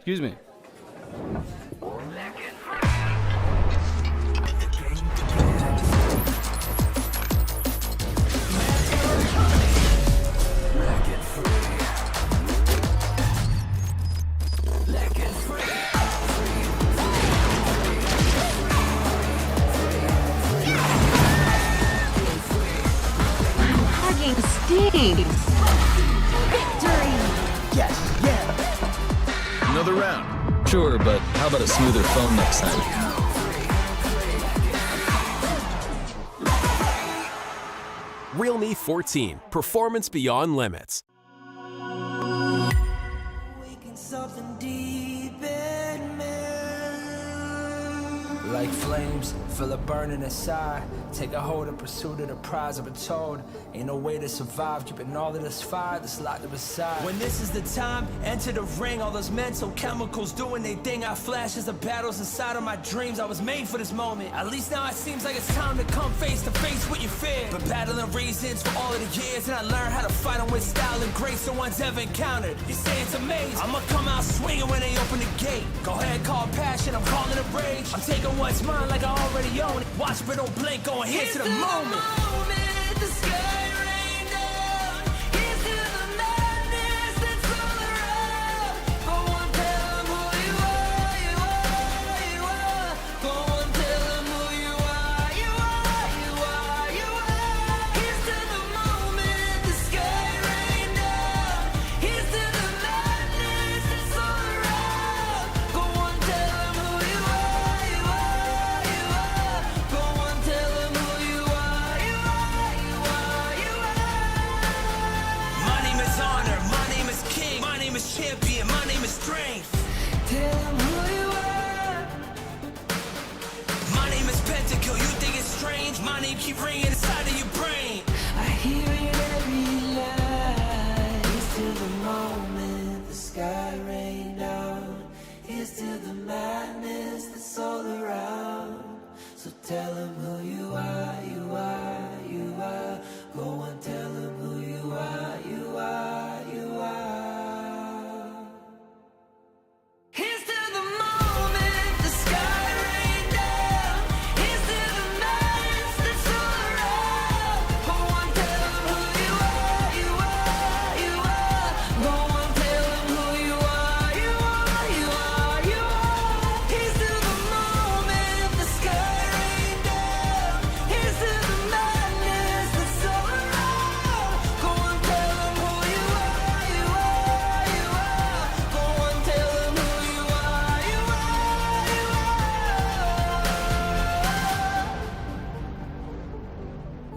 Excuse me. Victory! Yes, yeah! Another round. Sure, but how about a smoother phone next time? Realme 14. Performance beyond limits. Like flames, feel it burning inside. Take a hold of pursuit of the prize. I've been told ain't no way to survive. Keeping all of this fire that's locked up inside. When this is the time, enter the ring. All those mental chemicals doing their thing. I flashes of battles inside of my dreams. I was made for this moment. At least now it seems like it's time to come face to face with your fear. Been battling reasons for all of the years, and I learned how to fight them with style and grace no one's ever encountered. You say it's amazing. I'ma come out swinging when they open the gate. Go ahead, call passion. I'm calling it rage. I'm taking what's mine like I already own it. Watch but don't blink, going here to the moment. The sky rain down. Here's to the madness that's all around. Go on, tell them who you are, you are, you are. Go on, tell them who you are, you are, you are, you are. Here's to the moment, the sky rain down. Here's to the madness that's all around. Go on, tell them who you are, you are, you are. Go on, tell them who you are, you are, you are, you are. My name is honor, my name is king, my name is champion, my name is strength. Tell them who you are. My name is Pentakill, you think it's strange? My name keep ringing inside of your brain. I hear it every night. Here's to the moment the sky rain down. Here's to the madness that's all around. So tell them who you are, you are, you are. Go on, tell them who you are, you are, you are. Here's to the moment the sky rain down. Here's to the madness that's all around. Go on, tell them who you are, you are, you are. Go on, tell them who you are, you are, you are, you are. Here's to the moment the sky rain down. Here's to the madness that's all around. Go on, tell them who you are, you are, you are. Go on, tell them who you are, you are, you are.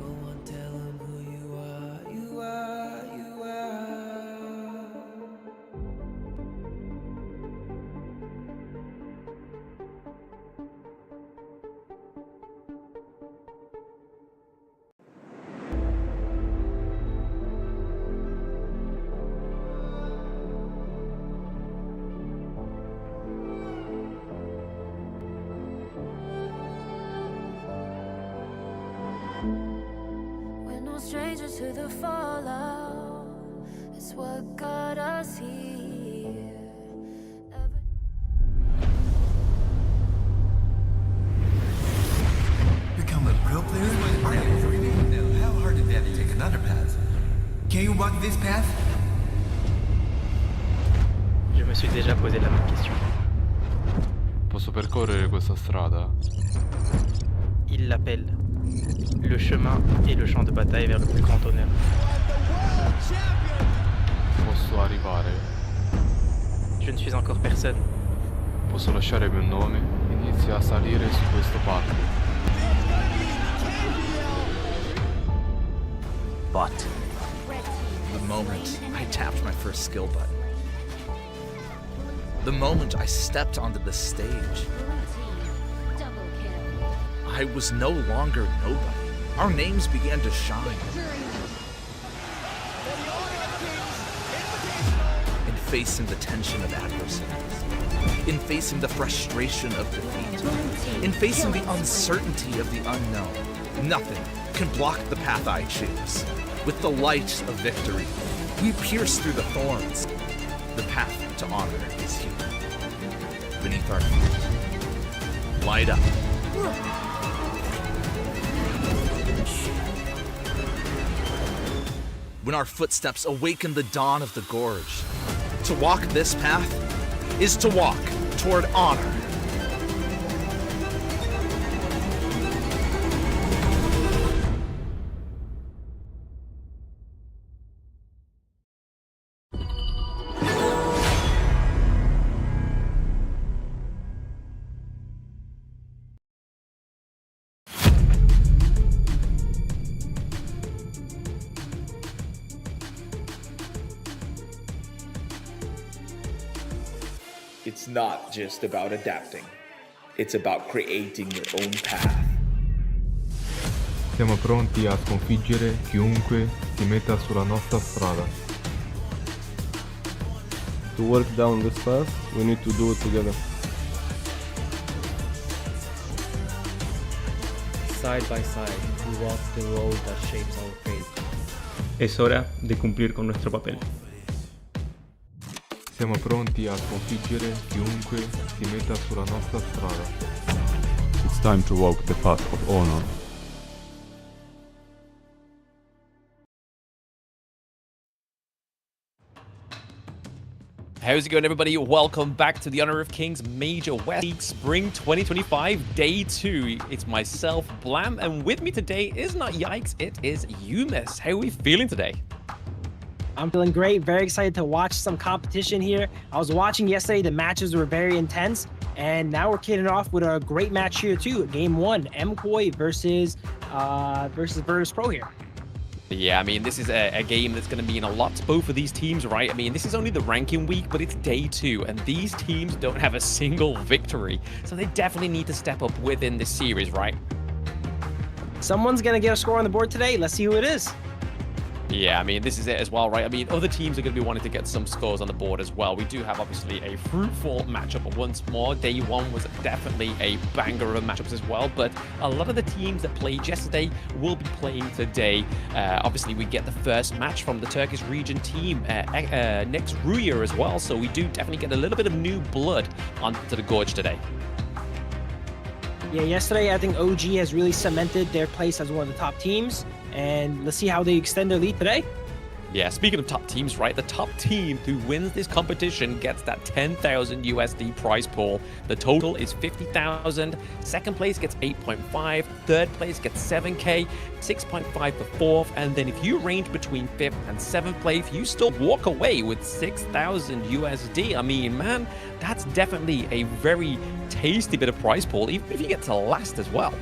Go on, tell them who you are, you are, you are. We're no strangers to the fallout. It's what got us here. Become a pro player? How hard did that take another path? Can you walk this path? Je me suis déjà posé la même question. Posso percorrere questa strada? Il l'appelle. Le chemin et le champ de bataille vers le plus grand honneur. Posso arrivare? Je ne suis encore personne. Posso lasciare il mio nome? Inizia a salire su questo palco. But the moment I tapped my first skill button, the moment I stepped onto the stage, I was no longer nobody. Our names began to shine. In facing the tension of adversities, in facing the frustration of defeat, in facing the uncertainty of the unknown, nothing can block the path I choose. With the light of victory, we pierce through the thorns. The path to honor is here. beneath our feet. Light up. When our footsteps awaken the dawn of the gorge, to walk this path is to walk toward honor. It's not just about adapting. It's about creating your own path. Siamo pronti a sconfiggere chiunque si metta sulla nostra strada. To work down this path, we need to do it together. Side by side, we walk the road that shapes our fate. Es hora de cumplir con nuestro papel. Siamo pronti a sconfiggere chiunque si metta sulla nostra strada. It's time to walk the path of honor. How's it going, everybody? Welcome back to the Honor of Kings Major West League Spring 2025 Day 2. It's myself, Blam, and with me today is not Yikes, it is Yumis. How are we feeling today? I'm feeling great, very excited to watch some competition here. I was watching yesterday, the matches were very intense, and now we're kicking off with a great match here too. Game 1, Koi versus Virtus.pro here. Yeah, I mean, this is a game that's going to mean a lot to both of these teams, right? I mean, this is only the ranking week, but it's Day 2, and these teams don't have a single victory, so they definitely need to step up within this series, right? Someone's going to get a score on the board today. Let's see who it is. Yeah, I mean, this is it as well, right? I mean, other teams are going to be wanting to get some scores on the board as well. We do have, obviously, a fruitful matchup once more. Day 1 was definitely a banger of matchups as well, but a lot of the teams that played yesterday will be playing today. Obviously, we get the first match from the Turkish region team next RÜYA as well, so we do definitely get a little bit of new blood onto the Gorge today. Yeah, yesterday, I think OG has really cemented their place as one of the top teams. And let's see how they extend their lead today. Yeah, speaking of top teams, right? The top team who wins this competition gets that 10,000 USD prize pool. The total is 50,000. Second place gets 8.5. Third place gets 7K. 6.5 for fourth. And then if you range between 5th and 7th place, you still walk away with 6,000 USD. I mean, man, that's definitely a very tasty bit of prize pool, even if you get to last as well.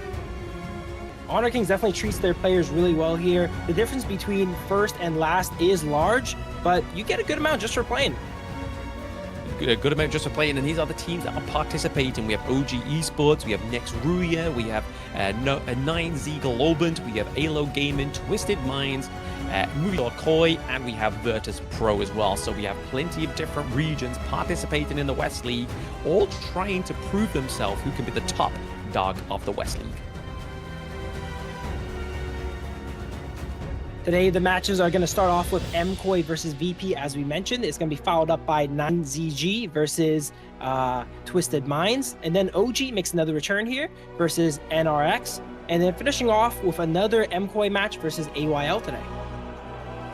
Honor Kings definitely treats their players really well here. The difference between first and last is large, but you get a good amount just for playing. A good amount just for playing, and these are the teams that are participating. We have OG Esports, we have Next RÜYA, we have 9Z Globant, we have AYLO Gaming, Twisted Minds, Movistar Koi, and we have Virtus.pro as well. So we have plenty of different regions participating in the West League, all trying to prove themselves who can be the top dog of the West League. Today, the matches are going to start off with Koi versus VP, as we mentioned. It's going to be followed up by 9ZG versus Twisted Minds. And then OG makes another return here versus NRX. And then finishing off with another Koi match versus AYL today.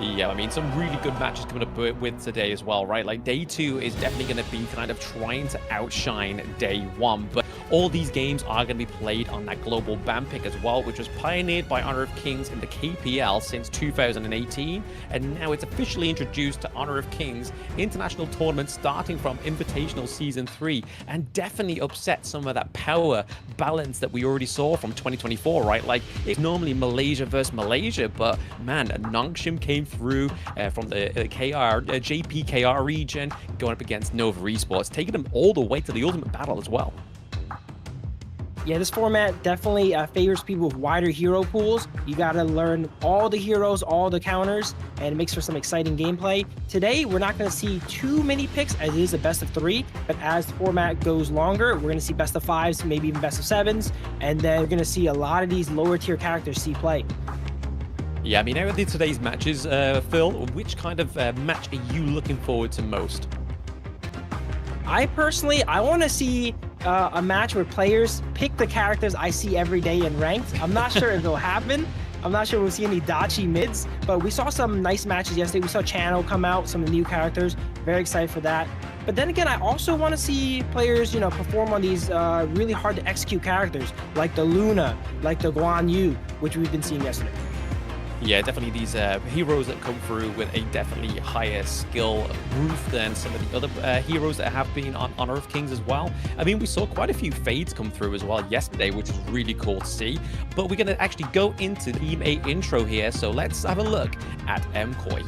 Yeah, I mean, some really good matches coming up with today as well, right? Like, Day 2 is definitely going to be kind of trying to outshine Day 1, but all these games are going to be played on that global ban pick as well, which was pioneered by Honor of Kings in the KPL since 2018, and now it's officially introduced to Honor of Kings international tournament starting from Invitational Season 3, and definitely upset some of that power balance that we already saw from 2024, right? Like, it's normally Malaysia versus Malaysia, but man, Nongshim came through from the JPKR region, going up against Nova Esports, taking them all the way to the ultimate battle as well. Yeah, this format definitely favors people with wider hero pools. You got to learn all the heroes, all the counters, and it makes for some exciting gameplay. Today, we're not going to see too many picks as it is a best of 3, but as the format goes longer, we're going to see best of 5s, maybe even best of 7s, and then we're going to see a lot of these lower tier characters see play. Yeah, I mean, out of today's matches, Phil, which kind of match are you looking forward to most? I want to see a match where players pick the characters I see every day in ranked. I'm not sure if it'll happen. I'm not sure we'll see any Dachi mids, but we saw some nice matches yesterday. We saw Channel come out, some of the new characters. Very excited for that. But then again, I also want to see players, perform on these really hard to execute characters, like the Luna, like the Guan Yu, which we've been seeing yesterday. Yeah, definitely these heroes that come through with a definitely higher skill roof than some of the other heroes that have been on Earth Kings as well. I mean, we saw quite a few fades come through as well yesterday, which was really cool to see. But we're going to actually go into the Team 8 intro here, so let's have a look at Koi.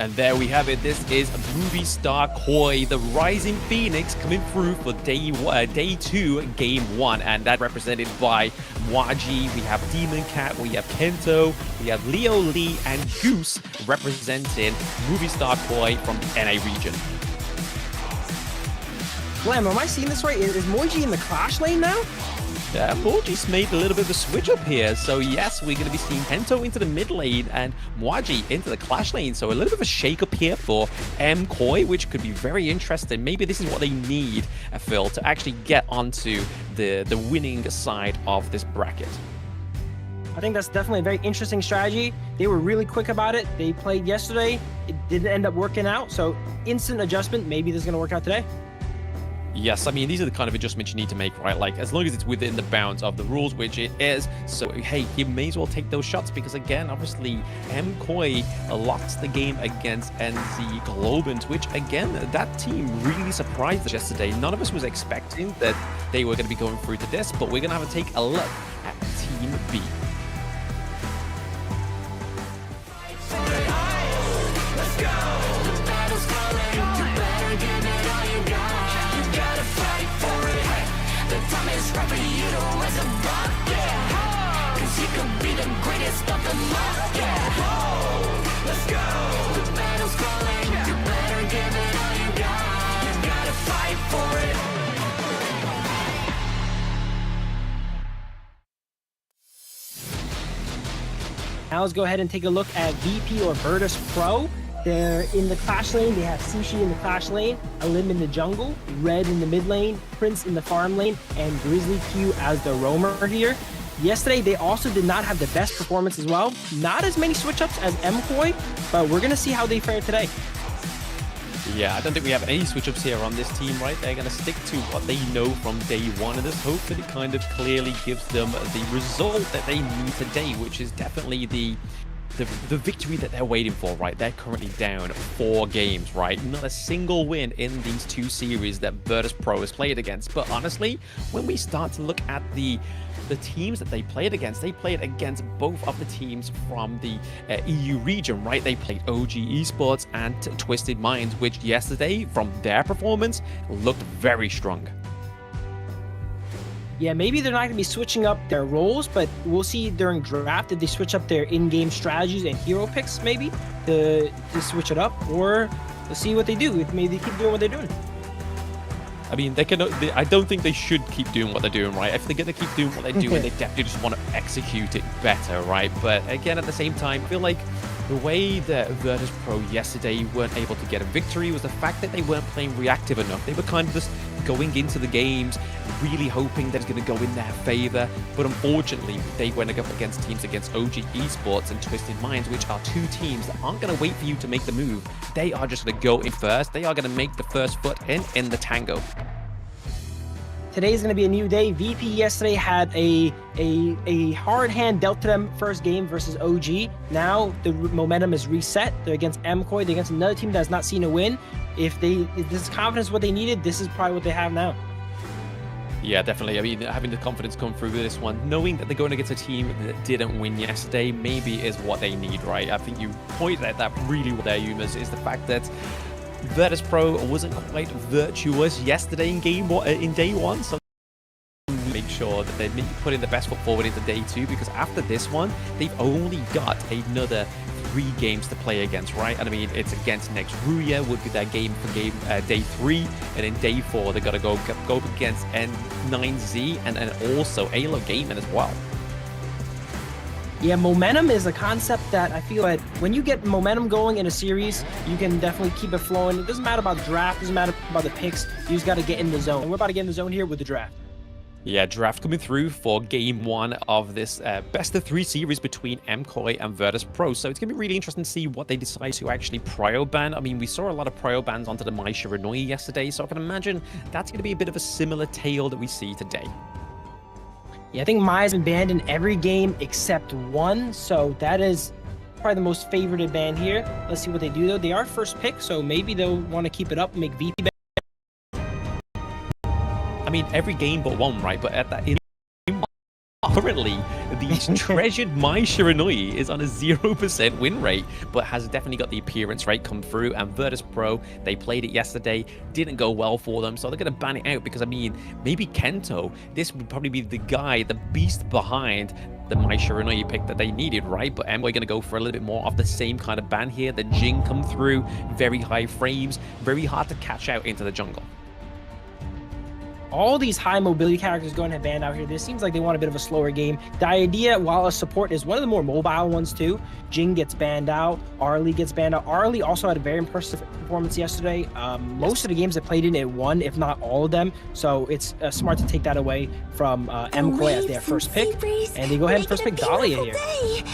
And there we have it. This is Movistar Koi, the Rising Phoenix, coming through for day 2, game 1, and that represented by Mwaji. We have Demon Cat, we have Kento, we have Leo Lee, and Goose representing Movistar Koi from the NA region. Glam, am I seeing this right? Is Moiji in the Clash lane now? Yeah, Moji's made a little bit of a switch up here. So yes, we're going to be seeing Kento into the mid lane and Mwaji into the Clash lane. So a little bit of a shake up here for Koi, which could be very interesting. Maybe this is what they need, Phil, to actually get onto the winning side of this bracket. I think that's definitely a very interesting strategy. They were really quick about it. They played yesterday. It didn't end up working out. So instant adjustment. Maybe this is going to work out today. Yes, I mean, these are the kind of adjustments you need to make, right? Like, as long as it's within the bounds of the rules, which it is. So, hey, you may as well take those shots because, again, obviously, Koi lost the game against NZ Globant, which, again, that team really surprised us yesterday. None of us was expecting that they were going to be going through to this, but we're going to have to take a look at Team B. Let's go! The battle's calling. You better give it all you got. The time is right for you to rise above, yeah. Cause you can be the greatest of them all, yeah. Let's go. The battle's calling. You better give it all you got. You gotta fight for it. Now let's go ahead and take a look at VP or Virtus.pro. They're in the Clash lane. They have Sishi in the Clash lane, Alim in the jungle, Red in the mid lane, Prince in the farm lane, and Grizzly Q as the roamer here. Yesterday, they also did not have the best performance as well. Not as many switch-ups as Koi, but we're going to see how they fare today. Yeah, I don't think we have any switch-ups here on this team, right? They're going to stick to what they know from day 1 and just hope that it kind of clearly gives them the result that they need today, which is definitely the victory that they're waiting for, right? They're currently down 4 games, right? Not a single win in these 2 series that Virtus.pro has played against. But honestly, when we start to look at the teams that they played against both of the teams from the EU region, right? They played OG Esports and Twisted Minds, which yesterday, from their performance, looked very strong. Yeah, maybe they're not going to be switching up their roles, but we'll see during draft if they switch up their in-game strategies and hero picks, maybe, to switch it up, or we'll see what they do. Maybe they keep doing what they're doing. I mean, I don't think they should keep doing what they're doing, right? If they're going to keep doing what they're doing, they definitely just want to execute it better, right? But again, at the same time, I feel like the way that Virtus.pro yesterday weren't able to get a victory was the fact that they weren't playing reactive enough. They were kind of just going into the games, really hoping that it's going to go in their favor. But unfortunately, they went up against teams against OG Esports and Twisted Minds, which are 2 teams that aren't going to wait for you to make the move. They are just going to go in first. They are going to make the first foot in the tango. Today is going to be a new day. VP yesterday had a hard hand dealt to them first game versus OG. Now the momentum is reset. They're against Koi. They're against another team that has not seen a win. If this is confidence what they needed, this is probably what they have now. Yeah, definitely. I mean, having the confidence come through with this one, knowing that they're going against a team that didn't win yesterday, maybe is what they need, right? I think you pointed at that really well there, Yumas, is the fact that Virtus.pro wasn't quite virtuous yesterday in day one, so make sure that they're putting the best foot forward into day two, because after this one, they've only got another 3 games to play against, right? And I mean, it's against next RÜYA would be their game for day 3, and in day 4 they got to go against N9Z and also AYLO Gaming as well. Yeah, momentum is a concept that I feel like when you get momentum going in a series, you can definitely keep it flowing. It doesn't matter about the draft, it doesn't matter about the picks, you just got to get in the zone. And we're about to get in the zone here with the draft. Yeah, draft coming through for game 1 of this best of 3 series between MKoi and Virtus.pro. So it's going to be really interesting to see what they decide to actually prio ban. I mean, we saw a lot of prio bans onto the Mai Shiranui yesterday, so I can imagine that's going to be a bit of a similar tale that we see today. Yeah, I think Mai's been banned in every game except 1, so that is probably the most favorited ban here. Let's see what they do, though. They are first pick, so maybe they'll want to keep it up and make VP ban. I mean, every game but 1, right? But at that currently, the treasured Mai Shiranui is on a 0% win rate, but has definitely got the appearance rate come through. And Virtus.pro, they played it yesterday, didn't go well for them, so they're going to ban it out because, I mean, maybe Kento, this would probably be the guy, the beast behind the Mai Shiranui pick that they needed, right? But we're going to go for a little bit more of the same kind of ban here. The Jing come through, very high frames, very hard to catch out into the jungle. All these high mobility characters going to ban out here. This seems like they want a bit of a slower game. The idea, while a support, is one of the more mobile ones too. Jing gets banned out. Arlie gets banned out. Arlie also had a very impressive performance yesterday. Most of the games that played in it won, if not all of them. So it's smart to take that away from MKoi as their first pick. And they go ahead and first pick Dahlia here.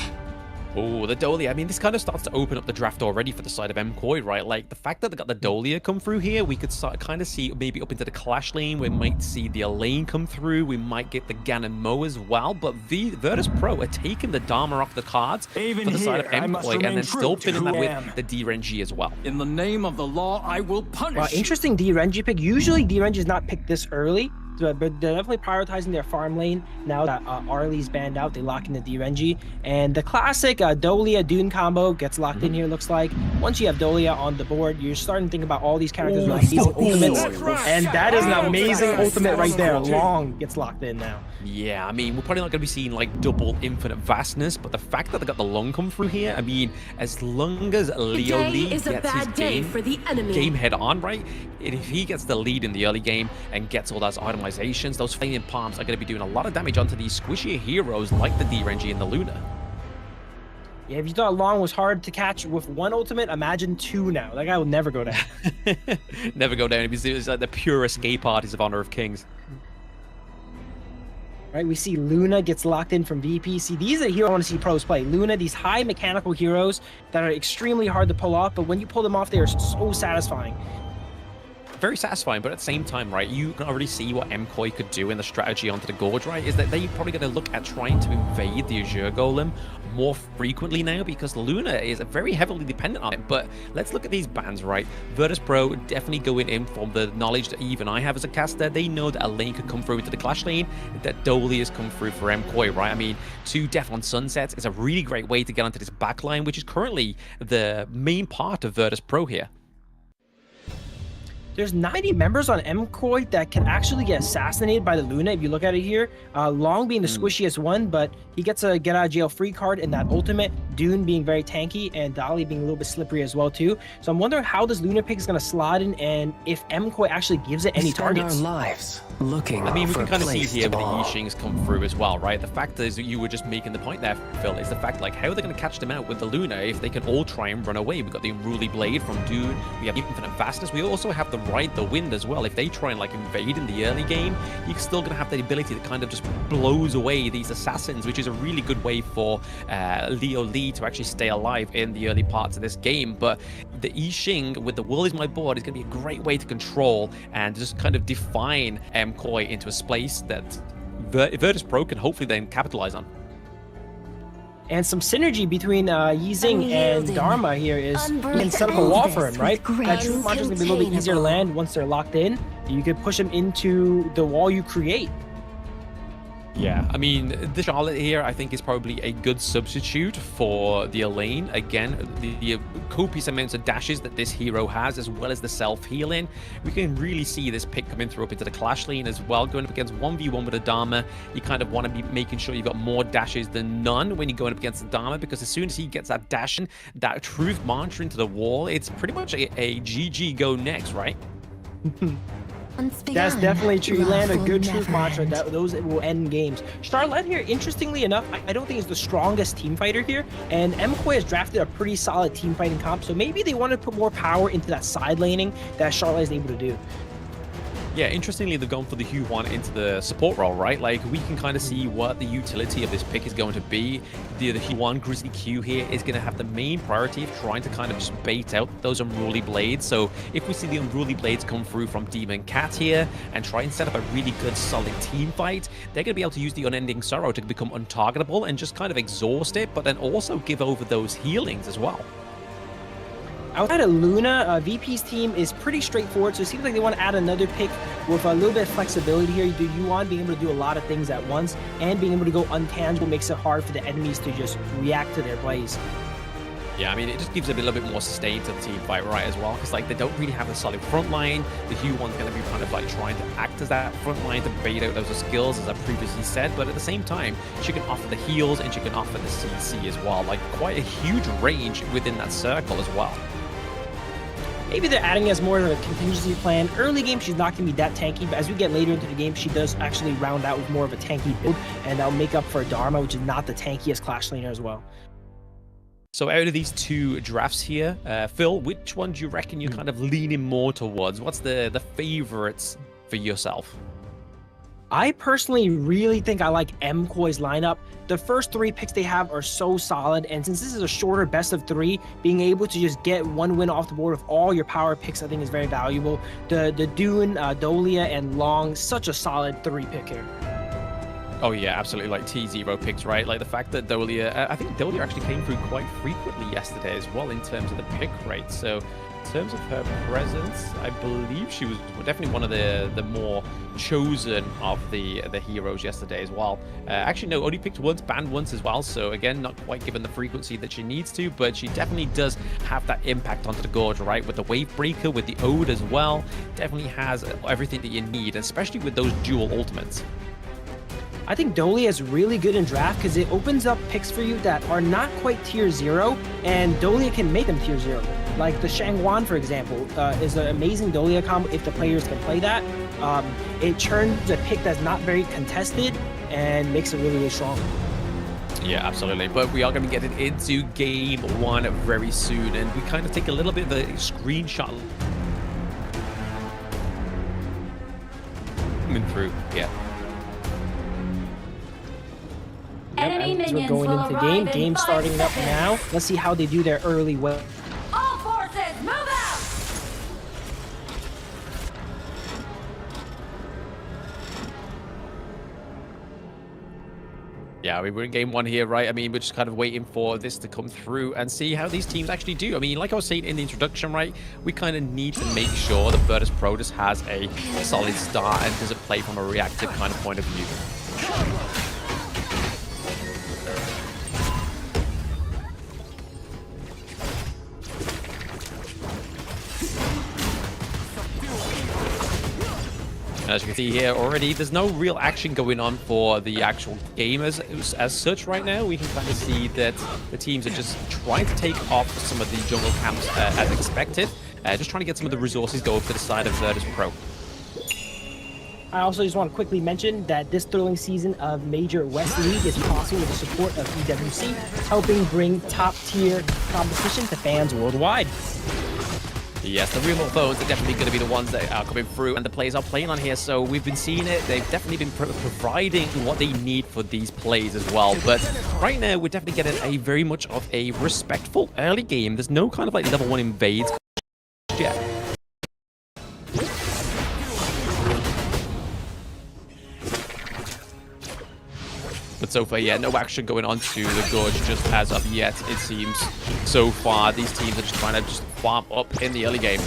Oh, the Dolia. I mean, this kind of starts to open up the draft already for the side of MKoi, right? Like, the fact that they got the Dolia come through here, we could start kind of see maybe up into the Clash lane. We might see the Elaine come through. We might get the Gan and Mo as well. But Virtus.pro are taking the Dharma off the cards for the side of MKoi, and then still filling that with the DRNG as well. In the name of the law, I will punish you. Interesting DRNG pick. Usually DRNG is not picked this early, but they're definitely prioritizing their farm lane. Now that Arlie's banned out, they lock in the DRNG. And the classic Dolia Dune combo gets locked in here, looks like. Once you have Dolia on the board, you're starting to think about all these characters with amazing ultimates. And that is an amazing ultimate right there. Long gets locked in now. Yeah, I mean, we're probably not going to be seeing like double infinite vastness, but the fact that they got the Lung come through here, I mean, as long as Leo Lee gets his game head on, right? If he gets the lead in the early game and gets all those itemizations, those flaming palms are going to be doing a lot of damage onto these squishier heroes like the DRNG and the Luna. Yeah, if you thought Long was hard to catch with 1 ultimate, imagine 2 now. That guy will never go down. Never go down. He's like the pure escape artist of Honor of Kings. Right, we see Luna gets locked in from VP. See, these are heroes I want to see pros play. Luna, these high mechanical heroes that are extremely hard to pull off, but when you pull them off, they are so satisfying. Very satisfying, but at the same time, right, you can already see what MKoi could do in the strategy onto the Gorge, right, is that they're probably going to look at trying to invade the Azure Golem more frequently now, because Luna is very heavily dependent on it. But let's look at these bans, right? Virtus.pro definitely going in from the knowledge that even I have as a caster. They know that a lane could come through into the Clash lane, that Dolia has come through for MKoi, right? I mean, 2 Death on Sunsets is a really great way to get onto this backline, which is currently the main part of Virtus.pro here. There's 90 members on MKoi that can actually get assassinated by the Luna if you look at it here. Long being the squishiest one, but he gets a get out of jail free card in that ultimate. Dune being very tanky, and Dali being a little bit slippery as well too. So I'm wondering how this Luna pick is going to slot in, and if MKoi actually gives it any targets. Our lives looking. I mean, we for can kind of see here with the belong. Yixings come through as well, right? The fact is that you were just making the point there, Phil, is the fact, like, how are they going to catch them out with the Luna if they can all try and run away? We've got the Unruly Blade from Dune, we have Infinite Fastness, we also have the Ride the Wind as well. If they try and, like, invade in the early game, you're still going to have the ability that kind of just blows away these assassins, which is a really good way for Leo Lee to actually stay alive in the early parts of this game. But the Yixing with the World Is My Board is going to be a great way to control and just kind of define MKoi into a space that Virtus.pro can hopefully then capitalize on. And some synergy between Yixing and Dharma here is you can set up a wall for him, right? That Truth Mantra is going to be a little bit easier to land once they're locked in. You could push him into the wall you create. Yeah, I mean, the Charlotte here, I think, is probably a good substitute for the Elaine. Again, the copious amounts of dashes that this hero has, as well as the self-healing. We can really see this pick coming through up into the clash lane as well. Going up against 1v1 with a Dharma, you kind of want to be making sure you've got more dashes than none when you're going up against the Dharma, because as soon as he gets that dash in, that truth mantra into the wall, it's pretty much a GG go next, right? That's definitely true. You land a good truth mantra, those will end games. Charlotte here, interestingly enough, I don't think is the strongest team fighter here, and Koi has drafted a pretty solid team fighting comp, so maybe they want to put more power into that side laning that Charlotte is able to do. Yeah, interestingly, they've gone for the Hugh-1 into the support role, right? Like, we can kind of see what the utility of this pick is going to be. The Hugh-1 Grizzly Q here is going to have the main priority of trying to kind of just bait out those Unruly Blades. So if we see the Unruly Blades come through from Demon Cat here and try and set up a really good, solid team fight, they're going to be able to use the Unending Sorrow to become untargetable and just kind of exhaust it, but then also give over those healings as well. Outside of Luna, VP's team is pretty straightforward, so it seems like they want to add another pick with a little bit of flexibility here. You do Yuan being able to do a lot of things at once, and being able to go untangible makes it hard for the enemies to just react to their plays. Yeah, I mean, it just gives a little bit more sustain to the team fight, right, as well, because, like, they don't really have a solid front line. The Hugh-1's going to be kind of, like, trying to act as that front line to bait out those skills, as I previously said, but at the same time, she can offer the heals, and she can offer the CC as well. Like, quite a huge range within that circle as well. Maybe they're adding as more of a contingency plan. Early game, she's not going to be that tanky, but as we get later into the game, she does actually round out with more of a tanky build, and that'll make up for Dharma, which is not the tankiest clash laner as well. So out of these two drafts here, Phil, which one do you reckon you're kind of leaning more towards? What's the favorites for yourself? I personally really think I like Koi's lineup. The first three picks they have are so solid, and since this is a shorter best of three, being able to just get one win off the board with all your power picks, I think is very valuable. The Dune, Dolia, and Long, such a solid three pick here. Oh yeah, absolutely, like T0 picks, right? Like the fact that Dolia, I think Dolia actually came through quite frequently yesterday as well in terms of the pick rate. So in terms of her presence, I believe she was definitely one of the more chosen of the heroes yesterday as well. Actually, no, only picked once, banned once as well. So again, not quite given the frequency that she needs to, but she definitely does have that impact onto the Gorge, right? With the Wave Breaker, with the Ode as well, definitely has everything that you need, especially with those dual ultimates. I think Dolia is really good in draft because it opens up picks for you that are not quite tier 0, and Dolia can make them tier 0. Like the Shangwan, for example, is an amazing Dolia combo if the players can play that. It turns a pick that's not very contested and makes it really, really strong. Yeah, absolutely. But we are going to be getting into game 1 very soon, and we kind of take a little bit of a screenshot coming through. Yeah. Yep, as we're going into the game starting up now. Let's see how they do their early well. All forces, move out! Yeah, we're in game 1 here, right? I mean, we're just kind of waiting for this to come through and see how these teams actually do. I mean, like I was saying in the introduction, right? We kind of need to make sure that Virtus.pro just has a solid start and doesn't play from a reactive kind of point of view. As you can see here already, there's no real action going on for the actual gamers as such right now. We can kind of see that the teams are just trying to take off some of the jungle camps as expected. Just trying to get some of the resources going for the side of Virtus.pro. I also just want to quickly mention that this thrilling season of Major West League is possible with the support of EWC, helping bring top-tier competition to fans worldwide. Yes, the remote phones are definitely going to be the ones that are coming through, and the players are playing on here, so we've been seeing it. They've definitely been providing what they need for these plays as well. But right now, we're definitely getting a very much of a respectful early game. There's no kind of like level 1 invades yet. But so far, yeah, no action going on to the Gorge just as of yet, it seems. So far, these teams are just trying to just farm up in the early game.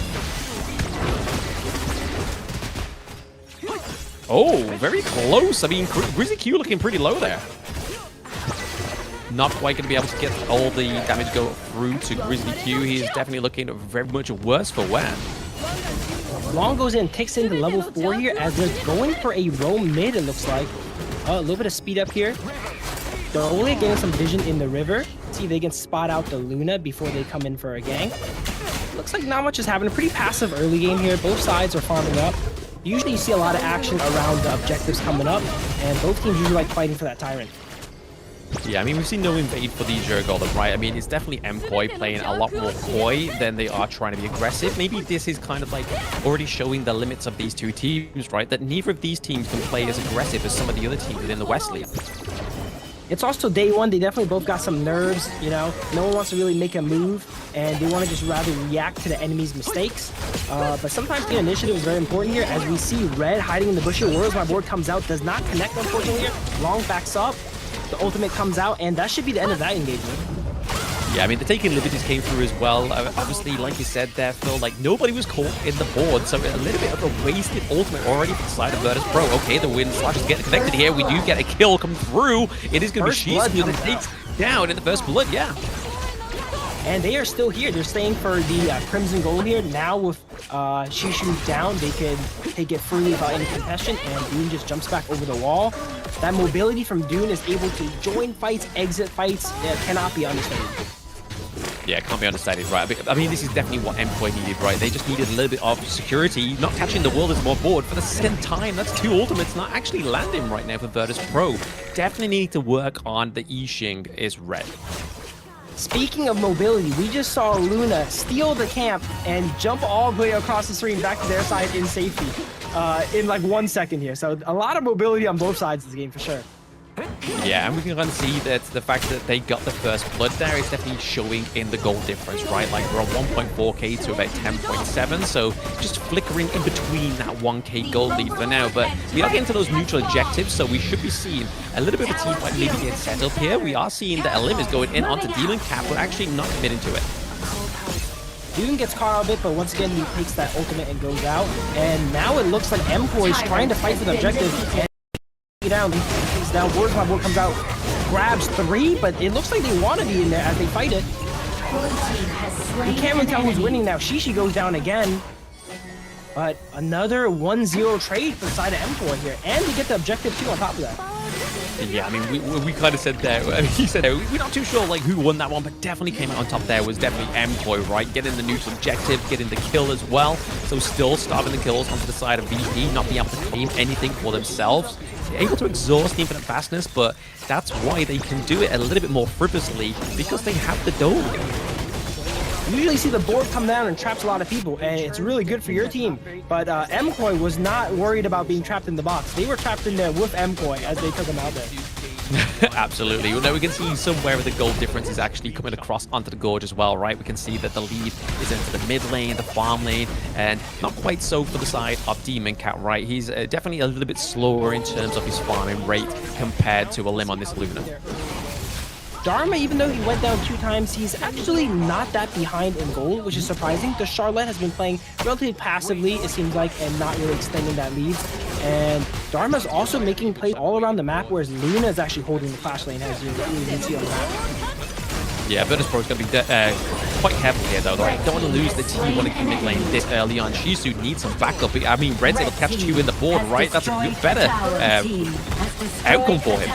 Oh, very close. I mean, Grizzly Q looking pretty low there. Not quite going to be able to get all the damage go through to Grizzly Q. He is definitely looking very much worse for wear. Long goes in, takes into level 4 here as they're going for a roam mid, it looks like. A little bit of speed up here. They're only getting some vision in the river. See if they can spot out the Luna before they come in for a gank. Looks like not much is happening. Pretty passive early game here. Both sides are farming up. Usually you see a lot of action around the objectives coming up, and both teams usually like fighting for that Tyrant. Yeah, I mean, we've seen no invade for the Golem, right? I mean, it's definitely Koi playing a lot more coy than they are trying to be aggressive. Maybe this is kind of like already showing the limits of these two teams, right? That neither of these teams can play as aggressive as some of the other teams within the West League. It's also day one. They definitely both got some nerves, you know. No one wants to really make a move, and they want to just rather react to the enemy's mistakes. But sometimes the initiative is very important here. As we see Red hiding in the bush here. Warriors, my board comes out, does not connect, unfortunately here. Long backs up. The ultimate comes out, and that should be the end of that engagement. Yeah, I mean, the taking liberties came through as well. Obviously, like you said there, Phil, like nobody was caught in the board, so a little bit of a wasted ultimate already for the side of Virtus.pro. Okay, the wind slash is getting connected here. We do get a kill come through. It is going to be Shishu that takes down in the first blood, yeah. And they are still here. They're staying for the Crimson Gold here. Now with Shishu down, they can take it freely without any contestation, and Dune just jumps back over the wall. That mobility from Dune is able to join fights, exit fights. It cannot be understated. Yeah, it can't be understated, right? I mean, this is definitely what Koi needed, right? They just needed a little bit of security, not catching the world as more board for the second time. That's 2 ultimates not actually landing right now for Virtus.pro. Definitely need to work on the Yixing is red. Speaking of mobility, we just saw Luna steal the camp and jump all the way across the screen back to their side in safety in like 1 second here. So a lot of mobility on both sides of this game for sure. Yeah, and we can kind of see that the fact that they got the first blood there is definitely showing in the gold difference, right? Like we're on 1.4k to about 10.7, so just flickering in between that 1k gold lead for now. But we are getting to those neutral objectives, so we should be seeing a little bit of a team fight maybe get set up here. We are seeing that Elim is going in onto Demon Cap, but actually not committing to it. Dune gets caught out a bit, but once again he takes that ultimate and goes out. And now it looks like Koi is trying to fight for the objective. And down, he takes down. Warriors, my board comes out, grabs 3, but it looks like they want to be in there as they fight it. You can't really tell who's winning now. Shishi goes down again. But another 1-0 trade for the side of Koi here. And we get the objective too on top of that. Yeah, I mean, we kind of said there, he said there, we're not too sure like who won that one, but definitely came out on top there was definitely Koi, right? Getting the neutral objective, getting the kill as well. So still starving the kills onto the side of VP, not being able to claim anything for themselves. They're able to exhaust the infinite fastness, but that's why they can do it a little bit more frivolously, because they have the dome. You usually see the board come down and traps a lot of people, and it's really good for your team. But Koi was not worried about being trapped in the box. They were trapped in there with Koi as they took him out there. Absolutely. Well, now we can see somewhere where the gold difference is actually coming across onto the Gorge as well, right? We can see that the lead is into the mid lane, the farm lane, and not quite so for the side of Demon Cat, right? He's definitely a little bit slower in terms of his farming rate compared to Elim on this Luna. Dharma, even though he went down 2 times, he's actually not that behind in gold, which is surprising. The Charlotte has been playing relatively passively, it seems like, and not really extending that lead. And Dharma's also making plays all around the map, whereas Luna is actually holding the flash lane, as you can see on the map. Yeah, Virtus.pro is going to be quite careful here, though. Right? Don't want to lose the T1 in mid lane this early on. Shizu needs some backup. I mean, Red's able to catch 2 in the board, right? That's a better outcome for him.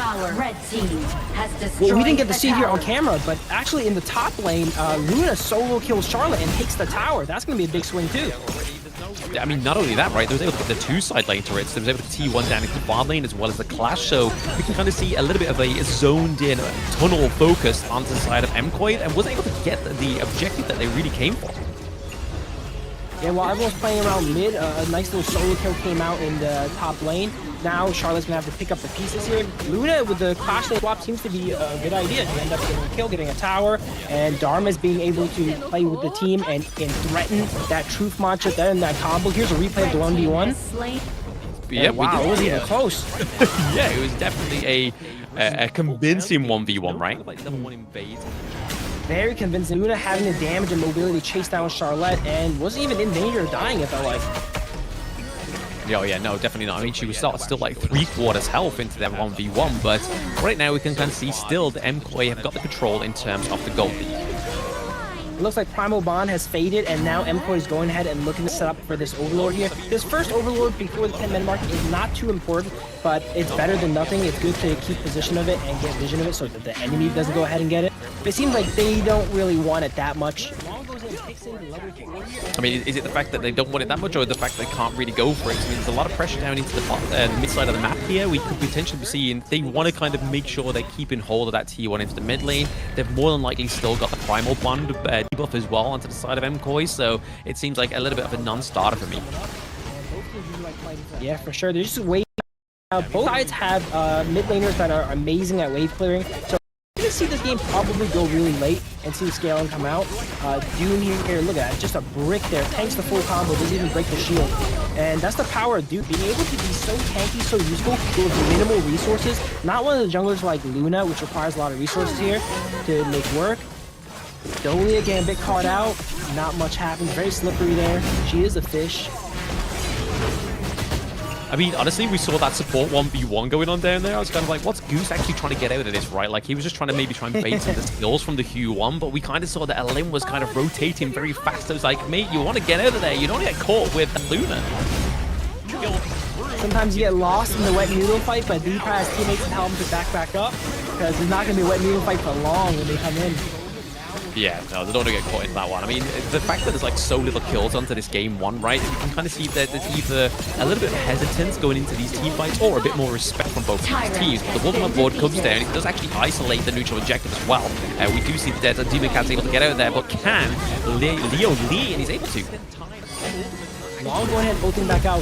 Well, we didn't get to see here on camera, but actually in the top lane, Luna solo kills Charlotte and takes the tower. That's going to be a big swing, too. I mean, not only that, right? They was able to get the 2 side lane turrets. They was able to T1 down into the farm lane as well as the clash. So we can kind of see a little bit of a zoned-in tunnel focus onto the side of Koi, and wasn't able to get the objective that they really came for. Yeah, while everyone's playing around mid, a nice little solo kill came out in the top lane. Now Charlotte's gonna have to pick up the pieces here. Luna with the clash lane swap seems to be a good idea. You end up getting a kill, getting a tower, and Dharma's being able to play with the team and threaten that truth mantra there in that combo. Here's a replay of the 1v1. Yeah, wow, it wasn't even close. Yeah, it was definitely a convincing 1v1, right? Like number 1 invade. Very convincing. Luna having the damage and mobility chase down Charlotte and wasn't even in danger of dying, it felt like. Oh yeah, no, definitely not. I mean, she was still like 3/4 health into that 1v1, but right now we can kind of see still the MKoi have got the control in terms of the gold lead. It looks like Primal Bond has faded, and now MKoi is going ahead and looking to set up for this Overlord here. This first Overlord before the 10-minute mark is not too important, but it's better than nothing. It's good to keep position of it and get vision of it so that the enemy doesn't go ahead and get it. But it seems like they don't really want it that much. I mean, is it the fact that they don't want it that much, or the fact they can't really go for it? I mean, there's a lot of pressure down into the mid side of the map here. We could potentially be seeing they want to kind of make sure they keep in hold of that T1 into the mid lane. They've more than likely still got the Primal Bond debuff as well onto the side of MKoi, so it seems like a little bit of a non-starter for me. Yeah, for sure. They're just waiting. Both sides have mid laners that are amazing at wave clearing. So we're going to see this game probably go really late and see scaling come out. Dune here, look at that. Just a brick there. Tanks the full combo. Doesn't even break the shield. And that's the power of Dune. Being able to be so tanky, so useful with minimal resources. Not one of the junglers like Luna, which requires a lot of resources here to make work. Dolly again, a bit caught out. Not much happens. Very slippery there. She is a fish. I mean, honestly, we saw that support 1v1 going on down there. I was kind of like, what's Goose actually trying to get out of this, right? Like, he was just trying to maybe try and bait some of the skills from the Q1, but we kind of saw that Elim was kind of rotating very fast. I was like, mate, you want to get out of there. You don't want to get caught with Luna. Sometimes you get lost in the wet noodle fight, but Deepa has teammates to tell him to back up, because it's not going to be a wet noodle fight for long when they come in. Yeah, no, they don't want to get caught in that one. I mean, the fact that there's like so little kills onto this game one, right? You can kind of see that there's either a little bit of hesitance going into these team fights or a bit more respect from both teams. But the Wolverine board comes down. It does actually isolate the neutral objective as well. We do see that Demon Cat's able to get out of there, but can Leo Lee, and he's able to. Long going ahead, ulting back out.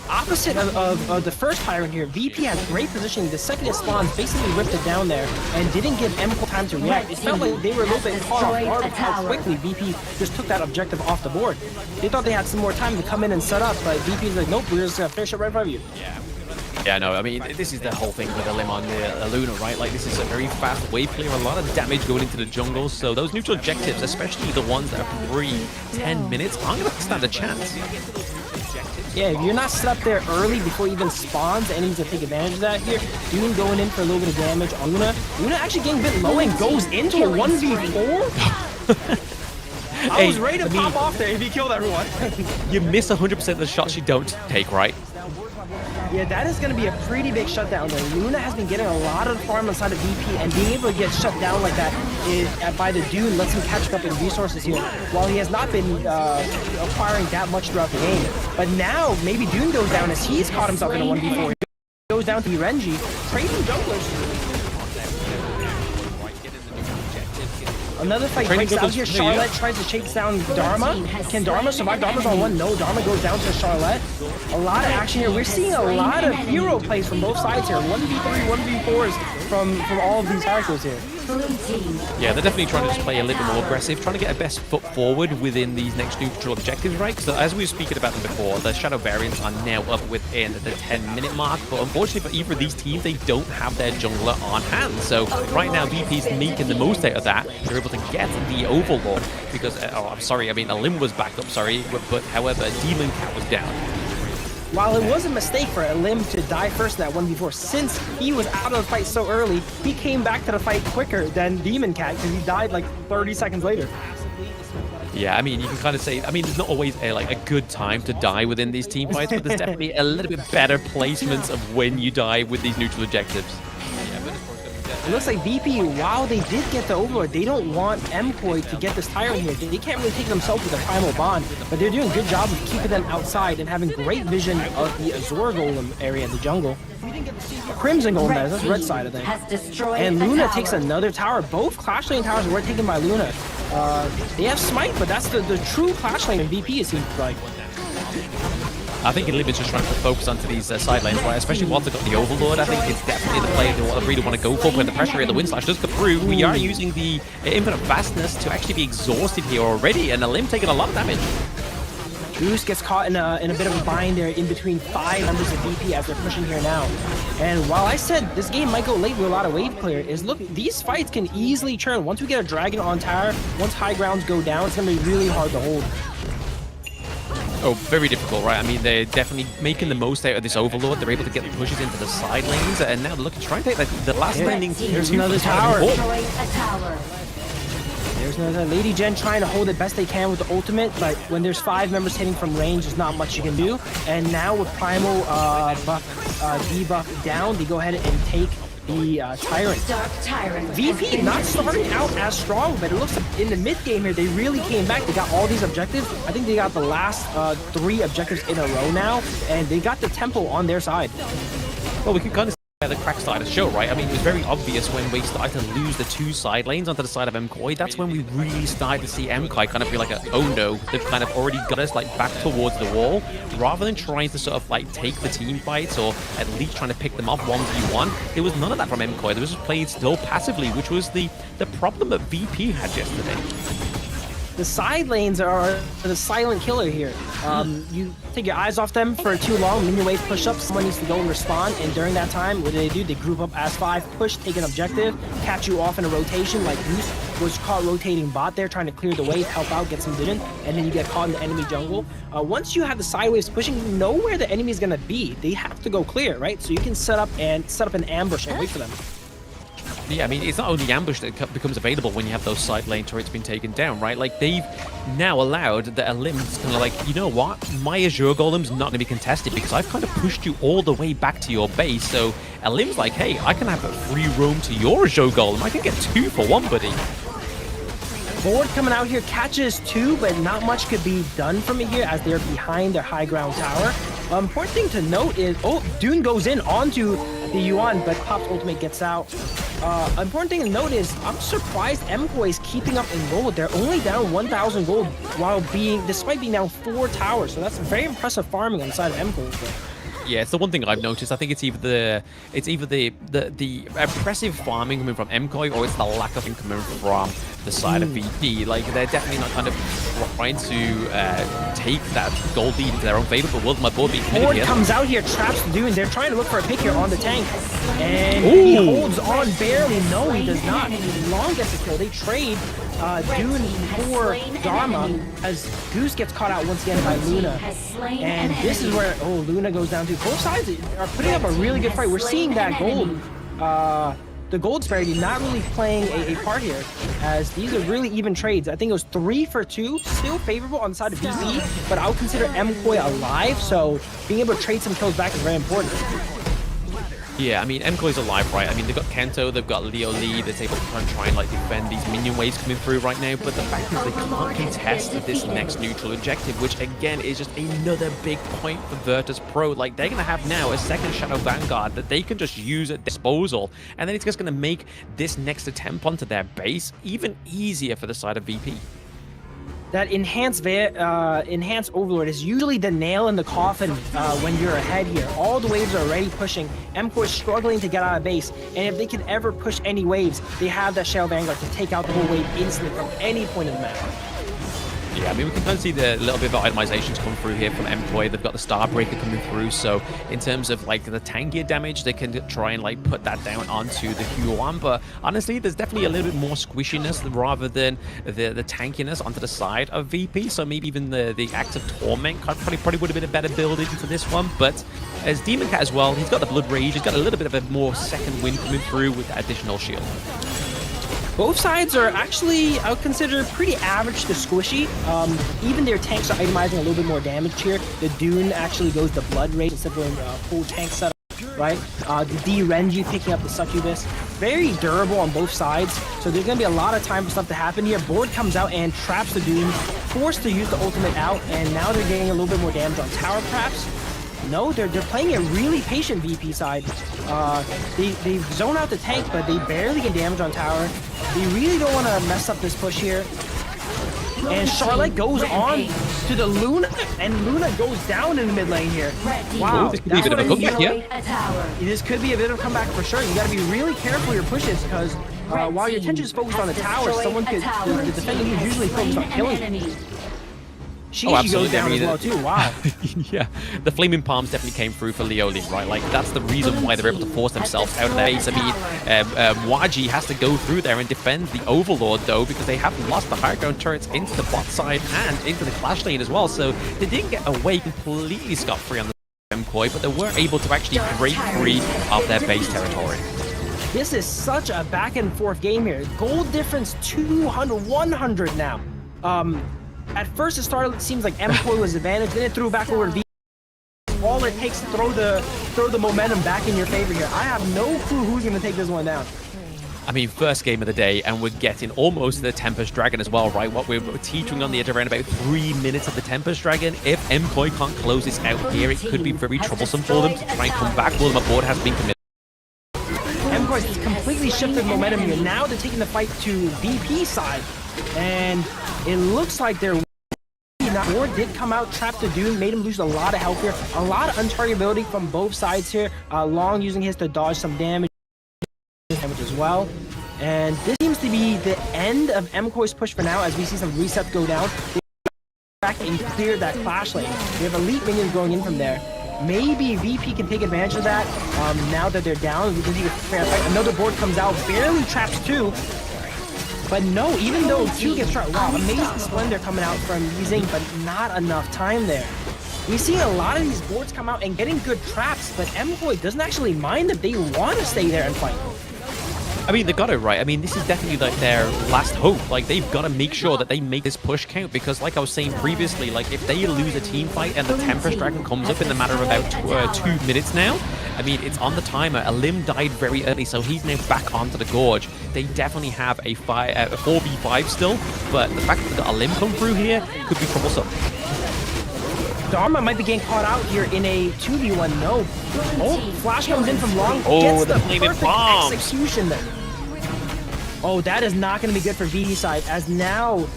Opposite of the first Tyrant here, VP has great positioning. The second it spawns, basically ripped it down there and didn't give MKoi time to react. It felt like they were a little bit caught off guard with how quickly VP just took that objective off the board. They thought they had some more time to come in and set up, but VP's like, nope, we're just gonna finish it right in front of you. Yeah, no, I mean, this is the whole thing with Elim on the Luna, right? Like, this is a very fast wave clear, a lot of damage going into the jungle, so those neutral objectives, especially the ones that are free 10 minutes, aren't going to stand a chance. Yeah, if you're not set up there early before it even spawns, and needs to take advantage of that here. Dune going in for a little bit of damage on Luna. Luna actually getting a bit low and goes into a 1v4? I was ready to pop off there if he killed everyone. You miss 100% of the shots you don't take, right? Yeah, that is going to be a pretty big shutdown there. Luna has been getting a lot of the farm inside of VP, and being able to get shut down like that by the Dune lets him catch up in resources here, while he has not been acquiring that much throughout the game. But now, maybe Dune goes down as he's caught himself in a 1v4. He goes down to Renji, trading junglers. Another fight breaks out here. Charlotte tries to chase down Dharma. Can Dharma survive? Dharma's on one. No, Dharma goes down to Charlotte. A lot of action here. We're seeing a lot of hero plays from both sides here. 1v3, 1v4s from all of these characters here. Yeah, they're definitely trying to just play a little bit more aggressive, trying to get a best foot forward within these next neutral objectives, right? So as we were speaking about them before, the Shadow variants are now up within the 10-minute mark, but unfortunately for either of these teams, they don't have their jungler on hand. So right now, VP's making the most out of that. They're able to get the Overlord because, I'm sorry, I mean, Elim was back up, sorry, but however, Demon Cat was down. While it was a mistake for Elim to die first in that 1v4, since he was out of the fight so early, he came back to the fight quicker than Demon Cat because he died like 30 seconds later. Yeah, I mean, you can kind of say, I mean, there's not always a good time to die within these team fights, but there's definitely a little bit better placements of when you die with these neutral objectives. It looks like VP, while they did get the Overlord, they don't want MKoi to get this Tyrant here. They can't really take themselves with a Primal Bond, but they're doing a good job of keeping them outside and having great vision of the Azure Golem area in the jungle. Crimson Golem, that's the red side of things. And Luna takes another tower. Both Clash Lane towers were taken by Luna. They have Smite, but that's the true Clash Lane in VP, it seems like. I think Elim is just trying to focus onto these side lanes, right? Especially once they've got the Overlord. I think it's definitely the play they really want to go for. When the pressure here, the Wind Slash does go through. We are using the Infinite Vastness to actually be exhausted here already, and Elim taking a lot of damage. Goose gets caught in a bit of a bind there in between 5 members of VP as they're pushing here now. And while I said this game might go late with a lot of wave clear, look, these fights can easily turn. Once we get a Dragon on tower, once high grounds go down, it's going to be really hard to hold. Oh, very difficult, right? I mean, they're definitely making the most out of this Overlord. They're able to get the pushes into the side lanes, and now they're looking to try and take the last landing. There's another tower. There's another Lady Gen trying to hold it best they can with the ultimate, but when there's 5 members hitting from range, there's not much you can do. And now with Primal debuff down, they go ahead and take the Tyrant. VP not starting out as strong, but it looks like in the mid game here, they really came back. They got all these objectives. I think they got the last 3 objectives in a row now, and they got the tempo on their side. Well, we can kind of the crack started to show, right? I mean, it was very obvious when we started to lose the 2 side lanes onto the side of MKoi. That's when we really started to see MKoi kind of feel like, oh no, they've kind of already got us like back towards the wall, rather than trying to sort of like take the team fights or at least trying to pick them off 1v1. There was none of that from MKoi. They were just playing still passively, which was the problem that VP had yesterday. The side lanes are the silent killer here. You take your eyes off them for too long, minion wave push up, someone needs to go and respond, and during that time, what do? They group up as 5, push, take an objective, catch you off in a rotation, like Goose was caught rotating bot there, trying to clear the wave, help out, get some vision, and then you get caught in the enemy jungle. Once you have the side waves pushing, you know where the enemy is gonna be. They have to go clear, right? So you can set up an ambush and wait for them. Yeah, I mean, it's not only ambush that becomes available when you have those side lane turrets being taken down, right? Like, they've now allowed the Elim's kind of like, you know what? My Azure Golem's not going to be contested because I've kind of pushed you all the way back to your base. So Elim's like, hey, I can have a free roam to your Azure Golem. I can get 2 for 1, buddy. Board coming out here catches 2, but not much could be done from it here as they're behind their high ground tower. Important thing to note is, Dune goes in onto the Yuan, but Pop's ultimate gets out. Important thing to note is, I'm surprised MKoi is keeping up in gold. They're only down 1,000 gold despite being down 4 towers. So that's very impressive farming on the side of MKoi. Yeah, it's the one thing I've noticed. I think it's either the impressive farming coming from MKoi, or it's the lack of income from the side of VP. Like, they're definitely not kind of trying to take that gold lead into their own favor, but will my board be committed Board here? comes out here, traps Dune. They're trying to look for a pick here on the tank, and he holds on barely. No, he does not. Long gets a kill. They trade Dune for Dharma as Goose gets caught out once again by Luna. And this is where, Luna goes down to. Both sides are putting up a really good fight. We're seeing that gold, the gold disparity not really playing a part here, as these are really even trades. I think it was 3 for 2, still favorable on the side of VP, but I would consider MKoi alive, so being able to trade some kills back is very important. Yeah, I mean, MKoi's alive, right? I mean, they've got Kento, they've got Leo Lee that's able to try and like defend these minion waves coming through right now, but the fact is they can't contest this next neutral objective, which again is just another big point for Virtus.pro. Like, they're going to have now a second Shadow Vanguard that they can just use at disposal, and then it's just going to make this next attempt onto their base even easier for the side of VP. That enhanced Overlord is usually the nail in the coffin when you're ahead here. All the waves are already pushing. MKoi is struggling to get out of base, and if they can ever push any waves, they have that Shadow Vanguard to take out the whole wave instantly from any point of the map. Yeah, I mean, we can kind of see the little bit of itemizations come through here from MKoi. They've got the Starbreaker coming through, so in terms of like the tankier damage, they can try and like put that down onto the Huan. But honestly, there's definitely a little bit more squishiness rather than the tankiness onto the side of VP. So maybe even the Act of Torment probably would have been a better build into this one. But as Demon Cat as well, he's got the Blood Rage. He's got a little bit of a more second wind coming through with that additional shield. Both sides are actually, I would consider, pretty average to squishy. Even their tanks are itemizing a little bit more damage here. The Dune actually goes the Blood Rage instead of going full tank setup, right? The D-Renji picking up the Succubus. Very durable on both sides, so there's going to be a lot of time for stuff to happen here. Board comes out and traps the Dune, forced to use the ultimate out, and now they're getting a little bit more damage on tower traps. No, they're playing a really patient VP side. They zone out the tank, but they barely get damage on tower. They really don't want to mess up this push here. And Charlotte goes on to the Luna, and Luna goes down in the mid lane here. Wow, this could be a bit of a comeback, yeah. This could be a bit of a comeback for sure. You got to be really careful with your pushes, because while your attention is focused on the tower, the defender is usually focused on killing it. She goes down as well too. Wow. Yeah, the Flaming Palms definitely came through for Leoli, right? Like, that's the reason why they're able to force themselves out of their base. I mean, Waji has to go through there and defend the Overlord, though, because they have lost the high ground turrets into the bot side and into the Clash lane as well. So they didn't get away completely scot-free on the Koi, but they were able to actually break free of their base territory. This is such a back and forth game here. Gold difference 200, 100 now. At first it started, it seems like Koi was advantaged, then it threw back over to V. All it takes to throw the momentum back in your favor here. I have no clue who's going to take this one down. I mean, first game of the day, and we're getting almost the Tempest Dragon as well, right? What we're teetering on the edge around about 3 minutes of the Tempest Dragon. If Koi can't close this out here, it could be very troublesome for them to try and come back. Will them aboard has been committed. Koi has completely shifted momentum here. Now they're taking the fight to VP side, and it looks like they're Ward did come out, trapped the Doom, made him lose a lot of health here. A lot of untargetability from both sides here. Long using his to dodge some damage as well. And this seems to be the end of Koi's push for now, as we see some resets go down. They back and clear that Clash lane. We have elite minions going in from there. Maybe VP can take advantage of that. Now that they're down, we can take a fair fight. Another board comes out, barely traps 2. But no, even though 2 gets trapped, wow, amazing Splendor coming out from using, but not enough time there. We see a lot of these boards come out and getting good traps, but Koi doesn't actually mind if they want to stay there and fight. I mean, they got it right. I mean, this is definitely like their last hope. Like, they've got to make sure that they make this push count, because like I was saying previously, like, if they lose a team fight and the Tempest Dragon comes up in the matter of about 2 minutes now, I mean, it's on the timer. A limb died very early, so he's now back onto the Gorge. They definitely have a 4v5 still, but the fact that they got a limb come through here could be troublesome. Dharma might be getting caught out here in a 2v1. No. Oh, Flash comes in from long. Oh, gets the perfect bombs. execution there. Oh, that is not going to be good for VD side, as now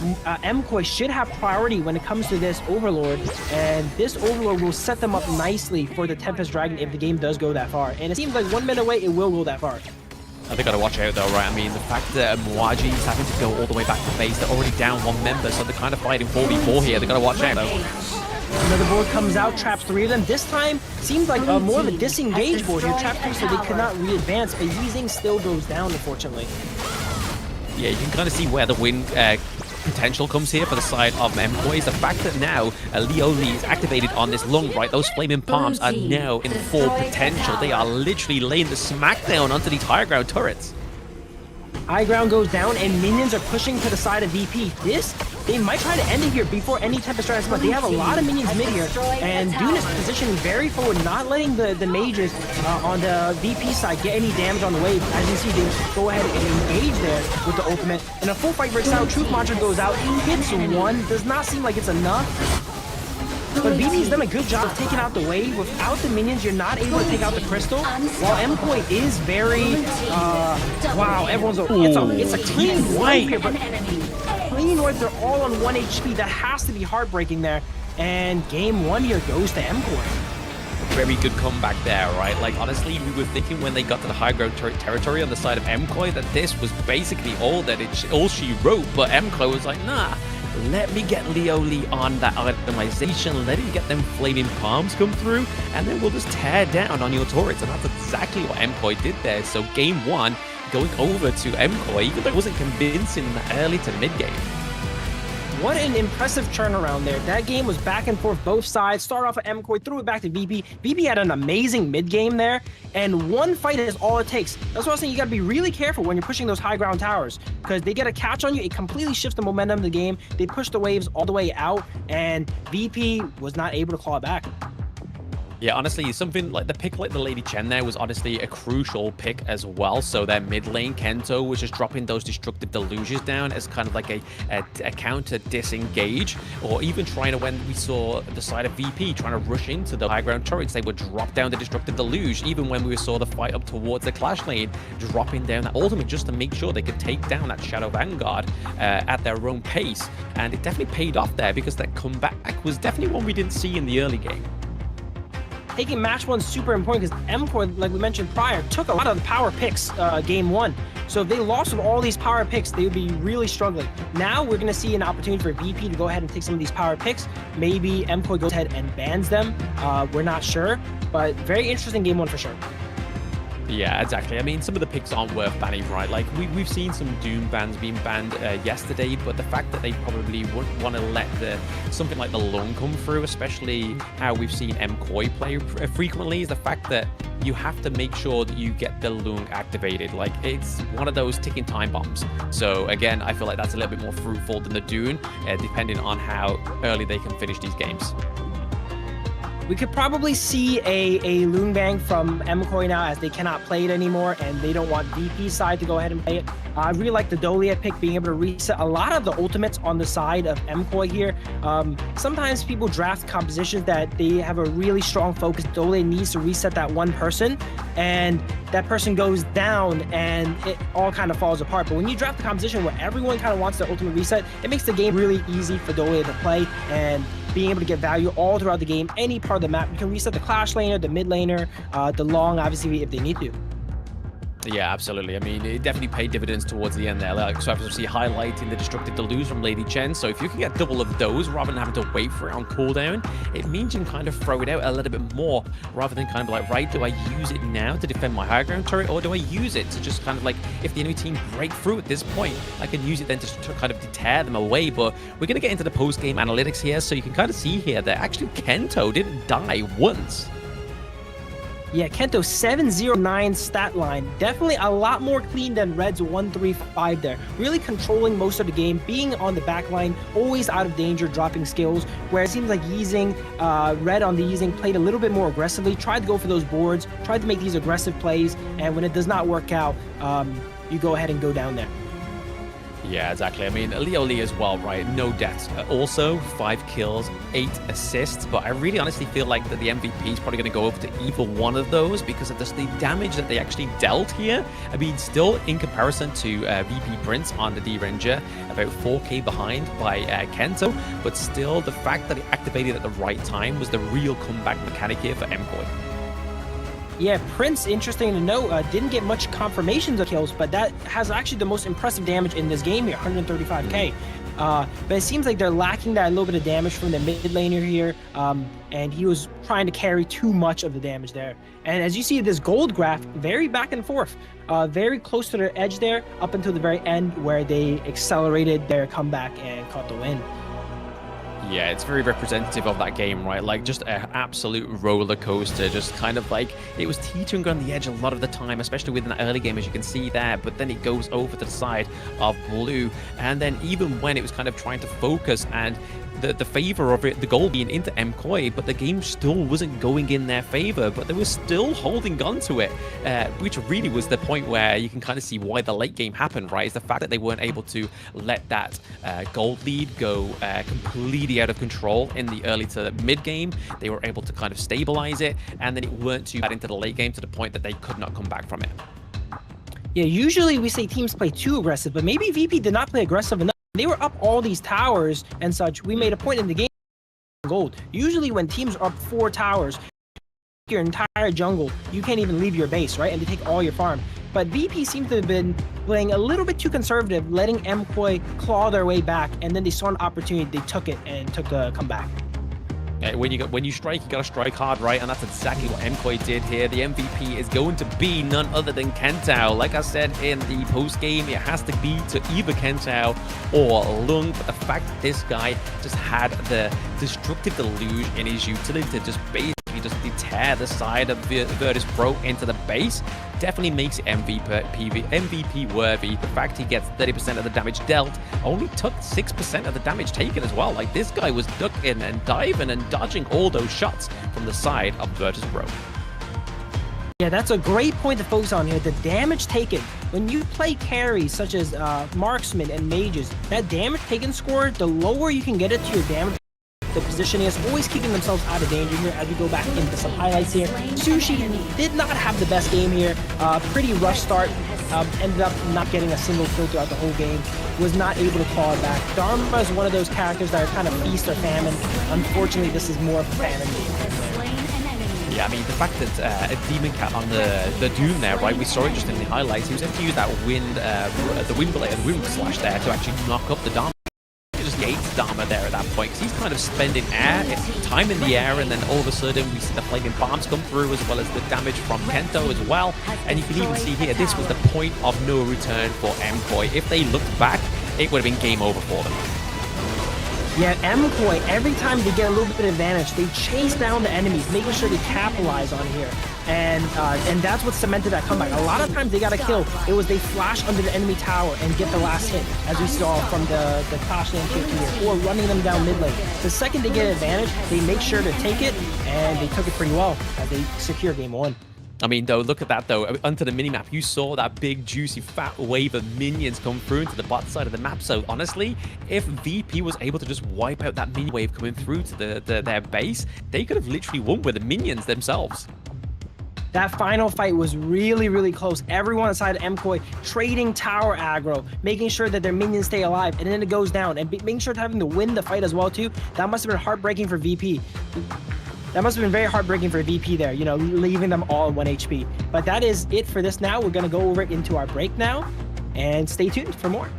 Koi should have priority when it comes to this Overlord, and this Overlord will set them up nicely for the Tempest Dragon if the game does go that far. And it seems like 1 minute away, it will go that far. They got to watch out though, right? I mean, the fact that Mwaji is having to go all the way back to base, they're already down 1 member, so they're kind of fighting 4v4 here. They got to watch out though. Another board comes out, traps 3 of them. This time seems like more of a disengaged board here. Trap 3, so they could not re-advance, but Yizing still goes down, unfortunately. Yeah, you can kind of see where the win potential comes here for the side of Koi. Is the fact that now Leoli is activated on this lung, right? Those Flaming Palms are now in full potential. They are literally laying the smackdown onto these higher ground turrets. High ground goes down, and minions are pushing to the side of VP. They might try to end it here before any Tempest Dragon, but they have a lot of minions mid here, and Dune is positioning very forward, not letting the mages on the VP side get any damage on the wave. As you see, they go ahead and engage there with the ultimate. And a full fight breaks out, Truth Mantra goes out, hits 1, does not seem like it's enough. But VP's done a good job of taking out the wave. Without the minions, you're not able to take out the crystal. While Koi is very, wow, everyone's, it's a clean wipe here, but clean wipe, they're all on 1 HP. That has to be heartbreaking there. And game 1 here goes to Koi. Very good comeback there, right? Like, honestly, we were thinking when they got to the high ground territory on the side of Koi that this was basically all she wrote, but Koi was like, nah. Let me get Leoli on that itemization, let him get them Flaming Palms come through, and then we'll just tear down on your turrets. And that's exactly what Koi did there. So game 1, going over to Koi, even though it wasn't convincing in the early to mid game. What an impressive turnaround there. That game was back and forth both sides. Started off at Koi, threw it back to VP. VP had an amazing mid game there, and 1 fight is all it takes. That's what I was saying. You got to be really careful when you're pushing those high ground towers, because they get a catch on you. It completely shifts the momentum of the game. They push the waves all the way out, and VP was not able to claw back. Yeah, honestly, something like the pick like the Lady Chen there was honestly a crucial pick as well. So their mid lane, Kento, was just dropping those destructive deluges down as kind of like a counter disengage, or even trying to, when we saw the side of VP trying to rush into the high ground turrets, they would drop down the destructive deluge. Even when we saw the fight up towards the Clash lane, dropping down that ultimate just to make sure they could take down that Shadow Vanguard at their own pace. And it definitely paid off there, because that comeback was definitely one we didn't see in the early game. Taking match 1 super important, because Koi, like we mentioned prior, took a lot of the power picks game 1. So if they lost with all these power picks, they would be really struggling. Now we're going to see an opportunity for VP to go ahead and take some of these power picks. Maybe MKoi goes ahead and bans them. We're not sure, but very interesting game one for sure. Yeah, exactly. I mean, some of the picks aren't worth banning, right? Like, we've seen some Doom bans being banned yesterday, but the fact that they probably wouldn't want to let something like the Lung come through, especially how we've seen MKoi play frequently, is the fact that you have to make sure that you get the Lung activated. Like, it's one of those ticking time bombs. So, again, I feel like that's a little bit more fruitful than the Dune, depending on how early they can finish these games. We could probably see a Loon Bang from MKoi now, as they cannot play it anymore and they don't want VP side to go ahead and play it. I really like the Dolia pick, being able to reset a lot of the ultimates on the side of MKoi here. Sometimes people draft compositions that they have a really strong focus. Dolia needs to reset that one person, and that person goes down and it all kind of falls apart. But when you draft a composition where everyone kind of wants their ultimate reset, it makes the game really easy for Dolia to play, and being able to get value all throughout the game, any part of the map. You can reset the Clash laner, the mid laner, the Long, obviously, if they need to. Yeah, absolutely. I mean, it definitely paid dividends towards the end there. Like, so obviously highlighting the destructive deluge from Lady Chen. So if you can get double of those rather than having to wait for it on cooldown, it means you can kind of throw it out a little bit more rather than kind of like, right, do I use it now to defend my high ground turret, or do I use it to just kind of like, if the enemy team break through at this point, I can use it then to kind of deter them away. But we're going to get into the post-game analytics here, so you can kind of see here that actually Kento didn't die once. Yeah, Kento 709 stat line. Definitely a lot more clean than Red's 135 there. Really controlling most of the game, being on the back line, always out of danger, dropping skills. Where it seems like Yeezing, Red on the Yeezing played a little bit more aggressively, tried to go for those boards, tried to make these aggressive plays, and when it does not work out, you go ahead and go down there. Yeah, exactly. I mean, Leo Lee as well, right? No deaths. Also, 5 kills, 8 assists. But I really honestly feel like that the MVP is probably going to go over to either one of those because of the damage that they actually dealt here. I mean, still in comparison to VP Prince on the D-Ranger, about 4k behind by Kento. But still, the fact that it activated at the right time was the real comeback mechanic here for MKoi. Yeah, Prince, interesting to note, didn't get much confirmations of kills, but that has actually the most impressive damage in this game here, 135k. But it seems like they're lacking that little bit of damage from the mid laner here, and he was trying to carry too much of the damage there. And as you see this gold graph, very back and forth, very close to their edge there, up until the very end where they accelerated their comeback and caught the win. Yeah, it's very representative of that game, right? Like, just an absolute roller coaster, just kind of like, it was teetering on the edge a lot of the time, especially within the early game, as you can see there, but then it goes over to the side of blue, and then even when it was kind of trying to focus and the favor of it, the goal being into MKoi, but the game still wasn't going in their favor, but they were still holding on to it, which really was the point where you can kind of see why the late game happened, right? Is the fact that they weren't able to let that gold lead go completely out of control in the early to mid game. They were able to kind of stabilize it, and then it weren't too bad into the late game to the point that they could not come back from it. Yeah, usually we say teams play too aggressive, but maybe VP did not play aggressive enough. They were up all these towers and such. We made a point in the game gold. Usually when teams are up 4 towers, your entire jungle, you can't even leave your base, right? And they take all your farm. But VP seems to have been playing a little bit too conservative, letting MKoi claw their way back, and then they saw an opportunity, they took it and took the comeback. When you strike, you gotta strike hard, right? And that's exactly what MKoi did here. The MVP is going to be none other than Kentao. Like I said in the post game, it has to be to either Kentao or Lung. But the fact that this guy just had the destructive deluge in his utility to just basically just deter the side of Virtus.pro into the base definitely makes it MVP worthy. The fact he gets 30% of the damage dealt only took 6% of the damage taken as well. Like, this guy was ducking and diving and dodging all those shots from the side of Virtus.pro. Yeah, that's a great point to focus on here. The damage taken. When you play carries such as marksmen and mages, that damage taken score, the lower you can get it to your damage, the positioning is always keeping themselves out of danger here. As we go back into some highlights here, Sushi did not have the best game here. Pretty rough start. Ended up not getting a single kill throughout the whole game. Was not able to claw it back. Dharma is one of those characters that are kind of feast or famine. Unfortunately, this is more of a famine game. Yeah, I mean, the fact that Demon Cat on the Doom there, right, we saw it just in the highlights, he was able to use that the wind blade, the wind slash there to actually knock up the Dharma. It just gates Dharma there at that point, because he's kind of spending time in the air, and then all of a sudden we see the flaming bombs come through, as well as the damage from Kento as well. And you can even see here, this was the point of no return for MKoi. If they looked back, it would have been game over for them. Yeah, MKoi, every time they get a little bit of advantage, they chase down the enemies, making sure they capitalize on here. And that's what cemented that comeback. A lot of times they got a kill. It was they flash under the enemy tower and get the last hit, as we saw from the Clash lane kick here, or running them down mid lane. The second they get advantage, they make sure to take it, and they took it pretty well as they secure game 1. I mean, though, look at that, though. Onto the minimap, you saw that big, juicy, fat wave of minions come through into the bot side of the map. So, honestly, if VP was able to just wipe out that minion wave coming through to their base, they could have literally won with the minions themselves. That final fight was really, really close. Everyone inside of MKoi trading tower aggro, making sure that their minions stay alive, and then it goes down, and making sure to having to win the fight as well, too. That must have been heartbreaking for VP. That must have been very heartbreaking for VP there, you know, leaving them all 1 HP. But that is it for this now. We're going to go over it into our break now, and stay tuned for more.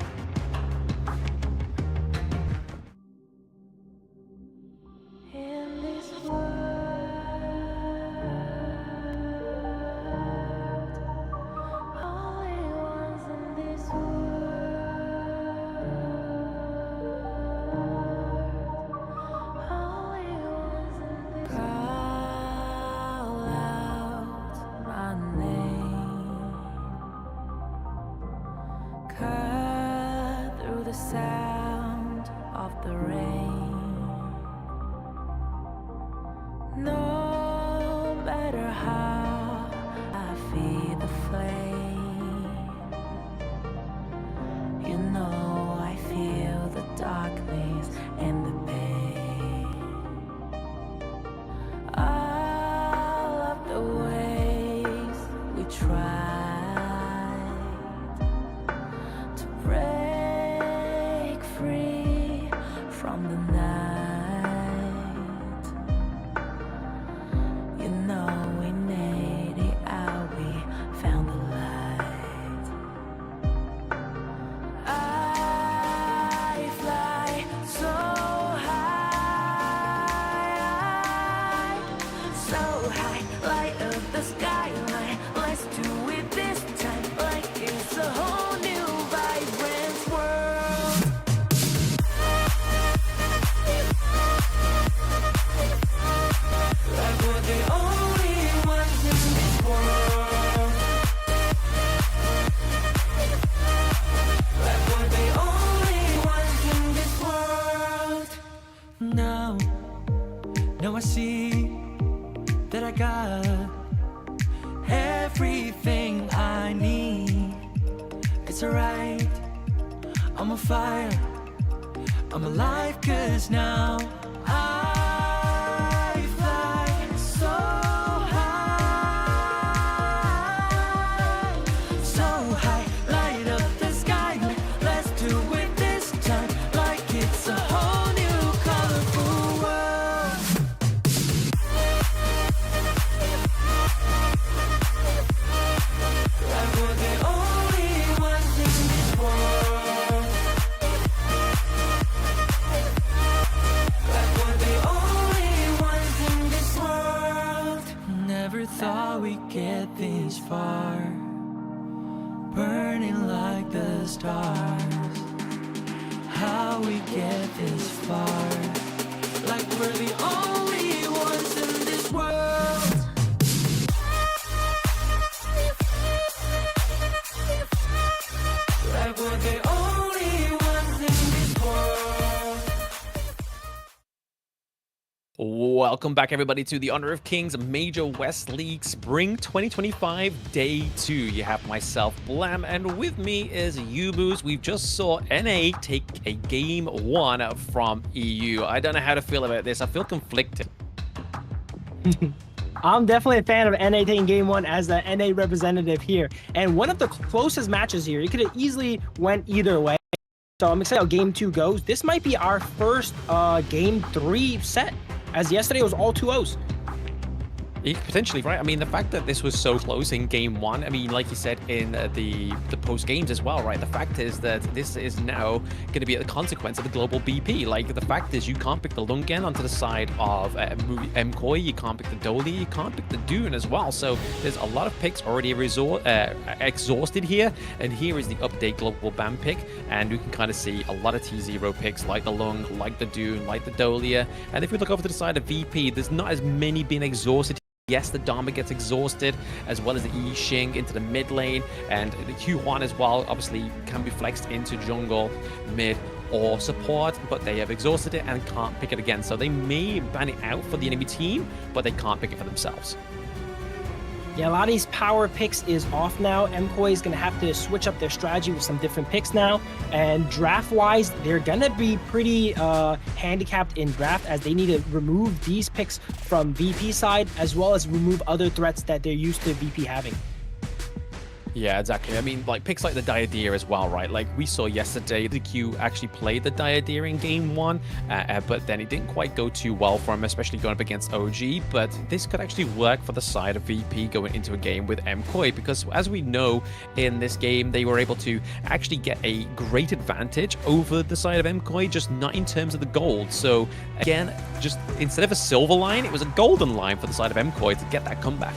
Sound of the rain. No matter how I feed the flame, you know I feel the darkness and the pain. All of the ways we tried to break free from the night, you know we made it out, we found the light. I fly so high, light up the skyline. Let's do it this time, like it's a whole new vibrant world. Like we're the only ones in this world. Like we're the only ones in this world. Now I see that I got everything I need. It's alright, I'm on fire, I'm alive, 'cause now I fly so high, light up the sky. Let's do it this time, like it's a whole new colorful world. Like we're the only ones in this world. Like we're the only ones in this world. Never thought we'd get this far, burning like the stars. How we get this far, like we're the only ones in this world. Like we're the only ones in this world. Welcome back, everybody, to the Honor of Kings Major West League Spring 2025 Day 2. You have myself, Blam, and with me is Yubus. We've just saw NA take a game 1 from EU. I don't know how to feel about this. I feel conflicted. I'm definitely a fan of NA taking game 1 as the NA representative here. And one of the closest matches here. It could have easily went either way. So I'm excited how game 2 goes. This might be our first game 3 set, as yesterday was all 2-0s. Potentially, right? I mean, the fact that this was so close in game one, I mean, like you said in the post games as well, right? The fact is that this is now going to be a consequence of the global BP. Like, the fact is you can't pick the Lungen onto the side of Koi, you can't pick the Dolly, you can't pick the Dune as well. So there's a lot of picks already exhausted here. And here is the update global ban pick. And we can kind of see a lot of T0 picks like the Lung, like the Dune, like the Dolia. And if we look over to the side of VP, there's not as many being exhausted. Yes, the Dharma gets exhausted, as well as the Yi Xing into the mid lane, and the Q Huan as well, obviously can be flexed into jungle, mid, or support, but they have exhausted it and can't pick it again. So they may ban it out for the enemy team, but they can't pick it for themselves. Yeah, a lot of these power picks is off now. Koi is going to have to switch up their strategy with some different picks now. And draft-wise, they're going to be pretty handicapped in draft, as they need to remove these picks from VP side, as well as remove other threats that they're used to VP having. Yeah, exactly. I mean, like, picks like the Diadeer as well, right? Like, we saw yesterday, the Q actually played the Diadeer in game one, but then it didn't quite go too well for him, especially going up against OG. But this could actually work for the side of VP going into a game with Koi, because as we know, in this game, they were able to actually get a great advantage over the side of Koi, just not in terms of the gold. So, again, just instead of a silver line, it was a golden line for the side of Koi to get that comeback.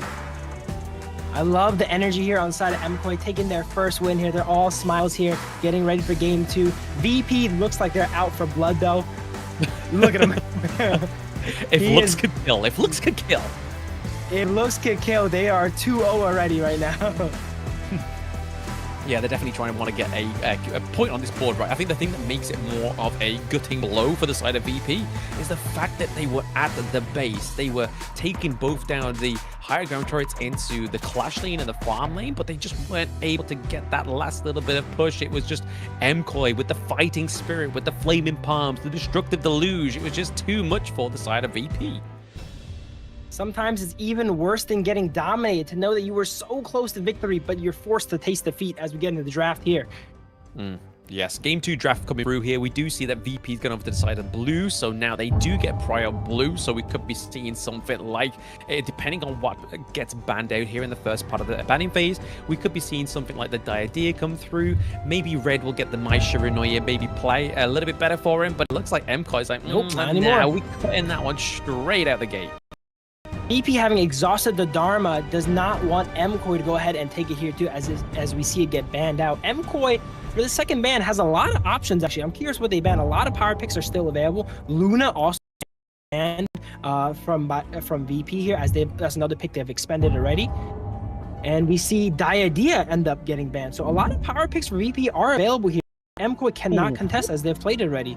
I love the energy here on the side of Koi, taking their first win here. They're all smiles here, getting ready for game two. VP looks like they're out for blood, though. Look at him. If looks could kill. If looks could kill. If looks could kill, they are 2-0 already right now. Yeah, they're definitely trying to want to get a point on this board, right? I think the thing that makes it more of a gutting blow for the side of VP is the fact that they were at the base. They were taking both down the higher ground turrets into the clash lane and the farm lane, but they just weren't able to get that last little bit of push. It was just Koi with the fighting spirit, with the flaming palms, the destructive deluge. It was just too much for the side of VP. Sometimes it's even worse than getting dominated, to know that you were so close to victory, but you're forced to taste defeat as we get into the draft here. Yes, game 2 draft coming through here. We do see that VP's gone over to the side of blue, so now they do get prior blue, so we could be seeing something like, depending on what gets banned out here in the first part of the banning phase, we could be seeing something like the Diadeer come through. Maybe red will get the Mai Shirinoya maybe play a little bit better for him, but it looks like Koi's like, nope, not anymore. We cut in that one straight out the gate. VP, having exhausted the Dharma, does not want Koi to go ahead and take it here too, as we see it get banned out. Koi, for the second ban, has a lot of options, actually. I'm curious what they ban. A lot of power picks are still available. Luna also banned from VP here, as that's another pick they've expended already. And we see Diadeer end up getting banned. So a lot of power picks for VP are available here. Koi cannot contest, as they've played already.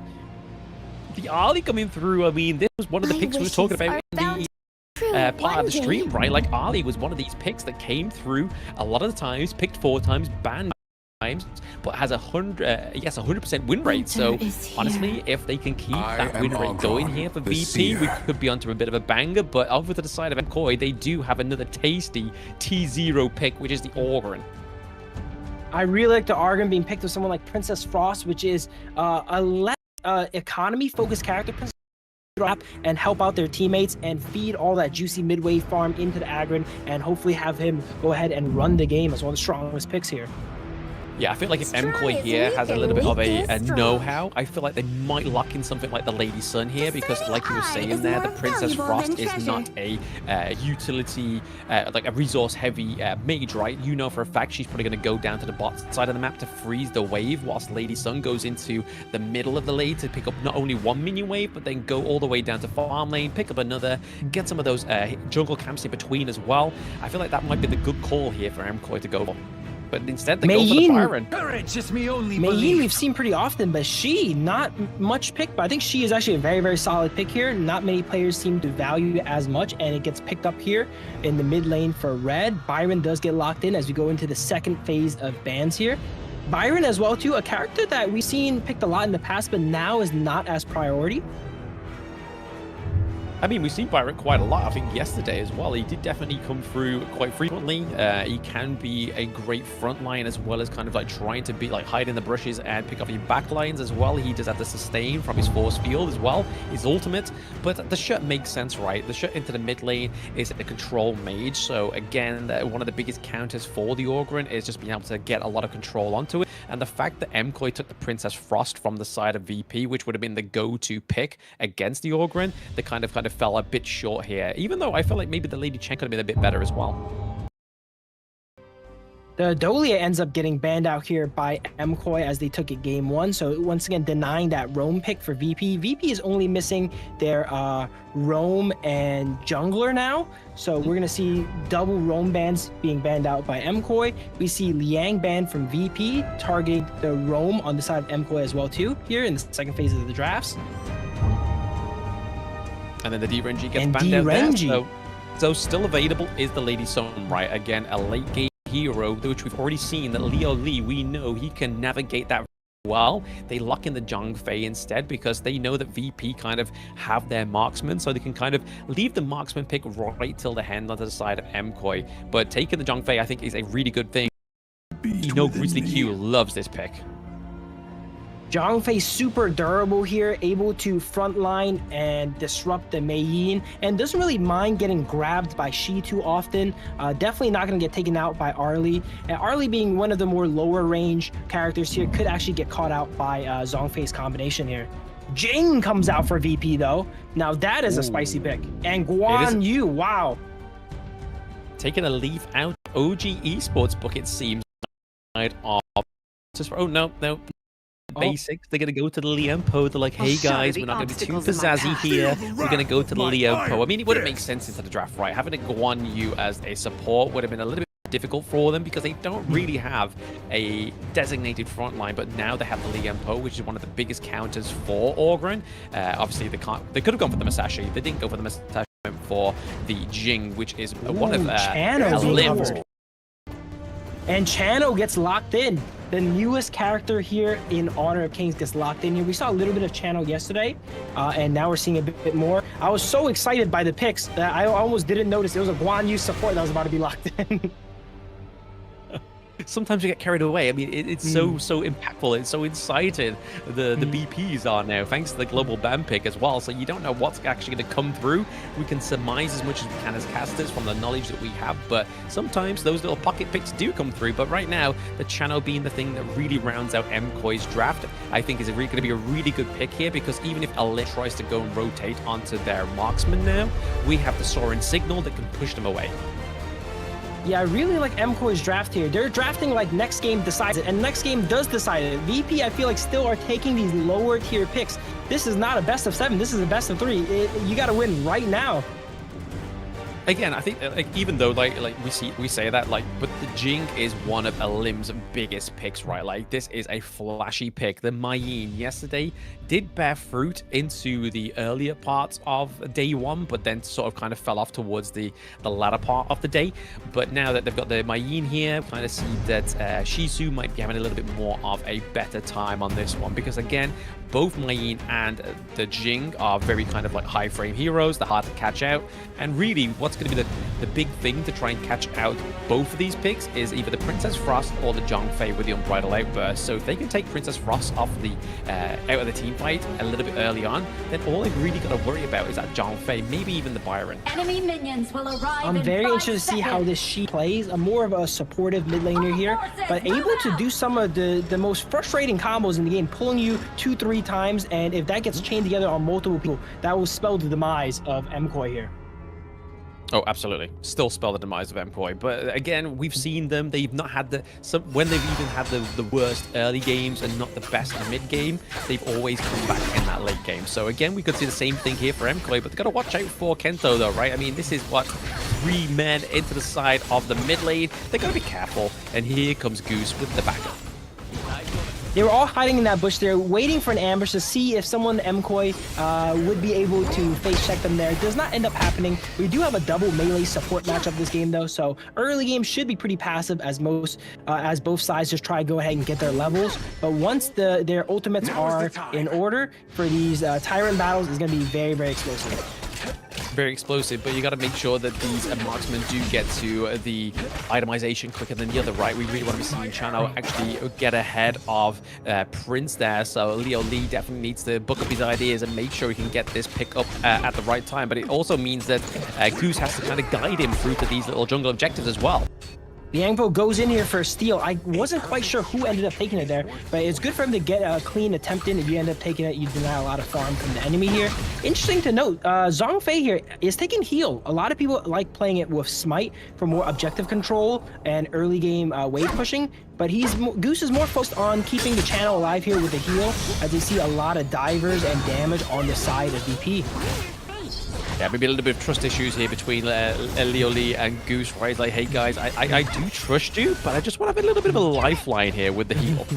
The Ali coming through, I mean, this was one of the picks we were talking about in the part of the stream, right? Like, Ali was one of these picks that came through a lot of the times, picked 4 times, banned times, but has 100% win rate. So honestly, if they can keep that win rate going here for VP, we could be onto a bit of a banger. But over to the side of Koi, they do have another tasty T0 pick, which is the Organ. I really like the Organ being picked with someone like Princess Frost, which is a less economy-focused character. Drop and help out their teammates and feed all that juicy mid-wave farm into the Agron, and hopefully have him go ahead and run the game as one of the strongest picks here. Yeah, I feel like if Koi here has a little bit of a know-how, I feel like they might lock in something like the Lady Sun here, because like you were saying there, the Princess Frost is not a utility, like a resource-heavy mage, right? You know for a fact she's probably going to go down to the bot side of the map to freeze the wave, whilst Lady Sun goes into the middle of the lane to pick up not only one minion wave, but then go all the way down to farm lane, pick up another, get some of those jungle camps in between as well. I feel like that might be the good call here for Koi to go for. But instead they go for the Byron. Courage is me only Mayin we've seen pretty often, but she not much picked. But I think she is actually a very, very solid pick here. Not many players seem to value it as much, and it gets picked up here in the mid lane for red. Byron does get locked in as we go into the second phase of bans here. Byron as well too, a character that we've seen picked a lot in the past, but now is not as priority. I mean, we've seen Byron quite a lot. I think yesterday as well, he did definitely come through quite frequently. He can be a great front line as well as kind of like trying to be like hide in the brushes and pick up your back lines as well. He does have to sustain from his force field as well, his ultimate. But the shot makes sense, right? The shot into the mid lane is a control mage. So again, one of the biggest counters for the Ogryn is just being able to get a lot of control onto it. And the fact that MKoi took the Princess Frost from the side of VP, which would have been the go-to pick against the Ogryn, they kind of fell a bit short here, even though I felt like maybe the Lady Chen could have been a bit better as well. The Dolia ends up getting banned out here by MKoi as they took it game 1. So once again, denying that roam pick for VP. VP is only missing their roam and jungler now. So we're going to see double roam bans being banned out by MKoi. We see Liang banned from VP, targeting the roam on the side of MKoi as well too, here in the second phase of the drafts. And then the DRNG gets banned out there. So still available is the Lady Sun, right? Again, a late game hero, which we've already seen that Leo Lee, we know he can navigate that well. They lock in the Zhang Fei instead because they know that VP kind of have their marksman, so they can kind of leave the marksman pick right till the hand onto the side of MKoi. But taking the Zhang Fei, I think, is a really good thing. You know, Grizzly Q loves this pick. Zhang Fei super durable here, able to frontline and disrupt the Mei Yin, and doesn't really mind getting grabbed by Shi too often. Definitely not going to get taken out by Arlie. And Arlie, being one of the more lower range characters here, could actually get caught out by Zhang Fei's combination here. Jing comes out for VP though. Now that is a spicy pick. And Guan Yu, wow. Taking a leaf out OG Esports book, it seems. Oh, no. Basics. They're going to go to the Liempo. They're like, hey guys, we're not going to be too pizzazzy here. We're going to go to the Liempo. I mean, it wouldn't make sense into the draft, right? Having a Guan Yu as a support would have been a little bit difficult for them because they don't really have a designated front line, but now they have the Liempo, which is one of the biggest counters for Ogryn. Obviously, they could have gone for the Masashi. They didn't go for the Masashi, went for the Jing, which is one of limbs. And Chano gets locked in. The newest character here in Honor of Kings gets locked in here. We saw a little bit of Chano yesterday, and now we're seeing a bit more. I was so excited by the picks that I almost didn't notice it was a Guan Yu support that was about to be locked in. Sometimes you get carried away. I mean, it's so impactful. It's so excited. The BPs are now, thanks to the global ban pick as well. So you don't know what's actually going to come through. We can surmise as much as we can as casters from the knowledge that we have. But sometimes those little pocket picks do come through. But right now, the Chano being the thing that really rounds out MKoi's draft, I think is going to be a really good pick here, because even if Alit tries to go and rotate onto their marksman now, we have the Sorin signal that can push them away. Yeah, I really like MKoi's draft here. They're drafting like next game decides it, and next game does decide it. VP, I feel like, still are taking these lower tier picks. This is not a best of 7. This is a best of 3. You got to win right now. Again, I think even though like we say that, but the Jing is one of Alim's biggest picks, right? Like, this is a flashy pick. The Mei Yin yesterday did bear fruit into the earlier parts of day 1, but then sort of kind of fell off towards the latter part of the day. But now that they've got the Mei Yin here, kind of see that Shisu might be having a little bit more of a better time on this one, because again, both Mei Yin and the Jing are very kind of like high frame heroes. They're hard to catch out, and really what's going to be the big thing to try and catch out both of these picks is either the Princess Frost or the Zhang Fei with the Unbridled Outburst. So if they can take Princess Frost off the out of the team fight a little bit early on, then all they've really got to worry about is that Zhang Fei, maybe even the Byron. Enemy minions will arrive. I'm very interested to see how this Shi plays. I'm more of a supportive mid laner here, but able to do some of the most frustrating combos in the game, pulling you 2-3 times, and if that gets chained together on multiple people, that will spell the demise of MKoi here. Oh, absolutely. Still spell the demise of MKoi. But again, we've seen them. They've not had when they've even had the worst early games and not the best mid game, they've always come back in that late game. So again, we could see the same thing here for MKoi, but they've got to watch out for Kento though, right? I mean, this is what, 3 men into the side of the mid lane. They've got to be careful. And here comes Goose with the backup. They were all hiding in that bush there, waiting for an ambush to see if someone MKoi would be able to face check them there. It does not end up happening. We do have a double melee support matchup this game though, so early game should be pretty passive as both sides just try to go ahead and get their levels. But once their ultimates are in order for these Tyrant battles, is going to be very, very explosive. very explosive, but you got to make sure that these marksmen do get to the itemization quicker than the other, right? We really want to be seeing Chano actually get ahead of Prince there, so Leo Lee definitely needs to book up his ideas and make sure he can get this pick up at the right time, but it also means that Goose has to kind of guide him through to these little jungle objectives as well. Liangpo goes in here for a steal. I wasn't quite sure who ended up taking it there, but it's good for him to get a clean attempt in. If you end up taking it, you deny a lot of farm from the enemy here. Interesting to note, Zhong Fei here is taking heal. A lot of people like playing it with Smite for more objective control and early game wave pushing, but Goose is more focused on keeping the channel alive here with the heal, as they see a lot of divers and damage on the side of VP. Yeah, maybe a little bit of trust issues here between Leo Lee and Goose, right? He's like, hey guys, I do trust you, but I just want to have a little bit of a lifeline here with the heal.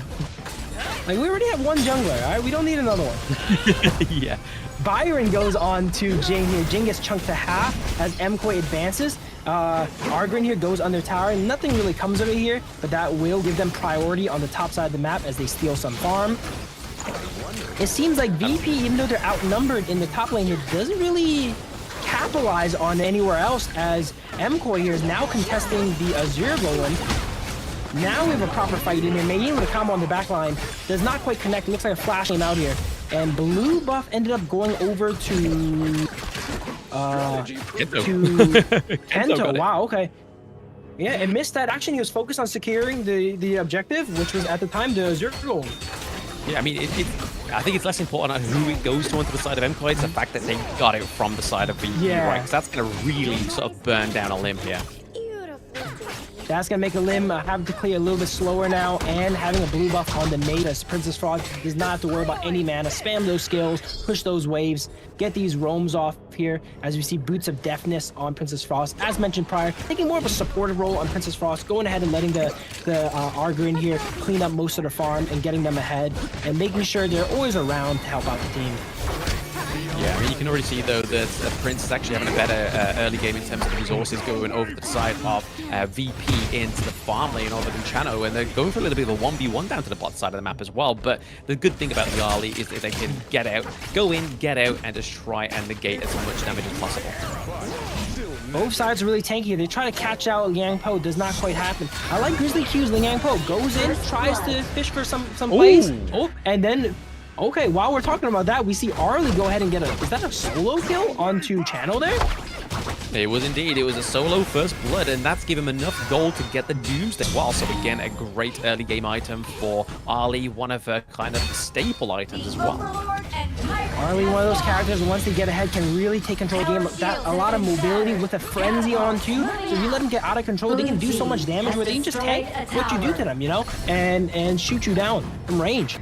Like, we already have one jungler, all right? We don't need another one. Yeah. Byron goes on to Jing here. Jing gets chunked to half as MKoi advances. Argrin here goes under tower. Nothing really comes of it here, but that will give them priority on the top side of the map as they steal some farm. It seems like VP, even though they're outnumbered in the top lane here, doesn't really capitalize on anywhere else, as MKoi here is now contesting the Azure Golem. Now we have a proper fight in here. Maybe with a combo on the back line. Does not quite connect. Looks like a flash came out here. And blue buff ended up going over to Kento. Wow, okay. Yeah, it missed that action. He was focused on securing the objective, which was at the time the Azure Golem. Yeah, I mean, I think it's less important on who it goes to onto the side of MKoi. It's the fact that they got it from the side of VP, right? Because that's going to really sort of burn down a limb here. That's going to make a limb have to clear a little bit slower now, and having a blue buff on the mate as Princess Frog does not have to worry about any mana. Spam those skills, push those waves, get these roams off here as we see Boots of Deafness on Princess Frost. As mentioned prior, taking more of a supportive role on Princess Frost, going ahead and letting the Argrin here clean up most of the farm and getting them ahead and making sure they're always around to help out the team. Yeah, I mean, you can already see, though, that Prince is actually having a better early game in terms of the resources going over the side of VP into the farm lane over than Chano, and they're going for a little bit of a 1v1 down to the bot side of the map as well. But the good thing about the early is that they can get out, go in, get out, and just try and negate as much damage as possible. Both sides are really tanky. They try to catch out Liang Po. Does not quite happen. I like Grizzly Q's Liang Po. Goes in, tries to fish for some plays. Oh, and then... Okay, while we're talking about that, we see Arlie go ahead and get is that a solo kill onto Channel there? It was indeed. It was a solo first blood, and that's given him enough gold to get the Doomsday as well. So again, a great early game item for Arlie, one of her kind of staple items as well. Arlie, one of those characters, once they get ahead, can really take control of the game. That a lot of mobility with a frenzy on too. So if you let them get out of control, they can do so much damage where they can just tank what you do to them, you know, and shoot you down from range.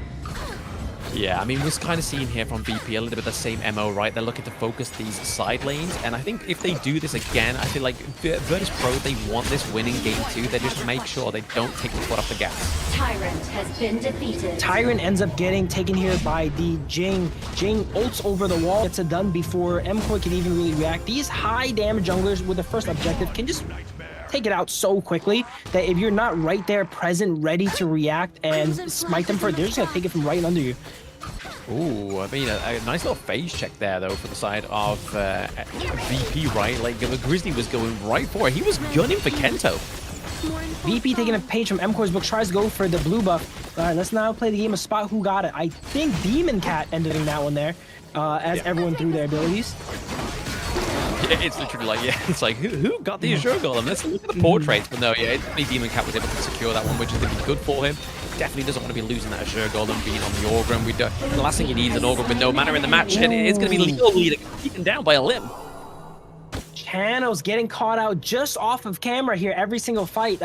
Yeah, I mean, we're kind of seeing here from VP a little bit of the same MO, right? They're looking to focus these side lanes, and I think if they do this again, I feel like Virtus.pro, they want this winning game too. They just make sure they don't take the foot off the gas. Tyrant has been defeated. Tyrant ends up getting taken here by the Jing. Jing ults over the wall. Gets it done before MKoi can even really react. These high damage junglers with the first objective can just take it out so quickly that if you're not right there present, ready to react and smite them for it, they're just going to take it from right under you. Ooh, I mean, a nice little phase check there, though, for the side of VP, right? Like, Grizzly was going right for it. He was gunning for Kento. VP taking a page from MKoi's book, tries to go for the blue buff. All right, let's now play the game of spot who got it. I think Demon Cat ended in that one there, as everyone threw their abilities. Yeah, it's literally like, yeah, it's like, who got the Azure Golem? Let's look at the portraits. But no, yeah, Demon Cat was able to secure that one, which is going to be good for him. Definitely doesn't want to be losing that Azure Golem being on the Orgrim. The last thing he needs is an Orgrim with no mana in the match, and it's going to be Leo Lee taken down by a limb. Channel's getting caught out just off of camera here every single fight.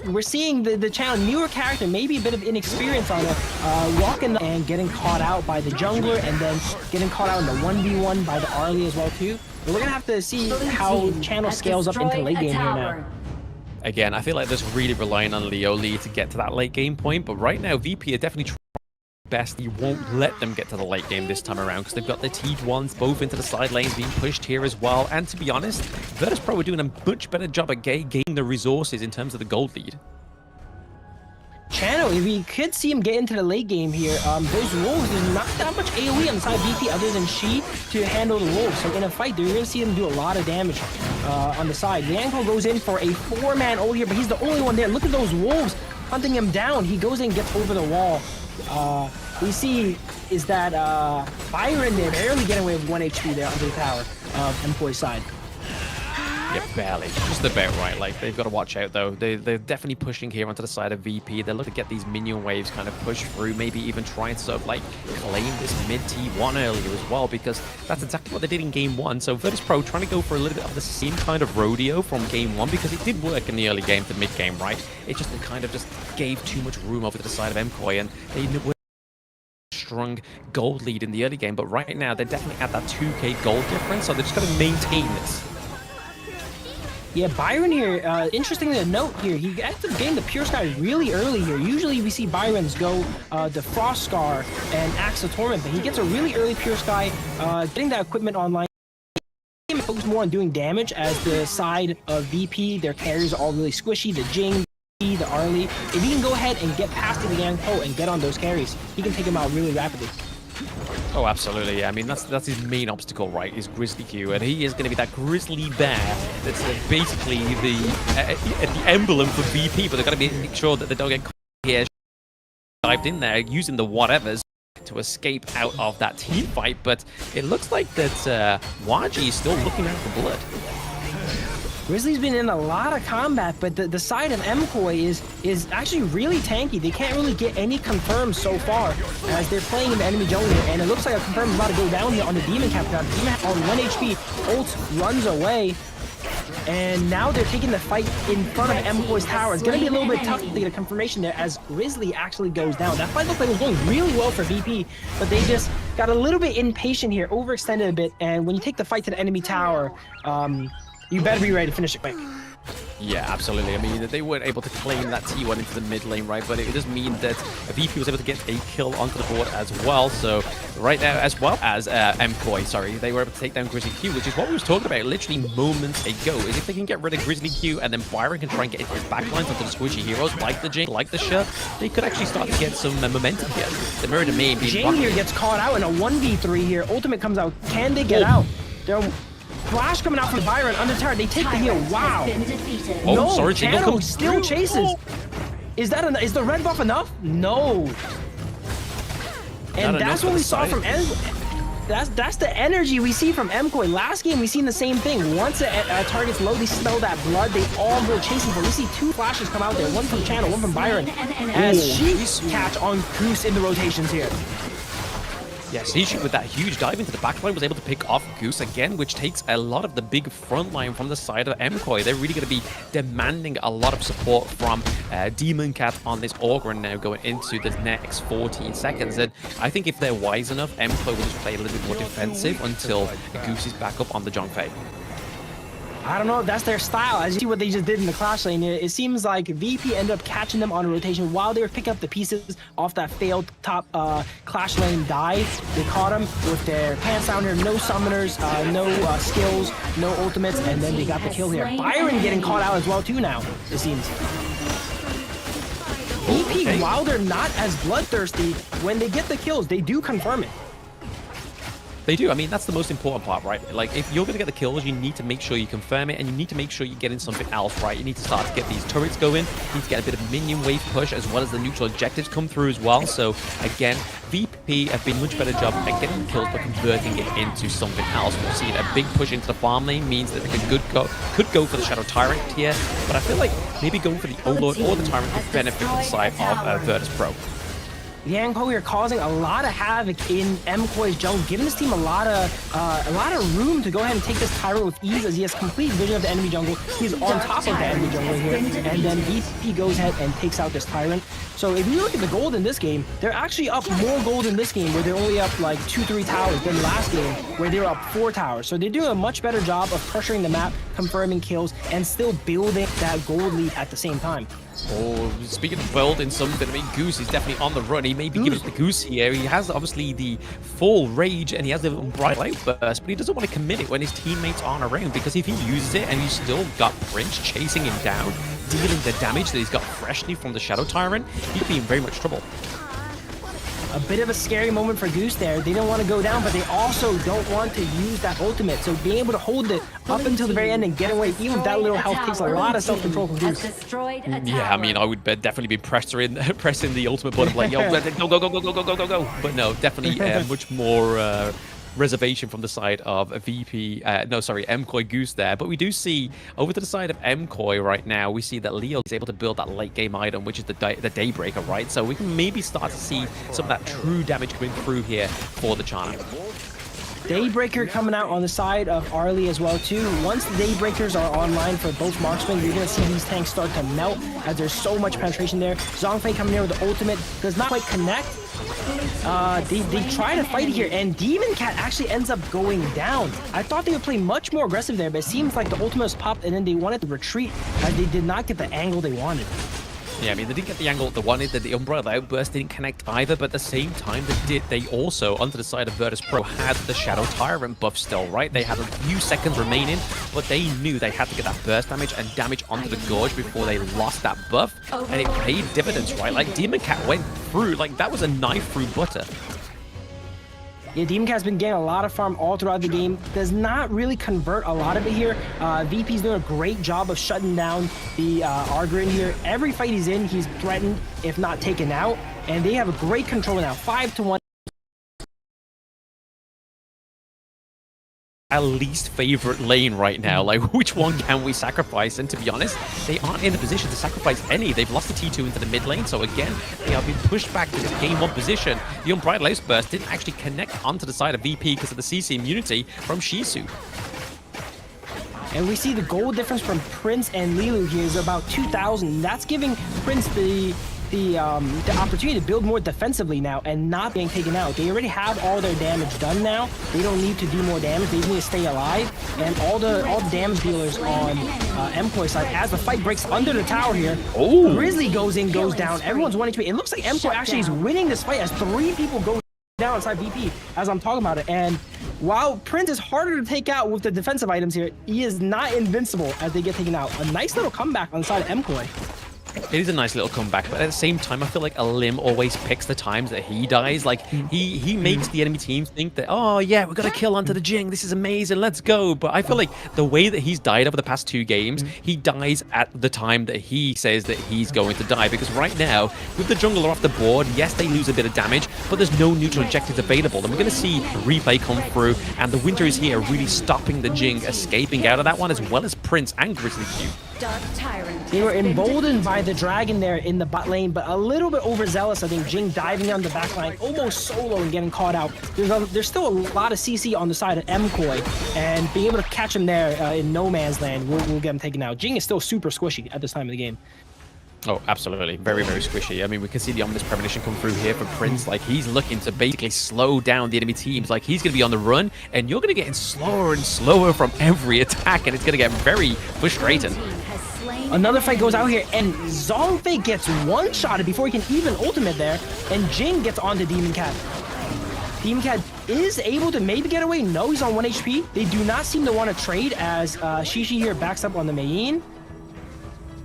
We're seeing the Channel newer character, maybe a bit of inexperience on it, walking and getting caught out by the jungler, and then getting caught out in the 1v1 by the Arlie as well too. But we're gonna have to see how Channel scales up into late game here now. Again, I feel like this really relying on Leo Lee to get to that late game point, but right now VP are definitely trying best. You won't let them get to the late game this time around because they've got their T1s both into the side lanes being pushed here as well. And to be honest, Virtus.pro are doing a much better job at gaining the resources in terms of the gold lead. Channel, if we could see him get into the late game here, those wolves, there's not that much AoE on the side of VP other than She to handle the wolves. So in a fight, you're going to see him do a lot of damage on the side. Liangpo goes in for a 4-man ult here, but he's the only one there. Look at those wolves hunting him down. He goes in and gets over the wall. We see is that Byron there barely getting away with 1 HP there under the tower of Mkoi's side. Yeah, barely. Just about right. Like, they've got to watch out, though. They're definitely pushing here onto the side of VP. They're looking to get these minion waves kind of pushed through, maybe even trying to sort of, like, claim this mid T1 earlier as well, because that's exactly what they did in Game 1. So Virtus.pro trying to go for a little bit of the same kind of rodeo from Game 1, because it did work in the early game to mid-game, right? It just kind of just gave too much room over to the side of Mkoi, and they were strong gold lead in the early game, but right now they're definitely at that 2k gold difference, so they're just going to maintain this. Yeah, Byron here, interesting to note here, he ends up getting the Pure Sky really early here. Usually we see Byrons go the Frost Scar and Axe of Torment, but he gets a really early Pure Sky, getting that equipment online. Focus more on doing damage as the side of VP, their carries are all really squishy, the Jing, the Arlie. If he can go ahead and get past the Yang-Po and get on those carries, he can take him out really rapidly. Oh, absolutely. Yeah. I mean, that's his main obstacle, right? Is Grizzly Q, and he is going to be that grizzly bear that's basically the emblem for VP. But they've got to make sure that they don't get caught here, dived in there using the whatevers to escape out of that team fight. But it looks like that Waji is still looking out for blood. Grizzly's been in a lot of combat, but the side of Mkoi is actually really tanky. They can't really get any confirms so far as they're playing in the enemy jungle here, and it looks like a confirm is about to go down here on the Demon Cap. Now, Demon on 1 HP, ult runs away, and now they're taking the fight in front of Mkoi's tower. It's going to be a little bit tough to get a confirmation there as Grizzly actually goes down. That fight looked like it was going really well for VP, but they just got a little bit impatient here, overextended a bit, and when you take the fight to the enemy tower, you better be ready to finish it quick. Yeah, absolutely. I mean, they weren't able to claim that T1 into the mid lane, right? But it does mean that VP was able to get a kill onto the board as well. So right now, as well as Mkoi, sorry, they were able to take down Grizzly Q, which is what we was talking about literally moments ago. Is if they can get rid of Grizzly Q and then Byron can try and get into his backlines onto the squishy heroes like the Jing, like the Shur, they could actually start to get some momentum here. The Mirror Domain being Jing here gets caught out in a 1v3 here. Ultimate comes out. Can they get out? They're Flash coming out from Byron under tower. They take the heal. Wow. Oh, no, sorry, Channel still chases. Is the red buff enough? No. And that's what we saw from that's the energy we see from Mkoi. Last game we seen the same thing. Once a target's low, they smell that blood. They all go chasing for. We see 2 flashes come out there. One from Channel, one from Byron. As She's catch on Goose in the rotations here. Yes, Nishi with that huge dive into the backline was able to pick off Goose again, which takes a lot of the big front line from the side of Mkoi. They're really going to be demanding a lot of support from Demon Cat on this Augurin now going into the next 14 seconds. And I think if they're wise enough, Mkoi will just play a little bit more defensive until Goose is back up on the Zhongfei. I don't know if that's their style. As you see what they just did in the Clash lane, it seems like VP ended up catching them on a rotation while they were picking up the pieces off that failed top Clash lane dive. They caught them with their pants down here, no summoners, no skills, no ultimates, and then they got the kill here. Byron getting caught out as well too now, it seems. VP, while they're not as bloodthirsty, when they get the kills, they do confirm it. They do. I mean, that's the most important part, right? Like, if you're going to get the kills, you need to make sure you confirm it, and you need to make sure you get in something else, right? You need to start to get these turrets going. You need to get a bit of minion wave push, as well as the neutral objectives come through as well. So, again, VP have been much better job at getting the kills, but converting it into something else. We've seen a big push into the farm lane means that they could go for the Shadow Tyrant here, but I feel like maybe going for the Overlord or the Tyrant could benefit the side of Virtus.pro. Yang-Po here causing a lot of havoc in Mkoi's jungle, giving this team a lot of room to go ahead and take this Tyrant with ease as he has complete vision of the enemy jungle. He's on top of the enemy jungle here, and then VP goes ahead and takes out this Tyrant. So if you look at the gold in this game, they're actually up more gold in this game where they're only up like 2-3 towers than last game where they were up 4 towers. So they're doing a much better job of pressuring the map, confirming kills, and still building that gold lead at the same time. Oh, speaking of building something, I mean, Goose is definitely on the run. He may be giving us the Goose here. He has obviously the full rage and he has the bright light burst, but he doesn't want to commit it when his teammates aren't around, because if he uses it and he's still got Prince chasing him down, dealing the damage that he's got freshly from the Shadow Tyrant, he'd be in very much trouble. A bit of a scary moment for Goose there. They don't want to go down, but they also don't want to use that ultimate. So being able to hold it up until the very end and get away, even with that little health, takes a lot of self-control from Goose. Yeah, I mean, I would definitely be pressing the ultimate button, like, yo, go. But no, definitely much more reservation from the side of MKoi Goose there. But we do see over to the side of MKoi right now, we see that Leo is able to build that late game item, which is the Daybreaker, right? So we can maybe start to see some of that true damage coming through here for the Chana. Daybreaker coming out on the side of Arlie as well too. Once the Daybreakers are online for both marksmen, you're going to see these tanks start to melt as there's so much penetration there. Zhongfei coming in with the ultimate, does not quite connect. They try to fight here, and Demon Cat actually ends up going down. I thought they would play much more aggressive there, but it seems like the ultimate was popped and then they wanted to retreat as they did not get the angle they wanted. Yeah, I mean, they didn't get the angle they wanted, the Umbrella Outburst didn't connect either, but at the same time, they also, onto the side of Virtus.pro, had the Shadow Tyrant buff still, right? They had a few seconds remaining, but they knew they had to get that burst damage and damage onto the Gorge before they lost that buff, and it paid dividends, right? Like, Demon Cat went through, like, that was a knife through butter. Yeah, Demon Cat's been getting a lot of farm all throughout the game. Does not really convert a lot of it here. VP's doing a great job of shutting down the Argrin here. Every fight he's in, he's threatened, if not taken out. And they have a great control now, 5-1. Our least favorite lane right now. Like, which one can we sacrifice? And to be honest, they aren't in a position to sacrifice any. They've lost the T2 into the mid lane, so again, they have been pushed back to this game 1 position. The Unbridled Burst didn't actually connect onto the side of VP because of the CC immunity from Shisu. And we see the goal difference from Prince and Lilu here is about 2,000. That's giving Prince the opportunity to build more defensively now and not being taken out. They already have all their damage done now. They don't need to do more damage. They need to stay alive. And all the damage dealers on MKoi side, as the fight breaks under the tower here, Grizzly goes in, goes down. Everyone's 1 HP. It looks like MKoi actually is winning this fight as 3 people go down inside VP as I'm talking about it. And while Prince is harder to take out with the defensive items here, he is not invincible as they get taken out. A nice little comeback on the side of MKoi. It is a nice little comeback, but at the same time, I feel like Alim always picks the times that he dies. Like, he makes the enemy team think that, oh yeah, we're gonna kill onto the Jing, this is amazing, let's go. But I feel like the way that he's died over the past 2 games, he dies at the time that he says that he's going to die. Because right now, with the jungler off the board, yes, they lose a bit of damage, but there's no neutral objectives available. And we're gonna see a replay come through, and the Winter is here really stopping the Jing escaping out of that one, as well as Prince and Grizzly Q. They were emboldened by the dragon there in the bot lane, but a little bit overzealous. I think Jing diving on the back line, almost solo and getting caught out. There's still a lot of CC on the side of MKoi, and being able to catch him there in no man's land will get him taken out. Jing is still super squishy at this time of the game. Oh, absolutely. Very, very squishy. I mean, we can see the Ominous Premonition come through here for Prince. Like, he's looking to basically slow down the enemy teams. Like, he's going to be on the run, and you're going to get slower and slower from every attack, and it's going to get very frustrating. Another fight goes out here, and Zhongfei gets one-shotted before he can even ultimate there, and Jing gets onto Demon Cat. Demon Cat is able to maybe get away. No, he's on 1 HP. They do not seem to want to trade as Shishi here backs up on the Mayin.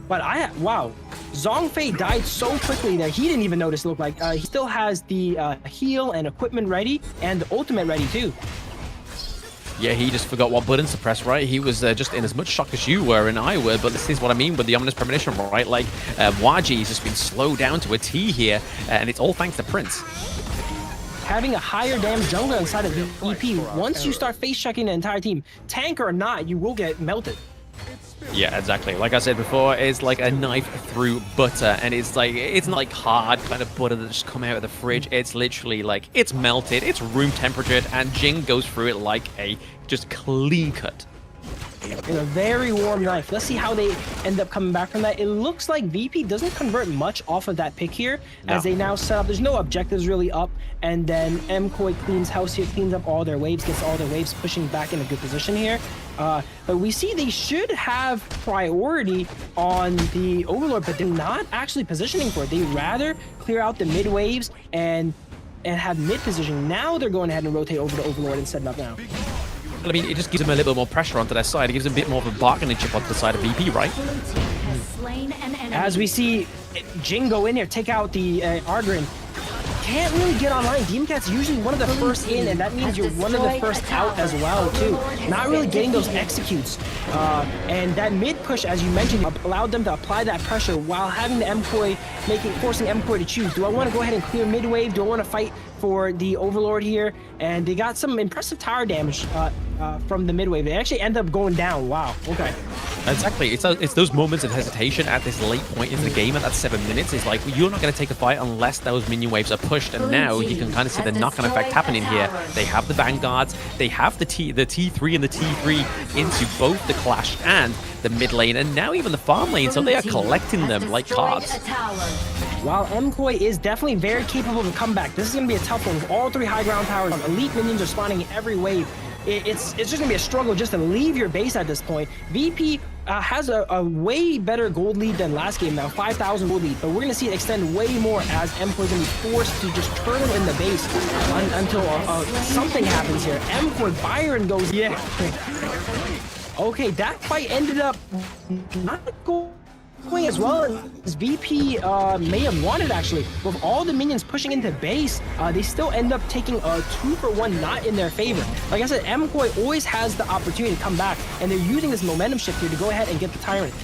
But wow, Zhongfei died so quickly that he didn't even notice, it looked like. He still has the heal and equipment ready, and the ultimate ready too. Yeah, he just forgot what button to press, right? He was just in as much shock as you were and I were, but this is what I mean with the Ominous Premonition, right? Like, Waji's just been slowed down to a T here, and it's all thanks to Prince. Having a higher damage jungler inside of the EP, once you start face-checking the entire team, tank or not, you will get melted. Yeah, exactly. Like I said before, it's like a knife through butter, and it's not like hard kind of butter that just come out of the fridge. It's literally like, it's melted, it's room temperature, and Jing goes through it like a just clean cut. In a very warm knife. Let's see how they end up coming back from that. It looks like VP doesn't convert much off of that pick here, as they now set up. There's no objectives really up, and then MKoi cleans house here, cleans up all their waves, gets all their waves pushing back in a good position here. But we see they should have priority on the Overlord, but they're not actually positioning for it. They rather clear out the mid waves and have mid position. Now they're going ahead and rotate over to Overlord and setting up now. I mean, it just gives them a little bit more pressure onto their side. It gives them a bit more of a bargaining chip onto the side of VP, right? As we see Jing go in here, take out the Argrin. Can't really get online. Demon Cat's usually one of the first in, and that means you're one of the first out as well, too. Not really getting those executes. And that mid push, as you mentioned, allowed them to apply that pressure while having the M-Koi, forcing M-Koi to choose. Do I want to go ahead and clear mid wave? Do I want to fight for the Overlord here? And they got some impressive tower damage from the mid wave. They actually end up going down. Wow. Okay. Exactly. It's those moments of hesitation at this late point in the game, at that 7 minutes. It's like, you're not going to take a fight unless those minion waves are pushed. And now you can kind of see the knock-on effect happening here. They have the Vanguards, they have the T3 and the T3 into both the Clash and the mid lane, and now even the farm lane, so they are collecting them like cards. While M-Koi is definitely very capable of a comeback, this is going to be a tough one with all 3 high ground towers. Elite minions are spawning in every wave. It's just going to be a struggle just to leave your base at this point. VP has a way better gold lead than last game now, 5,000 gold lead, but we're going to see it extend way more as M-Koi is going to be forced to just turn him in the base until something happens here. M-Koi, Byron goes, yeah. Okay, that fight ended up not going as well as VP may have wanted, actually. With all the minions pushing into base, they still end up taking a 2-for-1 not in their favor. Like I said, M-Koi always has the opportunity to come back, and they're using this momentum shift here to go ahead and get the Tyrant.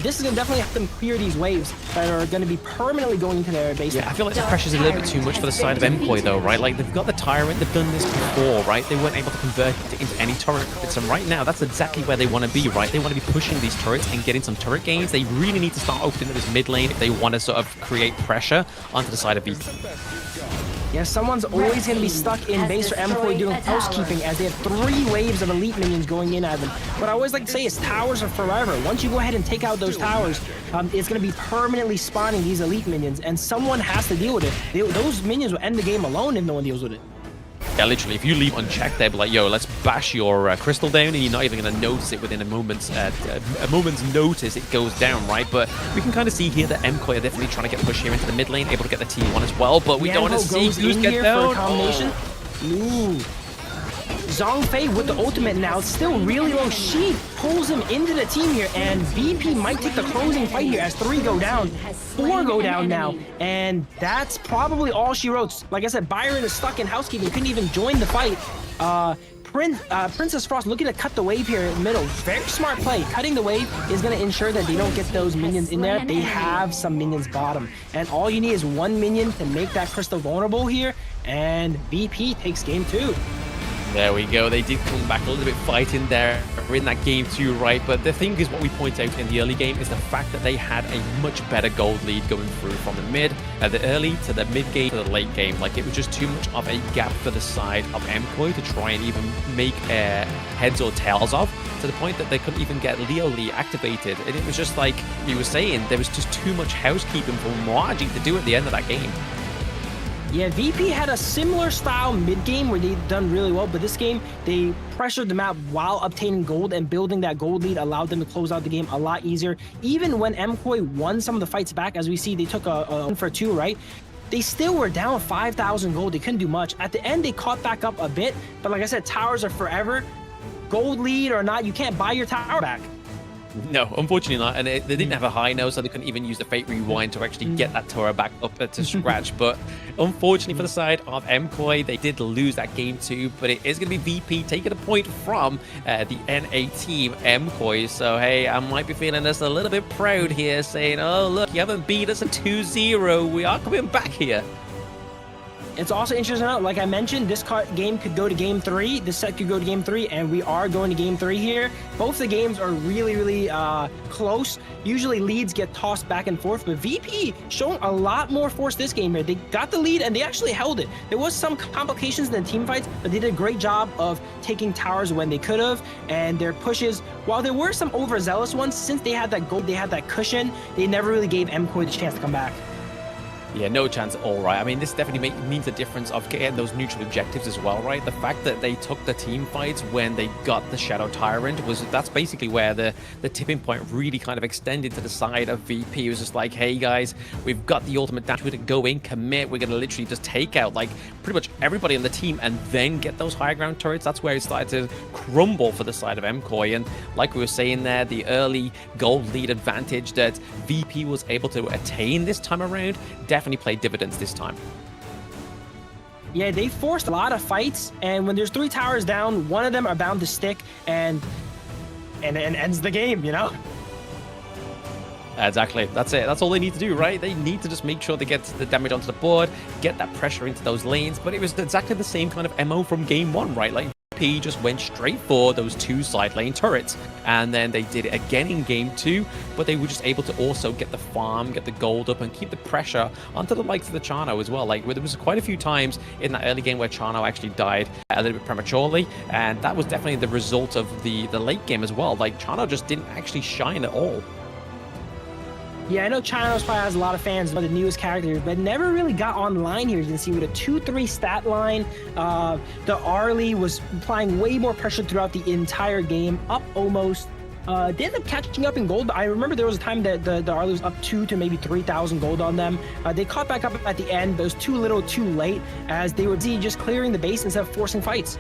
This is going to definitely help them clear these waves that are going to be permanently going into their base. Yeah, I feel like the pressure's a little bit too much for the side of M-Koi though, right? Like, they've got the Tyrant, they've done this before, right? They weren't able to convert it into any turrets, and right now, that's exactly where they want to be, right? They want to be pushing these turrets and getting some turret gains. They really need to start opening up this mid lane if they want to sort of create pressure onto the side of VP. Yeah, someone's always going to be stuck in base for M-Koi doing housekeeping as they have 3 waves of elite minions going in at them. What I always like to say is towers are forever. Once you go ahead and take out those towers, it's going to be permanently spawning these elite minions, and someone has to deal with it. Those minions will end the game alone if no one deals with it. Yeah, literally, if you leave unchecked, they'll be like, yo, let's bash your crystal down, and you're not even going to notice it within a moment's notice it goes down, right? But we can kind of see here that M-Koi are definitely trying to get pushed here into the mid lane, able to get the T1 as well, but we don't want to see who's get down. Ooh. Zhongfei with the ultimate now, still really low. She pulls him into the team here, and VP might take the closing fight here as 3 go down, 4 go down now, and that's probably all she wrote. Like I said, Byron is stuck in housekeeping, couldn't even join the fight. Princess Frost looking to cut the wave here in the middle. Very smart play. Cutting the wave is going to ensure that they don't get those minions in there. They have some minions bottom, and all you need is 1 minion to make that crystal vulnerable here, and VP takes game 2. There we go. They did come back a little bit fighting there in that game too, right? But the thing is, what we point out in the early game is the fact that they had a much better gold lead going through from the mid, the early to the mid game to the late game. Like, it was just too much of a gap for the side of M-Koi to try and even make heads or tails of, to the point that they couldn't even get Leo Lee activated. And it was just like you were saying, there was just too much housekeeping for Mwaji to do at the end of that game. Yeah, VP had a similar style mid-game where they'd done really well, but this game, they pressured the map while obtaining gold, and building that gold lead allowed them to close out the game a lot easier. Even when M-Koi won some of the fights back, as we see, they took a 1-for-2, right? They still were down 5,000 gold. They couldn't do much. At the end, they caught back up a bit, but like I said, towers are forever. Gold lead or not, you can't buy your tower back. No, unfortunately not. And they didn't have a high now, so they couldn't even use the Fate Rewind to actually get that tower back up to scratch. But unfortunately for the side of M-Koi, they did lose that game too. But it is going to be VP taking a point from the NA team, M-Koi. So, hey, I might be feeling us a little bit proud here, saying, oh, look, you haven't beat us at 2-0. We are coming back here. It's also interesting to note, like I mentioned, this game could go to game 3. This set could go to game 3, and we are going to game 3 here. Both the games are really, really close. Usually leads get tossed back and forth, but VP showing a lot more force this game here. They got the lead, and they actually held it. There was some complications in the team fights, but they did a great job of taking towers when they could have, and their pushes, while there were some overzealous ones, since they had that gold, they had that cushion, they never really gave M-Koi the chance to come back. Yeah, no chance at all, right? I mean, this definitely means a difference of getting those neutral objectives as well, right? The fact that they took the team fights when they got the Shadow Tyrant that's basically where the tipping point really kind of extended to the side of VP. It was just like, hey guys, we've got the ultimate dash, we're gonna go in, commit, we're gonna literally just take out like pretty much everybody on the team and then get those high ground turrets. That's where it started to crumble for the side of MKoi. And like we were saying there, the early gold lead advantage that VP was able to attain this time around definitely played dividends this time. Yeah, they forced a lot of fights, and when there's 3 towers down, one of them are bound to stick and ends the game, you know? Exactly. That's it. That's all they need to do, right? They need to just make sure they get the damage onto the board, get that pressure into those lanes. But it was exactly the same kind of MO from game 1, right? Like, VP just went straight for those 2 side lane turrets. And then they did it again in game 2, but they were just able to also get the farm, get the gold up, and keep the pressure onto the likes of the Chano as well. Like, there was quite a few times in that early game where Chano actually died a little bit prematurely, and that was definitely the result of the late game as well. Like, Chano just didn't actually shine at all. Yeah, I know Chano's probably has a lot of fans of the newest characters, but never really got online here. You can see with a 2-3 stat line, the Arlie was applying way more pressure throughout the entire game, up almost. They ended up catching up in gold. I remember there was a time that the Arlie was up 2 to maybe 3,000 gold on them. They caught back up at the end, but it was too little too late, as they were just clearing the base instead of forcing fights.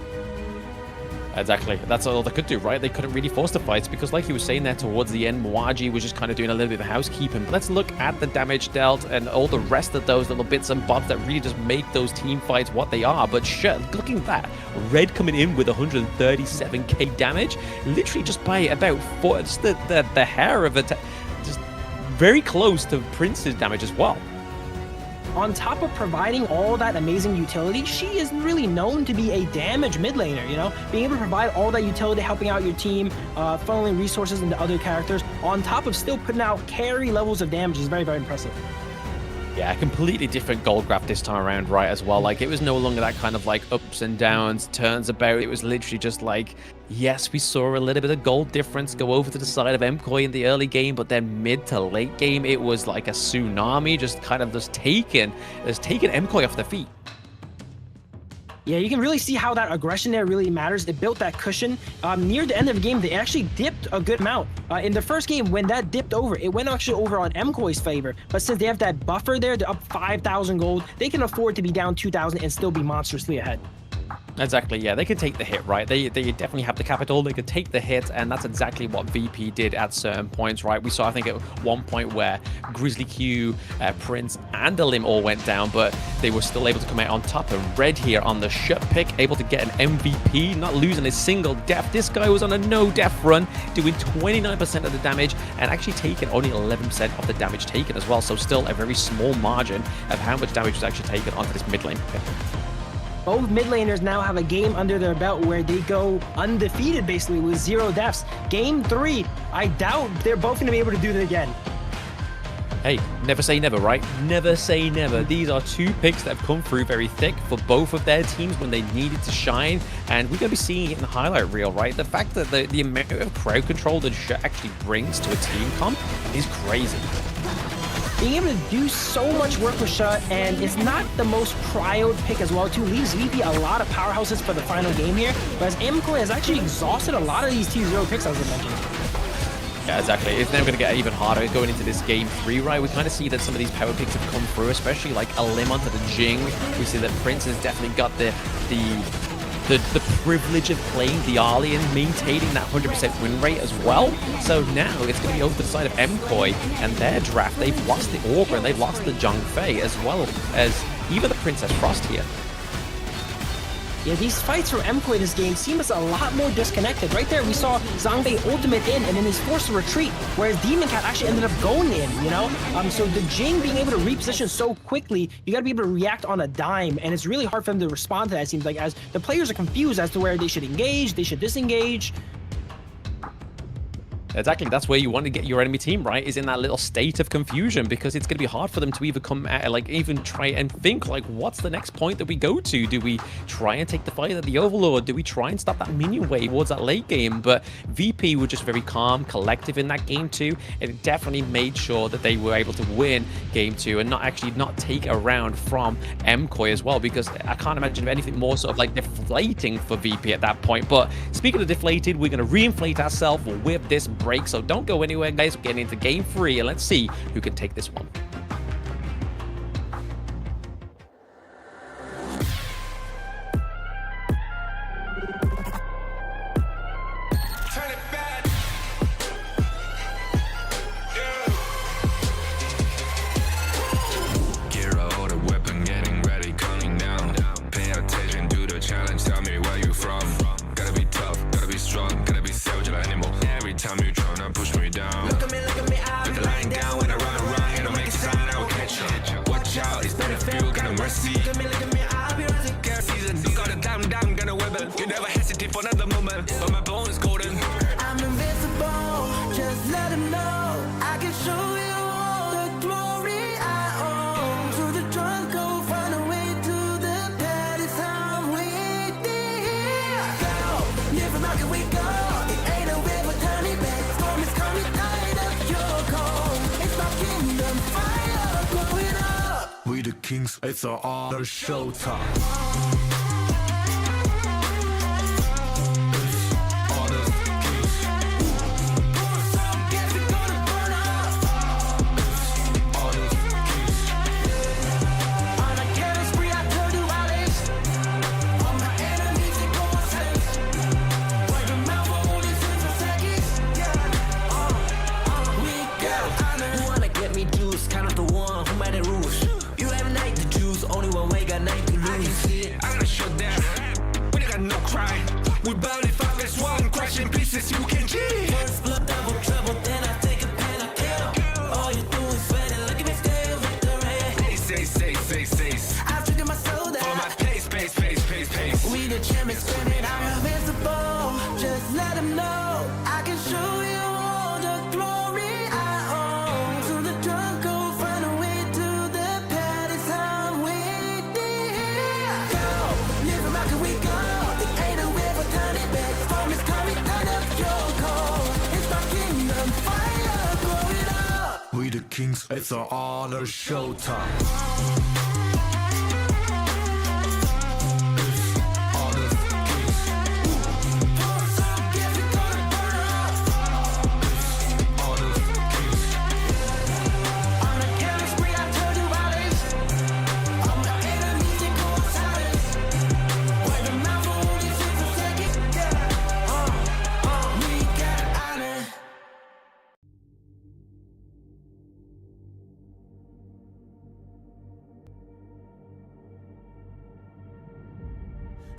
Exactly. That's all they could do, right? They couldn't really force the fights because, like he was saying there towards the end, Mwaji was just kind of doing a little bit of housekeeping. But let's look at the damage dealt and all the rest of those little bits and bobs that really just make those team fights what they are. But looking at that, Red coming in with 137k damage, literally just by about just the hair of it, just very close to Prince's damage as well. On top of providing all that amazing utility, she is really known to be a damage mid laner, you know? Being able to provide all that utility, helping out your team, funneling resources into other characters, on top of still putting out carry levels of damage is very, very impressive. Yeah, completely different gold graph this time around, right, as well. Like, it was no longer that kind of, like, ups and downs, turns about. It was literally just like, yes, we saw a little bit of gold difference go over to the side of MKoi in the early game, but then mid to late game, it was like a tsunami, just kind of just taking MKoi off their feet. Yeah, you can really see how that aggression there really matters. It built that cushion. Near the end of the game, they actually dipped a good amount. In the first game, when that dipped over, it went actually over on MKoi's favor. But since they have that buffer there, they're up 5,000 gold, they can afford to be down 2,000 and still be monstrously ahead. Exactly, yeah, they can take the hit, right? They definitely have the capital, they can take the hit, and that's exactly what VP did at certain points, right? We saw, I think, at one point where Grizzly Q, Prince, and Alim all went down, but they were still able to come out on top. And Red here on the shut pick, able to get an MVP, not losing a single death. This guy was on a no-death run, doing 29% of the damage, and actually taking only 11% of the damage taken as well, so still a very small margin of how much damage was actually taken onto this mid lane pick. Both mid laners now have a game under their belt where they go undefeated, basically, with 0 deaths. Game 3, I doubt they're both going to be able to do that again. Hey, never say never, right? Never say never. These are 2 picks that have come through very thick for both of their teams when they needed to shine, and we're going to be seeing it in the highlight reel, right? The fact that the amount of crowd control that Shut actually brings to a team comp is crazy. Being able to do so much work with Shut, and it's not the most cryoed pick as well, too. Leaves VP a lot of powerhouses for the final game here, whereas MKoi has actually exhausted a lot of these T0 picks, as I mentioned. Yeah, exactly. It's now going to get even harder going into this game 3, right? We kind of see that some of these power picks have come through, especially like Alim onto the Jing. We see that Prince has definitely got the privilege of playing the Arlie and maintaining that 100% win rate as well. So now it's going to be over to the side of MKoi and their draft. They've lost the Augur and they've lost the Zhang Fei, as well as even the Princess Frost here. Yeah, these fights from MKoi this game seem us a lot more disconnected. Right there, we saw Zhang Fei ultimate in, and then he's forced to retreat, whereas Demon Cat actually ended up going in, you know? So the Jing being able to reposition so quickly, you gotta be able to react on a dime, and it's really hard for them to respond to that, it seems like, as the players are confused as to where they should engage, they should disengage. Exactly, that's where you want to get your enemy team, right? Is in that little state of confusion, because it's going to be hard for them to even come at, like, even try and think, like, what's the next point that we go to? Do we try and take the fight at the Overlord? Do we try and stop that minion wave towards that late game? But VP were just very calm, collective in that game 2, and it definitely made sure that they were able to win game 2 and not take a round from MKoi as well, because I can't imagine anything more sort of like deflating for VP at that point. But speaking of deflated, we're going to re-inflate ourselves with this break, so don't go anywhere, guys. We're getting into game 3, and let's see who can take this one. Kings, it's all the showtime. Kings, it's an honor showtime.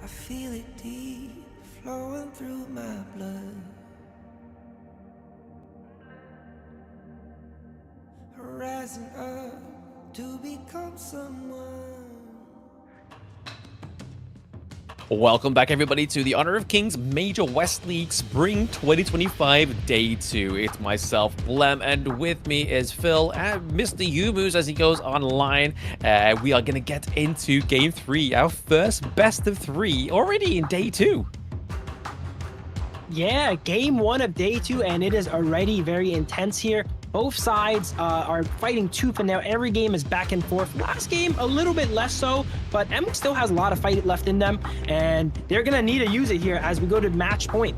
I feel it deep flowing through my blood. Rising up to become someone. Welcome back, everybody, to the Honor of Kings Major West League Spring 2025 Day 2. It's myself, Blem, and with me is Phil and Mr. Yumus as he goes online. We are going to get into Game 3, our first best of 3, already in Day 2. Yeah, Game 1 of Day 2, and it is already very intense here. Both sides are fighting tooth and nail. Every game is back and forth. Last game, a little bit less so, but M still has a lot of fight left in them, and they're going to need to use it here as we go to match point.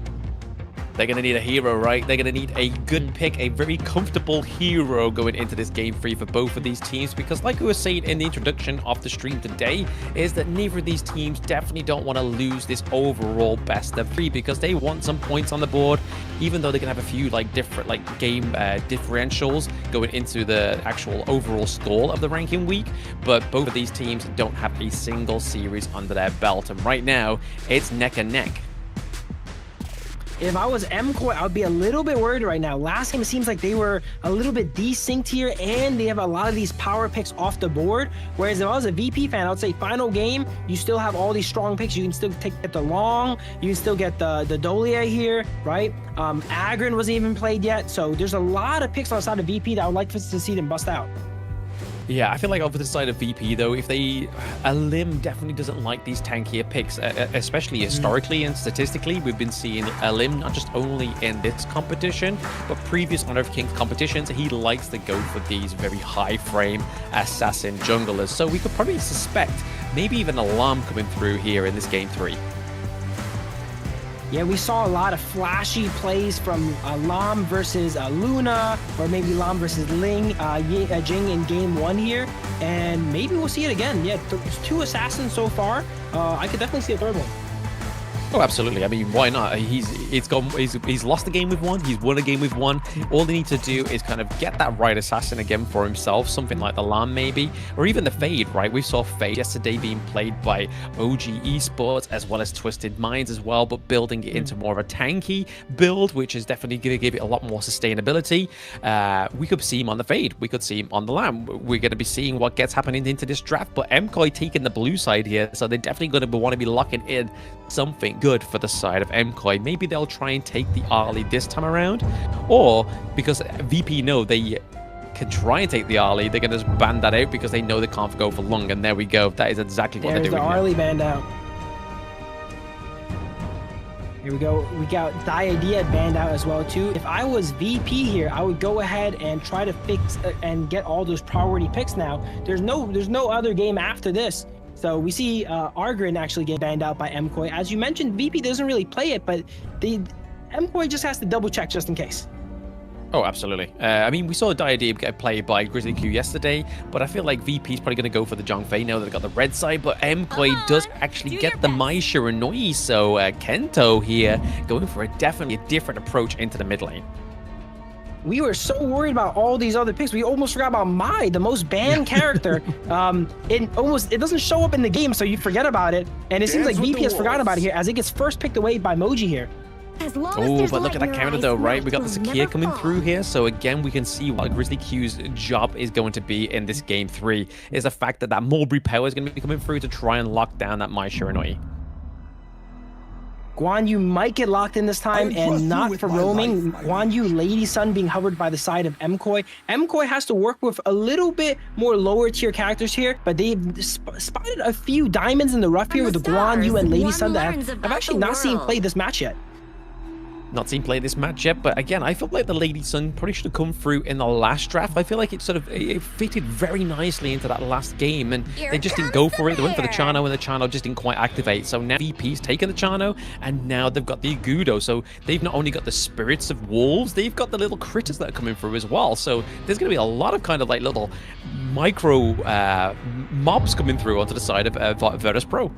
They're going to need a hero, right? They're going to need a good pick, a very comfortable hero going into this game 3 for both of these teams, because like we were saying in the introduction of the stream today, is that neither of these teams definitely don't want to lose this overall best of 3, because they want some points on the board, even though they can have a few like different like game differentials going into the actual overall score of the ranking week. But both of these teams don't have a single series under their belt, and right now it's neck and neck. If I was MKoi, I would be a little bit worried right now. Last game, it seems like they were a little bit desynced here, and they have a lot of these power picks off the board. Whereas if I was a VP fan, I would say final game, you still have all these strong picks. You can still get the Long, you can still get the Dolia here, right? Agron wasn't even played yet. So there's a lot of picks outside of VP that I would like to see them bust out. Yeah, I feel like over the side of VP though, if Lim definitely doesn't like these tankier picks, especially historically and statistically. We've been seeing Lim not just only in this competition, but previous Honor of Kings competitions. He likes to go for these very high frame assassin junglers. So we could probably suspect maybe even Alarm coming through here in this game 3. Yeah, we saw a lot of flashy plays from Lam versus Luna, or maybe Lam versus Jing in game 1 here, and maybe we'll see it again. Yeah, there's 2 assassins so far. I could definitely see a 3rd one. Oh, absolutely. I mean, why not? He's lost a game with 1. He's won a game with 1. All they need to do is kind of get that right assassin again for himself, something like the Lamb maybe, or even the Fade, right? We saw Fade yesterday being played by OG Esports as well as Twisted Minds as well, but building it into more of a tanky build, which is definitely going to give it a lot more sustainability. We could see him on the Fade. We could see him on the Lamb. We're going to be seeing what gets happening into this draft, but MKoi taking the blue side here, so they're definitely going to want to be locking in something good for the side of MKoi. Maybe they'll try and take the Arlie this time around, or because VP know they can try and take the Arlie, they're going to just ban that out because they know they can't go for long, and there we go. That is exactly what they're doing. There's the Arlie banned out. Here we go. We got Diadea banned out as well too. If I was VP here, I would go ahead and try to fix and get all those priority picks now. There's no other game after this. So we see Argrin actually get banned out by MKoi. As you mentioned, VP doesn't really play it, but the MKoi just has to double check just in case. Oh, absolutely. I mean, we saw Diadem get played by Grizzly Q yesterday, but I feel like VP is probably going to go for the Zhongfei now that they've got the red side, but MKoi does actually get the Mai Shiranui, so Kento here going for definitely a different approach into the mid lane. We were so worried about all these other picks. We almost forgot about Mai, the most banned character. It doesn't show up in the game, so you forget about it. And it seems like VP has forgotten about it here as it gets first picked away by Moji here. Oh, but look at that counter though, right? We got the Sakia coming through here. So again, we can see what Grizzly Q's job is going to be in this game 3 is the fact that Mulberry Power is going to be coming through to try and lock down that Mai Shiranui. Guan Yu might get locked in this time, and not for roaming. Guan Yu, Lady Sun being hovered by the side of MKoi. MKoi has to work with a little bit more lower tier characters here, but they've spotted a few diamonds in the rough here with the Guan Yu and Lady Sun that I've actually not seen play this match yet. Not seen play this match yet, but again, I feel like the Lady Sun probably should have come through in the last draft. I feel like it fitted very nicely into that last game, and they just didn't go for it. They went for the Chano, and the Chano just didn't quite activate. So now VP's taken the Chano, and now they've got the Agudo. So they've not only got the Spirits of Wolves, they've got the little critters that are coming through as well. So there's going to be a lot of kind of like little micro mobs coming through onto the side of Virtus.pro.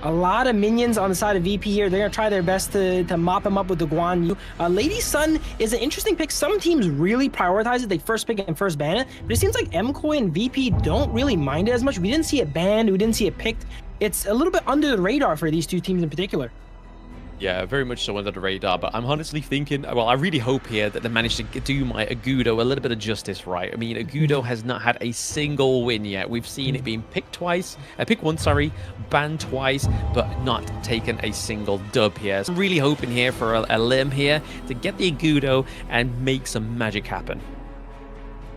A lot of minions on the side of VP here. They're going to try their best to mop him up with the Guan Yu. Lady Sun is an interesting pick. Some teams really prioritize it. They first pick it and first ban it. But it seems like MKoi and VP don't really mind it as much. We didn't see it banned. We didn't see it picked. It's a little bit under the radar for these two teams in particular. Yeah, very much so under the radar, but I'm honestly thinking, well, I really hope here that they managed to do my Agudo a little bit of justice, right? I mean, Agudo has not had a single win yet. We've seen it being picked once, banned twice, but not taken a single dub here. So I'm really hoping here for a limb here to get the Agudo and make some magic happen.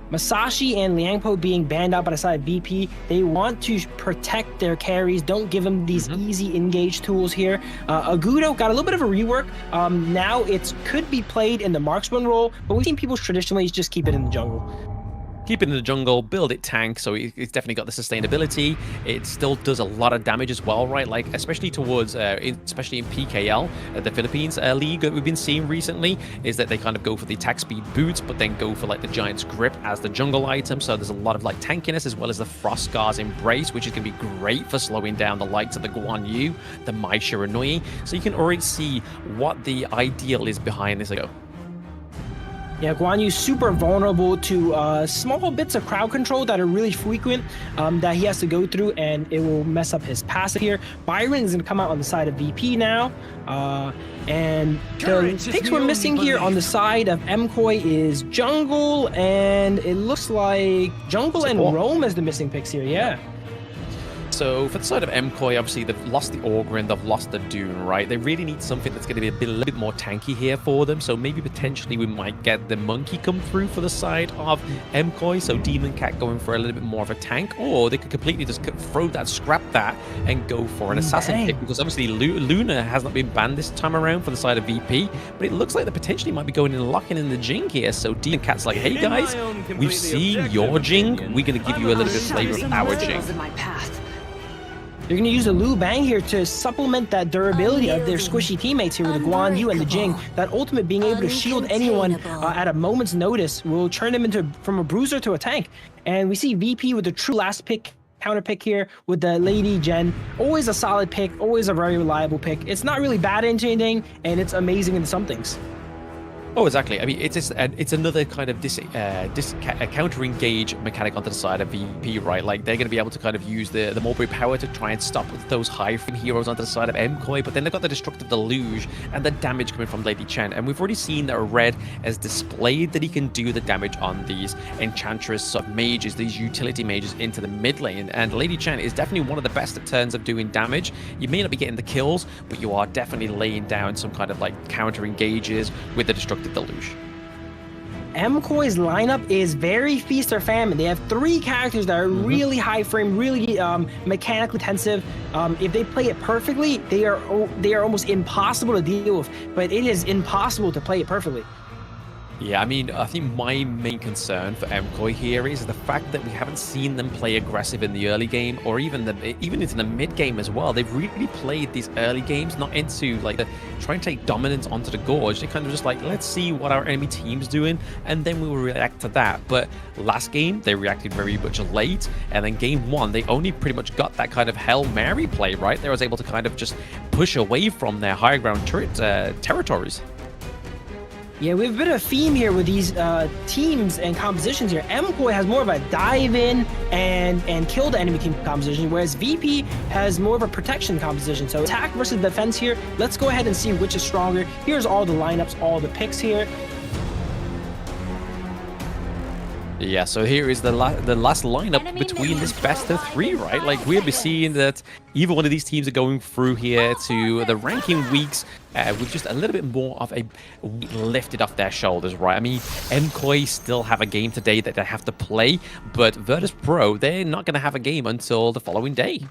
Masashi and Liangpo being banned out by the side of VP, they want to protect their carries, don't give them these easy engage tools here. Agudo got a little bit of a rework. Now it could be played in the marksman role, but we've seen people traditionally just keep it in the jungle. Keep it in the jungle, build it tank, so it's definitely got the sustainability. It still does a lot of damage as well, right? Like, especially towards, especially in PKL, the Philippines league that we've been seeing recently, is that they kind of go for the attack speed boots, but then go for like the Giant's Grip as the jungle item. So there's a lot of like tankiness as well as the Frost Scar's Embrace, which is going to be great for slowing down the likes of the Guan Yu, the Mai Shiranui. So you can already see what the ideal is behind this. Yeah, Guan Yu super vulnerable to small bits of crowd control that are really frequent that he has to go through, and it will mess up his passive here. Byron is going to come out on the side of VP now. And the picks we're missing here on the side of MKoi is Jungle, and it looks like Jungle and Roam as the missing picks here, yeah. So for the side of MKoi, obviously they've lost the Ogryn, they've lost the Dune, right? They really need something that's going to be a little bit more tanky here for them. So maybe potentially we might get the Monkey come through for the side of MKoi. So Demon Cat going for a little bit more of a tank, or they could completely just throw that, scrap that, and go for an Assassin pick. Because obviously Luna has not been banned this time around for the side of VP, but it looks like they potentially might be going and locking in the Jing here. So Demon Cat's like, hey guys, we've seen your Jing, we're going to give you a little bit of flavor of our Jing. They're going to use a Liu Bang here to supplement that durability of their squishy teammates here with the Guan Yu and the Jing. That ultimate being able to shield anyone at a moment's notice will turn them into from a bruiser to a tank. And we see VP with the true last pick, counter pick here with the Lady Jen. Always a solid pick, always a very reliable pick. It's not really bad into anything, and it's amazing in some things. Oh, exactly. I mean, it's another kind of counter-engage mechanic onto the side of VP, right? Like, they're going to be able to kind of use the Mulberry power to try and stop those high-frame heroes onto the side of MKoi, but then they've got the Destructive Deluge and the damage coming from Lady Chen. And we've already seen that Red has displayed that he can do the damage on these Enchantress sub-mages, these utility mages into the mid lane. And Lady Chen is definitely one of the best at terms of doing damage. You may not be getting the kills, but you are definitely laying down some kind of, like, counter-engages with the Destructive Deluge. MKOI's lineup is very feast or famine. They have 3 characters that are really high frame, really mechanically intensive. If they play it perfectly, they are almost impossible to deal with. But it is impossible to play it perfectly. Yeah, I mean, I think my main concern for MKoi here is the fact that we haven't seen them play aggressive in the early game, or even into the mid game as well. They've really played these early games not into like trying to take dominance onto the Gorge. They kind of just like, let's see what our enemy team's doing, and then we will react to that. But last game they reacted very much late, and then game 1 they only pretty much got that kind of Hail Mary play, right? They was able to kind of just push away from their high ground territories. Yeah, we have a bit of a theme here with these teams and compositions here. MKoi has more of a dive in and kill the enemy team composition, whereas VP has more of a protection composition. So attack versus defense here. Let's go ahead and see which is stronger. Here's all the lineups, all the picks here. Yeah, so here is the last lineup between this best of 3, right? Like, we'll be seeing that either one of these teams are going through here to the ranking weeks with just a little bit more of a weight lifted off their shoulders, right? I mean, MKoi still have a game today that they have to play, but Virtus.pro, they're not going to have a game until the following day.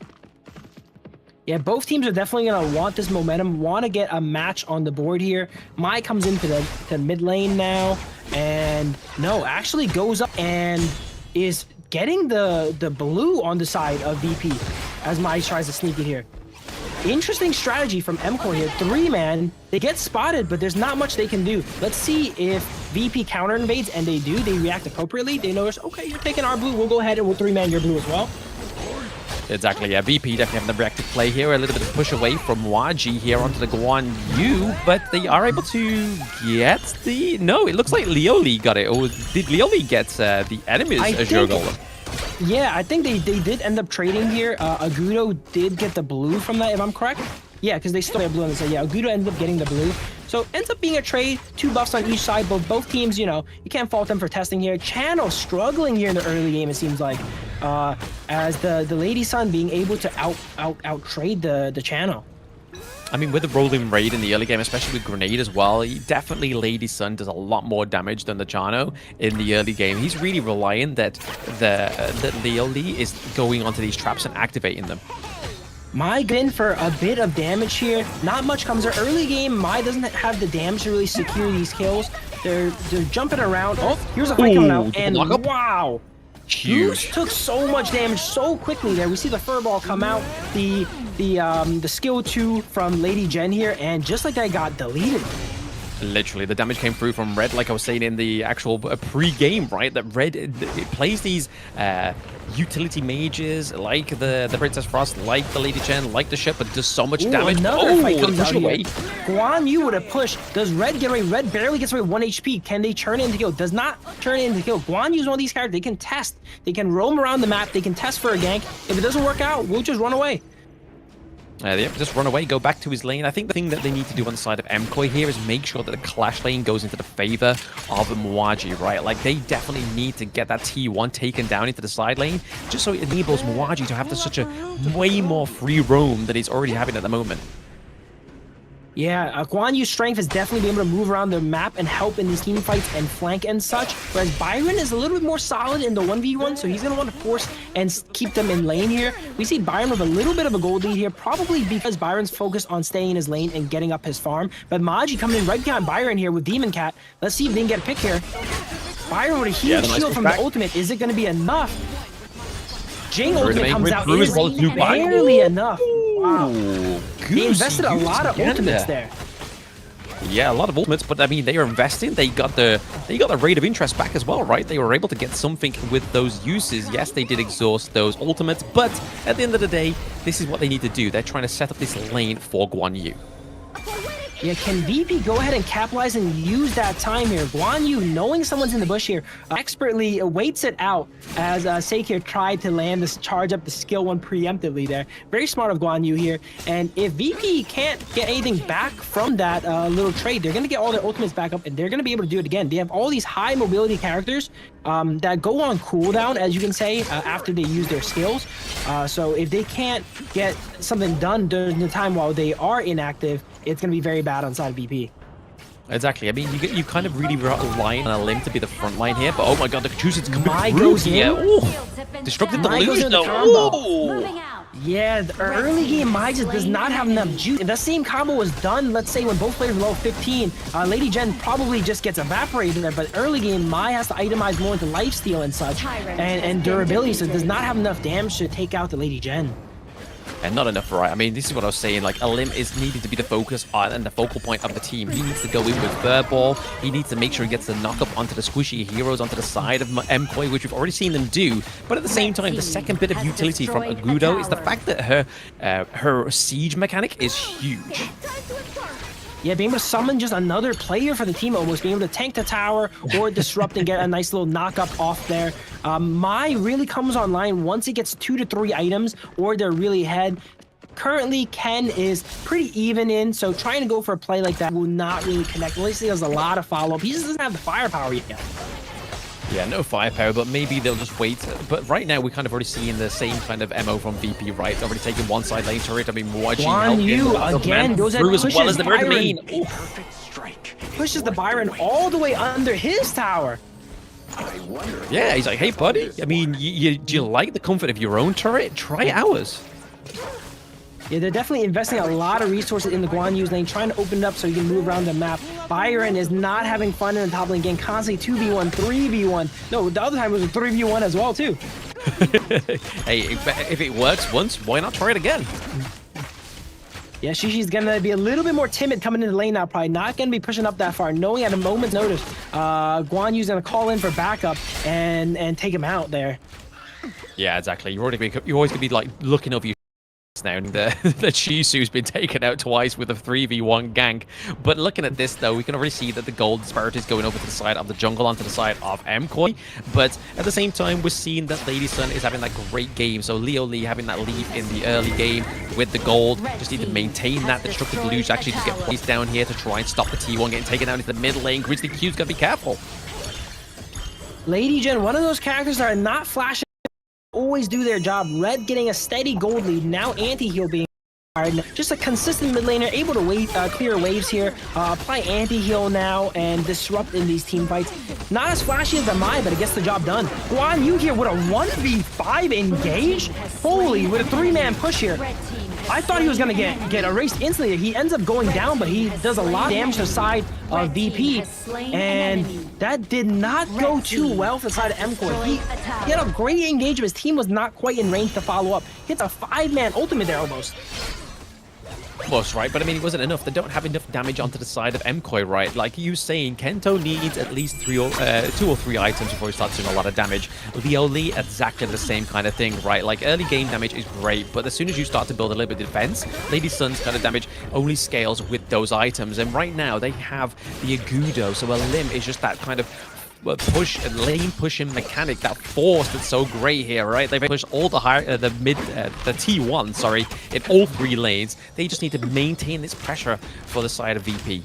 Yeah, both teams are definitely going to want this momentum, want to get a match on the board here. Mai comes into the mid lane now, and no, actually goes up and is getting the blue on the side of VP as Mai tries to sneak it here. Interesting strategy from MKoi here. 3-man, they get spotted, but there's not much they can do. Let's see if VP counter invades, and they do. They react appropriately. They notice, okay, you're taking our blue. We'll go ahead and we'll 3-man your blue as well. Exactly, yeah. VP definitely having the reactive play here. A little bit of push away from Waji here onto the Guan Yu, but they are able to get the... No, it looks like Lioli got it. Or did Lioli get the enemy's Azure Golem? Yeah, I think they did end up trading here. Agudo did get the blue from that, if I'm correct. Yeah, because they still have blue on the side. Yeah, Agudo ended up getting the blue. So ends up being a trade, 2 buffs on each side, but both teams, you know, you can't fault them for testing here. Channel struggling here in the early game, it seems like, as the Lady Sun being able to out trade the Channel. I mean, with the rolling raid in the early game, especially with Grenade as well, definitely Lady Sun does a lot more damage than the Chano in the early game. He's really relying that Lioli is going onto these traps and activating them. Mai in for a bit of damage here. Not much comes her early game. Mai doesn't have the damage to really secure these kills. They're jumping around. Oh, here's a fight coming out, and wow. Huge. Took so much damage so quickly there. We see the furball come out, the skill 2 from Lady Jen here, and just like that got deleted. Literally, the damage came through from Red, like I was saying in the actual pre-game, right? That Red it plays these utility mages, like the Princess Frost, like the Lady Chen, like the ship, but does so much damage. Another fight comes out away. Guan Yu with a push. Does Red get away? Red barely gets away 1 HP. Can they turn it into kill? Does not turn it into kill. Guan Yu's one of these characters. They can test. They can roam around the map. They can test for a gank. If it doesn't work out, we'll just run away. Just run away, go back to his lane. I think the thing that they need to do on the side of MKoi here is make sure that the clash lane goes into the favor of Mwaji, right? Like, they definitely need to get that T1 taken down into the side lane, just so it enables Mwaji to have such a way more free roam that he's already having at the moment. Yeah, Guan Yu's strength is definitely being able to move around the map and help in these team fights and flank and such, whereas Byron is a little bit more solid in the 1v1, so he's going to want to force and keep them in lane here. We see Byron with a little bit of a gold lead here, probably because Byron's focused on staying in his lane and getting up his farm, but Mwaji coming in right behind Byron here with Demon Cat. Let's see if they can get a pick here. Byron with a huge shield from the ultimate. Is it going to be enough? Jing ultimate comes out. It is barely enough. Wow. They invested a lot of ultimates there. Yeah, a lot of ultimates, but I mean, they are investing. They got the rate of interest back as well, right? They were able to get something with those uses. Yes, they did exhaust those ultimates, but at the end of the day, this is what they need to do. They're trying to set up this lane for Guan Yu. Yeah, can VP go ahead and capitalize and use that time here? Guan Yu, knowing someone's in the bush here, expertly waits it out as Sekir tried to land this charge up the skill one preemptively there. Very smart of Guan Yu here. And if VP can't get anything back from that little trade, they're going to get all their ultimates back up and they're going to be able to do it again. They have all these high mobility characters that go on cooldown, as you can say, after they use their skills. So if they can't get something done during the time while they are inactive, it's going to be very bad on side of VP. Exactly. I mean, you kind of really rely on a limb to be the front line here, but oh my god, the Kachusa's coming through goes here. Destructed the lose though. Yeah, the early game Mai just does not have enough juice. If that same combo was done, let's say when both players were low 15, Lady Jen probably just gets evaporated there, but early game Mai has to itemize more into lifesteal and such, and durability, so it does not have enough damage to take out the Lady Jen. And not enough, right? I mean, this is what I was saying. Like, Alim is needing to be the focus on and the focal point of the team. He needs to go in with Furball. He needs to make sure he gets the knock-up onto the squishy heroes onto the side of MKoi, which we've already seen them do. But at the same time, the second bit of utility from Agudo is the fact that her siege mechanic is huge. Yeah, being able to summon just another player for the team, almost being able to tank the tower or disrupt and get a nice little knock-up off there. Mai really comes online once it gets 2 to 3 items or they're really ahead. Currently, Ken is pretty even in, so trying to go for a play like that will not really connect. At least he has a lot of follow-up. He just doesn't have the firepower yet. Yeah, no firepower, but maybe they'll just wait. But right now, we're kind of already seeing the same kind of MO from VP, right? It's already taking one side lane turret. I mean, watching Guan Yu again goes and pushes well as the Byron. Pushes the Byron all the way under his tower. Yeah, he's like, hey, buddy. I mean, do you like the comfort of your own turret? Try ours. Yeah, they're definitely investing a lot of resources in the Guan Yu's lane, trying to open it up so he can move around the map. Byron is not having fun in the top lane game, constantly 2v1, 3v1. No, the other time it was a 3v1 as well, too. Hey, if it works once, why not try it again? Yeah, Shishi's going to be a little bit more timid coming into the lane now, probably not going to be pushing up that far, knowing at a moment's notice, Guan Yu's going to call in for backup and take him out there. Yeah, exactly. You're always going to be like looking over your now, and the Chisu's been taken out twice with a 3v1 gank. But looking at this, though, we can already see that the gold disparity is going over to the side of the jungle, onto the side of MKoi. But at the same time, we're seeing that Lady Sun is having that great game. So Leo Lee having that lead in the early game with the gold. Just need to maintain that. The Destructive Deluge actually just get placed down here to try and stop the T1 getting taken out into the mid lane. Grizzly Q's got to be careful. Lady Jen, one of those characters that are not flashing, always do their job. Red getting a steady gold lead, now anti-heal being hard. Just a consistent mid laner, able to clear waves here, apply anti-heal now, and disrupt in these team fights. Not as flashy as the Mai, but it gets the job done. Guan Yu here with a 1v5 engage? Holy, with a 3-man push here. I thought he was going to get erased instantly. He ends up going down, but he does a lot of damage to the side of VP. And that did not go too well for the side of MKoi. He had a great engagement. His team was not quite in range to follow up. Hits a 5-man ultimate there almost. Almost, right? But I mean, it wasn't enough. They don't have enough damage onto the side of MKoi, right? Like you saying, Kento needs at least 2 or 3 items before he starts doing a lot of damage. Leoli, exactly the same kind of thing, right? Like early game damage is great, but as soon as you start to build a little bit of defense, Lady Sun's kind of damage only scales with those items. And right now they have the Agudo, so a limb is just that kind of push and lane pushing mechanic, that force that's so great here, right? They push all the the T1, sorry, in all 3 lanes. They just need to maintain this pressure for the side of VP.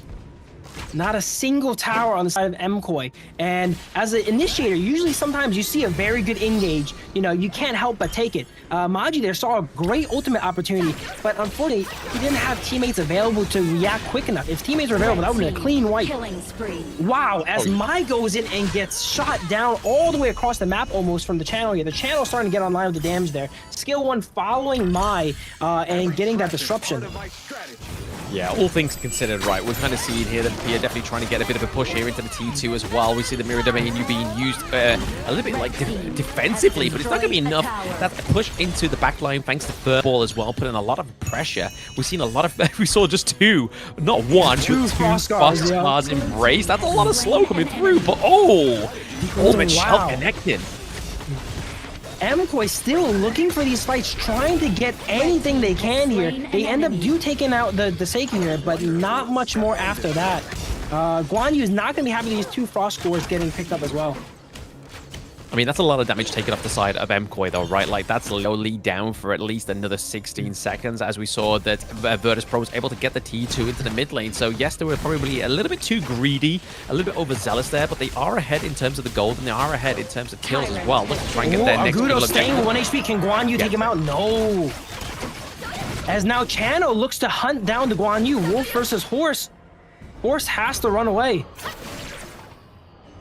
Not a single tower on the side of MKoi. And as an initiator, usually sometimes you see a very good engage. You know, you can't help but take it. Maji there saw a great ultimate opportunity, but unfortunately, he didn't have teammates available to react quick enough. If teammates were available, that would have been a clean wipe. Wow, as Mai goes in and gets shot down all the way across the map almost from the channel here. The channel starting to get online with the damage there. Skill 1 following Mai and getting that disruption. Yeah, all things considered, right, we're kind of seeing here that P are definitely trying to get a bit of a push here into the T2 as well. We see the Mirror Domain being used a little bit like defensively, but it's not going to be enough. That push into the backline thanks to Furball as well, putting a lot of pressure. We've seen a lot of, we saw just 2, not 1, but 2 fast cars embrace. That's a lot of slow coming through, but the ultimate shell connected. MKoi still looking for these fights, trying to get anything they can here. They end up taking out the Seiki here, but not much more after that. Guan Yu is not going to be happy these 2 frost scores getting picked up as well. I mean, that's a lot of damage taken off the side of MKoi, though, right? Like, that's Loli down for at least another 16 seconds, as we saw that Virtus.pro was able to get the T2 into the mid lane. So, yes, they were probably a little bit too greedy, a little bit overzealous there, but they are ahead in terms of the gold, and they are ahead in terms of kills as well. Let's try and get their next Agudo staying with 1 HP. Can Guan Yu take him out? No. As now Chano looks to hunt down the Guan Yu. Wolf versus Horse. Horse has to run away.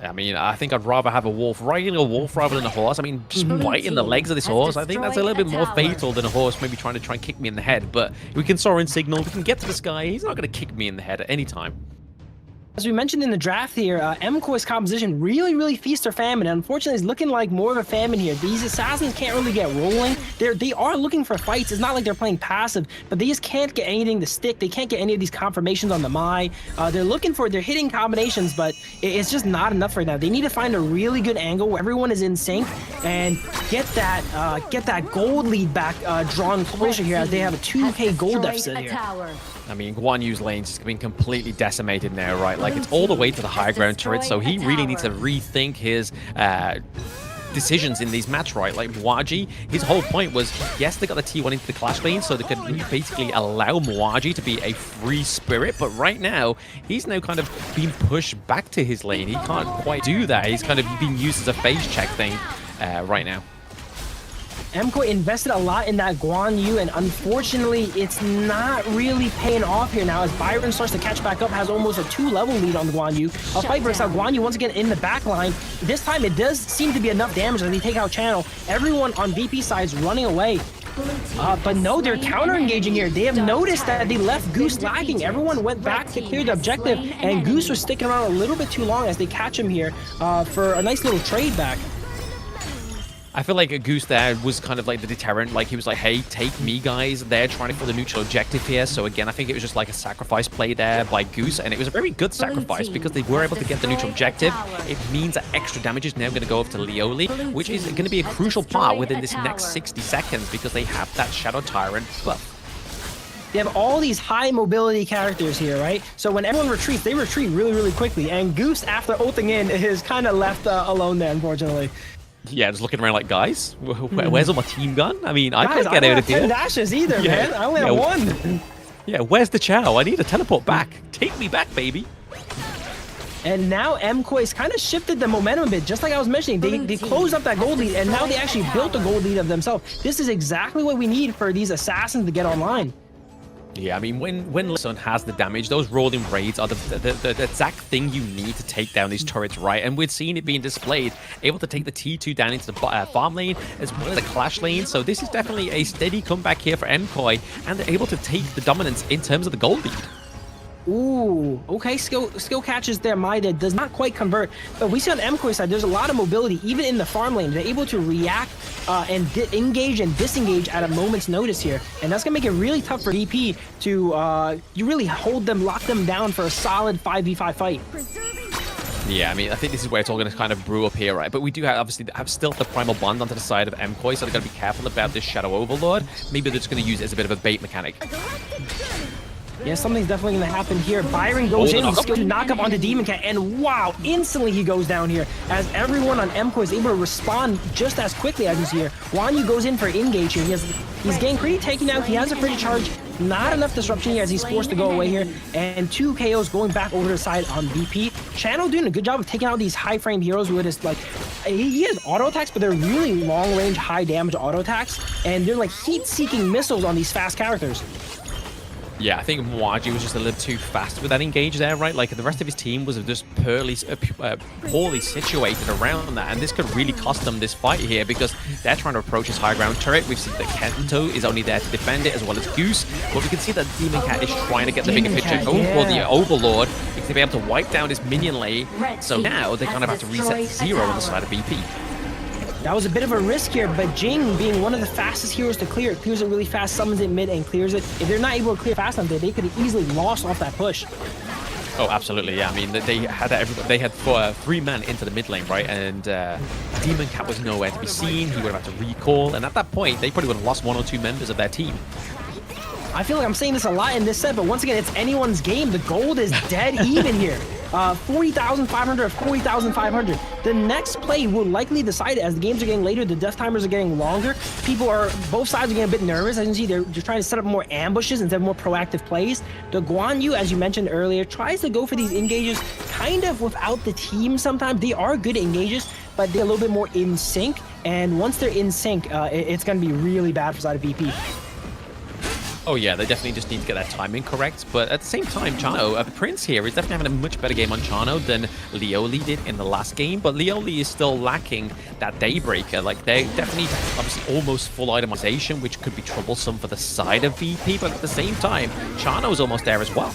I mean, I think I'd rather have a wolf riding a wolf rather than a horse. I mean, just biting the legs of this horse, I think that's a little bit more fatal than a horse maybe trying to kick me in the head. But we can Soaring Signal, we can get to the sky. He's not going to kick me in the head at any time. As we mentioned in the draft here, MKoi's composition really feast or famine. And unfortunately, it's looking like more of a famine here. These assassins can't really get rolling. They are looking for fights. It's not like they're playing passive, but they just can't get anything to stick. They can't get any of these confirmations on the Mai. They're hitting combinations, but it's just not enough for them. They need to find a really good angle where everyone is in sync and get that gold lead back drawn closer here, as they have a 2K gold deficit here. I mean, Guan Yu's lane's just been completely decimated now, right? Like, it's all the way to the high ground turret, so he really needs to rethink his decisions in these match, right? Like, Mwaji, his whole point was, yes, they got the T1 into the clash lane, so they could basically allow Mwaji to be a free spirit, but right now, he's now kind of being pushed back to his lane. He can't quite do that. He's kind of being used as a phase check thing right now. MKoi invested a lot in that Guan Yu, and unfortunately, it's not really paying off here now as Byron starts to catch back up, has almost a 2-level lead on the Guan Yu. A fight breaks out. Guan Yu once again in the back line. This time, it does seem to be enough damage as they take out Channel. Everyone on VP side is running away. But no, they're counter-engaging here. They have noticed that they left Goose lacking. Everyone went back to clear the objective, and Goose was sticking around a little bit too long as they catch him here for a nice little trade back. I feel like a Goose there was kind of like the deterrent. Like, he was like, hey, take me, guys. They're trying to fill the neutral objective here. So again, I think it was just like a sacrifice play there by Goose, and it was a very good sacrifice because they were able to get the neutral objective. It means that extra damage is now going to go over to Leoli, which is going to be a crucial part within this next 60 seconds because they have that Shadow Tyrant buff. They have all these high mobility characters here, right? So when everyone retreats, they retreat really quickly. And Goose, after ulting in, is kind of left alone there, unfortunately. Yeah, just looking around like, guys, where's all my team gun? I mean, I can't get out of here. I don't have 10 dashes either, man. I only have 1. Yeah, where's the Chow? I need to teleport back. Take me back, baby. And now MKoi's kind of shifted the momentum a bit, just like I was mentioning. They closed up that gold lead, and now they actually built a gold lead of themselves. This is exactly what we need for these assassins to get online. Yeah, I mean, when Sun has the damage, those rolling raids are the exact thing you need to take down these turrets, right? And we're seeing it being displayed, able to take the T2 down into the farm lane as well as the clash lane. So this is definitely a steady comeback here for MKoi, and they're able to take the dominance in terms of the gold lead. Ooh, okay, skill catches there. Mida does not quite convert, but we see on MKoi side, there's a lot of mobility, even in the farm lane. They're able to react and engage and disengage at a moment's notice here, and that's gonna make it really tough for VP to you really hold them, lock them down for a solid 5v5 fight. Yeah, I mean, I think this is where it's all going to kind of brew up here, right? But we do have, obviously, have still the Primal Bond onto the side of MKoi, so they're going to be careful about this Shadow Overlord. Maybe they're just going to use it as a bit of a bait mechanic. Yeah, something's definitely going to happen here. Byron goes in, he's going to knock up onto Demon Cat, and wow, instantly he goes down here, as everyone on MKoi is able to respond just as quickly as he's here. Wanyu goes in for engage here. He's getting pretty taken out. He has a pretty charge. Not enough disruption here as he's forced to go away here. And 2 KOs going back over to the side on VP. Channel doing a good job of taking out these high frame heroes with his, like, he has auto attacks, but they're really long range, high damage auto attacks. And they're like heat seeking missiles on these fast characters. Yeah, I think Mwaji was just a little too fast with that engage there, right? Like, the rest of his team was just poorly situated around that, and this could really cost them this fight here because they're trying to approach his high ground turret. We've seen that Kento is only there to defend it, as well as Goose, but we can see that Demon Cat is trying to get the bigger picture, going for the Overlord, because they'll be able to wipe down his minion lane, so now they kind of have to reset 0 on the side of BP. That was a bit of a risk here, but Jing, being one of the fastest heroes to clear it, clears it really fast, summons it mid, and clears it. If they're not able to clear fast enough, they could have easily lost off that push. Oh, absolutely, yeah. I mean, they had 3 men into the mid lane, right? And Demon Cat was nowhere to be seen. He would have had to recall, and at that point, they probably would have lost 1 or 2 members of their team. I feel like I'm saying this a lot in this set, but once again, it's anyone's game. The gold is dead even here. 40,500 or 40,500. The next play will likely decide it. As the games are getting later, the death timers are getting longer. Both sides are getting a bit nervous. As you can see, they're trying to set up more ambushes instead of more proactive plays. The Guan Yu, as you mentioned earlier, tries to go for these engages kind of without the team sometimes. They are good engages, but they're a little bit more in sync. And once they're in sync, it's going to be really bad for side of VP. Oh yeah, they definitely just need to get that timing correct, but at the same time, Chano, Prince here is definitely having a much better game on Chano than Lioli did in the last game, but Lioli is still lacking that Daybreaker. Like, they definitely, obviously, almost full itemization, which could be troublesome for the side of VP, but at the same time, Chano's almost there as well.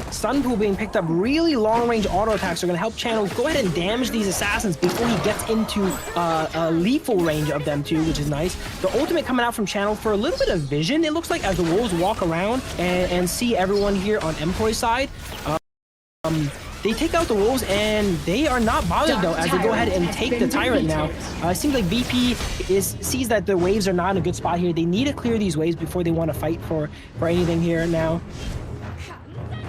Sunpool being picked up, really long-range auto attacks are going to help Channel go ahead and damage these assassins before he gets into a lethal range of them too, which is nice. The ultimate coming out from Channel for a little bit of vision, it looks like, as the wolves walk around and see everyone here on MKOI's side. They take out the wolves, and they are not bothered, though, as they go ahead and take the Tyrant now. It seems like VP sees that the waves are not in a good spot here. They need to clear these waves before they want to fight for anything here now.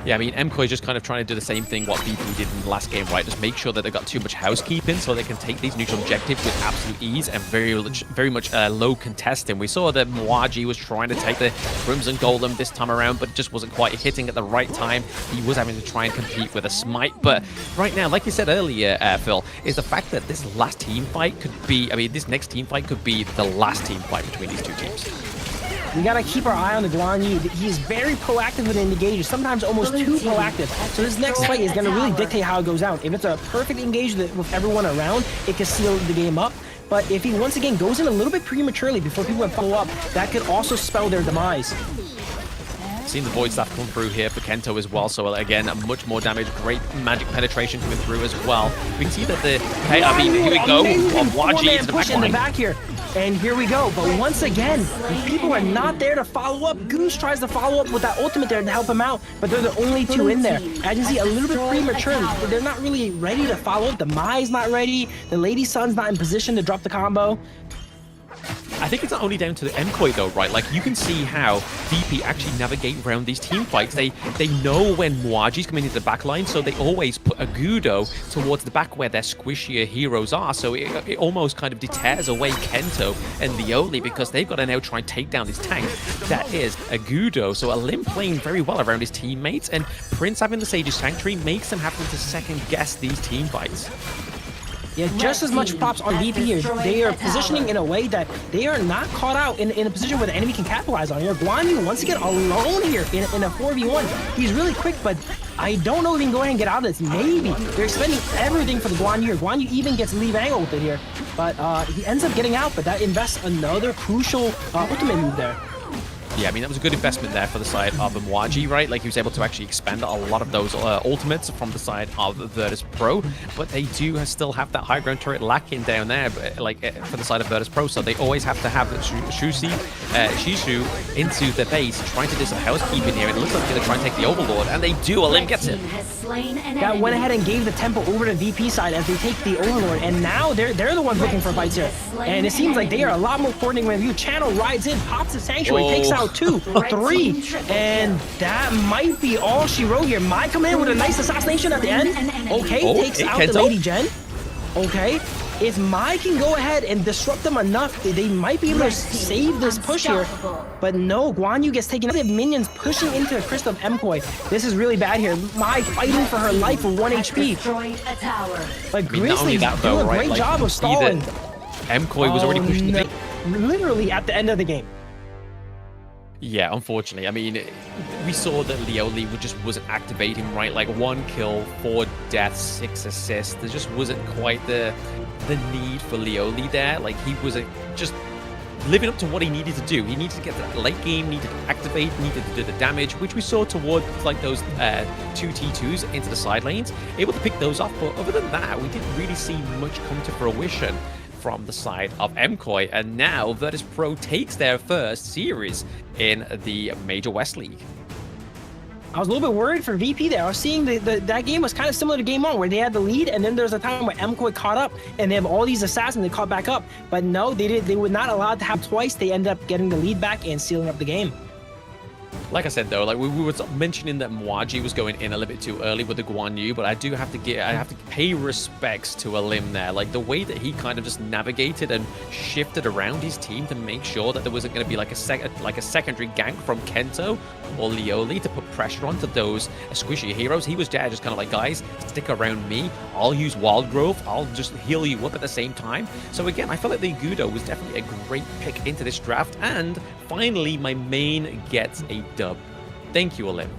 Yeah, I mean, MKoi is just kind of trying to do the same thing what VP did in the last game, right? Just make sure that they've got too much housekeeping so they can take these neutral objectives with absolute ease and very much low contesting. We saw that Mwaji was trying to take the Crimson Golem this time around, but just wasn't quite hitting at the right time. He was having to try and compete with a smite. But right now, like you said earlier, Phil, is the fact that this last team fight could be, I mean, this next team fight could be the last team fight between these two teams. We gotta keep our eye on the Guan Yu. He's very proactive with the engages, sometimes almost too proactive. So this next fight is gonna really dictate how it goes down. If it's a perfect engagement with everyone around, it can seal the game up. But if he once again goes in a little bit prematurely before people have follow up, that could also spell their demise. Seen the Void Staff come through here for Kento as well, so again, much more damage, great magic penetration coming through as well. We can see that the, hey, I mean, here we go, Mwaji into the back line. In the back here. And here we go, but once again, people are not there to follow up. Goose tries to follow up with that ultimate there to help him out, but they're the only two in there. As you see, a little bit premature. They're not really ready to follow up. The Mai's not ready. The Lady Sun's not in position to drop the combo. I think it's not only down to the MKoi though, right? Like, you can see how VP actually navigate around these team fights. They know when Mwaji's coming into the back line, so they always put a Gudo towards the back where their squishier heroes are. So it almost kind of deters away Kento and Lioli because they've got to now try and take down this tank that is a Gudo. So Alim playing very well around his teammates, and Prince having the Sage's Sanctuary makes them having to second guess these team fights. Yeah, just as much props on VP here. They are positioning in a way that they are not caught out in a position where the enemy can capitalize on here. Guan Yu, once again, alone here in a 4v1. He's really quick, but I don't know if he can go ahead and get out of this. Maybe. They're expending everything for the Guan Yu. Guan Yu even gets leave angle with it here. But he ends up getting out, but that invests another crucial ultimate move there. Yeah, I mean, that was a good investment there for the side of Mwaji, right? Like, he was able to actually expend a lot of those ultimates from the side of Virtus.pro, but they do still have that high ground turret lacking down there, like, for the side of Virtus.pro, so they always have to have Shishu into the base, trying to do some housekeeping here. It looks like they're going to try and take the Overlord, and they do. Alim gets it. That went ahead and gave the tempo over to VP side as they take the Overlord, and now they're the ones looking for fights here. And it seems like they are a lot more coordinated with you. Channel rides in, pops the Sanctuary, takes out 2, 3, and that might be all she wrote here. Mai come in with a nice assassination at the end. Okay, takes out the Lady Jen. Okay, if Mai can go ahead and disrupt them enough, they might be able to save this push here. But no, Guan Yu gets taken out. They have minions pushing into the Crystal of Mkoi. This is really bad here. Mai fighting for her life with 1 HP. But Grizzly doing a great job of stalling. Mkoi was already pushing the literally at the end of the game. Yeah, unfortunately. I mean, we saw that Leoli just wasn't activating right. Like 1 kill, 4 deaths, 6 assists. There just wasn't quite the need for Leoli there. Like, he wasn't just living up to what he needed to do. He needed to get the late game, needed to activate, needed to do the damage, which we saw towards like those 2 T2s into the side lanes. Able to pick those off, but other than that, we didn't really see much come to fruition from the side of Mkoi, and now Virtus.pro takes their first series in the Major West League. I was a little bit worried for VP there. I was seeing that game was kind of similar to Game 1, where they had the lead, and then there's a time where Mkoi caught up, and they have all these assassins, they caught back up. But no, they were not allowed to have twice. They ended up getting the lead back and sealing up the game. Like I said though, like we were mentioning that Mwaji was going in a little bit too early with the Guan Yu, but I have to pay respects to Alim there. Like the way that he kind of just navigated and shifted around his team to make sure that there wasn't going to be like a secondary gank from Kento or Leoli to put pressure onto those squishy heroes. He was there just kind of like, guys, stick around me. I'll use Wild Growth. I'll just heal you up at the same time. So again, I felt like the Gudo was definitely a great pick into this draft, and finally my main gets a dub. Thank you, Alim.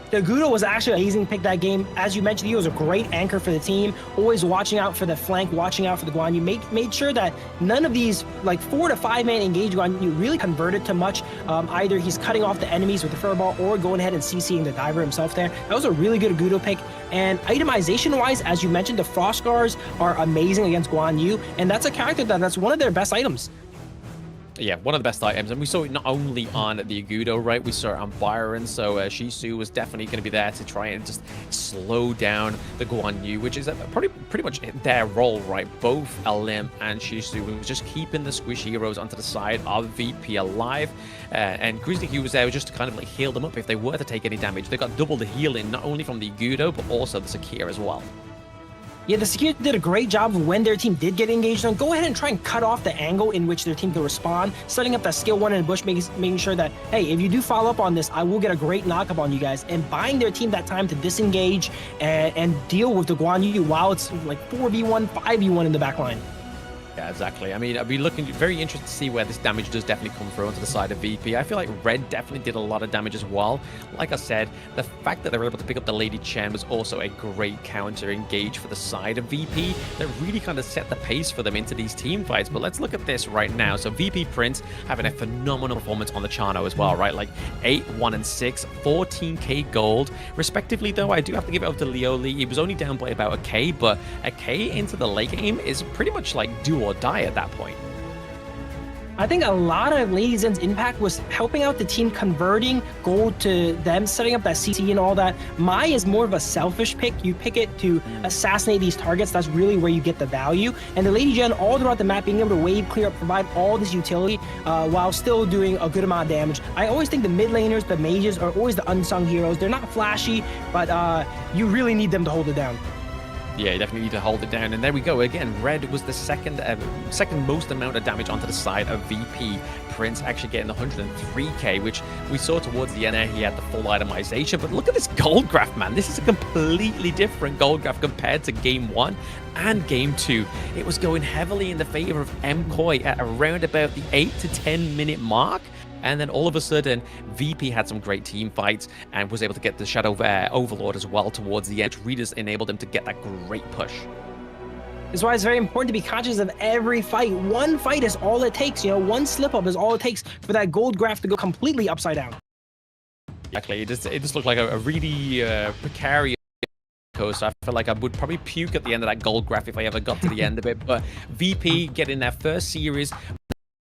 The Gudo was actually an amazing pick that game. As you mentioned, he was a great anchor for the team, always watching out for the flank, watching out for the Guan Yu. Made sure that none of these like 4 to 5 man engaged Guan Yu really converted to much. Either he's cutting off the enemies with the furball or going ahead and CCing the diver himself there. That was a really good Gudo pick. And itemization wise, as you mentioned, the Frost Scars are amazing against Guan Yu, and that's a character that's one of their best items. Yeah, one of the best items, and we saw it not only on the Agudo, right? We saw it on Byron, so Shisu was definitely going to be there to try and just slow down the Guan Yu, which is pretty much their role, right? Both Alim and Shisu was just keeping the squish heroes onto the side of VP alive, and Grizzly Q was there just to kind of like heal them up if they were to take any damage. They got double the healing, not only from the Agudo, but also the Sakir as well. Yeah, the Security did a great job of when their team did get engaged on. Go ahead and try and cut off the angle in which their team can respond, setting up that skill 1 in the bush, making sure that, hey, if you do follow up on this, I will get a great knockup on you guys, and buying their team that time to disengage and deal with the Guan Yu while it's like 4v1, 5v1 in the back line. Yeah, exactly. I mean, I'd be looking very interested to see where this damage does definitely come through onto the side of VP. I feel like Red definitely did a lot of damage as well. Like I said, the fact that they were able to pick up the Lady Chen was also a great counter engage for the side of VP that really kind of set the pace for them into these team fights. But let's look at this right now. So VP Prince having a phenomenal performance on the Chano as well, right? Like 8, 1, and 6, 14k gold respectively. Though I do have to give it up to Leoli. He was only down by about a K, but a K into the late game is pretty much like do or die at that point. I think a lot of Lady Zen's impact was helping out the team, converting gold to them, setting up that CC and all that. Mai is more of a selfish pick. You pick it to assassinate these targets. That's really where you get the value. And the Lady Gen all throughout the map, being able to wave clear up, provide all this utility while still doing a good amount of damage. I always think the mid laners, the mages, are always the unsung heroes. They're not flashy, but you really need them to hold it down. Yeah, you definitely need to hold it down. And there we go. Again, Red was the second most amount of damage onto the side of VP. Prince actually getting 103k, which we saw towards the end there. He had the full itemization. But look at this gold graph, man. This is a completely different gold graph compared to Game 1 and Game 2. It was going heavily in the favor of Mkoi at around about the 8 to 10 minute mark. And then all of a sudden, VP had some great team fights and was able to get the Shadow Overlord as well towards the edge. Readers enabled him to get that great push. That's why it's very important to be conscious of every fight. One fight is all it takes. You know, one slip up is all it takes for that gold graph to go completely upside down. Exactly. It just looked like a really precarious coast. I feel like I would probably puke at the end of that gold graph if I ever got to the end of it. But VP getting their first series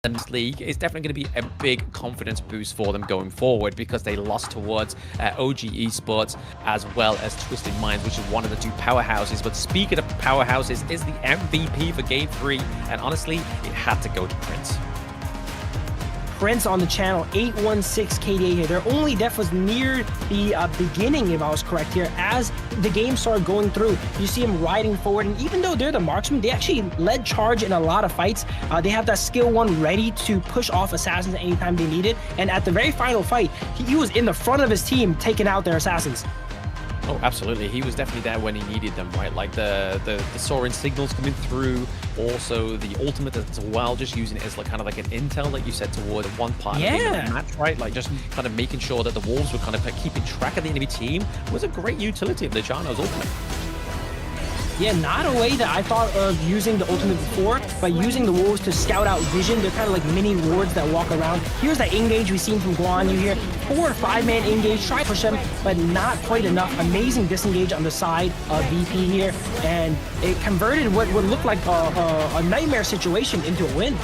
in this league is definitely going to be a big confidence boost for them going forward, because they lost towards OG Esports as well as Twisted Minds, which is one of the two powerhouses. But speaking of powerhouses, is the MVP for Game 3, and honestly, it had to go to Prince. Prince on the channel, 816 KDA here. Their only death was near the beginning, if I was correct here. As the game started going through, you see him riding forward, and even though they're the marksman, they actually led charge in a lot of fights. They have that skill 1 ready to push off assassins anytime they need it, and at the very final fight, he was in the front of his team taking out their assassins. Oh, absolutely. He was definitely there when he needed them, right? Like the soaring signals coming through, also the ultimate as well, just using it as like kind of like an intel, like you said, toward one part of the match, right? Like just kind of making sure that the Wolves were kind of like keeping track of the enemy team was a great utility of the Jano's ultimate. Yeah, not a way that I thought of using the ultimate before, by using the Wolves to scout out vision. They're kind of like mini wards that walk around. Here's that engage we've seen from Guan Yu here. 4 or 5 man engage, try to push them, but not quite enough. Amazing disengage on the side of VP here, and it converted what would look like a nightmare situation into a win.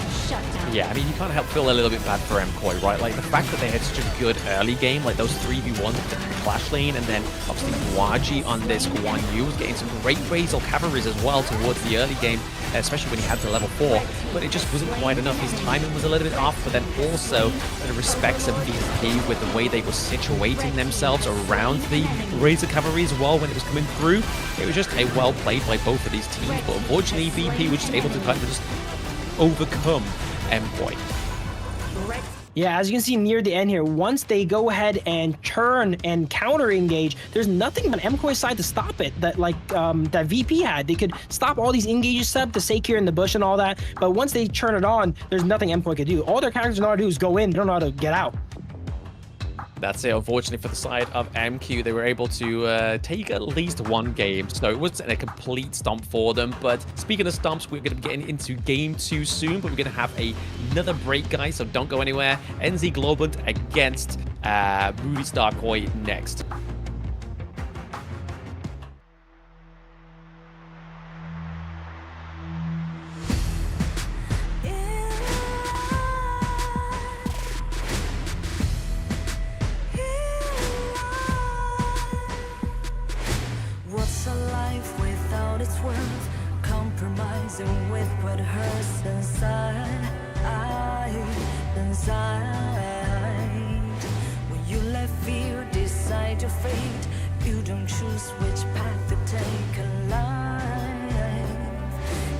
Yeah, I mean, you can't help feel a little bit bad for Koi, right? Like the fact that they had such a good early game, like those 3v1 with the Clash lane, and then obviously Waji on this Guan Yu was getting some great Razor cavalries as well towards the early game, especially when he had to level 4, but it just wasn't quite enough. His timing was a little bit off, but then also the respects of VP with the way they were situating themselves around the Razor cavalry as well when it was coming through. It was just a well played by both of these teams, but unfortunately VP was just able to kind of just overcome Koi. Yeah, as you can see near the end here, once they go ahead and turn and counter engage, there's nothing on Koi's side to stop it that that VP had. They could stop all these engages set up to stay here in the bush and all that, but once they turn it on, there's nothing Koi could do. All their characters know how to do is go in, they don't know how to get out. That's it. Unfortunately for the side of MQ, they were able to take at least one game, so it wasn't a complete stomp for them. But speaking of stomps, we're going to be getting into Game 2 soon, but we're going to have another break, guys, so don't go anywhere. NZ Globant against Movistar Koi next. What's a life without its worth? Compromising with what hurts inside. When you let fear decide your fate, you don't choose which path to take in life.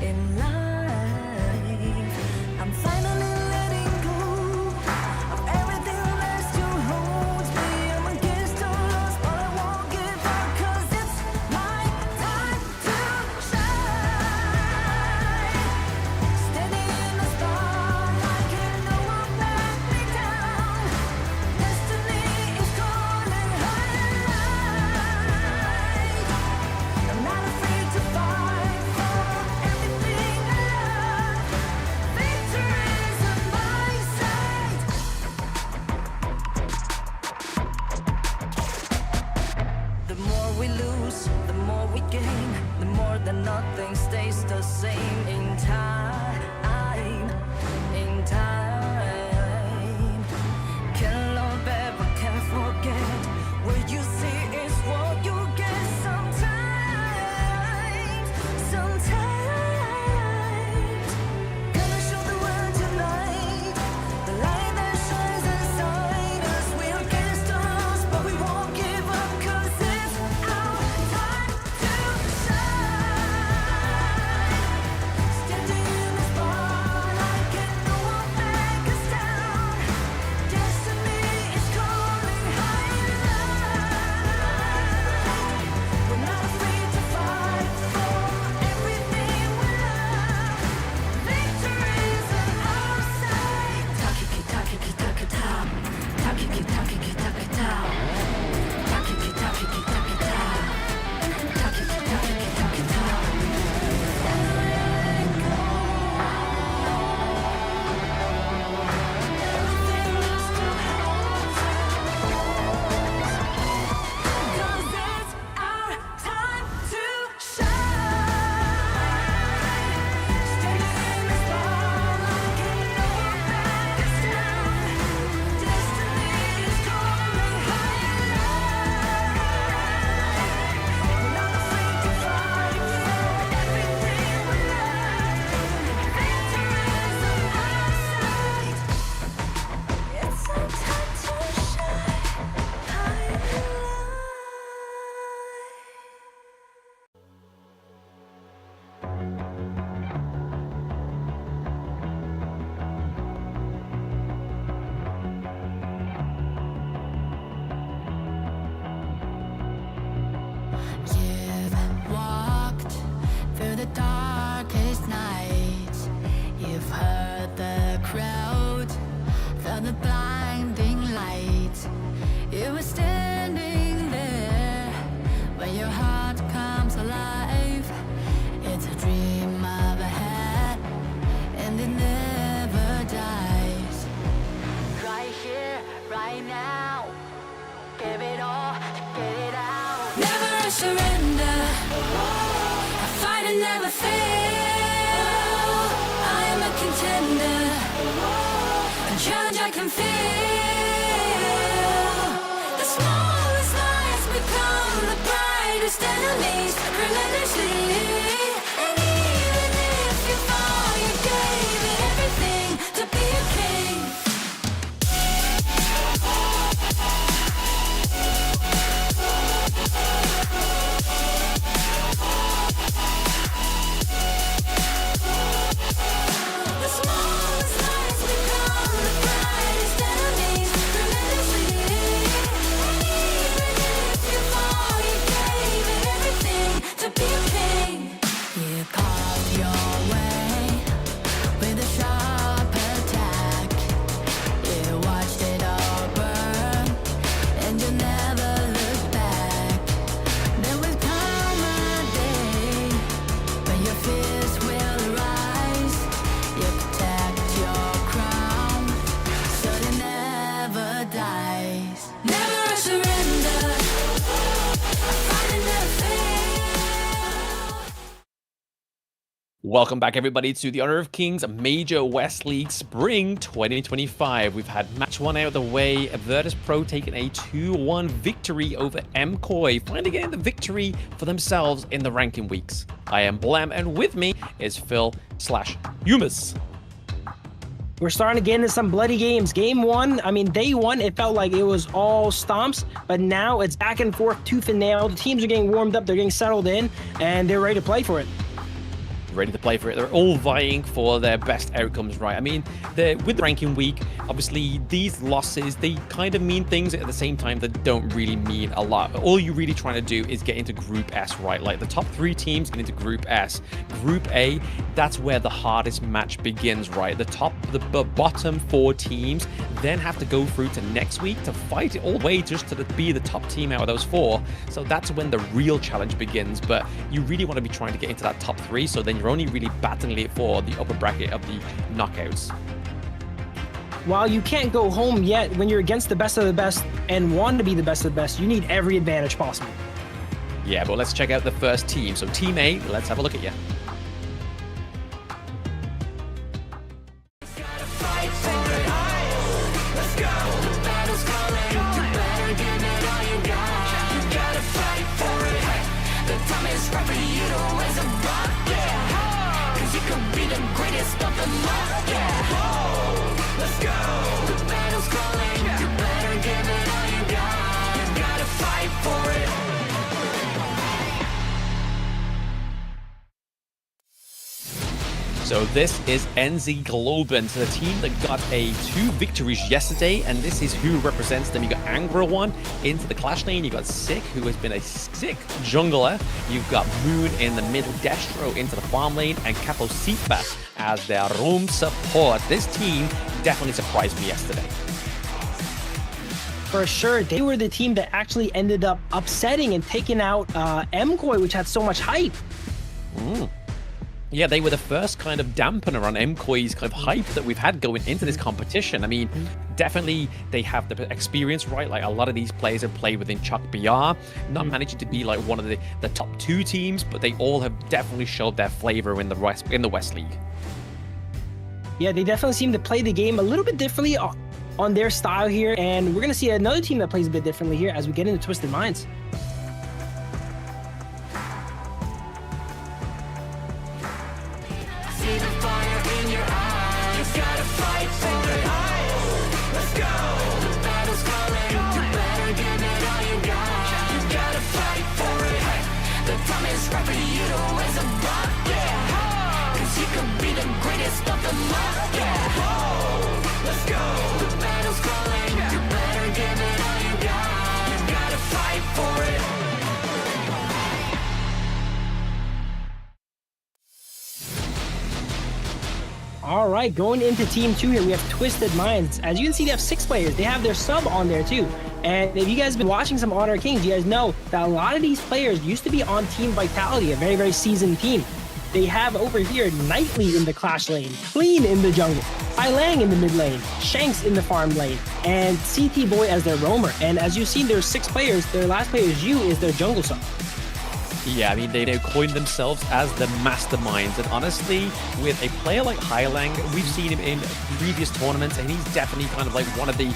In life, I'm finally letting go of everything that still holds me. I'm against all odds, but I won't give up, 'cause it's my time to shine. Standing in the spotlight, can no one let me down. Destiny is calling high. I'm not afraid to fight for everything I love. Victory's on my side. The more we lose, the more we gain. The more that nothing stays the same in time. In time. Can't love ever, can't forget. What you see is what you get sometimes. Sometimes. Gonna show the world tonight. The light that shines inside us. We're against the odds, but we won't give up, 'cause it's our time to shine. Standing in the spotlight. You've walked through the darkest nights. You've heard the crowd, felt the blinding light. You were standing there when your heart comes alive. It's a dream of a hat, and it never dies. Right here, right now, give it all, get it out. Never surrender, I fight and never fail. I am a contender, a challenge I can feel. The smallest lies become the brightest enemies, relentlessly. And even if you fall, you gave it everything to be a king. The smallest lies become the brightest enemies, relentlessly. And even if you fall, you gave it everything to be a king. You carved your way with a sharp attack. You watched it all burn, and you never looked back. There will come a day when your fears will arise. You protect your crown, so it never dies. Never surrender, I fight and never fail. Welcome back, everybody, to the Honor of Kings Major West League Spring 2025. We've had match 1 out of the way. Virtus.pro taking a 2-1 victory over Koi, finally getting the victory for themselves in the ranking weeks. I am Blem, and with me is Phil/Humus. We're starting to get into some bloody games. Game 1, I mean, day 1, it felt like it was all stomps, but now it's back and forth, tooth and nail. The teams are getting warmed up, they're getting settled in, and they're ready to play for it. Ready to play for it. They're all vying for their best outcomes, right? I mean, with the ranking week, obviously these losses, they kind of mean things at the same time that don't really mean a lot. All you're really trying to do is get into Group S, right? Like the top 3 teams get into Group S. Group A, that's where the hardest match begins, right? The bottom 4 teams then have to go through to next week to fight it all the way just to be the top team out of those 4. So that's when the real challenge begins. But you really want to be trying to get into that top 3, so then you're only really battling it for the upper bracket of the knockouts. While you can't go home yet, when you're against the best of the best and want to be the best of the best, you need every advantage possible. Yeah, but let's check out the first team. So Team A, let's have a look at you. So this is NZ Globant, the team that got 2 victories yesterday, and this is who represents them. You got Angra1 into the clash lane, you got Sick, who has been a sick jungler, you've got Moon in the middle, Destro into the farm lane, and Caposipa as their roam support. This team definitely surprised me yesterday. For sure, they were the team that actually ended up upsetting and taking out Koi, which had so much hype. Yeah, they were the first kind of dampener on Koi's kind of hype that we've had going into this competition. I mean, definitely they have the experience, right? Like a lot of these players have played within Chuck BR, not managing to be like one of the top 2 teams, but they all have definitely showed their flavor in the West League. Yeah, they definitely seem to play the game a little bit differently on their style here, and we're going to see another team that plays a bit differently here as we get into Twisted Minds. See the fire in your eyes, gotta fight for it. Let's go, the battle's calling, you better give it all you got. You gotta fight for it. The time is right for you to raise a bar, yeah. 'Cause you can be the greatest of them all, yeah. Let's go, the battle's calling, you better give it all you got. You gotta fight for it. All right, going into Team 2 here, we have Twisted Minds. As you can see, they have 6 players. They have their sub on there too. And if you guys have been watching some Honor Kings, you guys know that a lot of these players used to be on Team Vitality, a very, very seasoned team. They have over here Nightly in the Clash lane, Clean in the jungle, Lang in the mid lane, Shanks in the farm lane, and CT Boy as their roamer. And as you've seen, there's 6 players. Their last player is you, is their jungle sub. Yeah, I mean, they coined themselves as the masterminds, and honestly, with a player like Lang, we've seen him in previous tournaments, and he's definitely kind of like one of the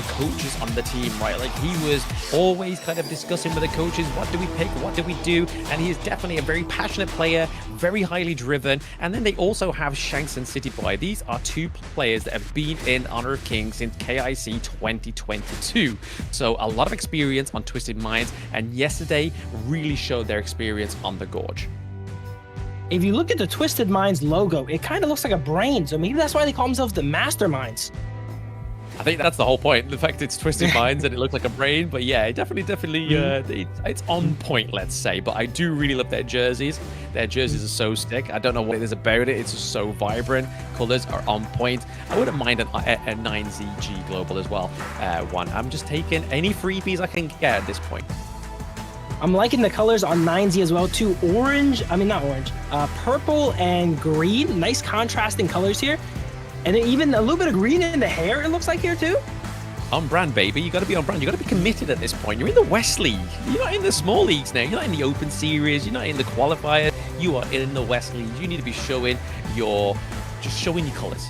coaches on the team, right? Like, he was always kind of discussing with the coaches, what do we pick, what do we do, and he is definitely a very passionate player, very highly driven. And then they also have Shanks and City Boy. These are 2 players that have been in Honor of Kings since KIC 2022, so a lot of experience on Twisted Minds, and yesterday really showed their experience on the Gorge. If you look at the Twisted Minds logo, it kind of looks like a brain, so maybe that's why they call themselves the Masterminds. I think that's the whole point. The fact it's Twisted Minds and it looks like a brain, but yeah, definitely, it's on point, let's say. But I do really love their jerseys. Their jerseys are so sick. I don't know what it is about it. It's just so vibrant. Colors are on point. I wouldn't mind a 9ZG Global as well. One. I'm just taking any freebies I can get at this point. I'm liking the colors on 9Z as well too. Purple and green. Nice contrasting colors here. And then even a little bit of green in the hair, it looks like here too. On brand, baby. You got to be on brand. You got to be committed at this point. You're in the West League. You're not in the small leagues now. You're not in the Open Series. You're not in the qualifier. You are in the West League. You need to be showing your colors.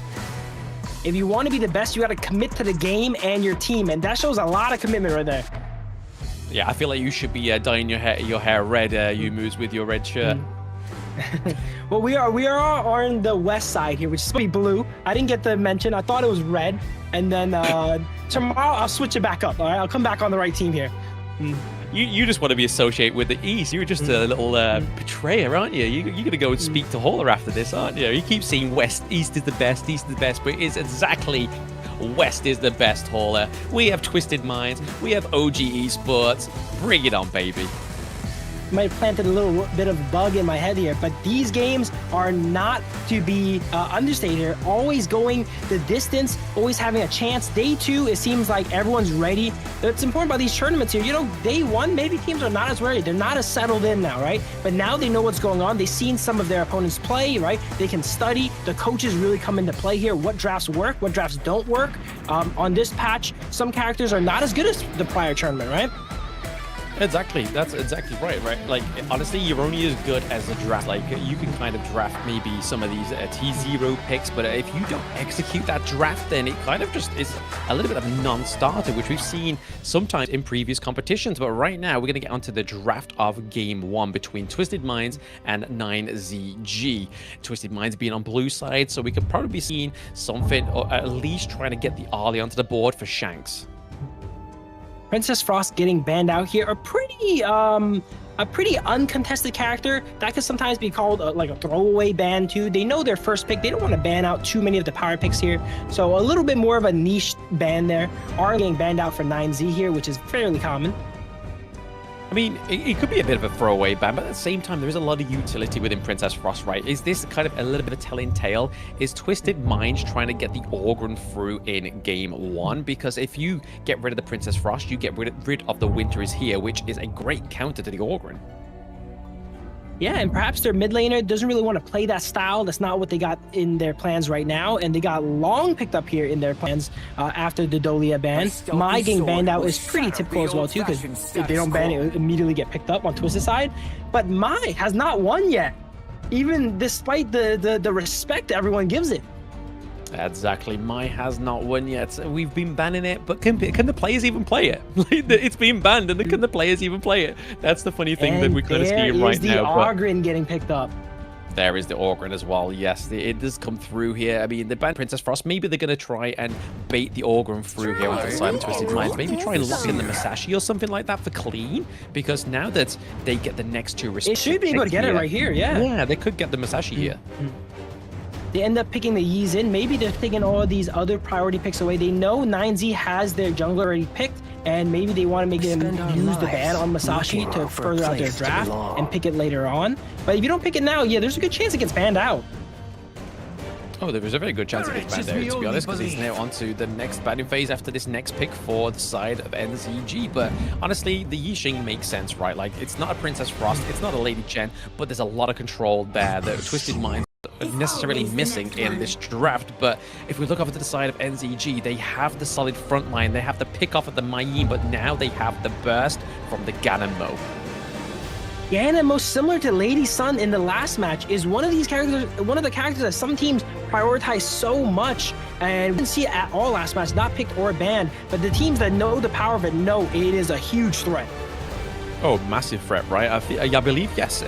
If you want to be the best, you got to commit to the game and your team, and that shows a lot of commitment right there. Yeah, I feel like you should be dyeing your hair red, you moves with your red shirt. Well, we are on the west side here, which is supposed to be blue. I didn't get the mention. I thought it was red. And then tomorrow I'll switch it back up. All right, I'll come back on the right team here. You just want to be associated with the East. You're just a little betrayer, aren't you? You're going to go and speak to Hauler after this, aren't you? You keep saying East is the best, but it is exactly West is the best, Hauler. We have Twisted Minds. We have OG Esports. Bring it on, baby. Might have planted a little bit of bug in my head here, but these games are not to be understated here. Always going the distance, always having a chance. Day 2, it seems like everyone's ready. It's important about these tournaments here. You know, day 1, maybe teams are not as ready. They're not as settled in now, right? But now they know what's going on. They've seen some of their opponents play, right? They can study. The coaches really come into play here. What drafts work, what drafts don't work. On this patch, some characters are not as good as the prior tournament, right? Exactly, that's exactly right. Like, honestly, you're only as good as the draft. Like, you can kind of draft maybe some of these T0 picks, but if you don't execute that draft, then it kind of just is a little bit of a non-starter, which we've seen sometimes in previous competitions. But right now, we're going to get onto the draft of Game 1 between Twisted Minds and 9ZG. Twisted Minds being on blue side, so we could probably be seeing something, or at least trying to get the Arlie onto the board for Shanks. Princess Frost getting banned out here, a pretty uncontested character that could sometimes be called like a throwaway ban too. They know their first pick. They don't want to ban out too many of the power picks here, so a little bit more of a niche ban there. Are getting banned out for 9Z here, which is fairly common. I mean, it could be a bit of a throwaway ban, but at the same time, there is a lot of utility within Princess Frost, right? Is this kind of a little bit of a telling tale? Is Twisted Minds trying to get the Orgrin through in Game 1? Because if you get rid of the Princess Frost, you get rid of the Winter is Here, which is a great counter to the Orgrin. Yeah, and perhaps their mid laner doesn't really want to play that style. That's not what they got in their plans right now. And they got Long picked up here in their plans after the Dolia ban. My getting banned out is pretty typical as well too, because if they don't ban it, it'll immediately get picked up on Twisted side. But Mai has not won yet, even despite the respect everyone gives it. Exactly. Mai has not won yet. We've been banning it, but can the players even play it? It's been banned, and can the players even play it? That's the funny thing that we're kind of seeing right now. There is the Orgrin getting picked up. There is the Orgrin as well. Yes, it does come through here. I mean, the banned Princess Frost, maybe they're going to try and bait the Orgrin through here onto the side of Twisted Minds. Maybe try and lock in the Masashi or something like that for clean, because now that they get the next 2 It should be able to get it right here, yeah. Yeah, they could get the Masashi here. They end up picking the Yeez in. Maybe they're taking all of these other priority picks away. They know 9Z has their jungler already picked, and maybe they want to make them use the ban on Masashi to further out their draft and pick it later on. But if you don't pick it now, yeah, there's a good chance it gets banned out. Oh, there was a very good chance of this ban there, to be honest, because he's now on to the next banning phase after this next pick for the side of NZG. But honestly, the Yixing makes sense, right? Like, it's not a Princess Frost, it's not a Lady Chen, but there's a lot of control there that Twisted Minds are necessarily missing in this draft. But if we look over to the side of NZG, they have the solid front line, they have the pick off of the Mei Yin, but now they have the burst from the Ganemo. Ganemo, most similar to Lady Sun in the last match, is one of the characters that some teams prioritize so much, and we didn't see it at all last match, not picked or banned, but the teams that know the power of it know it is a huge threat. Oh, massive threat, right? I believe, yes.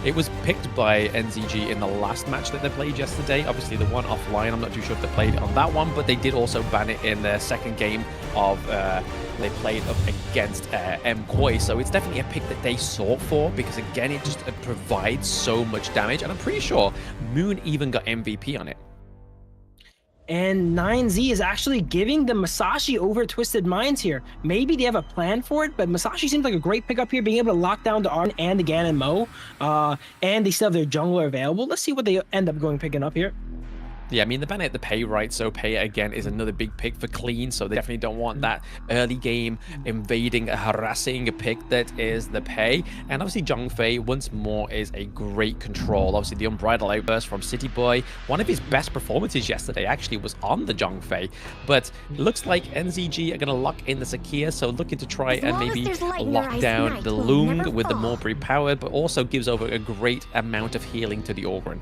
It was picked by NZG in the last match that they played yesterday. Obviously, the one offline, I'm not too sure if they played on that one, but they did also ban it in their second game of they played up against Koi. So it's definitely a pick that they sought for, because again, it just provides so much damage, and I'm pretty sure Moon even got MVP on it. And 9Z is actually giving the Masashi over Twisted Minds here. Maybe they have a plan for it, but Masashi seems like a great pickup here, being able to lock down the Arn and the Ganemo. And they still have their jungler available. Let's see what they end up picking up here. Yeah, I mean, the ban at the Pei, right? So Pei, again, is another big pick for Clean, so they definitely don't want that early game invading, harassing pick that is the Pei. And obviously, Zhongfei, once more, is a great control. Obviously, the Unbridled Outburst from City Boy, one of his best performances yesterday, actually, was on the Zhongfei. But it looks like NZG are going to lock in the Sakia, so looking to try and maybe lock down the Lung with the Mulberry Power, but also gives over a great amount of healing to the Ogryn.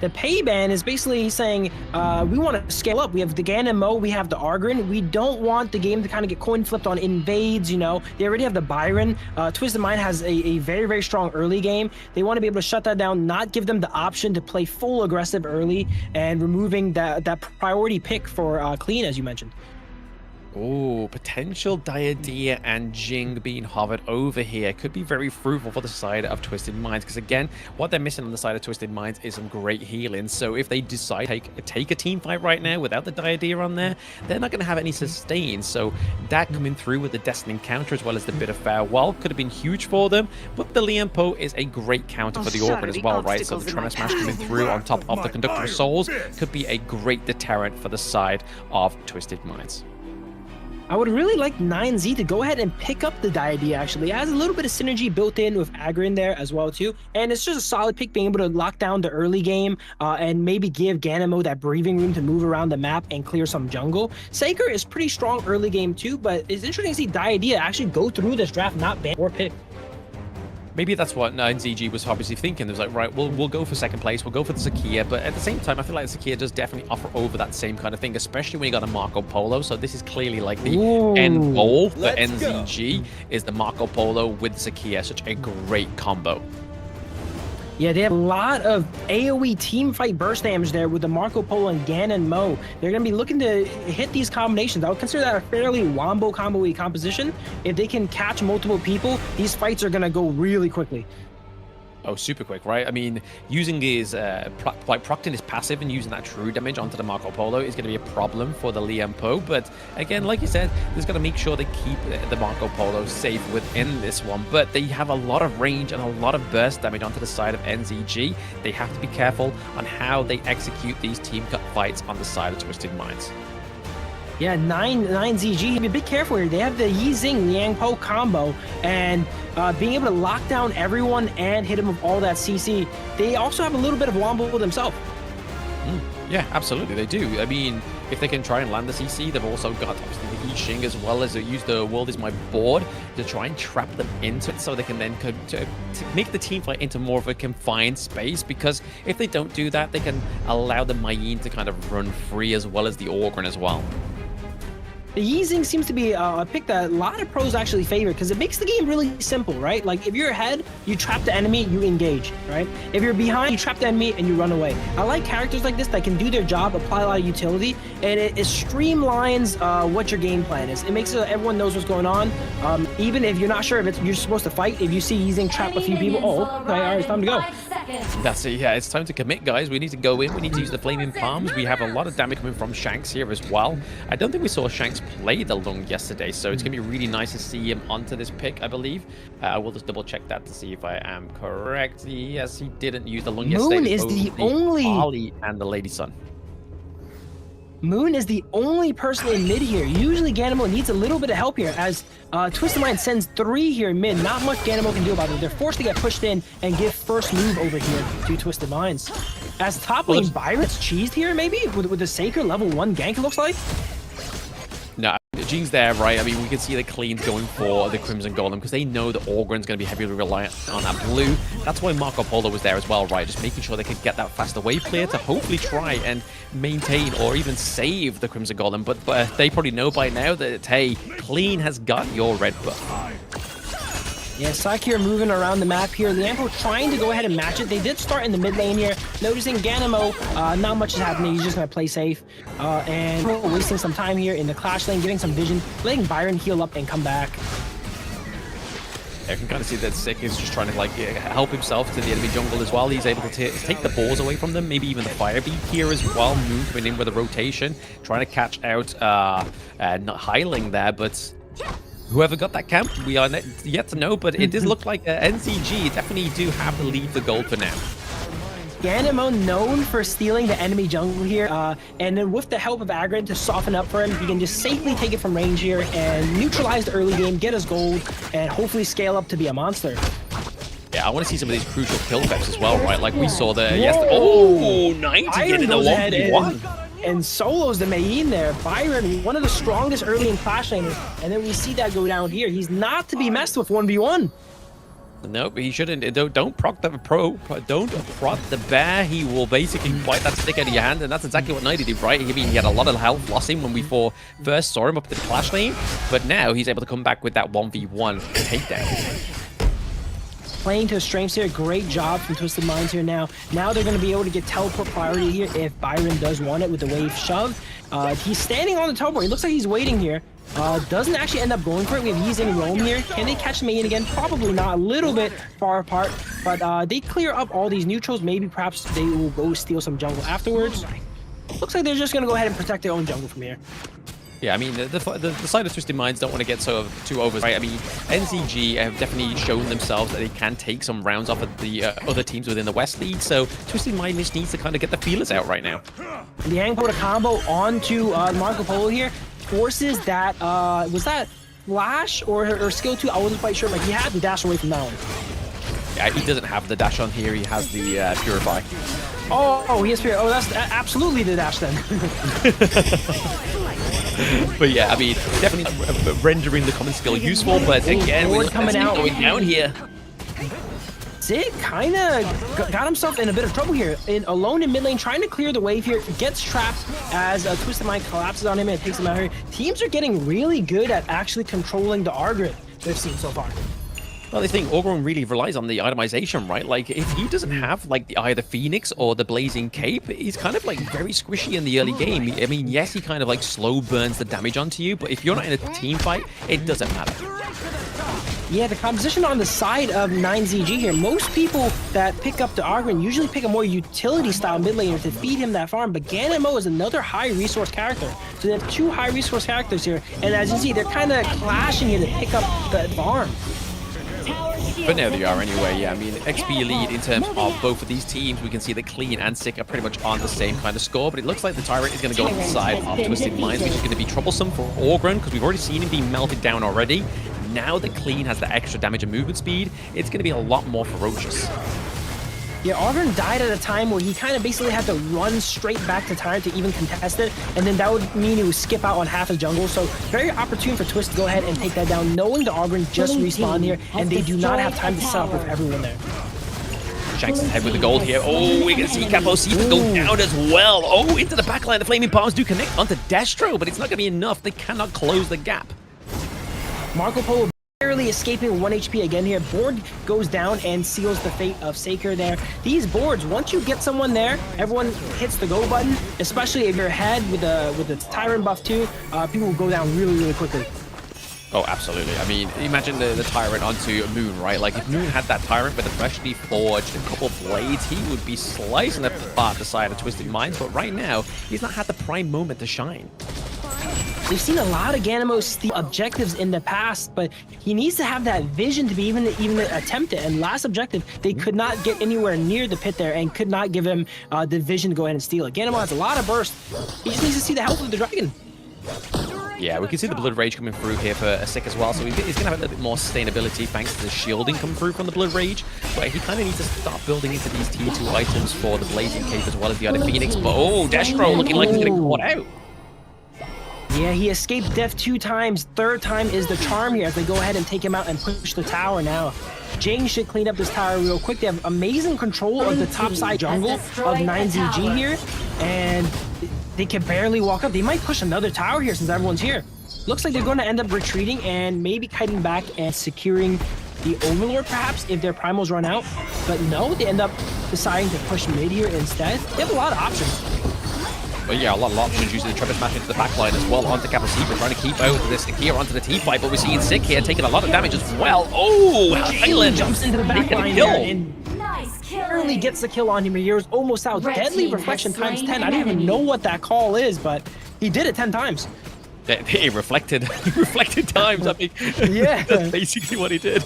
The Pei ban is basically saying, we want to scale up. We have the Ganemo, we have the Ogryn. We don't want the game to kind of get coin flipped on invades, you know. They already have the Byron. Twisted Mind has a very, very strong early game. They want to be able to shut that down, not give them the option to play full aggressive early, and removing that priority pick for Clean, as you mentioned. Oh, potential Diadea and Jing being hovered over here could be very fruitful for the side of Twisted Minds, because again, what they're missing on the side of Twisted Minds is some great healing. So if they decide to take a team fight right now without the Diadea on there, they're not going to have any sustain. So that coming through with the Destiny counter as well as the bit of Farewell could have been huge for them. But the Lian Po is a great counter for the Ogryn as well, right? So the Tremor Smash coming through on top of the Conductor of Souls could be a great deterrent for the side of Twisted Minds. I would really like 9Z to go ahead and pick up the Diadea, actually. It has a little bit of synergy built in with Agrin there as well, too. And it's just a solid pick, being able to lock down the early game and maybe give Ganemo that breathing room to move around the map and clear some jungle. Saker is pretty strong early game, too, but it's interesting to see Diadea actually go through this draft, not ban or pick. Maybe that's what 9ZG was obviously thinking. It was like, right, we'll go for second place, we'll go for the Sakia, but at the same time, I feel like the Sakia does definitely offer over that same kind of thing, especially when you got a Marco Polo. So this is clearly like the end goal for NZG is the Marco Polo with Sakia. Such a great combo. Yeah, they have a lot of AoE team fight burst damage there with the Marco Polo and Ganemo. They're going to be looking to hit these combinations. I would consider that a fairly wombo combo-y composition. If they can catch multiple people, these fights are going to go really quickly. Oh, super quick, right? I mean, using his, procting his passive and using that true damage onto the Marco Polo is going to be a problem for the Lian Po. But again, like you said, they've got to make sure they keep the Marco Polo safe within this one. But they have a lot of range and a lot of burst damage onto the side of NZG. They have to be careful on how they execute these team cut fights on the side of Twisted Minds. Yeah, 9ZG, be a bit careful here. They have the Yixing Liang Po combo, and being able to lock down everyone and hit him with all that CC. They also have a little bit of wombo themselves. Yeah, absolutely, they do. I mean, if they can try and land the CC, they've also got obviously the Yixing as well as use the World is my board to try and trap them into it, so they can then to make the team fight into more of a confined space, because if they don't do that, they can allow the Mei Yin to kind of run free as well as the Ogryn as well. The Yixing seems to be a pick that a lot of pros actually favor, because it makes the game really simple, right? Like, if you're ahead, you trap the enemy, you engage, right? If you're behind, you trap the enemy and you run away. I like characters like this that can do their job, apply a lot of utility, and it streamlines what your game plan is. It makes it so everyone knows what's going on. Even if you're not sure if you're supposed to fight, if you see Yixing trap a few people, okay, all right, it's time to go. That's it, yeah, it's time to commit, guys. We need to go in, we need to use the Flaming Palms. We have a lot of damage coming from Shanks here as well. I don't think we saw Shanks play the Lung yesterday, so it's going to be really nice to see him onto this pick, I believe. I will just double check that to see if I am correct. Yes, he didn't use the Lung yesterday. Moon is the only... Ollie and the Lady Sun. Moon is the only person in mid here. Usually Ganimo needs a little bit of help here as Twisted Mind sends 3 here in mid. Not much Ganimo can do about it. They're forced to get pushed in and give first move over here to Twisted Minds. As top lane Byron's cheesed here maybe with the Saker level 1 gank it looks like. No, Gene's there, right? I mean, we can see the Cleans going for the Crimson Golem because they know that Orgren's going to be heavily reliant on that blue. That's why Marco Polo was there as well, right? Just making sure they could get that faster wave clear to hopefully try and maintain or even save the Crimson Golem. But they probably know by now that, hey, Clean has got your red buff. Yeah, Sakir moving around the map here. Liampo trying to go ahead and match it. They did start in the mid lane here. Noticing Ganimo, not much is happening. He's just going to play safe. And wasting some time here in the clash lane, getting some vision, letting Byron heal up and come back. I can kind of see that Sick is just trying to like help himself to the enemy jungle as well. He's able to take the balls away from them, maybe even the fire beat here as well. Moon coming in with a rotation, trying to catch out not Highling there, but whoever got that camp, we are yet to know, but it does look like NCG definitely do have to lead the gold for now. Ganimo known for stealing the enemy jungle here, and then with the help of Agron to soften up for him, he can just safely take it from range here and neutralize the early game, get us gold, and hopefully scale up to be a monster. Yeah, I want to see some of these crucial kill effects as well, right? Like we saw there yesterday. Oh, 90 getting the 1v1. And solos the Mayin there. Byron, one of the strongest early in Clash laners, and then we see that go down here. He's not to be messed with 1v1. Nope, he shouldn't. Don't proc the don't prod the bear. He will basically bite that stick out of your hand, and that's exactly what Nighty did, right? I mean, he had a lot of health loss him when we first saw him up to the Clash lane, but now he's able to come back with that 1v1 takedown. Playing to his strengths here. Great job from Twisted Minds here now. Now they're going to be able to get teleport priority here if Byron does want it with the wave shove. He's standing on the teleport. He looks like he's waiting here. Doesn't actually end up going for it. We have Yeez and Roam here. Can they catch Mayin again? Probably not. A little bit far apart. But they clear up all these neutrals. Maybe perhaps they will go steal some jungle afterwards. Looks like they're just going to go ahead and protect their own jungle from here. Yeah, I mean, the side of Twisted Minds don't want to get too over, right? I mean, NCG have definitely shown themselves that they can take some rounds off of the other teams within the West League, so Twisted Mind just needs to kind of get the feelers out right now. The Hang put a combo onto Marco Polo here, forces that, was that Flash or Skill 2? I wasn't quite sure, but he had the dash away from that one. Yeah, he doesn't have the dash on here, he has the Purify. Oh, he has Purify. Oh, that's absolutely the dash then. But yeah, I mean, definitely rendering the common skill useful, but again, we're coming out going down here. Zig kind of got himself in a bit of trouble here. Alone in mid lane, trying to clear the wave here, gets trapped as Twisted Mind collapses on him and takes him out here. Teams are getting really good at actually controlling the R grid we've seen so far. Well, the thing, Orgron really relies on the itemization, right? Like, if he doesn't have, like, either Phoenix or the Blazing Cape, he's kind of, like, very squishy in the early game. I mean, yes, he kind of, like, slow burns the damage onto you, but if you're not in a team fight, it doesn't matter. Yeah, the composition on the side of 9ZG here, most people that pick up the Argrin usually pick a more utility-style mid laner to feed him that farm, but Ganimo is another high-resource character. So they have 2 high-resource characters here, and as you see, they're kind of clashing here to pick up the farm. But now they are anyway, yeah. I mean, XP lead in terms of both of these teams. We can see that Clean and Sick are pretty much on the same kind of score, but it looks like the Tyrant is going to go on the side of Twisted Minds, which is going to be troublesome for Orgron, because we've already seen him being melted down already. Now that Clean has the extra damage and movement speed, it's going to be a lot more ferocious. Yeah, Orgron died at a time where he kind of basically had to run straight back to Tyrant to even contest it, and then that would mean he would skip out on half his jungle, so very opportune for Twist to go ahead and take that down, knowing the Orgron just respawned here, and they do not have time to set up with everyone there. Shanks ahead with the gold here. Oh, we can see Capo Sifa go down as well. Oh, into the backline. The Flaming Palms do connect onto Destro, but it's not going to be enough. They cannot close the gap. Marco Polo barely escaping 1 HP again here. Board goes down and seals the fate of Saker there. These boards, once you get someone there, everyone hits the go button, especially if you're ahead with the Tyrant buff too. People will go down really, really quickly. Oh, absolutely. I mean, imagine the Tyrant onto Moon, right? Like, if Moon had that Tyrant with a freshly forged a couple blades, he would be slicing apart the side of Twisted Minds. But right now, he's not had the prime moment to shine. We've seen a lot of Ganimo steal objectives in the past, but he needs to have that vision to be even attempt it. And last objective, they could not get anywhere near the pit there and could not give him the vision to go ahead and steal it. Ganimo has a lot of burst. He just needs to see the health of the dragon. Yeah, we can see the Blood Rage coming through here for a Sick as well, so he's going to have a little bit more sustainability thanks to the shielding coming through from the Blood Rage, but he kind of needs to start building into these tier 2 items for the Blazing Cape as well as the other Phoenix, but oh, Destro looking like he's getting caught out. Yeah, he escaped death 2 times. Third time is the charm here as they go ahead and take him out and push the tower now. Jing should clean up this tower real quick. They have amazing control of the top side jungle of 9ZG here, and they can barely walk up. They might push another tower here since everyone's here. Looks like they're going to end up retreating and maybe kiting back and securing the Overlord perhaps if their primals run out. But no, they end up deciding to push mid here instead. They have a lot of options. But yeah, a lot of options using the Trevor Smash into the backline as well onto Capacita, trying to keep out this here onto the T-fight, but we're seeing Sick here taking a lot of damage as well. Oh, Highland jumps into the backline there and barely gets the kill on him. He was almost out. Deadly Reflection times 10. I don't even know what that call is, but he did it 10 times. He reflected times. I mean, yeah, that's basically what he did.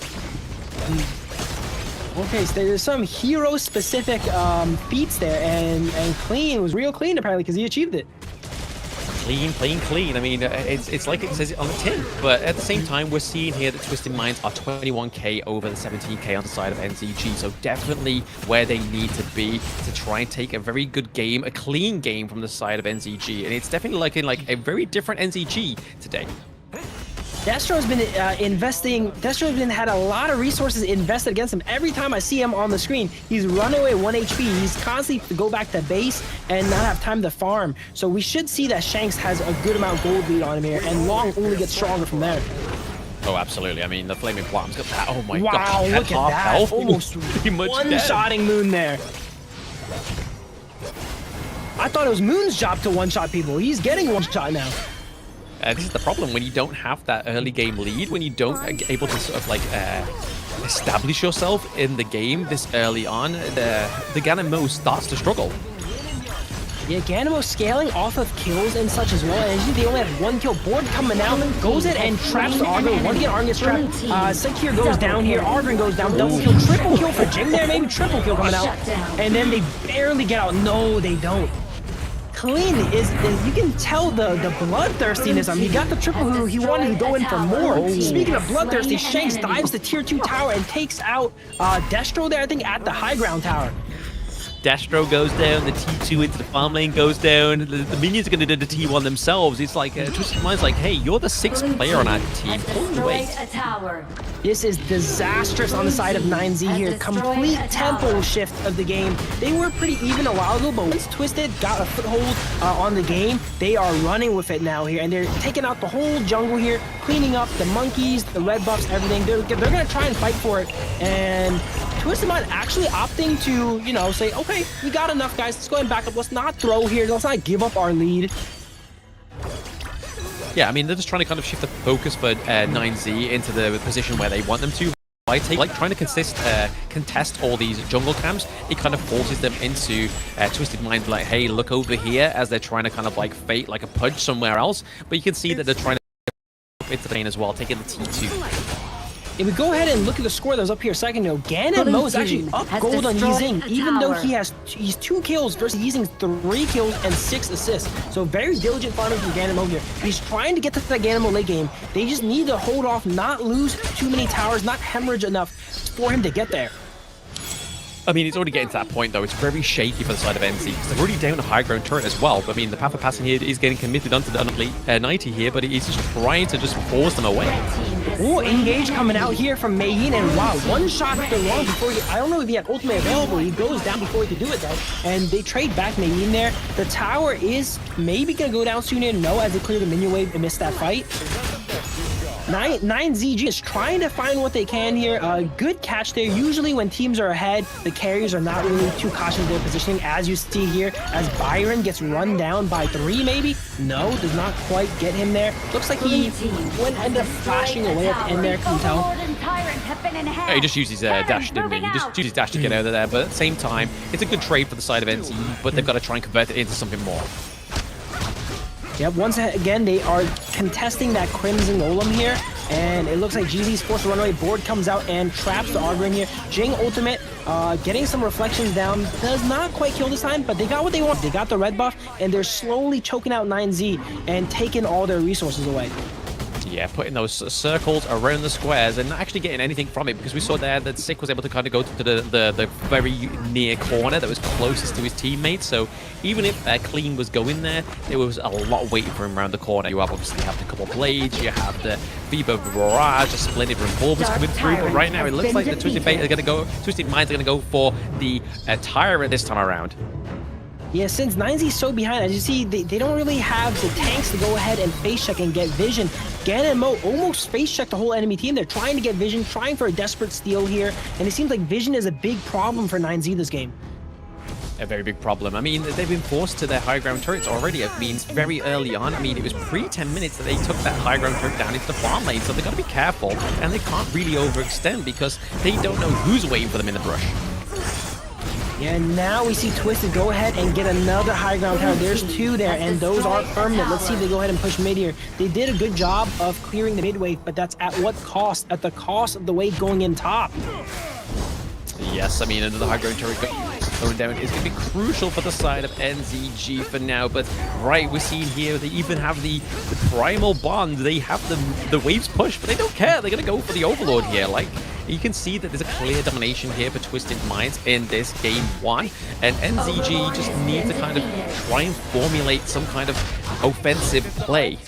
Okay, so there's some hero-specific feats there, and clean was real clean apparently because he achieved it. Clean. I mean, it's like it says it on the tin, but at the same time, we're seeing here that Twisted Minds are 21k over the 17k on the side of NZG, so definitely where they need to be to try and take a very good game, a clean game from the side of NZG, and it's definitely looking like a very different NZG today. Destro's been Destro's been had a lot of resources invested against him. Every time I see him on the screen, he's run away 1 HP. He's constantly to go back to base and not have time to farm. So we should see that Shanks has a good amount of gold lead on him here, and Long only gets stronger from there. Oh, absolutely. I mean, the Flaming Plum's got that. Oh my god. Wow, look at that. Health. Almost one-shotting Moon there. I thought it was Moon's job to one-shot people. He's getting one-shot now. This is the problem when you don't have that early game lead, when you don't able to sort of like establish yourself in the game this early on, the Ganimo starts to struggle. Yeah, Ganimo scaling off of kills and such as well, and as they only have 1 kill. Board coming out, goes in and traps Argon. One again, Argon gets trapped. Sekir goes down here, Argon goes down, double kill, triple kill for Jing there, maybe triple kill coming out. And then they barely get out. No, they don't. Clean is you can tell the bloodthirstiness. I mean, he got the triple who he wanted to go in for more. Speaking of bloodthirsty, Shanks dives the tier 2 tower and takes out Destro there, I think, at the high ground tower. Destro goes down, the T2 into the farm lane goes down, the minions are going to do the T1 themselves. It's like, Twisted Mind's like, hey, you're the 6th player on our team. This is disastrous on the side of 9Z here. Complete tempo shift of the game. They were pretty even a while ago, but once Twisted got a foothold on the game, they are running with it now here, and they're taking out the whole jungle here, cleaning up the monkeys, the red buffs, everything. They're going to try and fight for it, and Twisted Mind actually opting to, you know, say, okay, we got enough, guys. Let's go ahead and back up. Let's not throw here. Let's not give up our lead. Yeah, I mean, they're just trying to kind of shift the focus for 9Z into the position where they want them to. By trying to contest all these jungle camps, it kind of forces them into Twisted Mind, like, hey, look over here, as they're trying to kind of like fate like a punch somewhere else. But you can see that they're trying to into the lane as well, taking the T2. If we go ahead and look at the score that was up here a second ago, Ganimo is actually up gold on Yizing, even though he's 2 kills versus Yizing's 3 kills and 6 assists. So very diligent farming from Ganimo here. He's trying to get to the Ganimo late game. They just need to hold off, not lose too many towers, not hemorrhage enough for him to get there. I mean, it's already getting to that point, though. It's very shaky for the side of NZ, because they're already down a high ground turret as well. But I mean, the path of passing here is getting committed onto the 90 here, but he's just trying to just force them away. Oh, engage coming out here from Mayhin, and wow, one shot after long before he, I don't know if he had ultimate available. He goes down before he could do it, though. And they trade back Mayhin there. The tower is maybe going to go down soon, no, as they clear the minion wave and miss that fight. 9ZG is trying to find what they can here. Good catch there. Usually when teams are ahead, the carriers are not really too cautious in their positioning, as you see here, as Byron gets run down by 3 maybe. No, does not quite get him there. Looks like he went end up flashing away at the end there, can you tell? He just used his dash, didn't he? He just used his dash to get out of there, but at the same time, it's a good trade for the side of NC, but they've got to try and convert it into something more. Yep, once again, they are contesting that Crimson Golem here, and it looks like GZ's forced to run away. Board comes out and traps the Augur in here. Jing ultimate, getting some reflections down, does not quite kill this time, but they got what they want. They got the red buff, and they're slowly choking out 9Z and taking all their resources away. Yeah, putting those circles around the squares and not actually getting anything from it, because we saw there that Sick was able to kind of go to the very near corner that was closest to his teammates. So even if Clean was going there was a lot waiting for him around the corner. You obviously have the couple blades, you have the Fever Barrage, the splendid revolvers coming through, but right now it looks like the Twisted Minds are gonna go for the Tyrant this time around. Yeah, since 9Z's so behind, as you see, they don't really have the tanks to go ahead and face check and get vision. Gan and Mo almost face check the whole enemy team. They're trying to get vision, trying for a desperate steal here, and it seems like vision is a big problem for 9Z this game. A very big problem. I mean, they've been forced to their high ground turrets already. It means very early on. I mean, it was pre-10 minutes that they took that high ground turret down into the farm lane, so they've got to be careful, and they can't really overextend because they don't know who's waiting for them in the brush. Yeah, now we see Twisted go ahead and get another high ground tower. There's 2 there, and those are permanent. Let's see if they go ahead and push mid here. They did a good job of clearing the mid wave, but that's at what cost? At the cost of the wave going in top. Yes, I mean, another high ground turret going down is going to be crucial for the side of NZG for now, but right, we're seeing here, they even have the primal bond. They have the waves push, but they don't care. They're going to go for the Overlord here. Like, you can see that there's a clear domination here for Twisted Minds in this game 1, and NZG just need to kind of try and formulate some kind of offensive play.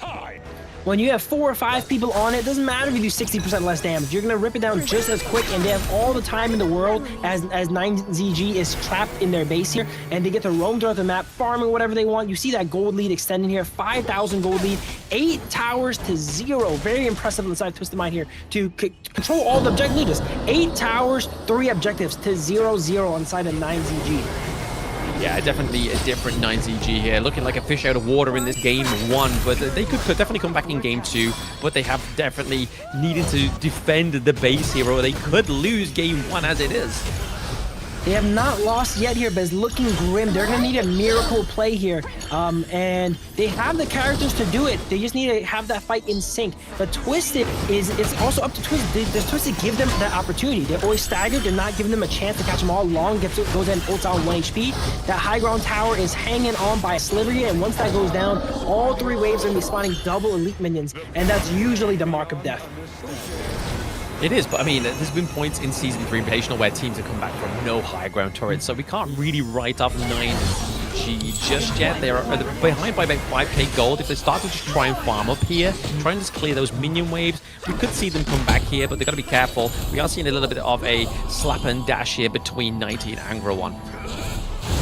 When you have 4 or 5 people on it, doesn't matter if you do 60% less damage. You're going to rip it down just as quick, and they have all the time in the world as 9ZG is trapped in their base here, and they get to roam throughout the map, farming whatever they want. You see that gold lead extending here, 5,000 gold lead, 8 towers to 0. Very impressive on the side of Twisted Mind here to control all the objective leaders. 8 towers, 3 objectives to 0-0 on the side of 9ZG. Yeah, definitely a different 9ZG here, looking like a fish out of water in this game 1, but they could definitely come back in game 2, but they have definitely needed to defend the base here, or they could lose game 1 as it is. They have not lost yet here, but it's looking grim. They're going to need a miracle play here. And they have the characters to do it. They just need to have that fight in sync. But Twisted it's also up to Twisted. Does Twisted give them that opportunity? They're always staggered. They're not giving them a chance to catch them all. Long goes in, ults out 1 HP. That high ground tower is hanging on by a sliver here, and once that goes down, all 3 waves are going to be spawning double elite minions, and that's usually the mark of death. It is, but I mean, there's been points in Season 3 Invitational where teams have come back from no high ground turrets, so we can't really write off 9G just yet. They're behind by about 5k gold. If they start to just try and farm up here, try and just clear those minion waves, we could see them come back here, but they've got to be careful. We are seeing a little bit of a slap and dash here between 90 and Angra 1.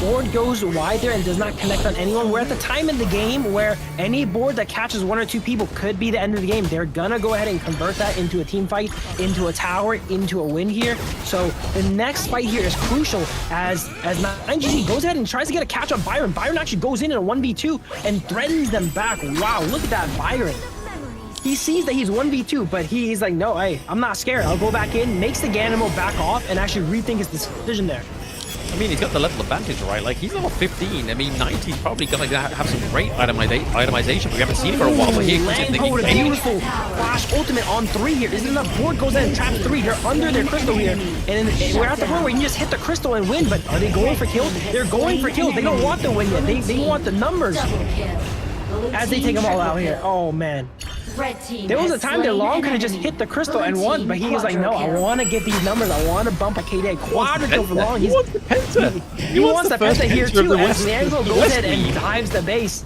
Board goes wide there and does not connect on anyone. We're at the time in the game where any board that catches 1 or 2 people could be the end of the game. They're gonna go ahead and convert that into a team fight, into a tower, into a win here. So the next fight here is crucial as 9GG goes ahead and tries to get a catch on Byron. Byron actually goes in a 1v2 and threatens them back. Wow, look at that Byron. He sees that he's 1v2, but he's like, no, hey, I'm not scared. I'll go back in, makes the Ganimo back off, and actually rethink his decision there. I mean, he's got the level advantage, right? Like, he's level 15. I mean, 90's probably going to have some great itemization. We haven't seen it for a while, but here comes in the beautiful flash ultimate on 3 here. Isn't enough? Board goes in and traps 3. They're under their crystal here. And we're at the point where you can just hit the crystal and win, but are they going for kills? They're going for kills. They don't want the win yet. They want the numbers. As they take them all out here. Oh, man. There was a time that Long could have just hit the crystal and won, but he was like, no, I want to get these numbers. I want to bump a KD. Quadra kill for Long. He wants the penta. He wants the penta here too, as Leandro goes ahead and dives the base.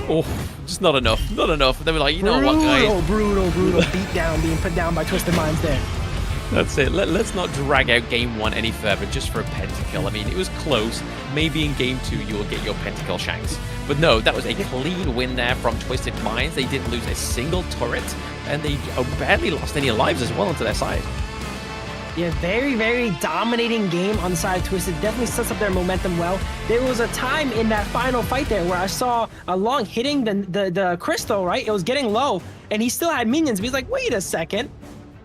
Oh, just not enough. Not enough. They were like, you know what, guys? Brutal beat down being put down by Twisted Minds there. That's it. Let's not drag out game 1 any further just for a pentakill. I mean, it was close. Maybe in game 2 you will get your pentakill, Shanks. But no, that was a clean win there from Twisted Minds. They didn't lose a single turret, and they barely lost any lives as well onto their side. Yeah, very, very dominating game on the side of Twisted. Definitely sets up their momentum well. There was a time in that final fight there where I saw Long hitting the crystal, right? It was getting low, and he still had minions. But he's like, wait a second.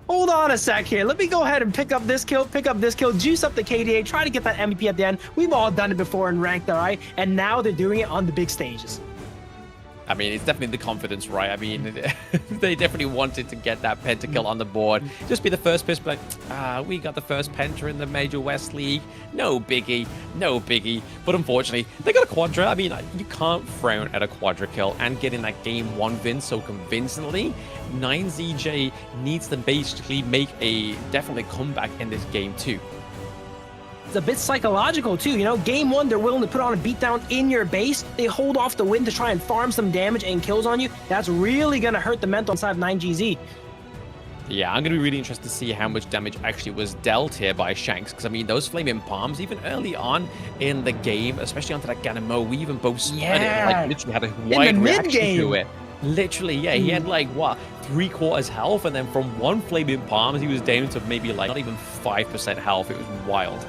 Hold on a sec here. Let me go ahead and pick up this kill, juice up the KDA, try to get that MVP at the end. We've all done it before in ranked, all right? And now they're doing it on the big stages. I mean, it's definitely the confidence, right? I mean, they definitely wanted to get that pentakill on the board. Just be the first person, like, we got the first penta in the Major West League. No biggie, no biggie. But unfortunately, they got a quadra. I mean, you can't frown at a quadra kill and getting that game 1 win so convincingly. 9ZJ needs to basically make a definitely comeback in this game 2. It's a bit psychological too, you know. Game 1, they're willing to put on a beatdown in your base. They hold off the win to try and farm some damage and kills on you. That's really gonna hurt the mental inside of 9GZ. Yeah, I'm gonna be really interested to see how much damage actually was dealt here by Shanks, because I mean, those flaming palms, even early on in the game, especially onto that Ganamo, we even both like literally had a wide reaction to it. Literally, yeah, he had like what, 3/4 health, and then from one flaming palms, he was down to maybe like not even 5% health. It was wild.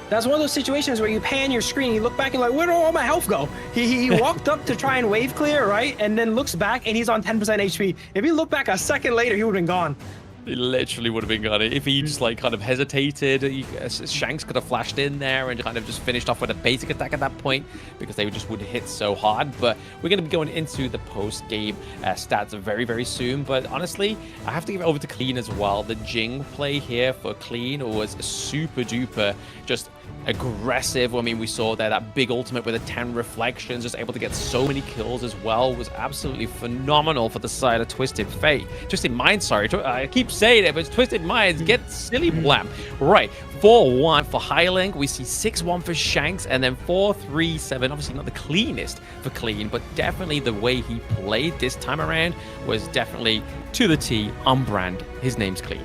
That's one of those situations where you pan your screen, you look back and like, where did all my health go? He walked up to try and wave clear, right? And then looks back and he's on 10% HP. If he looked back a second later, he would have been gone. He literally would have been gone. If he just like kind of hesitated, Shanks could have flashed in there and kind of just finished off with a basic attack at that point, because they just would hit so hard. But we're going to be going into the post-game stats very, very soon. But honestly, I have to give it over to Clean as well. The Jing play here for Clean was super duper just aggressive. I mean, we saw there that big ultimate with the 10 reflections, just able to get so many kills as well, was absolutely phenomenal for the side of Twisted Fate. Twisted Minds, sorry, I keep saying it, but it's Twisted Minds. Get silly blam. Right, 4-1 for Highling. We see 6-1 for Shanks, and then 4-3-7. Obviously not the cleanest for Clean, but definitely the way he played this time around was definitely to the T, on brand. His name's Clean.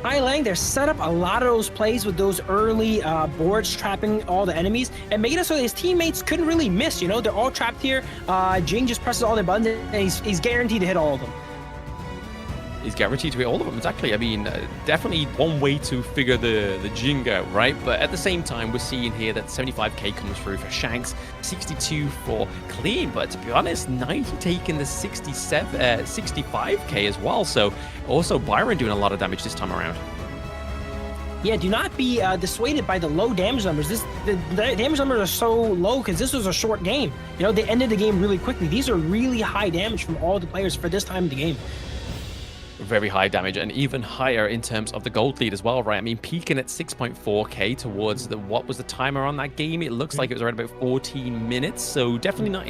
Highlang, they're set up a lot of those plays with those early boards trapping all the enemies and making it so that his teammates couldn't really miss, you know? They're all trapped here. Jing just presses all their buttons and he's guaranteed to hit all of them. He's guaranteed to hit all of them, exactly. I mean, definitely one way to figure the Jing out, right? But at the same time, we're seeing here that 75k comes through for Shanks, 62 for Clean, but to be honest, 90 taking the 65k as well. So also Byron doing a lot of damage this time around. Yeah, do not be dissuaded by the low damage numbers. The damage numbers are so low because this was a short game. You know, they ended the game really quickly. These are really high damage from all the players for this time of the game. Very high damage, and even higher in terms of the gold lead as well, right? I mean, peaking at 6.4k towards what was the timer on that game? It looks like it was around about 14 minutes, so definitely not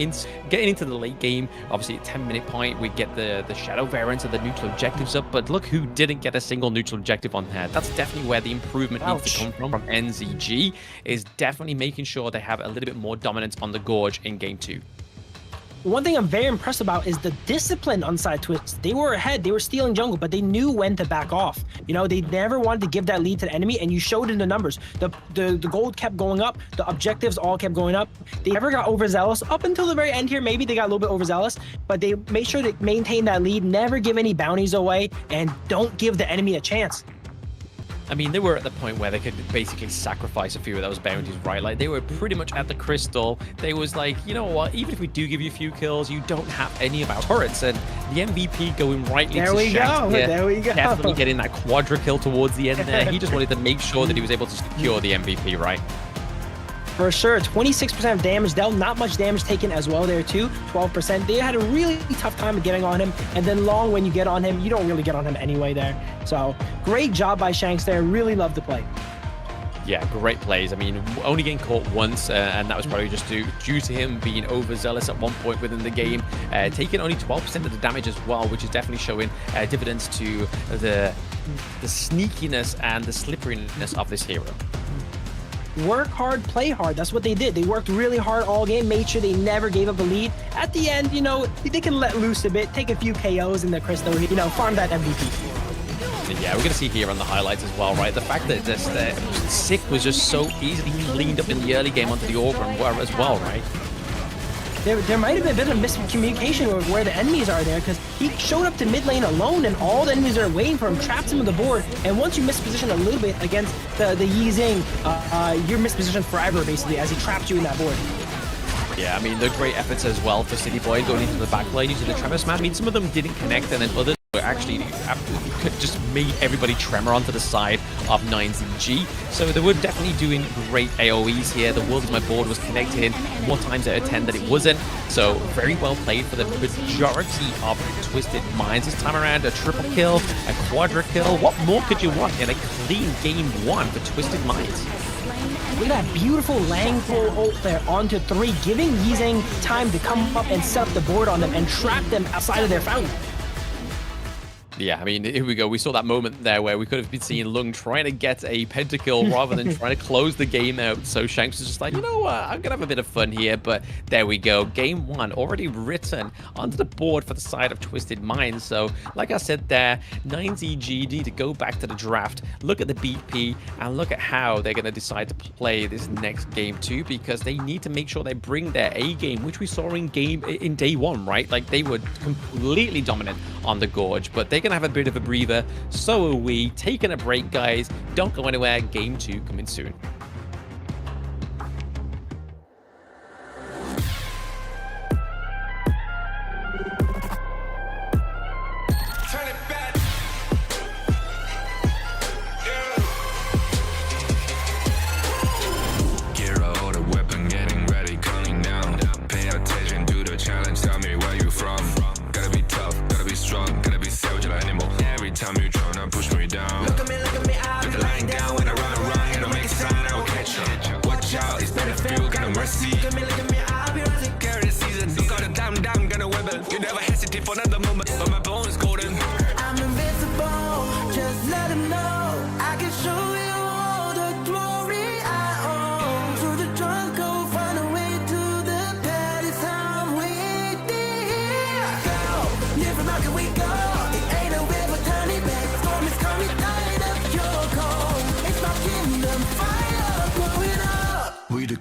getting into the late game. Obviously, at 10-minute point, we get the shadow variants of the neutral objectives up, but look who didn't get a single neutral objective on there. That's definitely where the improvement needs to come from NZG, is definitely making sure they have a little bit more dominance on the Gorge in game 2. One thing I'm very impressed about is the discipline on side Twist. They were ahead, they were stealing jungle, but they knew when to back off. You know, they never wanted to give that lead to the enemy, and you showed in the numbers. The gold kept going up, the objectives all kept going up. They never got overzealous up until the very end here. Maybe they got a little bit overzealous, but they made sure to maintain that lead, never give any bounties away, and don't give the enemy a chance. I mean, they were at the point where they could basically sacrifice a few of those bounties, right? Like, they were pretty much at the crystal. They was like, you know what? Even if we do give you a few kills, you don't have any of our turrets. And the MVP going right into Shanks here, there we go. definitely getting that quadra kill towards the end there. He just wanted to make sure that he was able to secure the MVP, right? For sure, 26% of damage dealt, not much damage taken as well there too, 12%. They had a really tough time getting on him, and then Long, when you get on him, you don't really get on him anyway there. So great job by Shanks there, really love the play. Yeah, great plays. I mean, only getting caught once, and that was probably just due to him being overzealous at one point within the game, taking only 12% of the damage as well, which is definitely showing dividends to the sneakiness and the slipperiness of this hero. Work hard, play hard. That's what they did. They worked really hard all game, made sure they never gave up a lead. At the end, you know, they can let loose a bit, take a few KOs in the crystal, you know, farm that MVP. Yeah, we're going to see here on the highlights as well, right? The fact that this Sick was just so easily leaned up in the early game onto the Orb as well, right? There might have been a bit of miscommunication of where the enemies are there, because he showed up to mid lane alone and all the enemies are waiting for him, traps him on the board, and once you misposition a little bit against the Yi Zing, you're mispositioned forever basically as he trapped you in that board. Yeah, I mean, the great efforts as well for City Boy going into the back lane using the Tremor Smash. I mean, some of them didn't connect, and then others were actually just made everybody tremor onto the side of 9ZG. So they were definitely doing great AoEs here. The World Is My Board was connected in more times out of 10 than it wasn't. So very well played for the majority of Twisted Minds. This time around, a triple kill, a quadra kill. What more could you want in a clean game 1 for Twisted Minds? Look at that beautiful Lang pull ult there onto 3, giving Yi Zing time to come up and set up the board on them and trap them outside of their fountain. Yeah, I mean, here we go. We saw that moment there where we could have been seeing Lung trying to get a pentakill rather than trying to close the game out. So Shanks was just like, you know what, I'm going to have a bit of fun here. But there we go. Game 1 already written onto the board for the side of Twisted Minds. So like I said there, 9ZG need to go back to the draft, look at the BP, and look at how they're going to decide to play this next game 2, because they need to make sure they bring their A game, which we saw in day 1, right? Like, they were completely dominant on the Gorge, but they're going to have a bit of a breather. So are we. Taking a break, guys. Don't go anywhere. Game 2 coming soon.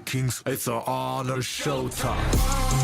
Kings, it's an honor showtime.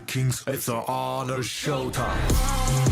Kings, it's an honor showtime.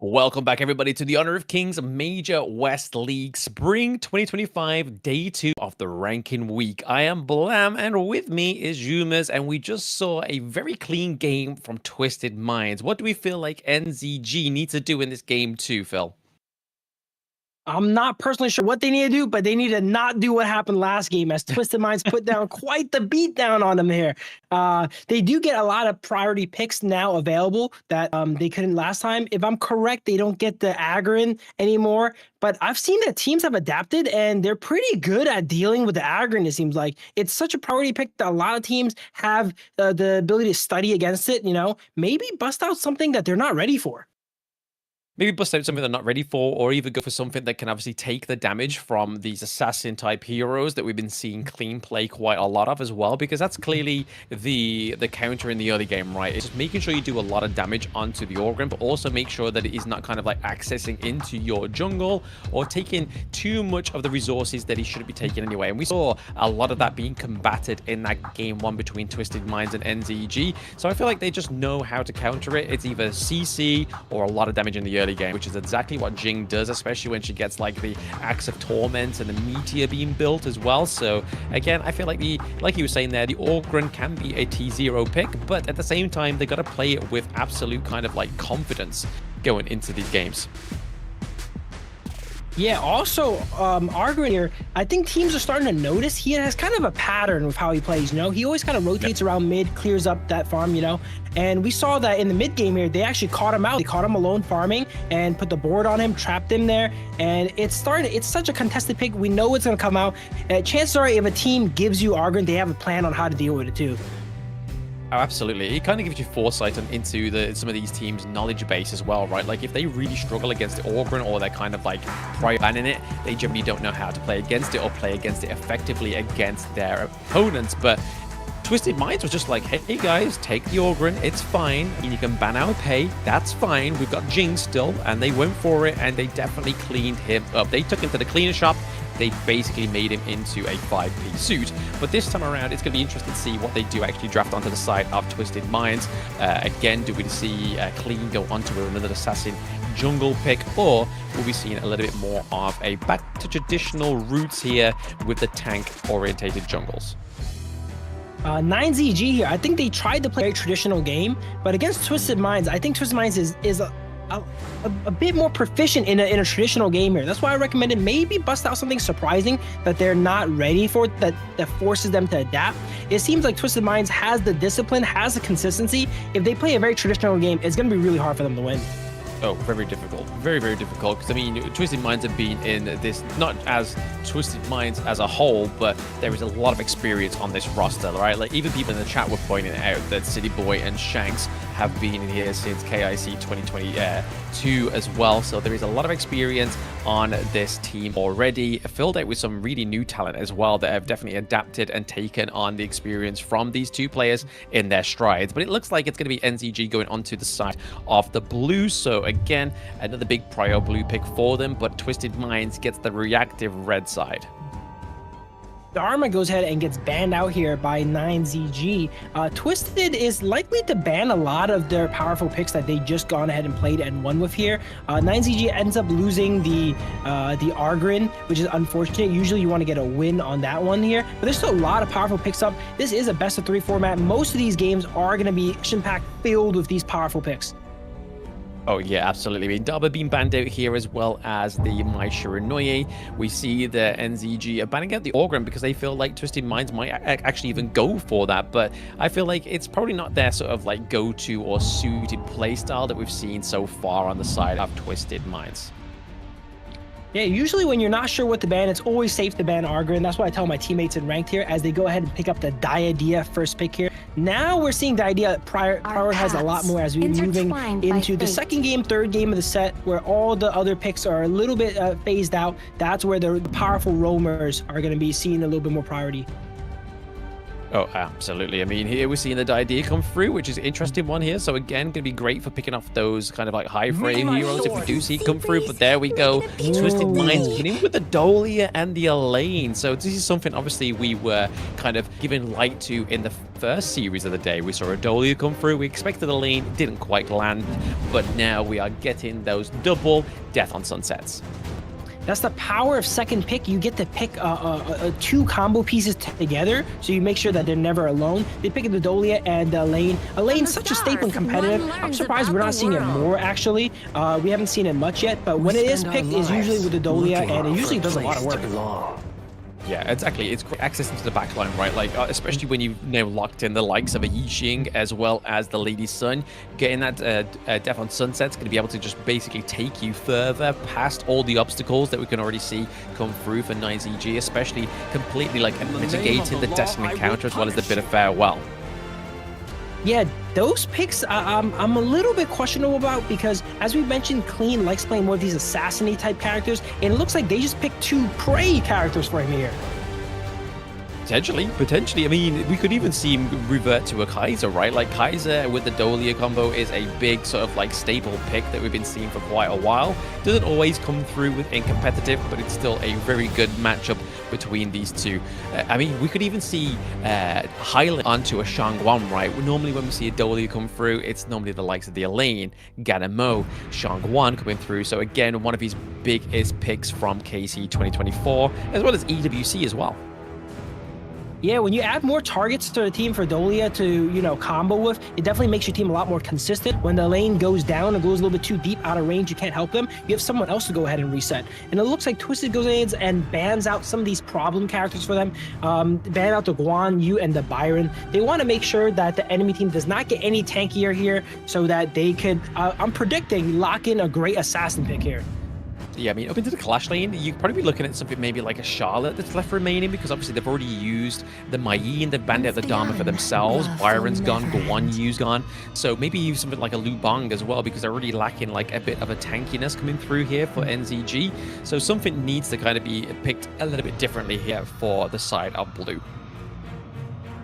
Welcome back, everybody, to the Honor of Kings Major West League Spring 2025 Day 2 of the Ranking Week. I am Blam, and with me is Jumas, and we just saw a very clean game from Twisted Minds. What do we feel like NZG needs to do in this game 2, Phil? I'm not personally sure what they need to do, but they need to not do what happened last game as Twisted Minds put down quite the beat down on them here. They do get a lot of priority picks now available that they couldn't last time. If I'm correct, they don't get the Agron anymore, but I've seen that teams have adapted and they're pretty good at dealing with the Agron, it seems like. It's such a priority pick that a lot of teams have the ability to study against it, maybe bust out something that they're not ready for. Maybe bust out something they're not ready for, or even go for something that can obviously take the damage from these assassin-type heroes that we've been seeing clean play quite a lot of as well, because that's clearly the counter in the early game, right? It's just making sure you do a lot of damage onto the Orgrim, but also make sure that it is not kind of like accessing into your jungle or taking too much of the resources that he shouldn't be taking anyway. And we saw a lot of that being combated in that game 1 between Twisted Minds and NZG. So I feel like they just know how to counter it. It's either CC or a lot of damage in the early game, which is exactly what Jing does, especially when she gets like the Axe of Torment and the Meteor being built as well. So again, I feel like like you were saying there, the Orgren can be a T0 pick, but at the same time, they got to play it with absolute kind of like confidence going into these games. Yeah, also, Argren here, I think teams are starting to notice he has kind of a pattern with how he plays, He always kind of rotates around mid, clears up that farm, And we saw that in the mid game here, they actually caught him out. They caught him alone farming and put the board on him, trapped him there. And it's such a contested pick. We know it's going to come out. Chances are if a team gives you Argren, they have a plan on how to deal with it too. Oh, absolutely. It kind of gives you foresight into some of these teams' knowledge base as well, right? Like if they really struggle against the Orgren or they're kind of like banning it, they generally don't know how to play against it or play against it effectively against their opponents. But Twisted Minds was just like, hey guys, take the Orgren, it's fine. I mean, you can ban our pay, that's fine. We've got Jing still, and they went for it, and they definitely cleaned him up. They took him to the cleaner shop. They basically made him into a 5p suit. But this time around, it's going to be interesting to see what they do actually draft onto the side of Twisted Minds. Again, do we see Clean go onto another assassin jungle pick, or will we see a little bit more of a back to traditional roots here with the tank-orientated jungles? 9ZG here, I think they tried to play a traditional game, but against Twisted Minds, I think Twisted Minds is a bit more proficient in a traditional game here. That's why I recommended maybe bust out something surprising that they're not ready for, that forces them to adapt. It seems like Twisted Minds has the discipline, has the consistency. If they play a very traditional game, it's going to be really hard for them to win. Oh, very difficult. Very, very difficult. Because, I mean, Twisted Minds have been in this, not as Twisted Minds as a whole, but there is a lot of experience on this roster, right? Like, even people in the chat were pointing out that City Boy and Shanks have been in here since KIC 2022 as well. So there is a lot of experience on this team already, filled out with some really new talent as well that have definitely adapted and taken on the experience from these two players in their strides. But it looks like it's going to be NZG going onto the side of the blue. So again, another big prio blue pick for them, but Twisted Minds gets the reactive red side. The Arma goes ahead and gets banned out here by 9ZG. Twisted is likely to ban a lot of their powerful picks that they just gone ahead and played and won with here. 9ZG ends up losing the Argren, which is unfortunate. Usually you want to get a win on that one here, but there's still a lot of powerful picks up. This is a best of 3 format. Most of these games are going to be action-packed, filled with these powerful picks. Oh yeah, absolutely. I mean, Daba being banned out here as well as the Mai Shiranoye. We see the NZG are banning out the Orgren because they feel like Twisted Minds might actually even go for that. But I feel like it's probably not their sort of like go-to or suited playstyle that we've seen so far on the side of Twisted Minds. Yeah, usually when you're not sure what to ban, it's always safe to ban Argren. That's what I tell my teammates in ranked here as they go ahead and pick up the Diadea first pick here. Now we're seeing Diadea prioritize a lot more as we're moving into the second game, third game of the set, where all the other picks are a little bit phased out. That's where the powerful roamers are going to be seeing a little bit more priority. Oh, absolutely. I mean, here we're seeing the Diadea come through, which is an interesting one here. So again, going to be great for picking off those kind of like high frame heroes if we do see it come through. But there we go. Twisted Minds winning with the Dolia and the Elaine. So this is something obviously we were kind of giving light to in the first series of the day. We saw a Dolia come through. We expected Elaine, didn't quite land. But now we are getting those double Death on Sunsets. That's the power of second pick. You get to pick two combo pieces together, so you make sure that they're never alone. They pick the Dolia and the Lane. Lane's such a staple and competitive. I'm surprised we're not seeing it more, actually. We haven't seen it much yet, but when it is picked, it's usually with the Dolia, and it usually does a lot of work. Yeah, exactly. It's great access into the backline, right? Like, especially when you've now locked in the likes of a Yixing as well as the Lady Sun. Getting that Death on Sunset's going to be able to just basically take you further past all the obstacles that we can already see come through for 9ZG, especially completely like mitigating the Destiny counter as well as the bit of farewell. Yeah, those picks I'm a little bit questionable about because, as we mentioned, Clean likes playing more of these assassin-y type characters, and it looks like they just picked 2 prey characters for him here. Potentially. I mean, we could even see him revert to a Kaiser, right? Like, Kaiser with the Dolia combo is a big sort of like staple pick that we've been seeing for quite a while. Doesn't always come through in competitive, but it's still a very good matchup between these two. I mean, we could even see Highland onto a Shangguan, right? Normally when we see a Dolia come through, it's normally the likes of the Elaine, Ganemo, Shangguan coming through. So again, one of his biggest picks from KC 2024, as well as EWC as well. Yeah, when you add more targets to the team for Dolia to, you know, combo with, it definitely makes your team a lot more consistent. When the lane goes down and goes a little bit too deep out of range, you can't help them. You have someone else to go ahead and reset. And it looks like Twisted goes in and bans out some of these problem characters for them. Ban out the Guan Yu and the Byron. They want to make sure that the enemy team does not get any tankier here so that they could, I'm predicting, lock in a great assassin pick here. Yeah, I mean, up into the Clash lane, you'd probably be looking at something maybe like a Charlotte that's left remaining, because obviously they've already used the Mai Yi and they've banned out the Dharma for themselves. Byron's gone, Guan Yu's gone. So maybe use something like a Lu Bang as well, because they're already lacking like a bit of a tankiness coming through here for NZG. So something needs to kind of be picked a little bit differently here for the side of blue.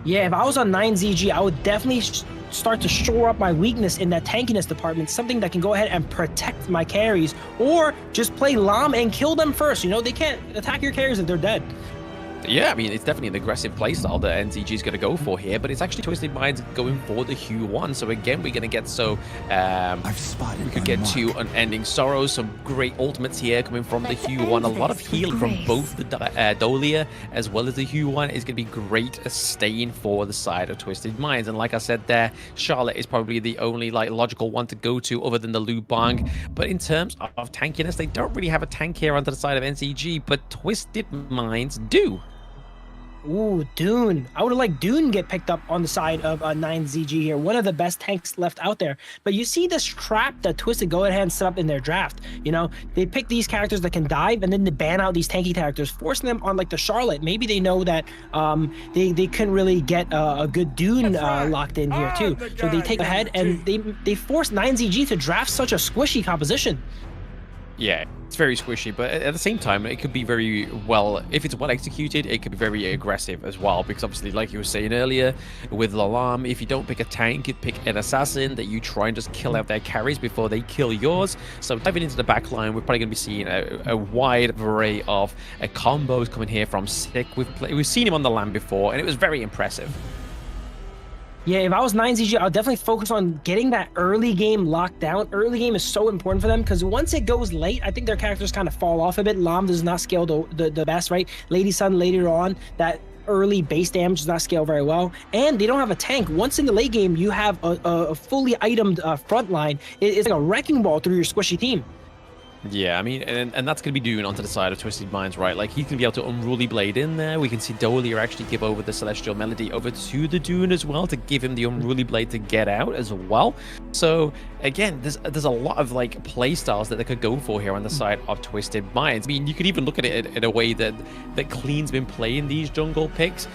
Yeah, if I was on 9ZG, I would definitely start to shore up my weakness in that tankiness department, something that can go ahead and protect my carries, or just play Lam and kill them first. You know, they can't attack your carries if they're dead. Yeah, I mean, it's definitely an aggressive playstyle that NZG is going to go for here, but it's actually Twisted Minds going for the Hue 1. So again, we're going to get we could get 2 Unending Sorrows, some great ultimates here coming from the Hue 1. A lot of healing from both the Dolia as well as the Hue 1 is going to be great staying for the side of Twisted Minds. And like I said there, Charlotte is probably the only like logical one to go to other than the Lu Bang. But in terms of tankiness, they don't really have a tank here onto the side of NZG, but Twisted Minds do. Ooh, Dune. I would have liked Dune get picked up on the side of 9ZG here. One of the best tanks left out there. But you see this trap that Twisted go ahead and set up in their draft. You know, they pick these characters that can dive, and then they ban out these tanky characters, forcing them on like the Charlotte. Maybe they know that they couldn't really get a good Dune locked in here too. So they take ahead and they force 9ZG to draft such a squishy composition. Yeah, it's very squishy, but at the same time, it could be very well, if it's well executed, it could be very aggressive as well, because obviously, like you were saying earlier, with Lalam, if you don't pick a tank, you pick an assassin that you try and just kill out their carries before they kill yours. So diving into the back line, we're probably going to be seeing a wide array of combos coming here from Sick. We've seen him on the land before, and it was very impressive. Yeah, if I was 9ZG, I'll definitely focus on getting that early game locked down. Early game is so important for them, because once it goes late, I think their characters kind of fall off a bit. Lam does not scale the best, right? Lady Sun later on, that early base damage does not scale very well. And they don't have a tank. Once in the late game, you have a fully itemed front line. It's like a wrecking ball through your squishy team. Yeah, I mean, and that's going to be doing onto the side of Twisted Minds, right? Like, he's going to be able to Unruly Blade in there. We can see Dolia actually give over the Celestial Melody over to the Dune as well, to give him the Unruly Blade to get out as well. So, again, there's a lot of, like, play styles that they could go for here on the side of Twisted Minds. I mean, you could even look at it in a way that Clean's been playing these jungle picks,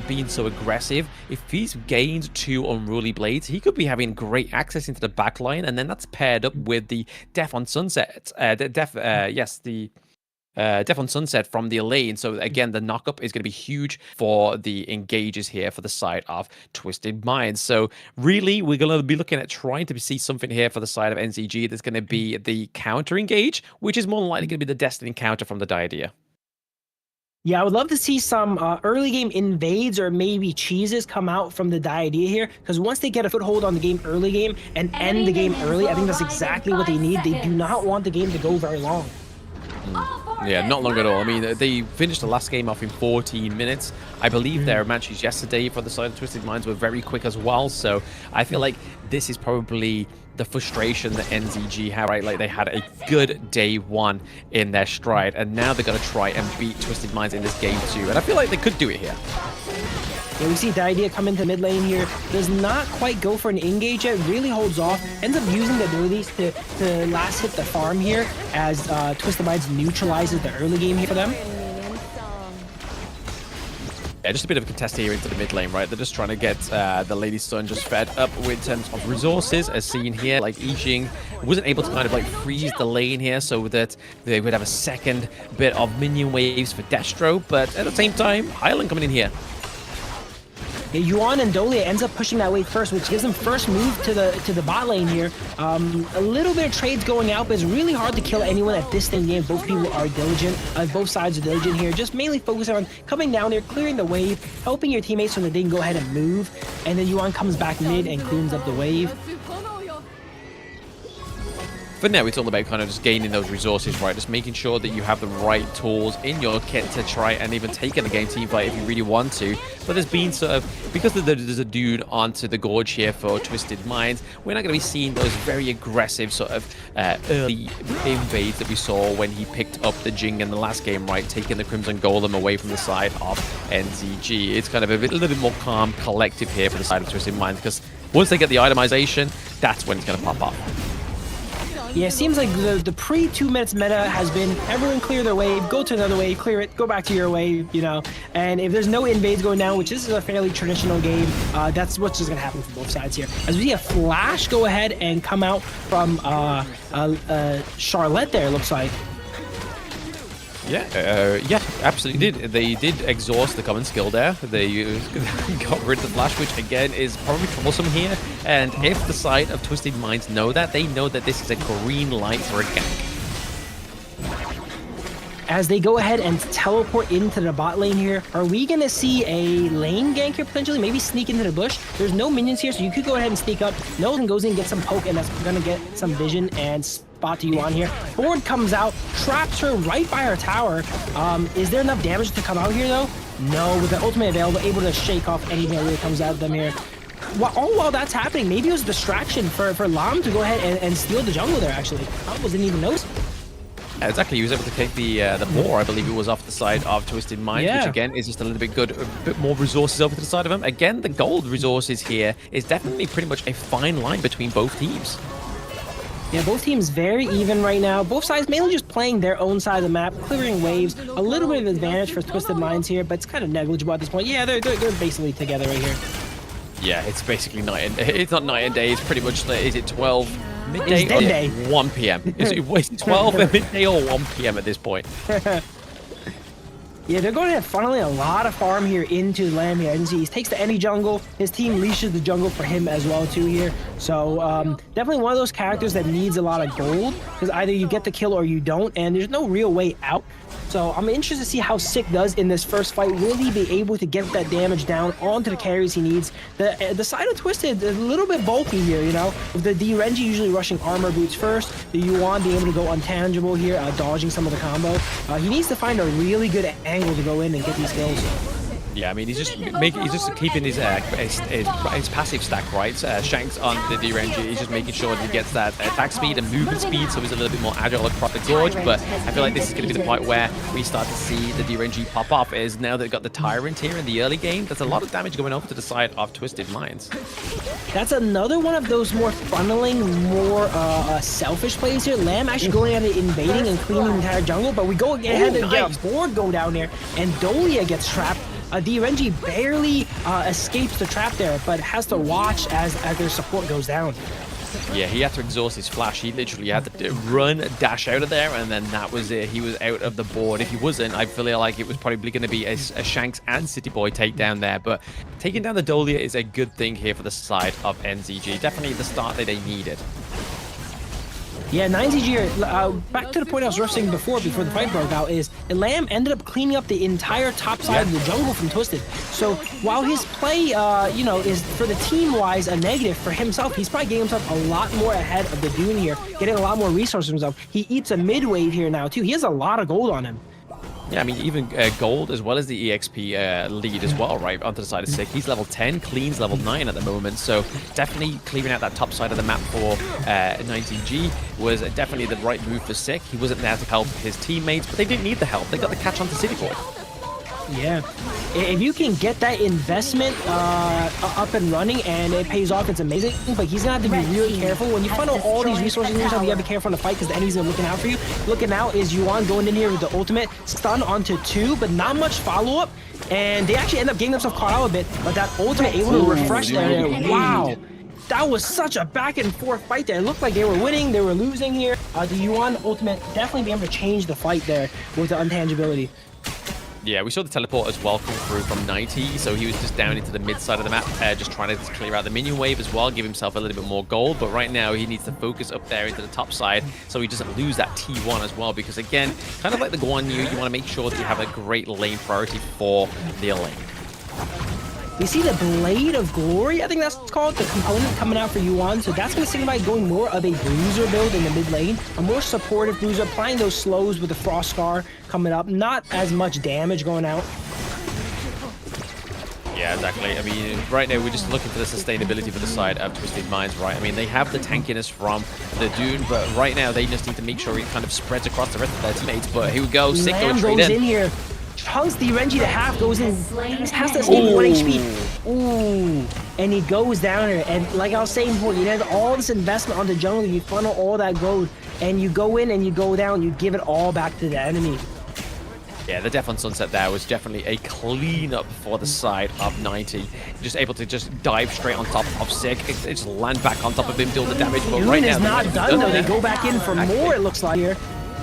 being so aggressive. If he's gained 2 Unruly Blades, he could be having great access into the back line, and then that's paired up with the Death on Sunset, Death on Sunset from the Elaine. So again, the knockup is going to be huge for the engages here for the side of Twisted Minds. So really, we're going to be looking at trying to see something here for the side of NZG that's going to be the counter engage, which is more likely going to be the Destiny counter from the Diadea. Yeah, I would love to see some early game invades or maybe cheeses come out from the Diadea here, because once they get a foothold on the game early game and end the game early, I think that's exactly what they need. They do not want the game to go very long. Yeah, not long at all. I mean, they finished the last game off in 14 minutes. I believe their matches yesterday for the side of Twisted Minds were very quick as well. So I feel like this is probably the frustration that NZG had, right? Like they had a good day one in their stride, and now they're going to try and beat Twisted Minds in this game too. And I feel like they could do it here. Yeah, we see Idea come into mid lane here. Does not quite go for an engage yet. Really holds off. Ends up using the abilities to last hit the farm here as Twisted Minds neutralizes the early game here for them. Yeah, just a bit of a contest here into the mid lane, right? They're just trying to get the Lady Sun just fed up in terms of resources, as seen here. Like, Yijing wasn't able to kind of like freeze the lane here so that they would have a second bit of minion waves for Destro, but at the same time, AYLO coming in here. Yeah, Yuan and Dolia ends up pushing that wave first, which gives them first move to the bot lane here. A little bit of trades going out, but it's really hard to kill anyone at this thing game. Both people are diligent. Both sides are diligent here. Just mainly focusing on coming down there, clearing the wave, helping your teammates so that they can go ahead and move. And then Yuan comes back mid and cleans up the wave. For now, it's all about kind of just gaining those resources, right? Just making sure that you have the right tools in your kit to try and even take in the game team fight if you really want to. But there's been sort of, because there's a dude onto the Gorge here for Twisted Minds, we're not going to be seeing those very aggressive sort of early invades that we saw when he picked up the Jing in the last game, right? Taking the Crimson Golem away from the side of NZG. It's kind of a little bit more calm, collective here for the side of Twisted Minds, because once they get the itemization, that's when it's going to pop off. Yeah, it seems like the pre-2 minutes meta has been everyone clear their wave, go to another wave, clear it, go back to your wave, you know. And if there's no invades going down, which this is a fairly traditional game, that's what's just going to happen for both sides here. As we see a Flash go ahead and come out from Charlotte there, it looks like. Yeah, absolutely did. They did exhaust the common skill there. They got rid of the Flash, which again is probably troublesome here. And if the side of Twisted Minds know that, they know that this is a green light for a gank. As they go ahead and teleport into the bot lane here, are we going to see a lane gank here potentially? Maybe sneak into the bush? There's no minions here, so you could go ahead and sneak up. Nolan goes in and gets some poke, and that's going to get some vision and spot to Yuan here. Ford comes out, traps her right by her tower. Is there enough damage to come out here, though? No, with the ultimate available, able to shake off anything that really comes out of them here. While that's happening, maybe it was a distraction for Lam to go ahead and steal the jungle there, actually. I didn't even notice. Exactly, he was able to take the boar, I believe it was, off the side of Twisted Minds, which again is just a little bit good, a bit more resources over to the side of him. Again, the gold resources here is definitely pretty much a fine line between both teams. Yeah, both teams very even right now. Both sides mainly just playing their own side of the map, clearing waves. A little bit of advantage for Twisted Minds here, but it's kind of negligible at this point. Yeah, they're basically together right here. Yeah, it's basically night and day. It's not night and day, it's pretty much, is it 12 midday it's day. 1 p.m.? Is it 12 midday or 1 p.m. at this point? Yeah, they're going to have funneling a lot of farm here into Lamb here. And he takes the any jungle. His team leashes the jungle for him as well too here. So definitely one of those characters that needs a lot of gold, because either you get the kill or you don't, and there's no real way out. So I'm interested to see how Sick does in this first fight. Will he be able to get that damage down onto the carries he needs? The side of Twisted is a little bit bulky here, you know. With the D-Renji usually rushing armor boots first, the Yuan being able to go untangible here, dodging some of the combo. He needs to find a really good angle to go in and get these kills. Yeah, I mean, he's just keeping his passive stack, right? Shanks on the D-Renji, he's just making sure that he gets that attack speed and movement speed, so he's a little bit more agile across the Gorge. But I feel like this is going to be the point where we start to see the D-Renji pop off, is now they've got the Tyrant here in the early game. There's a lot of damage going over to the side of Twisted Minds. That's another one of those more funneling, more selfish plays here. Lamb actually going ahead and invading and cleaning the entire jungle, but we go ahead and get a board go down there, and Dolia gets trapped. D-Renji barely escapes the trap there, but has to watch as their support goes down. Yeah, he had to exhaust his flash. He literally had to run, dash out of there, and then that was it. He was out of the board. If he wasn't, I feel like it was probably going to be a Shanks and City Boy takedown there. But taking down the Dolia is a good thing here for the side of NZG. Definitely the start that they needed. Yeah, 9ZG, back to the point I was referencing before the fight broke out, is Lamb ended up cleaning up the entire top side of the jungle from Twisted. So while his play, you know, is for the team-wise a negative, for himself, he's probably getting himself a lot more ahead of the Dune here, getting a lot more resources himself. He eats a mid-wave here now, too. He has a lot of gold on him. Yeah, I mean, even gold as well as the EXP lead as well, right, onto the side of Sick. He's level 10, Clean's level 9 at the moment, so definitely clearing out that top side of the map for 9ZG was definitely the right move for Sick. He wasn't there to help his teammates, but they didn't need the help. They got the catch onto City Boy. Yeah, if you can get that investment up and running and it pays off, it's amazing. But he's gonna have to be really careful when you funnel all these resources in yourself. You gotta be careful on the fight because the enemies are looking out for you. Looking out is Yuan going in here with the ultimate stun onto 2, but not much follow up. And they actually end up getting themselves caught out a bit. But that ultimate able to refresh there. Wow. That was such a back and forth fight there. It looked like they were winning, they were losing here. The Yuan ultimate definitely be able to change the fight there with the untangibility. Yeah, we saw the teleport as well come through from 90, so he was just down into the mid side of the map, just trying to clear out the minion wave as well, give himself a little bit more gold, but right now he needs to focus up there into the top side so he doesn't lose that T1 as well, because again, kind of like the Guan Yu, you want to make sure that you have a great lane priority for the lane. You see the Blade of Glory, I think that's called, the component coming out for Yuan. So that's going to signify going more of a bruiser build in the mid lane, a more supportive bruiser, applying those slows with the Frost Scar coming up, not as much damage going out. Yeah, exactly. I mean, right now we're just looking for the sustainability for the side of Twisted Minds, right? I mean, they have the tankiness from the Dune, but right now they just need to make sure it kind of spreads across the rest of their teammates. But here we go, Sick going straight goes in here. Chunks the Renji to half, goes in, has to escape 1 HP. Ooh, and he goes down here. And like I was saying before, you have all this investment on the jungle, you funnel all that gold, and you go in and you go down, you give it all back to the enemy. Yeah, the Death on Sunset there was definitely a cleanup for the side of 90. Just able to just dive straight on top of Sick, just land back on top of him, deal the damage. But right now, is not done though. They go back in for more, it looks like here.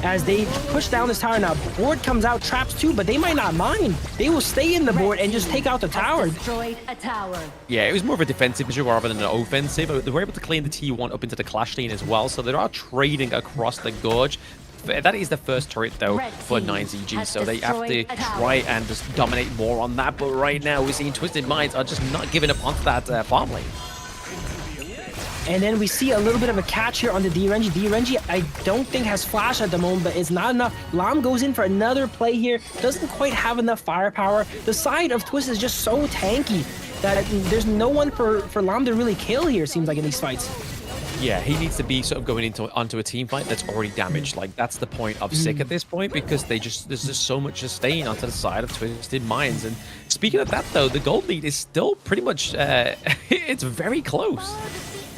As they push down this tower now, board comes out, traps too, but they might not mind. They will stay in the board and just take out the tower. Yeah, it was more of a defensive measure rather than an offensive. They were able to clean the T1 up into the Clash lane as well, so they are trading across the gorge. That is the first turret though for 9ZG, so they have to try and just dominate more on that. But right now we're seeing Twisted Minds are just not giving up onto that farm lane. And then we see a little bit of a catch here on the D-Renji. D-Renji, I don't think has flash at the moment, but it's not enough. Lam goes in for another play here. Doesn't quite have enough firepower. The side of Twist is just so tanky that there's no one for Lam to really kill here, seems like, in these fights. Yeah, he needs to be sort of going onto a team fight that's already damaged. Like, that's the point of Sick at this point, because there's just so much sustain onto the side of Twisted Minds. And speaking of that, though, the gold lead is still pretty much, it's very close.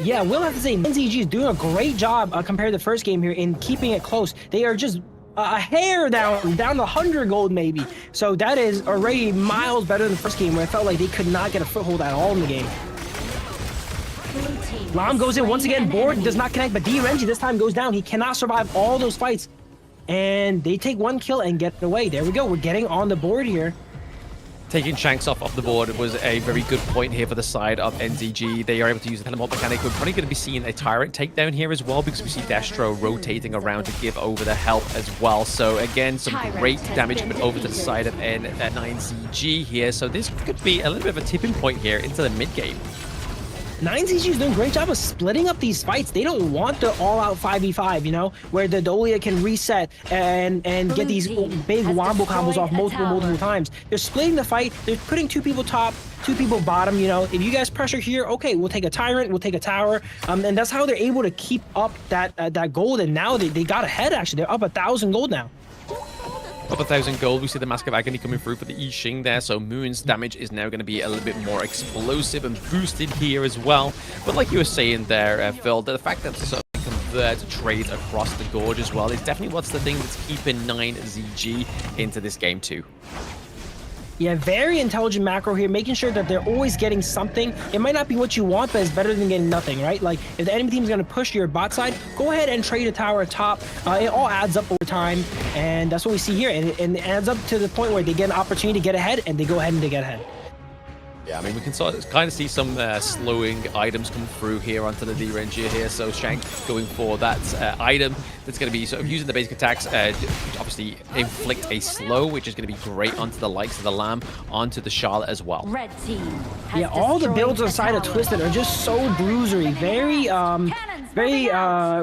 Yeah, we'll have to say 9ZG is doing a great job compared to the first game here in keeping it close. They are just a hair down to 100 gold maybe. So that is already miles better than the first game where it felt like they could not get a foothold at all in the game. Lam goes in once again, board does not connect, but D-Renji this time goes down. He cannot survive all those fights. And they take 1 kill and get away. There we go, we're getting on the board here. Taking Shanks off the board was a very good point here for the side of NZG. They are able to use the teleport mechanic. We're probably going to be seeing a Tyrant takedown here as well, because we see Destro rotating around to give over the help as well. So again, some great damage coming over to the side of 9ZG here. So this could be a little bit of a tipping point here into the mid game. 9ZG is doing a great job of splitting up these fights. They don't want the all-out 5v5, you know, where the Dolia can reset and get these big wombo combos off multiple times. They're splitting the fight. They're putting 2 people top, 2 people bottom, you know. If you guys pressure here, okay, we'll take a Tyrant, we'll take a tower. And that's how they're able to keep up that gold. And now they got ahead, actually. They're up 1,000 gold now. Up 1,000 gold. We see the Mask of Agony coming through for the I Ching there, so Moon's damage is now going to be a little bit more explosive and boosted here as well. But like you were saying there, Phil, the fact that sort of convert trades across the gorge as well is definitely what's the thing that's keeping 9ZG into this game too. Yeah, very intelligent macro here, making sure that they're always getting something. It might not be what you want, but it's better than getting nothing, right? Like, if the enemy team is going to push your bot side, go ahead and trade a tower top. It all adds up over time, and that's what we see here. And it adds up to the point where they get an opportunity to get ahead, and they go ahead and they get ahead. Yeah, I mean, we can kind of see some slowing items come through here onto the D-Ranger here. So Shank going for that item that's going to be sort of using the basic attacks, obviously inflict a slow, which is going to be great onto the likes of the Lamb, onto the Charlotte as well. Red team. Yeah, all the builds on the side of Twisted are just so bruisery. Very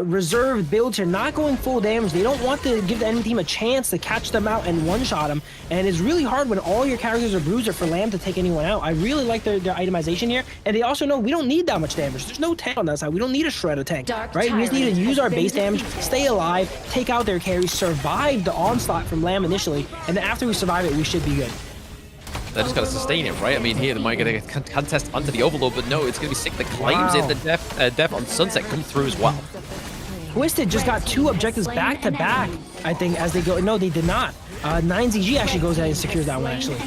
reserved builds here, not going full damage. They don't want to give the enemy team a chance to catch them out and one-shot them. And it's really hard when all your characters are bruiser for Lamb to take anyone out. I really like their itemization here. And they also know we don't need that much damage. There's no tank on that side. We don't need a shredder tank, right? We just need to use our base damage, stay alive, take out their carries, survive the onslaught from Lamb initially. And then after we survive it, we should be good. They just got to sustain it, right? I mean, here they might get a contest onto the Overlord, but no, it's going to be sick. The claims in the death on Sunset come through as well. Twisted just got 2 objectives back to back, I think, as they go. No, they did not. 9ZG actually goes ahead and secures that one, actually.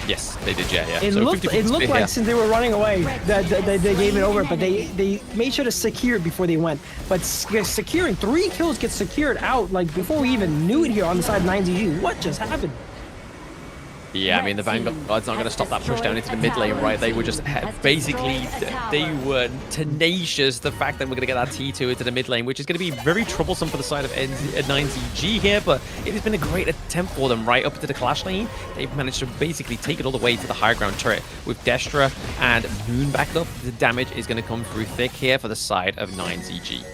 Yes, they did, yeah. It looked like since they were running away that they gave it over, but they made sure to secure it before they went. But securing 3 kills gets secured out, like, before we even knew it here on the side of 9ZG. What just happened? Yeah, I mean, the Vanguard's not going to stop that push down into the mid lane, right? They were just basically, they were tenacious, the fact that we're going to get that T2 into the mid lane, which is going to be very troublesome for the side of 9ZG here, but it has been a great attempt for them right up into the clash lane. They've managed to basically take it all the way to the high ground turret. With Destra and Moon backed up, the damage is going to come through thick here for the side of 9ZG.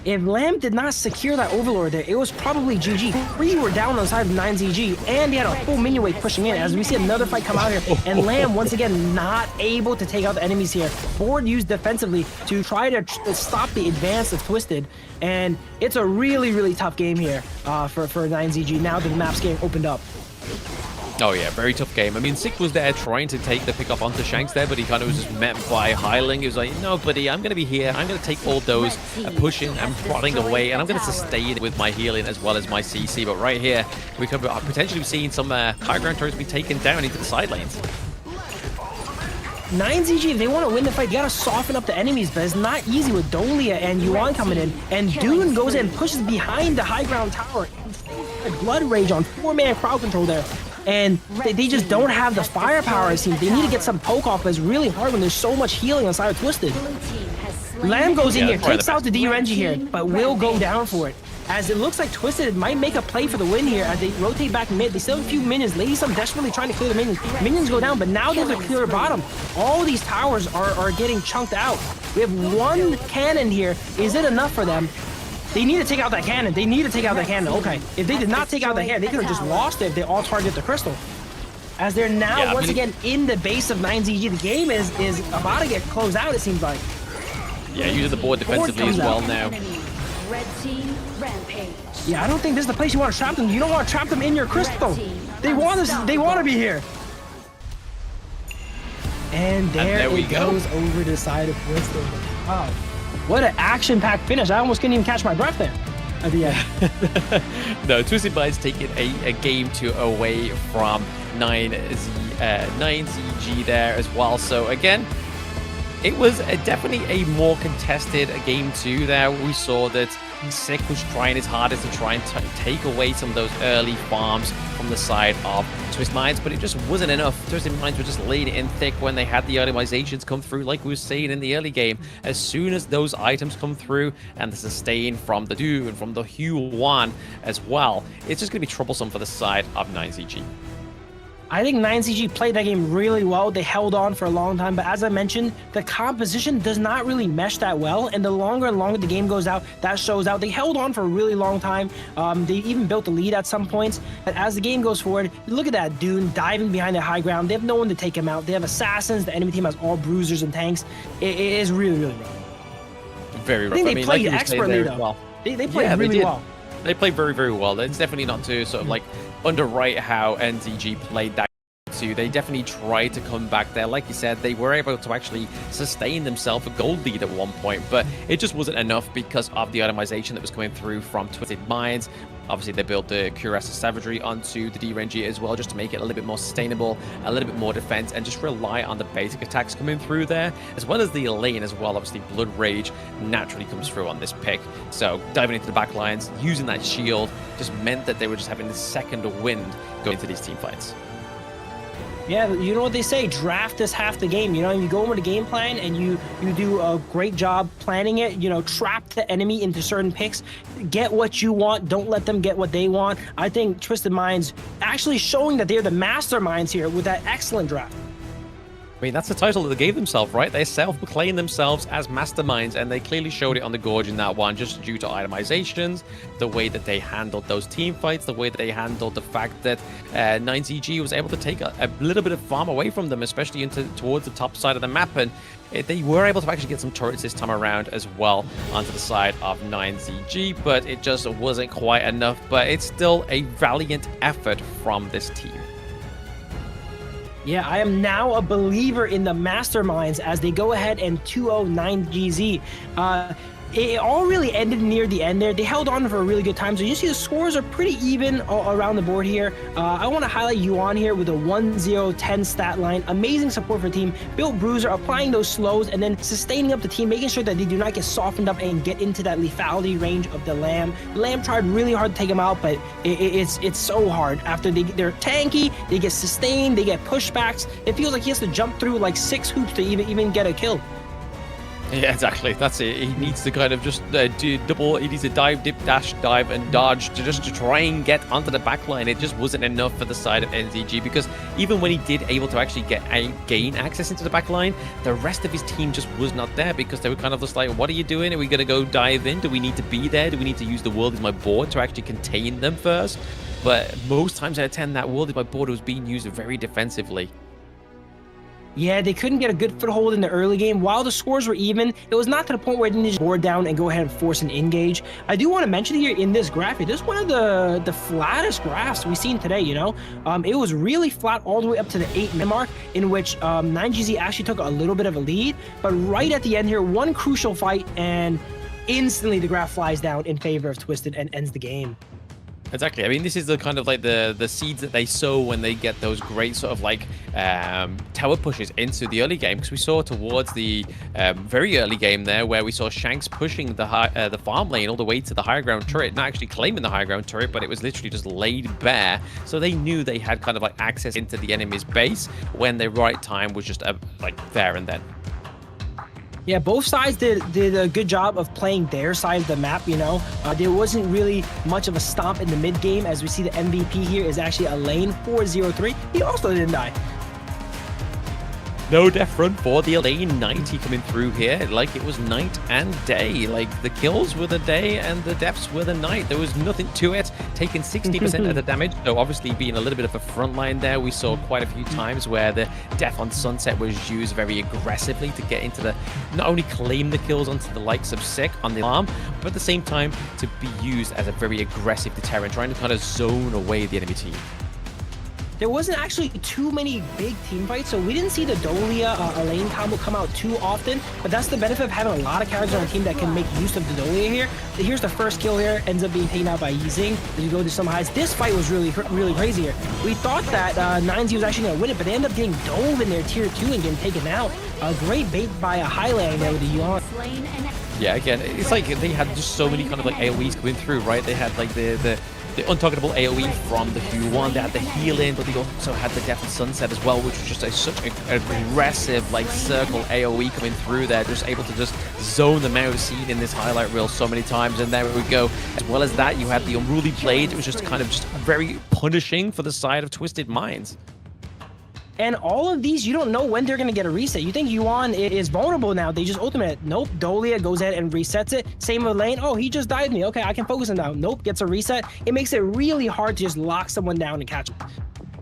If Lamb did not secure that Overlord there, it was probably GG. 3 were down on the side of 9ZG, and they had a full minion wave pushing in. As we see another fight come out here, and Lamb, once again, not able to take out the enemies here. Board used defensively to try to stop the advance of Twisted, and it's a really, really tough game here for 9ZG now that the map's getting opened up. Oh yeah, very tough game. I mean, Sick was there trying to take the pick up onto Shanks there, but he kind of was just met by Highling. He was like, no, buddy, I'm going to be here. I'm going to take all those pushing and prodding away, and I'm going to sustain with my healing as well as my CC. But right here, we could potentially be seeing some high ground turrets be taken down into the side lanes. 9ZG, if they want to win the fight, they got to soften up the enemies, but it's not easy with Dolia and Yuan coming in. And Dune goes in and pushes behind the high ground tower. Blood Rage on 4-man crowd control there. And they just don't have the firepower, it seems. They need to get some poke off, but it's really hard when there's so much healing on side of Twisted. Lamb goes in here, takes out the D-Renji here, but will go down for it. As it looks like Twisted might make a play for the win here as they rotate back mid. They still have a few minions. Lady Sum desperately trying to clear the minions. Minions go down, but now they have to clear the bottom. All these towers are getting chunked out. We have 1 cannon here. Is it enough for them? They need to take out that cannon. They need to take out that cannon. Okay. If they did not take out the cannon, they could have just lost it if they all target the crystal. As they're now once again in the base of 9ZG. The game is about to get closed out, it seems like. Yeah, using the board defensively as well now. Red team rampage. Yeah, I don't think this is the place you want to trap them. You don't want to trap them in your crystal. They want to be here. And there it goes over the side of Twisted. Wow. What an action-packed finish. I almost couldn't even catch my breath there at the end. No, Twisted Mind's taking a game 2 away from 9ZG there as well. So again, it was definitely a more contested game 2 there. We saw that Sick was trying his hardest to try and take away some of those early farms from the side of Twisted Minds, but it just wasn't enough. Twisted Minds were just laying it in thick when they had the itemizations come through, like we were saying in the early game. As soon as those items come through and the sustain from the Do and from the Huan as well, it's just going to be troublesome for the side of 9ZG. I think 9ZG played that game really well. They held on for a long time, but as I mentioned, the composition does not really mesh that well, and the longer and longer the game goes out, that shows out. They held on for a really long time. They even built the lead at some points, but as the game goes forward, look at that Dune diving behind the high ground. They have no one to take him out. They have assassins. The enemy team has all bruisers and tanks. It is really, really rough. Very rough. I think they played expertly, though. Well. They played really well. They played very, very well. It's definitely not to sort of like underwrite how NZG played that too. They definitely tried to come back there. Like you said, they were able to actually sustain themselves a gold lead at one point, but it just wasn't enough because of the itemization that was coming through from Twisted Minds. Obviously, they built the Cuirass of Savagery onto the D-Renji as well, just to make it a little bit more sustainable, a little bit more defense, and just rely on the basic attacks coming through there, as well as the lane as well. Obviously, Blood Rage naturally comes through on this pick. So diving into the back lines, using that shield, just meant that they were just having the second wind going into these team fights. Yeah, you know what they say, draft is half the game. You know, you go over the game plan and you do a great job planning it, you know, trap the enemy into certain picks, get what you want, don't let them get what they want. I think Twisted Minds actually showing that they're the masterminds here with that excellent draft. I mean, that's the title that they gave themselves, right? They self-proclaim themselves as masterminds, and they clearly showed it on the Gorge in that one, just due to itemizations, the way that they handled those team fights, the way that they handled the fact that 9ZG was able to take a little bit of farm away from them, especially towards the top side of the map, and they were able to actually get some turrets this time around as well onto the side of 9ZG, but it just wasn't quite enough. But it's still a valiant effort from this team. Yeah, I am now a believer in the masterminds as they go ahead and 2-0 9GZ. It all really ended near the end there. They held on for a really good time. So you see the scores are pretty even around the board here. I want to highlight Yuan here with a 1-0-10 stat line. Amazing support for the team. Built Bruiser applying those slows and then sustaining up the team, making sure that they do not get softened up and get into that lethality range of the Lamb. Lamb tried really hard to take him out, but it's so hard. After they're tanky, they get sustained, they get pushbacks. It feels like he has to jump through like 6 hoops to even get a kill. Yeah, exactly. That's it. He needs to kind of just do double. He needs to dive, dip, dash, dive, and dodge to try and get onto the back line. It just wasn't enough for the side of NZG, because even when he did able to actually gain access into the back line, the rest of his team just was not there, because they were kind of just like, what are you doing? Are we going to go dive in? Do we need to be there? Do we need to use the world as my board to actually contain them first? But most times out of 10, that world as my board was being used very defensively. Yeah, they couldn't get a good foothold in the early game. While the scores were even, it was not to the point where they didn't just board down and go ahead and force an engage. I do want to mention here in this graph, this is one of the flattest graphs we've seen today, you know? It was really flat all the way up to the 8-minute mark, in which 9GZ actually took a little bit of a lead. But right at the end here, one crucial fight, and instantly the graph flies down in favor of Twisted and ends the game. Exactly. I mean, this is the kind of like the seeds that they sow when they get those great sort of like tower pushes into the early game, because we saw towards the very early game there where we saw Shanks pushing the farm lane all the way to the higher ground turret, not actually claiming the higher ground turret, but it was literally just laid bare. So they knew they had kind of like access into the enemy's base when the right time was just like there and then. Yeah, both sides did a good job of playing their side of the map, you know. There wasn't really much of a stomp in the mid game, as we see the MVP here is actually a lane 403. He also didn't die. No death run for the lane 90 coming through here, like it was night and day. Like the kills were the day and the deaths were the night. There was nothing to it, taking 60% of the damage. So obviously being a little bit of a front line there, we saw quite a few times where the death on Sunset was used very aggressively to get into the, not only claim the kills onto the likes of Sick on the arm, but at the same time to be used as a very aggressive deterrent, trying to kind of zone away the enemy team. There wasn't actually too many big team fights, so we didn't see the Dolia Elaine combo come out too often, but that's the benefit of having a lot of characters on a team that can make use of the Dolia here. Here's the first kill here, ends up being taken out by Yizing as you go to some highs. This fight was really crazy here. We thought that 9Z was actually going to win it, but they end up getting dove in their tier 2 and getting taken out. A great bait by a Highland there with the Yuan. Yeah, again, it's like they had just so many kind of like AoEs coming through, right? They had like the untargetable AoE from the Huan, they had the healing, but they also had the Death and Sunset as well, which was just such an aggressive like circle AoE coming through there, just able to just zone them out, seen in this highlight reel so many times. And there we go. As well as that, you had the Unruly Blade. It was just kind of just very punishing for the side of Twisted Minds. And all of these, you don't know when they're going to get a reset. You think Yuan is vulnerable now. They just ultimate. Nope. Dolia goes ahead and resets it. Same with Lane. Oh, he just died me. Okay, I can focus him now. Nope. Gets a reset. It makes it really hard to just lock someone down and catch him.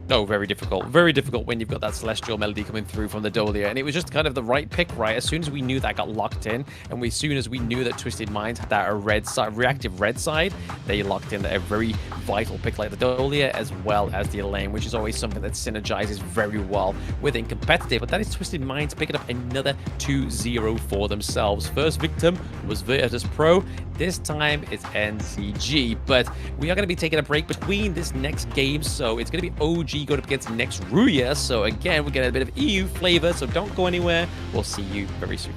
No, very difficult. Very difficult when you've got that Celestial Melody coming through from the Dolia. And it was just kind of the right pick, right? As soon as we knew that got locked in, and as soon as we knew that Twisted Minds had that red side, reactive red side, they locked in a very vital pick like the Dolia, as well as the Elaine, which is always something that synergizes very well within competitive. But that is Twisted Minds picking up another 2-0 for themselves. First victim was Virtus.pro. This time it's NCG. But we are going to be taking a break between this next game, so it's going to be OG going up against next RÜYA. So again, we're getting a bit of EU flavor, so don't go anywhere. We'll see you very soon.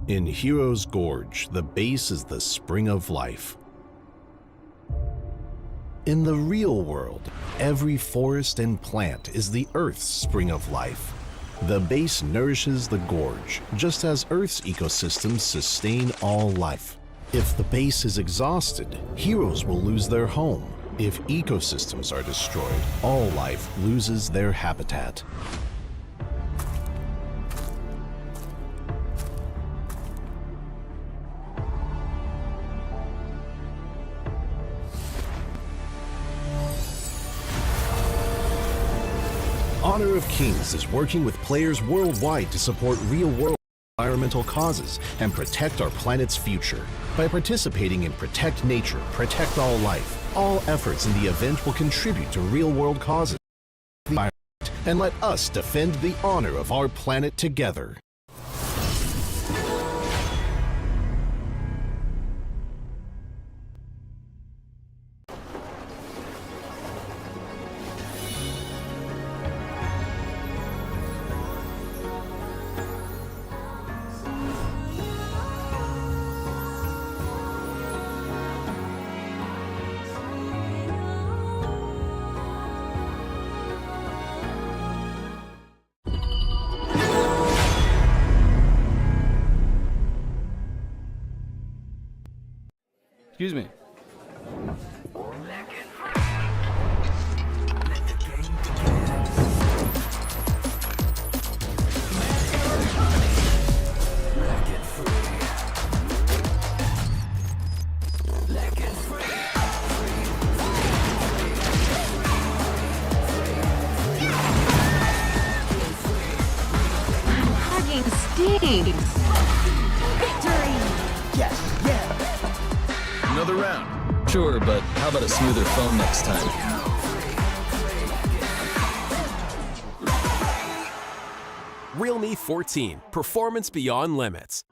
In Hero's Gorge, the base is the spring of life. In the real world, every forest and plant is the Earth's spring of life. The base nourishes the gorge, just as Earth's ecosystems sustain all life. If the base is exhausted, heroes will lose their home. If ecosystems are destroyed, all life loses their habitat. Honor of Kings is working with players worldwide to support real-world environmental causes and protect our planet's future. By participating in Protect Nature, Protect All Life, all efforts in the event will contribute to real-world causes and let us defend the honor of our planet together. Excuse me. Hugging stings. Victory! Yes, yeah. Another round. Sure, but how about a smoother phone next time? Realme 14, performance beyond limits.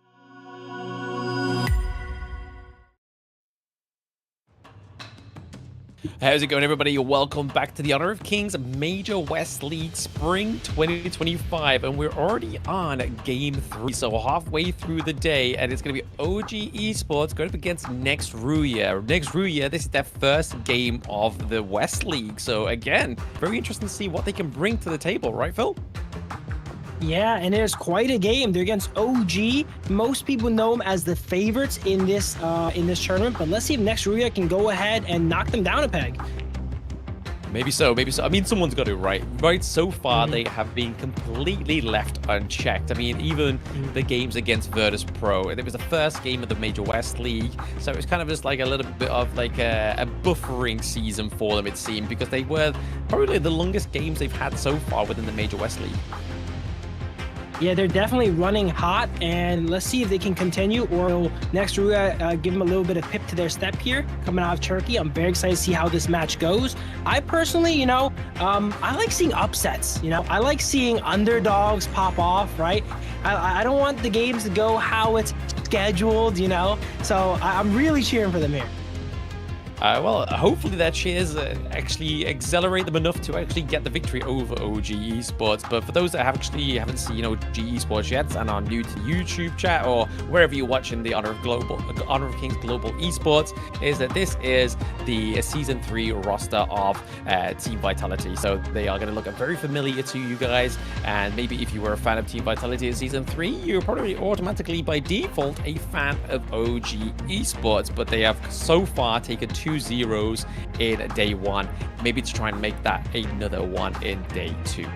How's it going, everybody? Welcome back to the Honor of Kings Major West League Spring 2025, and we're already on Game 3, so halfway through the day, and it's going to be OG Esports going up against Next RÜYA. Next RÜYA, this is their first game of the West League, so again, very interesting to see what they can bring to the table, right, Phil? Yeah, and it's quite a game. They're against OG. Most people know them as the favorites in this tournament, but let's see if Next RÜYA can go ahead and knock them down a peg. Maybe so, maybe so. I mean, someone's got to, right? So far, they have been completely left unchecked. I mean, even the games against Virtus.pro, it was the first game of the Major West League, so it was kind of just like a little bit of like a buffering season for them, it seemed, because they were probably the longest games they've had so far within the Major West League. Yeah, they're definitely running hot, and let's see if they can continue, or will Next RÜYA give them a little bit of pip to their step here, coming out of Turkey. I'm very excited to see how this match goes. I personally, I like seeing upsets. I like seeing underdogs pop off, right? I don't want the games to go how it's scheduled, so I'm really cheering for them here. Well, hopefully that cheers actually accelerate them enough to actually get the victory over OG Esports. But for those that haven't seen OG Esports yet and are new to YouTube chat or wherever you're watching the Honor of Kings Global Esports, is that this is the Season 3 roster of Team Vitality. So they are going to look very familiar to you guys. And maybe if you were a fan of Team Vitality in Season 3, you're probably automatically by default a fan of OG Esports. But they have so far taken 2 zeros in day 1, maybe to try and make that another one in day 2.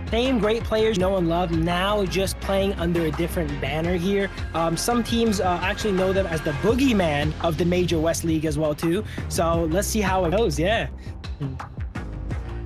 Same great players know and love, now just playing under a different banner here. Some teams actually know them as the boogeyman of the Major West League as well too, so let's see how it goes.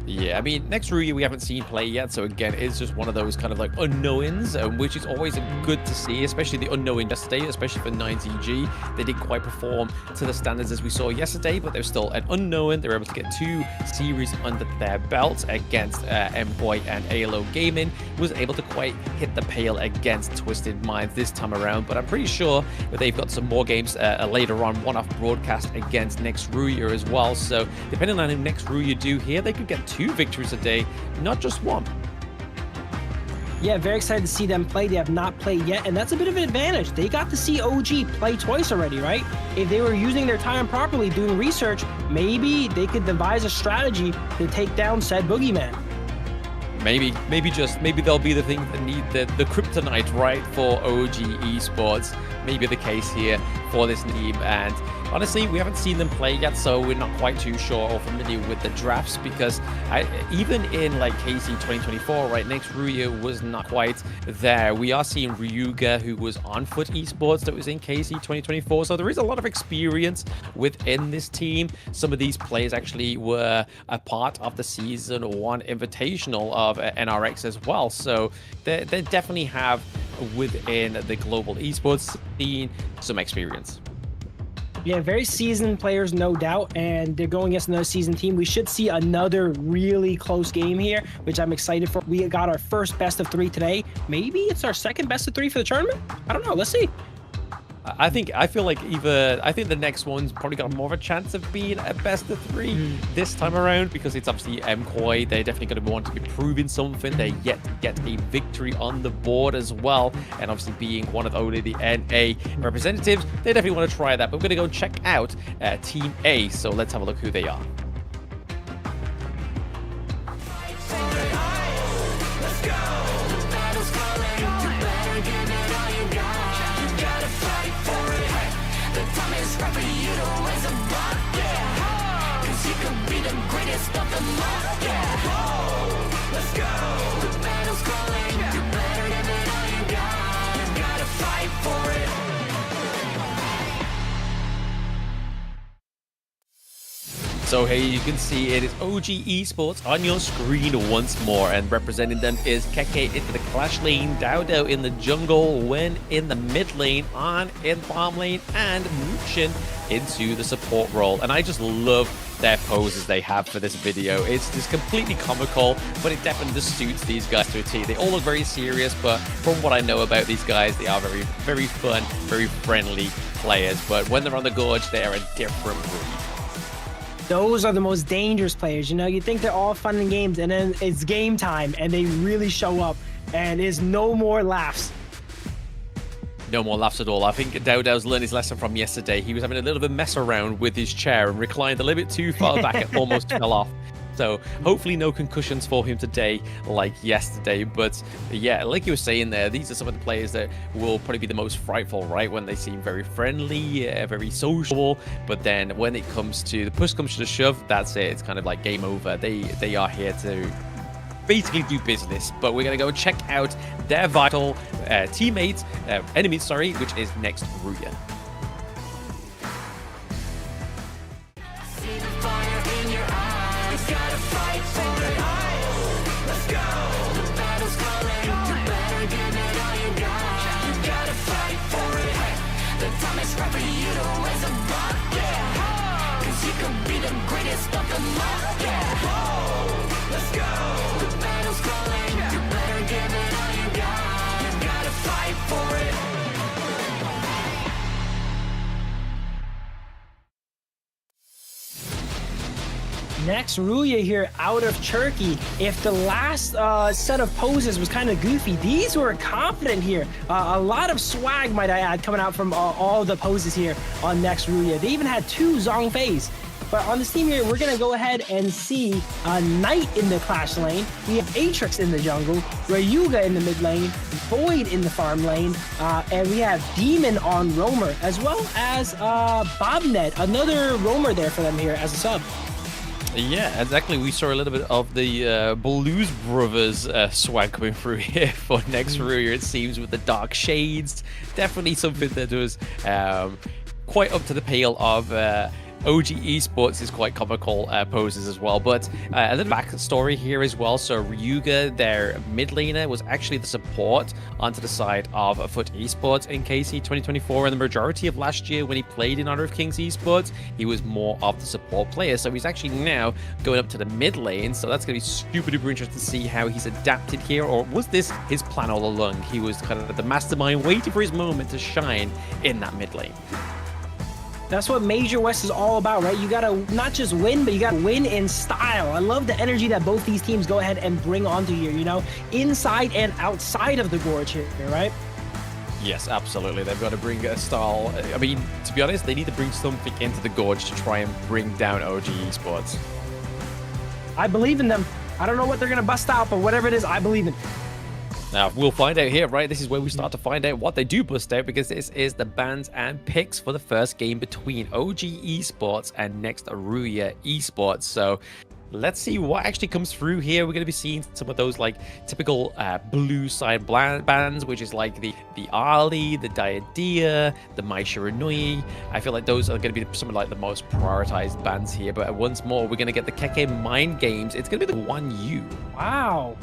Yeah, I mean, Next RÜYA we haven't seen play yet, so again, it's just one of those kind of like unknowns, which is always good to see, especially the unknown yesterday, especially for 9ZG. They didn't quite perform to the standards as we saw yesterday, but they're still an unknown. They were able to get 2 series under their belts against M-Boy and AYLO Gaming. Was able to quite hit the pale against Twisted Minds this time around, but I'm pretty sure that they've got some more games later on, one-off broadcast against Next RÜYA as well, so depending on who Next RÜYA do here, they could get 2 victories a day, not just 1. Yeah, very excited to see them play. They have not played yet, and that's a bit of an advantage. They got to see OG play twice already, right? If they were using their time properly, doing research, maybe they could devise a strategy to take down said boogeyman. Maybe they'll be the thing that need the kryptonite, right, for OG Esports. Maybe the case here for this team. And honestly, we haven't seen them play yet, so we're not quite too sure or familiar with the drafts, because even in like KC 2024, right, next RÜYA was not quite there. We are seeing RÜYA, who was on Foot Esports, that was in KC 2024, so there is a lot of experience within this team. Some of these players actually were a part of the Season 1 Invitational of NRX as well, so they definitely have within the global esports scene some experience. Yeah, very seasoned players, no doubt, and they're going against another seasoned team. We should see another really close game here, which I'm excited for. We got our first best of 3 today. Maybe it's our second best of 3 for the tournament? I don't know. Let's see. I think the next one's probably got more of a chance of being a best of 3 this time around, because it's obviously Koi. They're definitely going to want to be proving something. They're yet to get a victory on the board as well, and obviously being one of only the NA representatives, they definitely want to try that. But we're going to go check out Team A, so let's have a look who they are. So here you can see it is OG Esports on your screen once more, and representing them is Keke into the clash lane, Dodo in the jungle, Wen in the mid lane, An in farm lane, and Muchin into the support role. And I just love their poses they have for this video. It's just completely comical, but it definitely just suits these guys to a T. They all look very serious, but from what I know about these guys, they are very, very fun, very friendly players. But when they're on the gorge, they are a different breed. Those are the most dangerous players. You know, you think they're all fun and games, and then it's game time, and they really show up, and there's no more laughs. No more laughs at all. I think Dowdow's learned his lesson from yesterday. He was having a little bit of mess around with his chair and reclined a little bit too far back and almost fell off. So hopefully no concussions for him today like yesterday. But yeah, like you were saying there, these are some of the players that will probably be the most frightful, right? When they seem very friendly, very sociable, but then when it comes to the push comes to the shove, that's it. It's kind of like game over. They are here to basically do business. But we're gonna go check out their vital teammates, enemies, sorry, which is next RÜYA. Next, RÜYA here out of Turkey. If the last set of poses was kind of goofy, these were confident here. A lot of swag, might I add, coming out from all the poses here on next RÜYA. They even had 2 Zhongfeis. But on this team here, we're going to go ahead and see Knight in the clash lane. We have Atrix in the jungle, RÜYA in the mid lane, Void in the farm lane, and we have Demon on Roamer, as well as Bobnet, another Roamer there for them here as a sub. Yeah, exactly. We saw a little bit of the Blues Brothers swag coming through here for next RÜYA, it seems, with the dark shades. Definitely something that was quite up to the pale of OG Esports is quite comical poses as well. But a little backstory here as well. So RÜYA, their mid laner, was actually the support onto the side of Foot Esports in KC 2024, and the majority of last year when he played in Honor of Kings Esports, he was more of the support player. So he's actually now going up to the mid lane. So that's going to be super duper interesting to see how he's adapted here. Or was this his plan all along? He was kind of the mastermind waiting for his moment to shine in that mid lane. That's what Major West is all about, right? You gotta not just win, but you gotta win in style. I love the energy that both these teams go ahead and bring onto here, you know, inside and outside of the gorge here, right? Yes, absolutely. They've got to bring a style. I mean, to be honest, they need to bring something into the gorge to try and bring down OG Esports. I believe in them. I don't know what they're gonna bust out, but whatever it is, I believe in. Now, we'll find out here, right? This is where we start to find out what they do bust out, because this is the bans and picks for the first game between OG Esports and next RÜYA Esports. So let's see what actually comes through here. We're going to be seeing some of those like typical blue side bans, which is like the Ali, the Diadea, the Mai Shiranui. I feel like those are going to be some of like the most prioritized bans here. But once more, we're going to get the KK Mind Games. It's going to be the Guan Yu. Wow.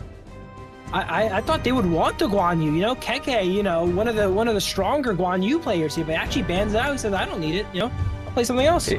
I thought they would want the Guan Yu, you know, Keke, you know, one of the stronger Guan Yu players here, but actually bans it out. He says, I don't need it, you know, I'll play something else.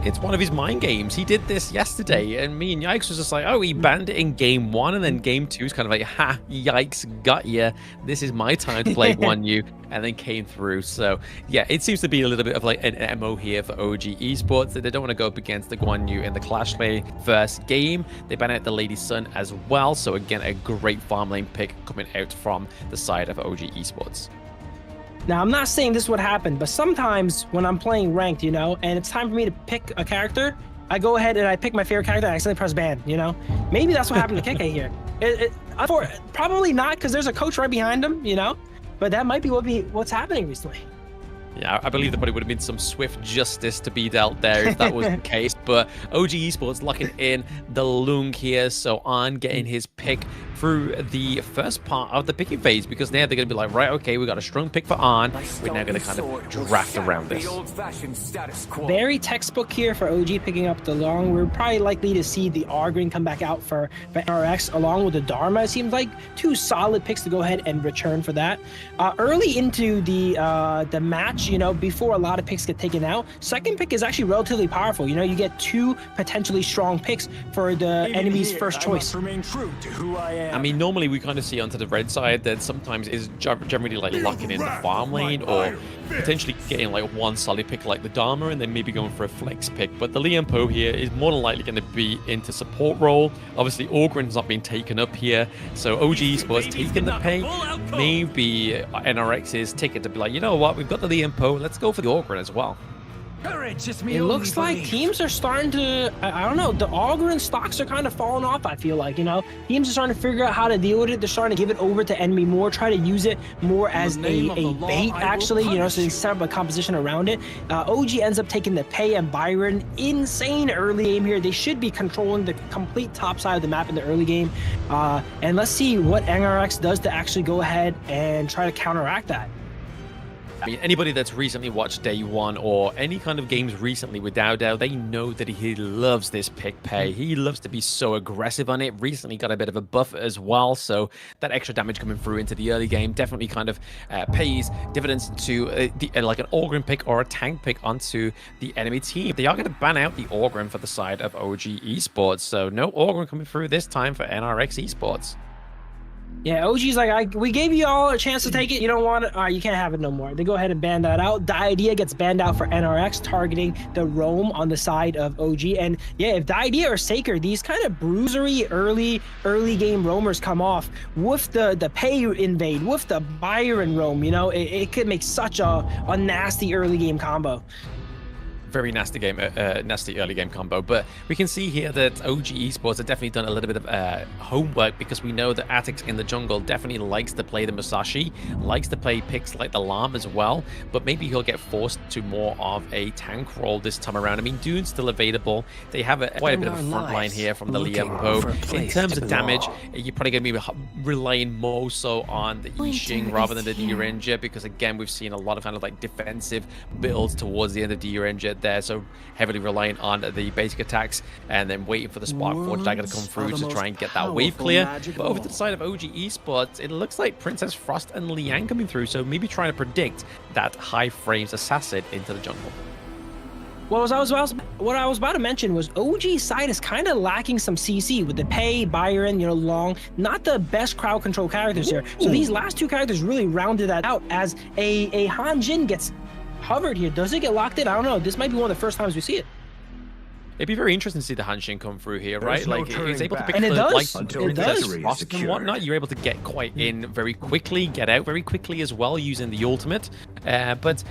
It's one of his mind games. He did this yesterday, and me and Yikes was just like, oh, he banned it in game 1, and then game 2 is kind of like, ha, Yikes, got ya. This is my time to play Guan Yu, and then came through. So, yeah, it seems to be a little bit of like an MO here for OG Esports. They don't want to go up against the Guan Yu in the Clash Lane first game. They ban out the Lady Sun as well. So, again, a great farm lane pick coming out from the side of OG Esports. Now, I'm not saying this would happen, but sometimes when I'm playing ranked, you know, and it's time for me to pick a character, I go ahead and I pick my favorite character and I accidentally press ban, you know? Maybe that's what happened to Keke here. Probably not, because there's a coach right behind him, you know? But that might be what's happening recently. Yeah, I believe there probably would have been some swift justice to be dealt there if that was the case. But OG Esports locking in the Lung here. So On getting his pick through the first part of the picking phase, because now they're going to be like, right, okay, we got a strong pick for On. We're now going to kind of draft around this. Very textbook here for OG picking up the Lung. We're probably likely to see the Argrin come back out for NRX along with the Dharma. It seems like 2 solid picks to go ahead and return for that. Early into the match, you know, before a lot of picks get taken out, second pick is actually relatively powerful. You know, you get 2 potentially strong picks for the enemy's first choice. I mean, normally we kind of see onto the red side that sometimes is generally like locking in the farm lane, or potentially getting like 1 solid pick like the Dharma and then maybe going for a flex pick. But the Lian Po here is more than likely going to be into support role. Obviously, Orgrin's not being taken up here, so OG Esports taking the pay. Maybe NRX's ticket to be like, you know what, we've got the Lian Po, let's go for the Orgrin as well. It looks like teams are starting to, I don't know, the Algorand stocks are kind of falling off, I feel like, you know? Teams are starting to figure out how to deal with it. They're starting to give it over to enemy more, try to use it more as a bait, actually, you know, so they set up a composition around it. OG ends up taking the Pei and Byron. Insane early game here. They should be controlling the complete top side of the map in the early game. And let's see what NRX does to actually go ahead and try to counteract that. I mean, anybody that's recently watched Day 1 or any kind of games recently with Dao Dao, they know that he loves this pick pay. He loves to be so aggressive on it. Recently got a bit of a buff as well, so that extra damage coming through into the early game definitely kind of pays dividends to like an Orgrim pick or a tank pick onto the enemy team. They are going to ban out the Orgrim for the side of OG Esports, so no Orgrim coming through this time for NRX Esports. Yeah, OG's like, we gave you all a chance to take it. You don't want it? All right, you can't have it no more. They go ahead and ban that out. Diadea gets banned out for NRX, targeting the roam on the side of OG. And yeah, if Diadea or Saker, these kind of bruisery early game roamers come off with the Pei invade, with the Byron roam, you know, it could make such a nasty early game combo. Very nasty game, nasty early game combo. But we can see here that OG Esports have definitely done a little bit of homework, because we know that Atix in the jungle definitely likes to play the Musashi, likes to play picks like the Lam as well, but maybe he'll get forced to more of a tank role this time around. I mean, Dune's still available. They have quite a bit of a front line here from the Lian Po. In terms of damage, you're probably going to be relying more so on the Yixing rather than the D-Ranger, because again, we've seen a lot of kind of like defensive builds towards the end of D-Ranger there, so heavily reliant on the basic attacks and then waiting for the Spark Forge dagger to come through to try and get that wave clear. But over to the side of OG Esports, it looks like Princess Frost and Liang coming through, so maybe trying to predict that high frames assassin into the jungle. Well, what I was about to mention was OG's side is kind of lacking some CC with the Pei, Byron, you know, Long, not the best crowd control characters here. So these last 2 characters really rounded that out, as a Han Jin gets hovered here. Does it get locked in? I don't know. This might be one of the first times we see it. It'd be very interesting to see the Hanshin come through here, right? no Like, he's able to turning pick And it the, does. like, Until It does. victory is frost and secured. whatnot. You're able to get quite in very quickly, get out very quickly as well using the ultimate. But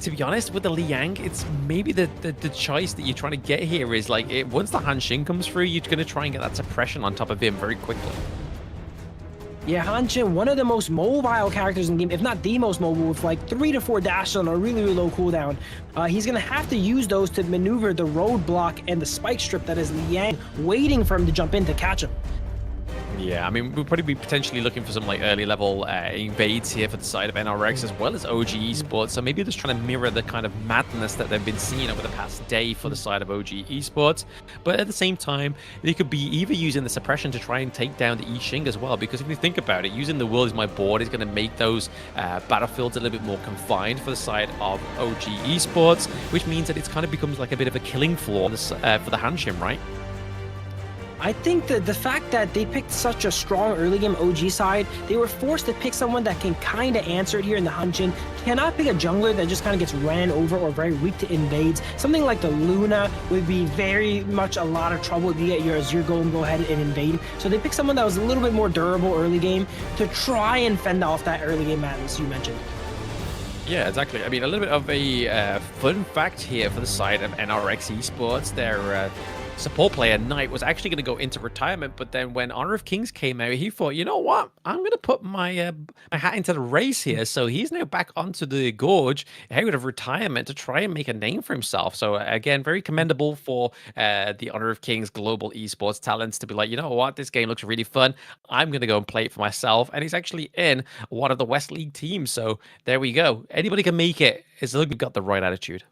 to be honest, with the Liang, it's maybe the choice that you're trying to get here is like, once the Hanshin comes through, you're going to try and get that suppression on top of him very quickly. Yeah, Hanshin, one of the most mobile characters in the game, if not the most mobile, with like 3 to 4 dashes on a really, really low cooldown. He's going to have to use those to maneuver the roadblock and the spike strip that is Liang waiting for him to jump in to catch him. Yeah, I mean, we'll probably be potentially looking for some like early level invades here for the side of NRX as well as OG Esports. So maybe just trying to mirror the kind of madness that they've been seeing over the past day for the side of OG Esports. But at the same time, they could be either using the suppression to try and take down the Yixing as well. Because if you think about it, using the world is my board is going to make those battlefields a little bit more confined for the side of OG Esports, which means that it's kind of becomes like a bit of a killing floor for the Hanshin, right? I think that the fact that they picked such a strong early game OG side, they were forced to pick someone that can kind of answer it here in the Hanshin. Cannot pick a jungler that just kind of gets ran over or very weak to invades. Something like the Luna would be very much a lot of trouble if you get your Azir go ahead and invade. So they picked someone that was a little bit more durable early game to try and fend off that early game madness you mentioned. Yeah, exactly. I mean, a little bit of a fun fact here for the side of NRX Esports. Their support player, Knight, was actually going to go into retirement, but then when Honor of Kings came out, he thought, you know what? I'm going to put my my hat into the race here. So he's now back onto the Gorge out of retirement to try and make a name for himself. So again, very commendable for the Honor of Kings global esports talents to be like, you know what? This game looks really fun. I'm going to go and play it for myself. And he's actually in one of the West League teams. So there we go. Anybody can make it as long as you've got the right attitude.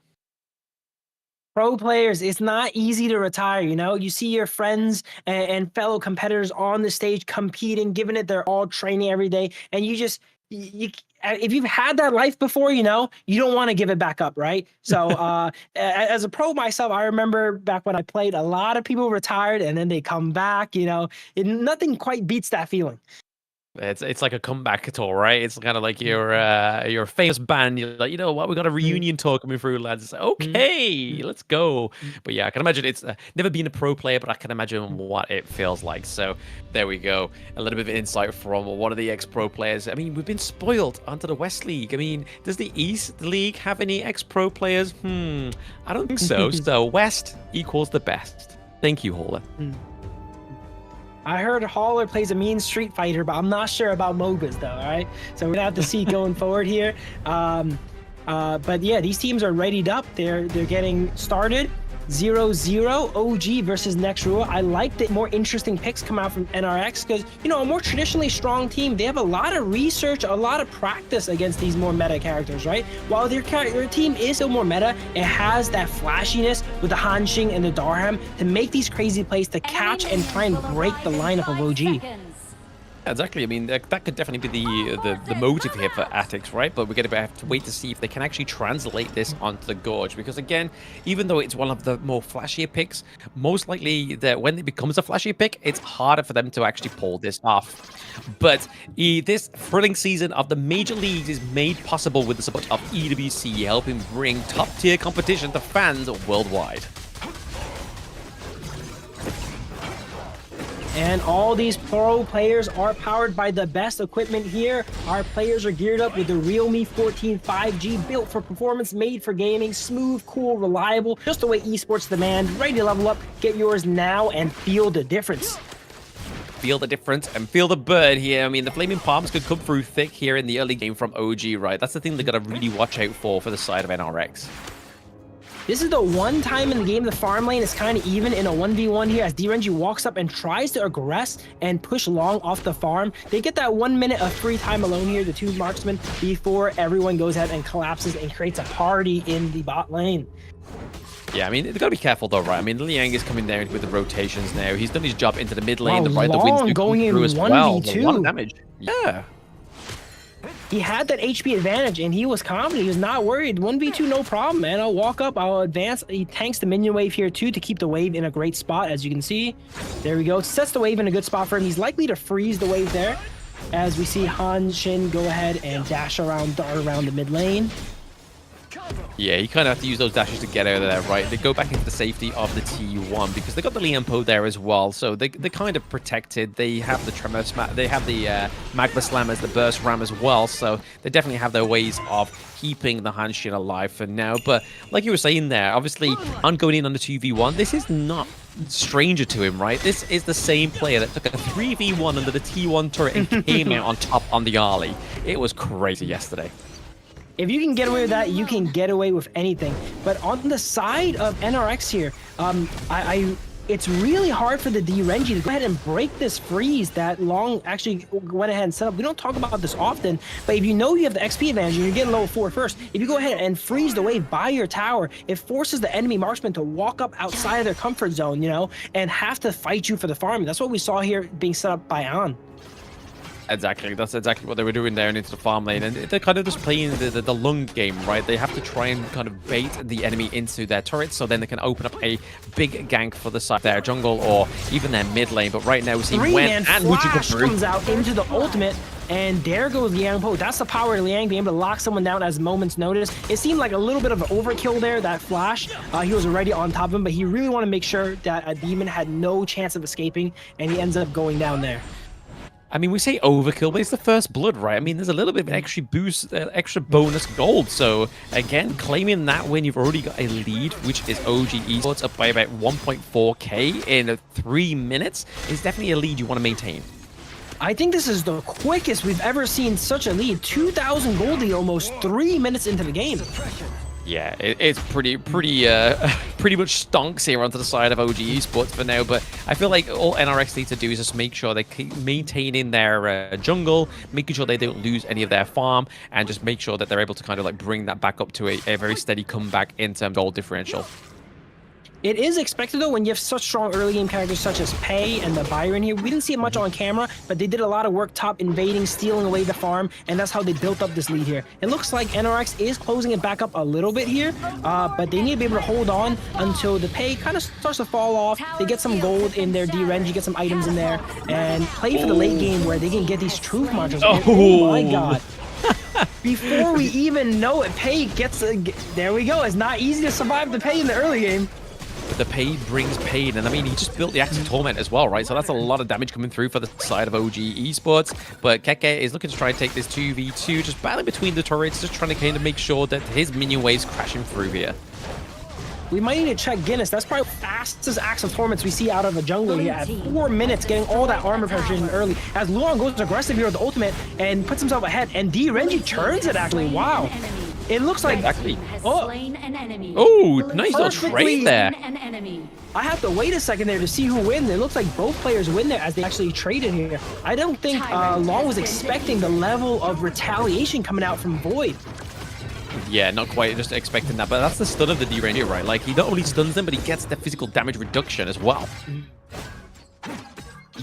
Pro players, it's not easy to retire, you know? You see your friends and fellow competitors on the stage competing, giving it their all, training every day, and you just, if you've had that life before, you know, you don't want to give it back up, right? So as a pro myself, I remember back when I played, a lot of people retired and then they come back, you know? Nothing quite beats that feeling. It's like a comeback tour, right? It's kind of like you're a famous band. You're like, you know what? We got a reunion tour coming through, lads. It's like, okay, let's go. But yeah, I can imagine it's never been a pro player, but I can imagine what it feels like. So there we go. A little bit of insight from one of the ex-pro players. I mean, we've been spoiled onto the West League. I mean, does the East League have any ex-pro players? I don't think so. So West equals the best. Thank you, Holler. I heard Haller plays a mean Street Fighter, but I'm not sure about MOBAs though, all right? So we're gonna have to see going forward here. But yeah, these teams are readied up. They're getting started. 0-0 OG versus next RÜYA. I like the more interesting picks come out from NRX because, you know, a more traditionally strong team, they have a lot of research, a lot of practice against these more meta characters, right? While their team is still more meta, it has that flashiness with the Hanshin and the Darham to make these crazy plays to catch and try and break the lineup of OG. Exactly. I mean, that could definitely be the motive here for Atix, right? But we're going to have to wait to see if they can actually translate this onto the Gorge. Because again, even though it's one of the more flashier picks, most likely that when it becomes a flashier pick, it's harder for them to actually pull this off. But this thrilling season of the major leagues is made possible with the support of EWC, helping bring top-tier competition to fans worldwide. And all these pro players are powered by the best equipment here. Our players are geared up with the Realme 14 5G, built for performance, made for gaming, smooth, cool, reliable, just the way esports demand. Ready to level up. Get yours now and feel the difference. Feel the difference and feel the bird here. I mean, the Flaming Palms could come through thick here in the early game from OG, right? That's the thing they got to really watch out for the side of NRX. This is the one time in the game the farm lane is kind of even in a 1v1 here as DRNG walks up and tries to aggress and push long off the farm. They get that 1 minute of free time alone here, the two marksmen, before everyone goes ahead and collapses and creates a party in the bot lane. Yeah, I mean, they've got to be careful though, right? I mean, Liang is coming down with the rotations now. He's done his job into the mid lane. Wow, the winds do going in through as 1v2. well. A lot of damage. Yeah. He had that HP advantage and he was confident. He was not worried. 1v2, no problem, man. I'll walk up, I'll advance. He tanks the minion wave here too to keep the wave in a great spot, as you can see. There we go. Sets the wave in a good spot for him. He's likely to freeze the wave there, as we see Hanshin go ahead and dash around, dart around the mid lane. Yeah, you kind of have to use those dashes to get out of there, right? They go back into the safety of the T1 because they got the Lianpo there as well, so they're kind of protected. They have the Tremor Smash, they have the Magma Slam as the Burst Ram as well, so they definitely have their ways of keeping the Hanshin alive for now. But like you were saying there, obviously, on going in on the 2v1, this is not stranger to him, right? This is the same player that took a 3v1 under the T1 turret and came out on top on the Arlie. It was crazy yesterday. If you can get away with that, you can get away with anything. But on the side of NRX here, it's really hard for the D-Renji to go ahead and break this freeze that Long actually went ahead and set up. We don't talk about this often, but if you know you have the XP advantage and you're getting level 4 first, if you go ahead and freeze the wave by your tower, it forces the enemy marksman to walk up outside of their comfort zone, you know, and have to fight you for the farm. That's what we saw here being set up by An. Exactly, that's exactly what they were doing there into the farm lane, and they're kind of just playing the lung game, right? They have to try and kind of bait the enemy into their turrets, so then they can open up a big gank for the side of their jungle or even their mid lane. But right now we see Wen and Flash comes out into the ultimate, and there goes Liang Po. That's the power of Liang being able to lock someone down as moment's notice. It seemed like a little bit of an overkill there, that flash. He was already on top of him, but he really wanted to make sure that a demon had no chance of escaping, and he ends up going down there. I mean, we say overkill, but it's the first blood, right? I mean, there's a little bit of an extra boost, extra bonus gold. So, again, claiming that win, you've already got a lead, which is OG Esports up by about 1.4k in 3 minutes. Is definitely a lead you want to maintain. I think this is the quickest we've ever seen such a lead. 2,000 gold lead almost 3 minutes into the game. Yeah, it's pretty much stonks here onto the side of OG Esports for now, but I feel like all NRX need to do is just make sure they keep maintaining their jungle, making sure they don't lose any of their farm, and just make sure that they're able to kind of like bring that back up to a very steady comeback in terms of gold differential. It is expected, though, when you have such strong early game characters such as Pei and the Byron here. We didn't see it much on camera, but they did a lot of work top invading, stealing away the farm, and that's how they built up this lead here. It looks like NRX is closing it back up a little bit here, but they need to be able to hold on until the Pei kind of starts to fall off. They get some gold in their D-Renji, get some items in there, and play for the late game where they can get these truth marches. Oh my god. Before we even know it, Pei gets there we go. It's not easy to survive the Pei in the early game. But the Pei brings pain, and I mean, he just built the Axe of Torment as well, right? So that's a lot of damage coming through for the side of OG Esports. But Keke is looking to try and take this 2v2, just battling between the turrets, just trying to kind of make sure that his minion waves crashing through here. We might need to check Guinness. That's probably the fastest Axe of Torments we see out of a jungle here at 4 minutes, getting all that armor penetration early. As Luong goes aggressive here with the ultimate and puts himself ahead, and D-Renji turns it actually. Wow. It looks like... Exactly. Oh, nice little trade there. I have to wait a second there to see who wins. It looks like both players win there as they actually traded here. I don't think Long was expecting the level of retaliation coming out from Void. Yeah, not quite just expecting that, but that's the stun of the D-Ranger, right? Like, he not only stuns them, but he gets the physical damage reduction as well.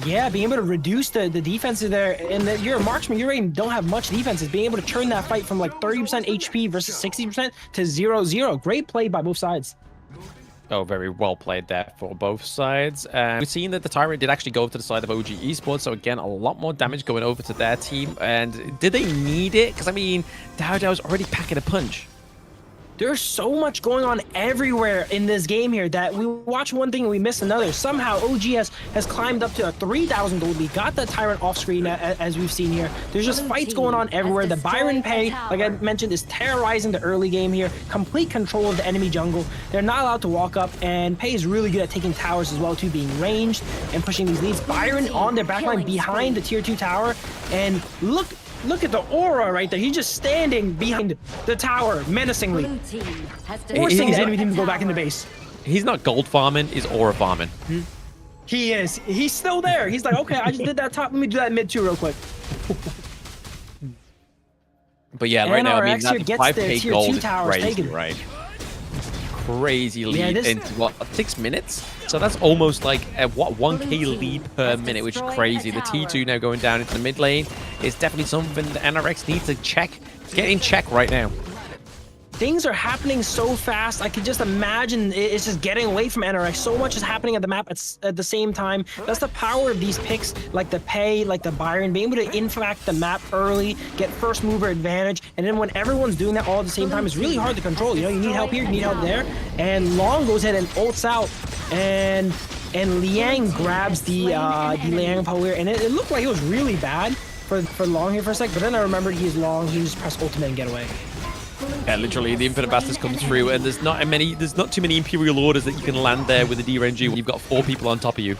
Yeah, being able to reduce the defenses there, and you're a marksman, you already don't have much defenses. Being able to turn that fight from like 30% HP versus 60% to 0-0. Great play by both sides. Oh, very well played there for both sides. And we've seen that the Tyrant did actually go to the side of OG Esports, so again, a lot more damage going over to their team. And did they need it? Because, I mean, Dao Dao's already packing a punch. There's so much going on everywhere in this game here that we watch one thing and we miss another. Somehow OG has climbed up to a 3,000 gold lead, got the Tyrant off screen as we've seen here. There's just fights going on everywhere. The Byron Pei, like I mentioned, is terrorizing the early game here. Complete control of the enemy jungle. They're not allowed to walk up, and Pei is really good at taking towers as well too, being ranged and pushing these leads. Byron on their backline behind the tier 2 tower, and Look at the aura right there. He's just standing behind the tower menacingly, forcing the enemy team to go back in the base. He's not gold farming, he's aura farming. He is. He's still there. He's like, okay, I just did that top. Let me do that mid too real quick. But yeah, right now, I mean, that 5k gold is crazy, taken. right? Crazy lead into, what, 6 minutes? So that's almost like a, 1k lead per minute, which is crazy. The T2 now going down into the mid lane is definitely something the NRX needs to get in check right now. things are happening so fast. I could just imagine it's just getting away from NRX. So much is happening at the map at the same time. That's the power of these picks, like the Pei, like the Byron, being able to infract the map early, get first mover advantage, and then when everyone's doing that all at the same time, it's really hard to control. You know, you need help here, you need help there, and Long goes ahead and ults out, and Liang grabs the Liang power here, and it looked like it was really bad for Long here for a sec, but then I remembered he's Long, he just press ultimate and get away. Yeah, literally, the Infinite Bastards comes through, and there's not too many Imperial Orders that you can land there with the DRNG when you've got 4 people on top of you.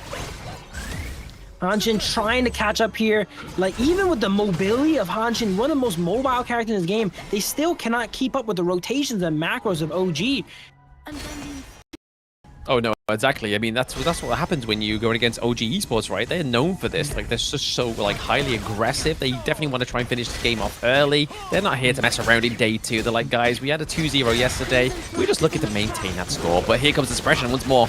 Hanshin trying to catch up here. Like, even with the mobility of Hanshin, one of the most mobile characters in this game, they still cannot keep up with the rotations and macros of OG. Oh no, exactly. I mean, that's what happens when you go against OG Esports, right? They're known for this. Like, they're just so like highly aggressive. They definitely want to try and finish the game off early. They're not here to mess around in day 2. They're like, guys, we had a 2-0 yesterday. We're just looking to maintain that score. But here comes the suppression once more.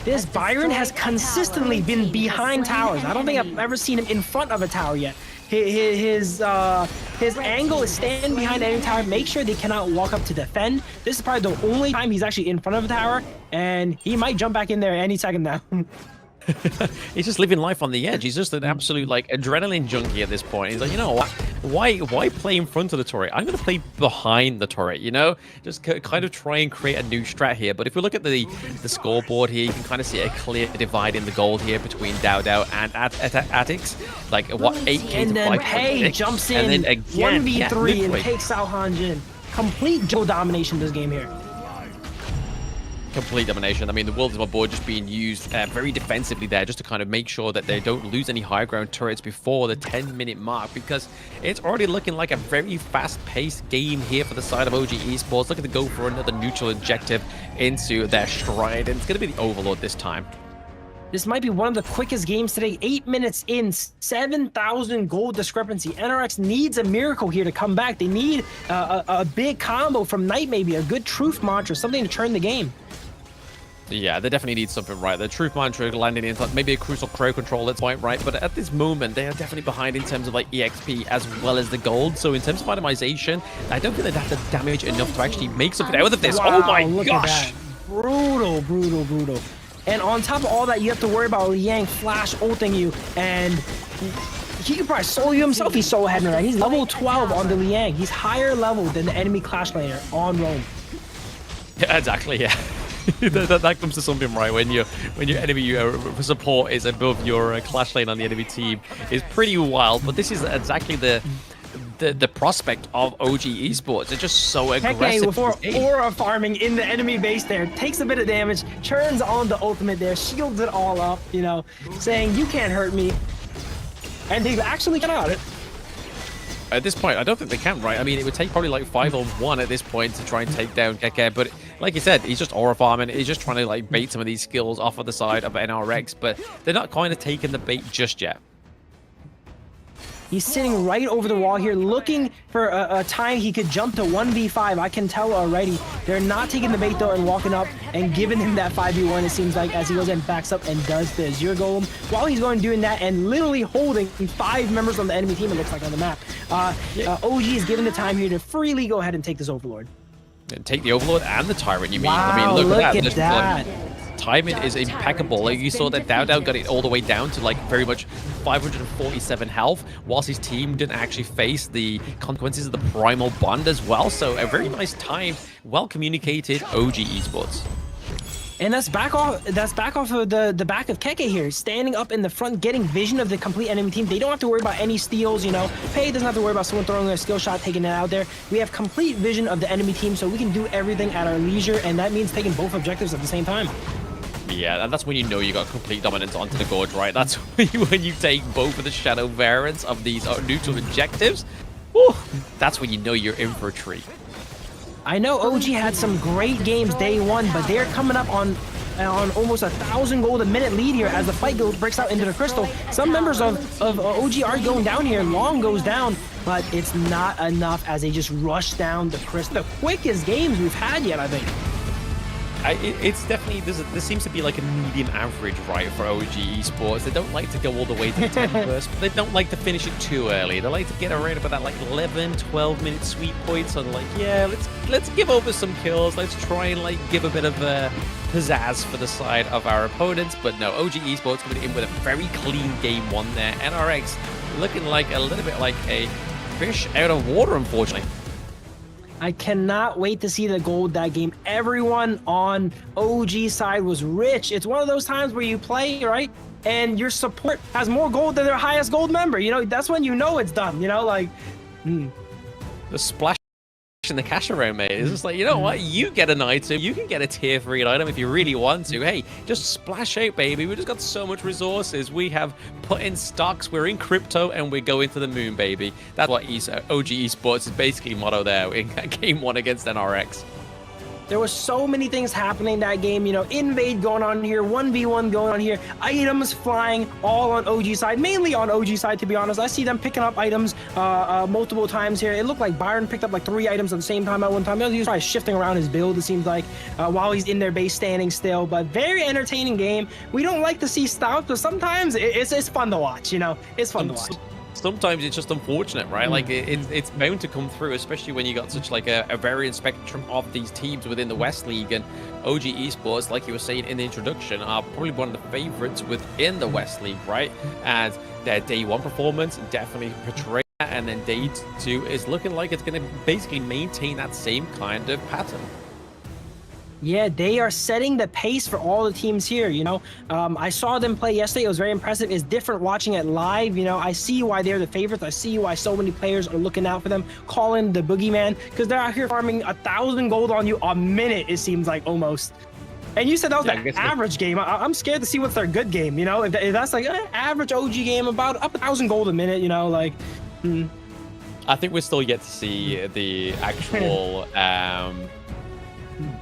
This Byron has consistently been behind towers. I don't think I've ever seen him in front of a tower yet. His angle is stand behind any tower, make sure they cannot walk up to defend. This is probably the only time he's actually in front of a tower, and he might jump back in there any second now. He's just living life on the edge. He's just an absolute like adrenaline junkie at this point. He's like, you know what? Why play in front of the turret? I'm going to play behind the turret, you know? Just kind of try and create a new strat here. But if we look at the scoreboard here, you can kind of see a clear divide in the gold here between Dao and Atix. Like, what, 8k and to then 5k? Pei jumps in, and then again, 1v3 and takes out Hanjin. Complete Joe domination this game here. Complete domination. I mean, the world is my board just being used very defensively there, just to kind of make sure that they don't lose any high ground turrets before the 10-minute mark, because it's already looking like a very fast-paced game here for the side of OG Esports, looking to go for another neutral objective into their stride, and it's going to be the Overlord this time. This might be one of the quickest games today. 8 minutes in, 7,000 gold discrepancy. NRX needs a miracle here to come back. They need a big combo from Knight, maybe a good truth mantra, something to turn the game. Yeah, they definitely need something right. The Truth Mantra landing in, maybe a Crucial Crow control at this point, right? But at this moment, they are definitely behind in terms of like EXP as well as the gold. So in terms of itemization, I don't think they'd have the damage enough to actually make something out of this. Wow, oh my look gosh! At that. Brutal, brutal, brutal. And on top of all that, you have to worry about Liang flash ulting you, and he could probably solo you himself. He's solo heading right. He's level 12 on the Liang. He's higher level than the enemy Clash laner on Rome. Yeah, exactly. Yeah. that comes to something, right? When your enemy support is above your Clash lane on the enemy team is pretty wild. But this is exactly the prospect of OG Esports. They're just so aggressive. Before aura farming in the enemy base there, takes a bit of damage, turns on the ultimate there, shields it all up, you know, saying you can't hurt me, and they've actually got it. At this point, I don't think they can, right? I mean, it would take probably like 5-on-1 at this point to try and take down Keke, but like you said, he's just aura farming. He's just trying to like bait some of these skills off of the side of NRX, but they're not kind of taking the bait just yet. He's sitting right over the wall here, looking for a time he could jump to 1v5. I can tell already. They're not taking the bait, though, and walking up and giving him that 5v1, it seems like, as he goes and backs up and does the Azure Golem. While he's going doing that and literally holding 5 members on the enemy team, it looks like, on the map. OG is given the time here to freely go ahead and take this Overlord. And take the Overlord and the Tyrant, you mean? Wow, I mean, look at that. Timing is impeccable. Like, you saw that Dao got it all the way down to like very much 547 health, whilst his team didn't actually face the consequences of the Primal Bond as well. So a very nice time, well communicated OG Esports. And that's back off of the back of Keke here, standing up in the front, getting vision of the complete enemy team. They don't have to worry about any steals, you know. Pei doesn't have to worry about someone throwing a skill shot, taking it out there. We have complete vision of the enemy team, so we can do everything at our leisure, and that means taking both objectives at the same time. Yeah, and that's when you know you got complete dominance onto the Gorge, right? That's when you take both of the shadow variants of these neutral objectives. Whew, that's when you know you're in for a treat. I know OG had some great games day one, but they're coming up on almost 1,000 gold a minute lead here as the fight breaks out into the Crystal. Some members of OG are going down here. Long goes down, but it's not enough as they just rush down the Crystal. The quickest games we've had yet, I think. It's definitely, there seems to be like a medium average, right, for OG Esports. They don't like to go all the way to the 10 burst, but they don't like to finish it too early. They like to get around about that like 11, 12 minute sweet point. So they're like, yeah, let's give over some kills. Let's try and like give a bit of pizzazz for the side of our opponents. But no, OG Esports coming in with a very clean game one there. NRX looking like a little bit like a fish out of water, unfortunately. I cannot wait to see the gold that game. Everyone on OG side was rich. It's one of those times where you play, right? And your support has more gold than their highest gold member. You know, that's when you know it's done, you know, like... The splash in the cash around, mate. It's just like, you know what? You get an item. You can get a tier 3 item if you really want to. Hey, just splash out, baby. We just got so much resources. We have put in stocks. We're in crypto, and we're going to the moon, baby. That's what OG Esports is basically motto there in game 1 against NRX. There was so many things happening that game, you know, invade going on here, 1v1 going on here, items flying all on OG side, mainly on OG side, to be honest. I see them picking up items multiple times here. It looked like Byron picked up like 3 items at the same time at one time. He was probably shifting around his build, it seems like, while he's in their base standing still. But very entertaining game. We don't like to see stops, but sometimes it's fun to watch, you know? It's fun to watch. Sometimes it's just unfortunate, right? Like it's bound to come through, especially when you got such like a varied spectrum of these teams within the West League. And OG Esports, like you were saying in the introduction, are probably one of the favorites within the West League, right? And their day 1 performance definitely portrayed that, and then day 2 is looking like it's going to basically maintain that same kind of pattern. Yeah, they are setting the pace for all the teams here, you know. I saw them play yesterday. It was very impressive. It's different watching it live, you know. I see why they're the favorites. I see why so many players are looking out for them, calling the boogeyman, because they're out here farming 1,000 gold on you a minute, it seems like, almost. And you said that was the average game. I'm scared to see what's their good game, you know. If that's like an average OG game, about up 1,000 gold a minute, you know, like... I think we're still yet to see the actual...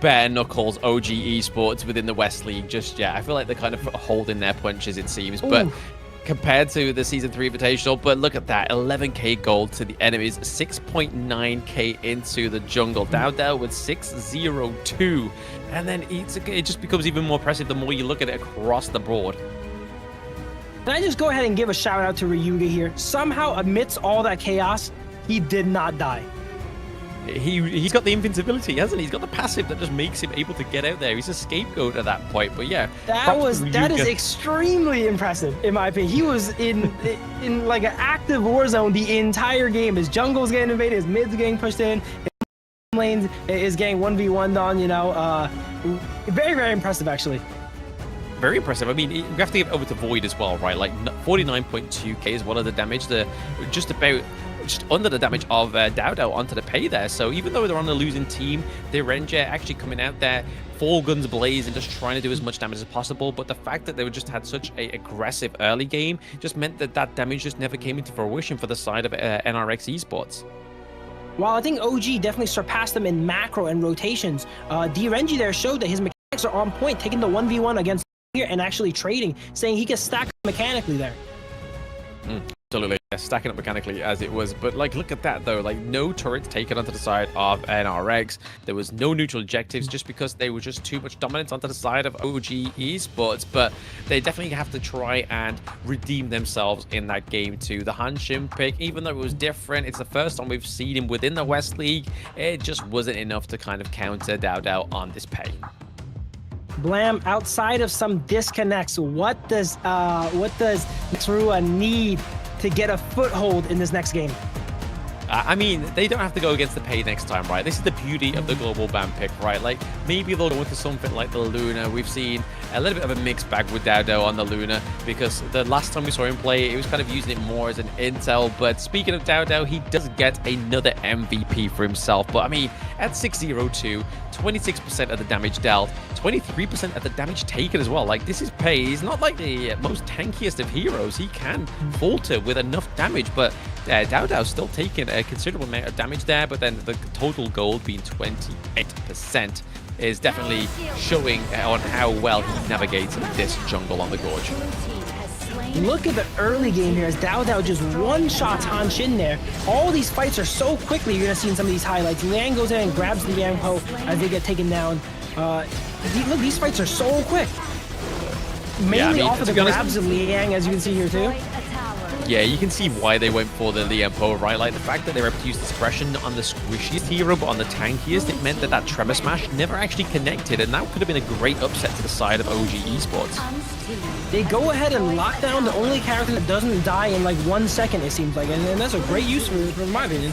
bare knuckles OG Esports within the West League just yet. I feel like they're kind of holding their punches, it seems. Ooh. But compared to the Season 3 Invitational, but look at that, 11k gold to the enemies, 6.9k into the jungle. Dowdell with 602. And then it just becomes even more impressive the more you look at it across the board. Can I just go ahead and give a shout out to RÜYA here? Somehow, amidst all that chaos, he did not die. He's got the invincibility, hasn't he? He's got the passive that just makes him able to get out there. He's a scapegoat at that point. But yeah, that is extremely impressive in my opinion. He was in like an active war zone the entire game. His jungle's getting invaded, his mid's getting pushed in, his lanes is getting 1v1'd on. You know, very, very impressive actually. Very impressive. I mean, we have to give it over to Void as well, right? Like 49.2k is one of the damage. Just under the damage of Dowdow onto the pay there. So even though they're on the losing team, their Ranger actually coming out there, 4 guns blaze and just trying to do as much damage as possible. But the fact that they just had such an aggressive early game just meant that that damage just never came into fruition for the side of NRX Esports. While I think OG definitely surpassed them in macro and rotations, D-Renji there showed that his mechanics are on point, taking the 1v1 against here and actually trading, saying he can stack mechanically there. Absolutely, yeah, stacking up mechanically as it was. But like, look at that though, like no turrets taken onto the side of NRX. There was no neutral objectives just because they were just too much dominance onto the side of OG Esports. But they definitely have to try and redeem themselves in that game too. The Hanshin pick, even though it was different, it's the first time we've seen him within the West League. It just wasn't enough to kind of counter Dowdow on this pay. Blam, outside of some disconnects, what does RÜYA need to get a foothold in this next game? I mean, they don't have to go against the pay next time, right? This is the beauty of the Globant pick, right? Like, maybe they'll go into something like the Luna. We've seen a little bit of a mixed bag with Dowdow on the Luna, because the last time we saw him play, he was kind of using it more as an intel. But speaking of Dowdow, he does get another MVP for himself. But I mean, at 602, 26% of the damage dealt, 23% of the damage taken as well. Like, this is pay. He's not like the most tankiest of heroes. He can falter with enough damage, but Dowdow's still taking a considerable amount of damage there. But then the total gold being 28% is definitely showing on how well he navigates this jungle on the Gorge. Look at the early game here as Dowdow just one-shots Hanshin there. All these fights are so quickly, you're going to see in some of these highlights. Liang goes in and grabs the Yangpo as they get taken down. Look, these fights are so quick. Mainly off of the grabs of Liang, as you can see here too. Yeah, you can see why they went for the Liang Po, right? Like the fact that they were able to use the suppression on the squishiest hero, but on the tankiest, it meant that that Tremor Smash never actually connected, and that could have been a great upset to the side of OG Esports. They go ahead and lock down the only character that doesn't die in like 1 second, it seems like, and that's a great use for my opinion.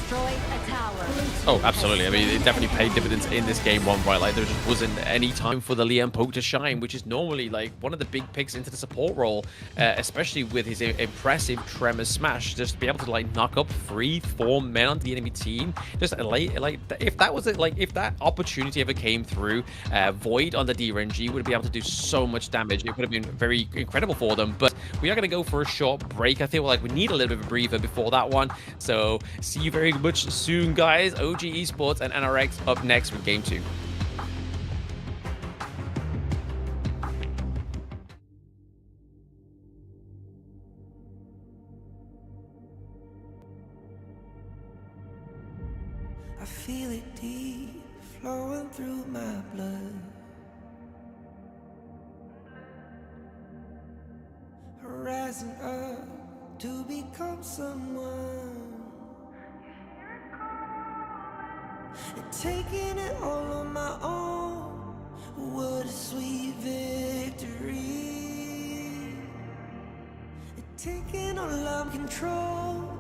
Oh, absolutely. I mean, it definitely paid dividends in this game one, right? Like, there just wasn't any time for the Liang Po to shine, which is normally, like, one of the big picks into the support role, especially with his impressive Tremor Smash. Just to be able to, like, knock up 3-4 men onto the enemy team. Just, like, if that was, if that opportunity ever came through, Void on the DRNG would be able to do so much damage. It would have been very incredible for them. But we are going to go for a short break. I feel like we need a little bit of a breather before that one. So, see you very much soon, guys. OG Esports and NRX up next with Game 2. I feel it deep, flowing through my blood. Rising up to become someone. And taking it all on my own, what a sweet victory. And taking all love control,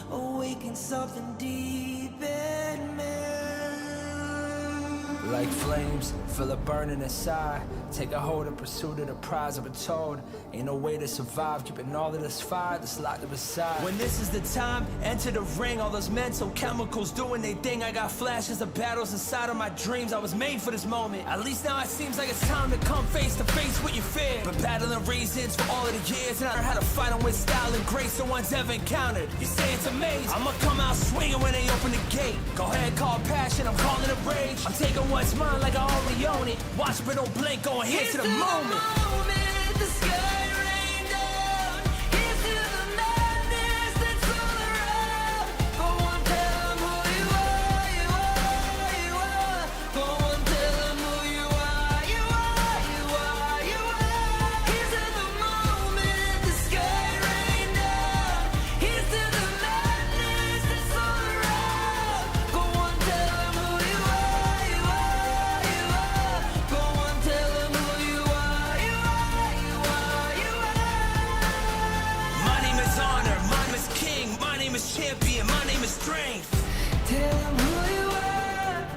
awaken something deep in me. Like flames, feel it burning inside. Take a hold of pursuit of the prize. I've been told ain't no way to survive, keeping all of this fire that's locked up aside. When this is the time, enter the ring. All those mental chemicals doing their thing. I got flashes of battles inside of my dreams. I was made for this moment. At least now it seems like it's time to come face to face with your fear. But battling reasons for all of the years, and I learned how to fight them with style and grace no one's ever encountered. You say it's amazing, I'ma come out swinging when they open the gate. Go ahead, call passion, I'm calling it rage. I'm taking what's mine like I already own it. Watch but don't blink, going here to the moment. The sky rained down. Here's to the madness that's all around. Go on, tell them who you are, you are, you are. Go on, tell them who you are, you are, you are, you are. Here's to the moment, the sky rained down. Here's to the madness that's all around. Go on, tell them who you are, you are, you are. Go on, tell them who you are, you are, you are, you are. My name is Honor, my name is King, my name is Champion, my name is Strength. Tell them who you are.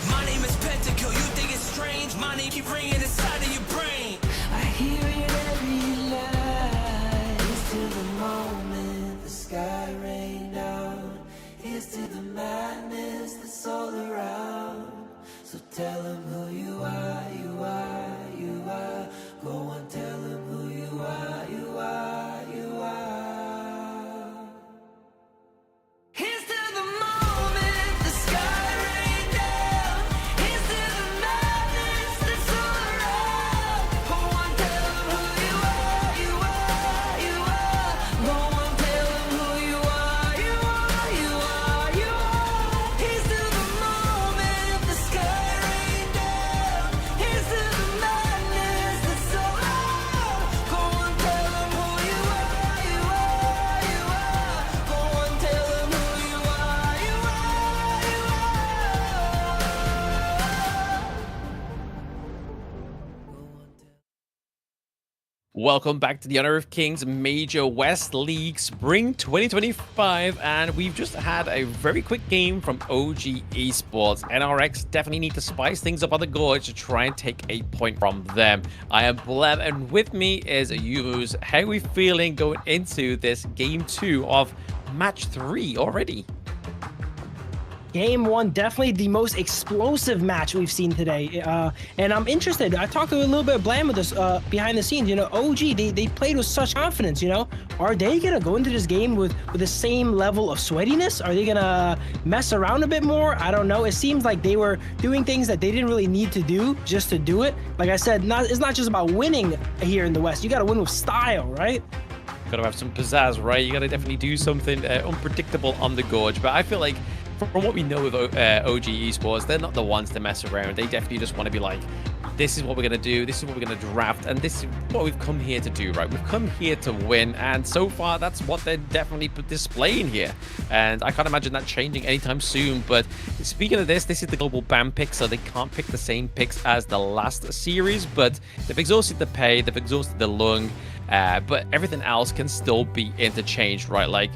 My name is Pentakill, you think it's strange? My name keep ringing inside of your brain. I hear it every night. Here's to the moment the sky rained down. Here's to the madness that's all around. So tell them who you are, you are, you are. Go on, tell them who you are, you are, you are. Here's to the moment the sky rained down. Here's to the madness that's all around. Go on, tell them who you are, you are, you are. Go on, tell them who you are, you are, you are, you are. Here's to the moment the sky rained down. Here's to the madness that's all around. Go on, tell them who you are, you are, you are. Go on, tell them who you are, you are, you Welcome back to the Honor of Kings Major West League Spring 2025, and we've just had a very quick game from OG Esports. NRX definitely need to spice things up on the Gorge to try and take a point from them. I am Bleb, and with me is Yuz. How are we feeling going into this game 2 of match 3 already? Game 1, definitely the most explosive match we've seen today. And I'm interested. I talked a little bit of Blam with us behind the scenes. You know, OG, they played with such confidence, you know. Are they going to go into this game with the same level of sweatiness? Are they going to mess around a bit more? I don't know. It seems like they were doing things that they didn't really need to do just to do it. Like I said, it's not just about winning here in the West. You got to win with style, right? Got to have some pizzazz, right? You got to definitely do something unpredictable on the Gorge. But I feel like from what we know of OG Esports, they're not the ones to mess around. They definitely just want to be like, this is what we're going to do, this is what we're going to draft, and this is what we've come here to do, right? We've come here to win, and so far, that's what they're definitely displaying here. And I can't imagine that changing anytime soon. But speaking of this is the global ban pick, so they can't pick the same picks as the last series, but they've exhausted the pay, they've exhausted the lung, but everything else can still be interchanged, right? Like,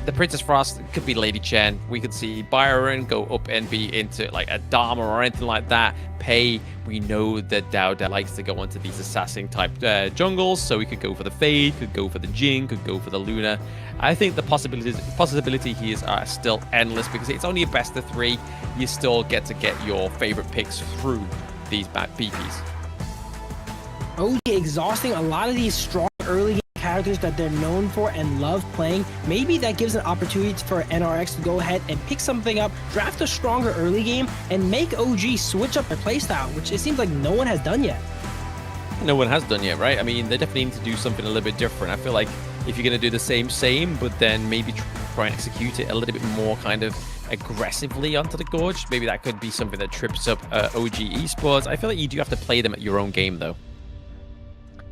the Princess Frost could be Lady Chen. We could see Byron go up and be into like a Dharma or anything like that. Pei, we know that Dao likes to go into these assassin type jungles, so we could go for the Fade, could go for the Jing, could go for the Luna. I think the possibility here are still endless because it's only a best of 3. You still get to get your favorite picks through these BPs. OG exhausting a lot of these strong early game characters that they're known for and love playing. Maybe that gives an opportunity for NRX to go ahead and pick something up, draft a stronger early game, and make OG switch up their playstyle, which it seems like no one has done yet. No one has done yet, right? I mean, they definitely need to do something a little bit different. I feel like if you're going to do the same, but then maybe try and execute it a little bit more kind of aggressively onto the Gorge, maybe that could be something that trips up OG Esports. I feel like you do have to play them at your own game, though.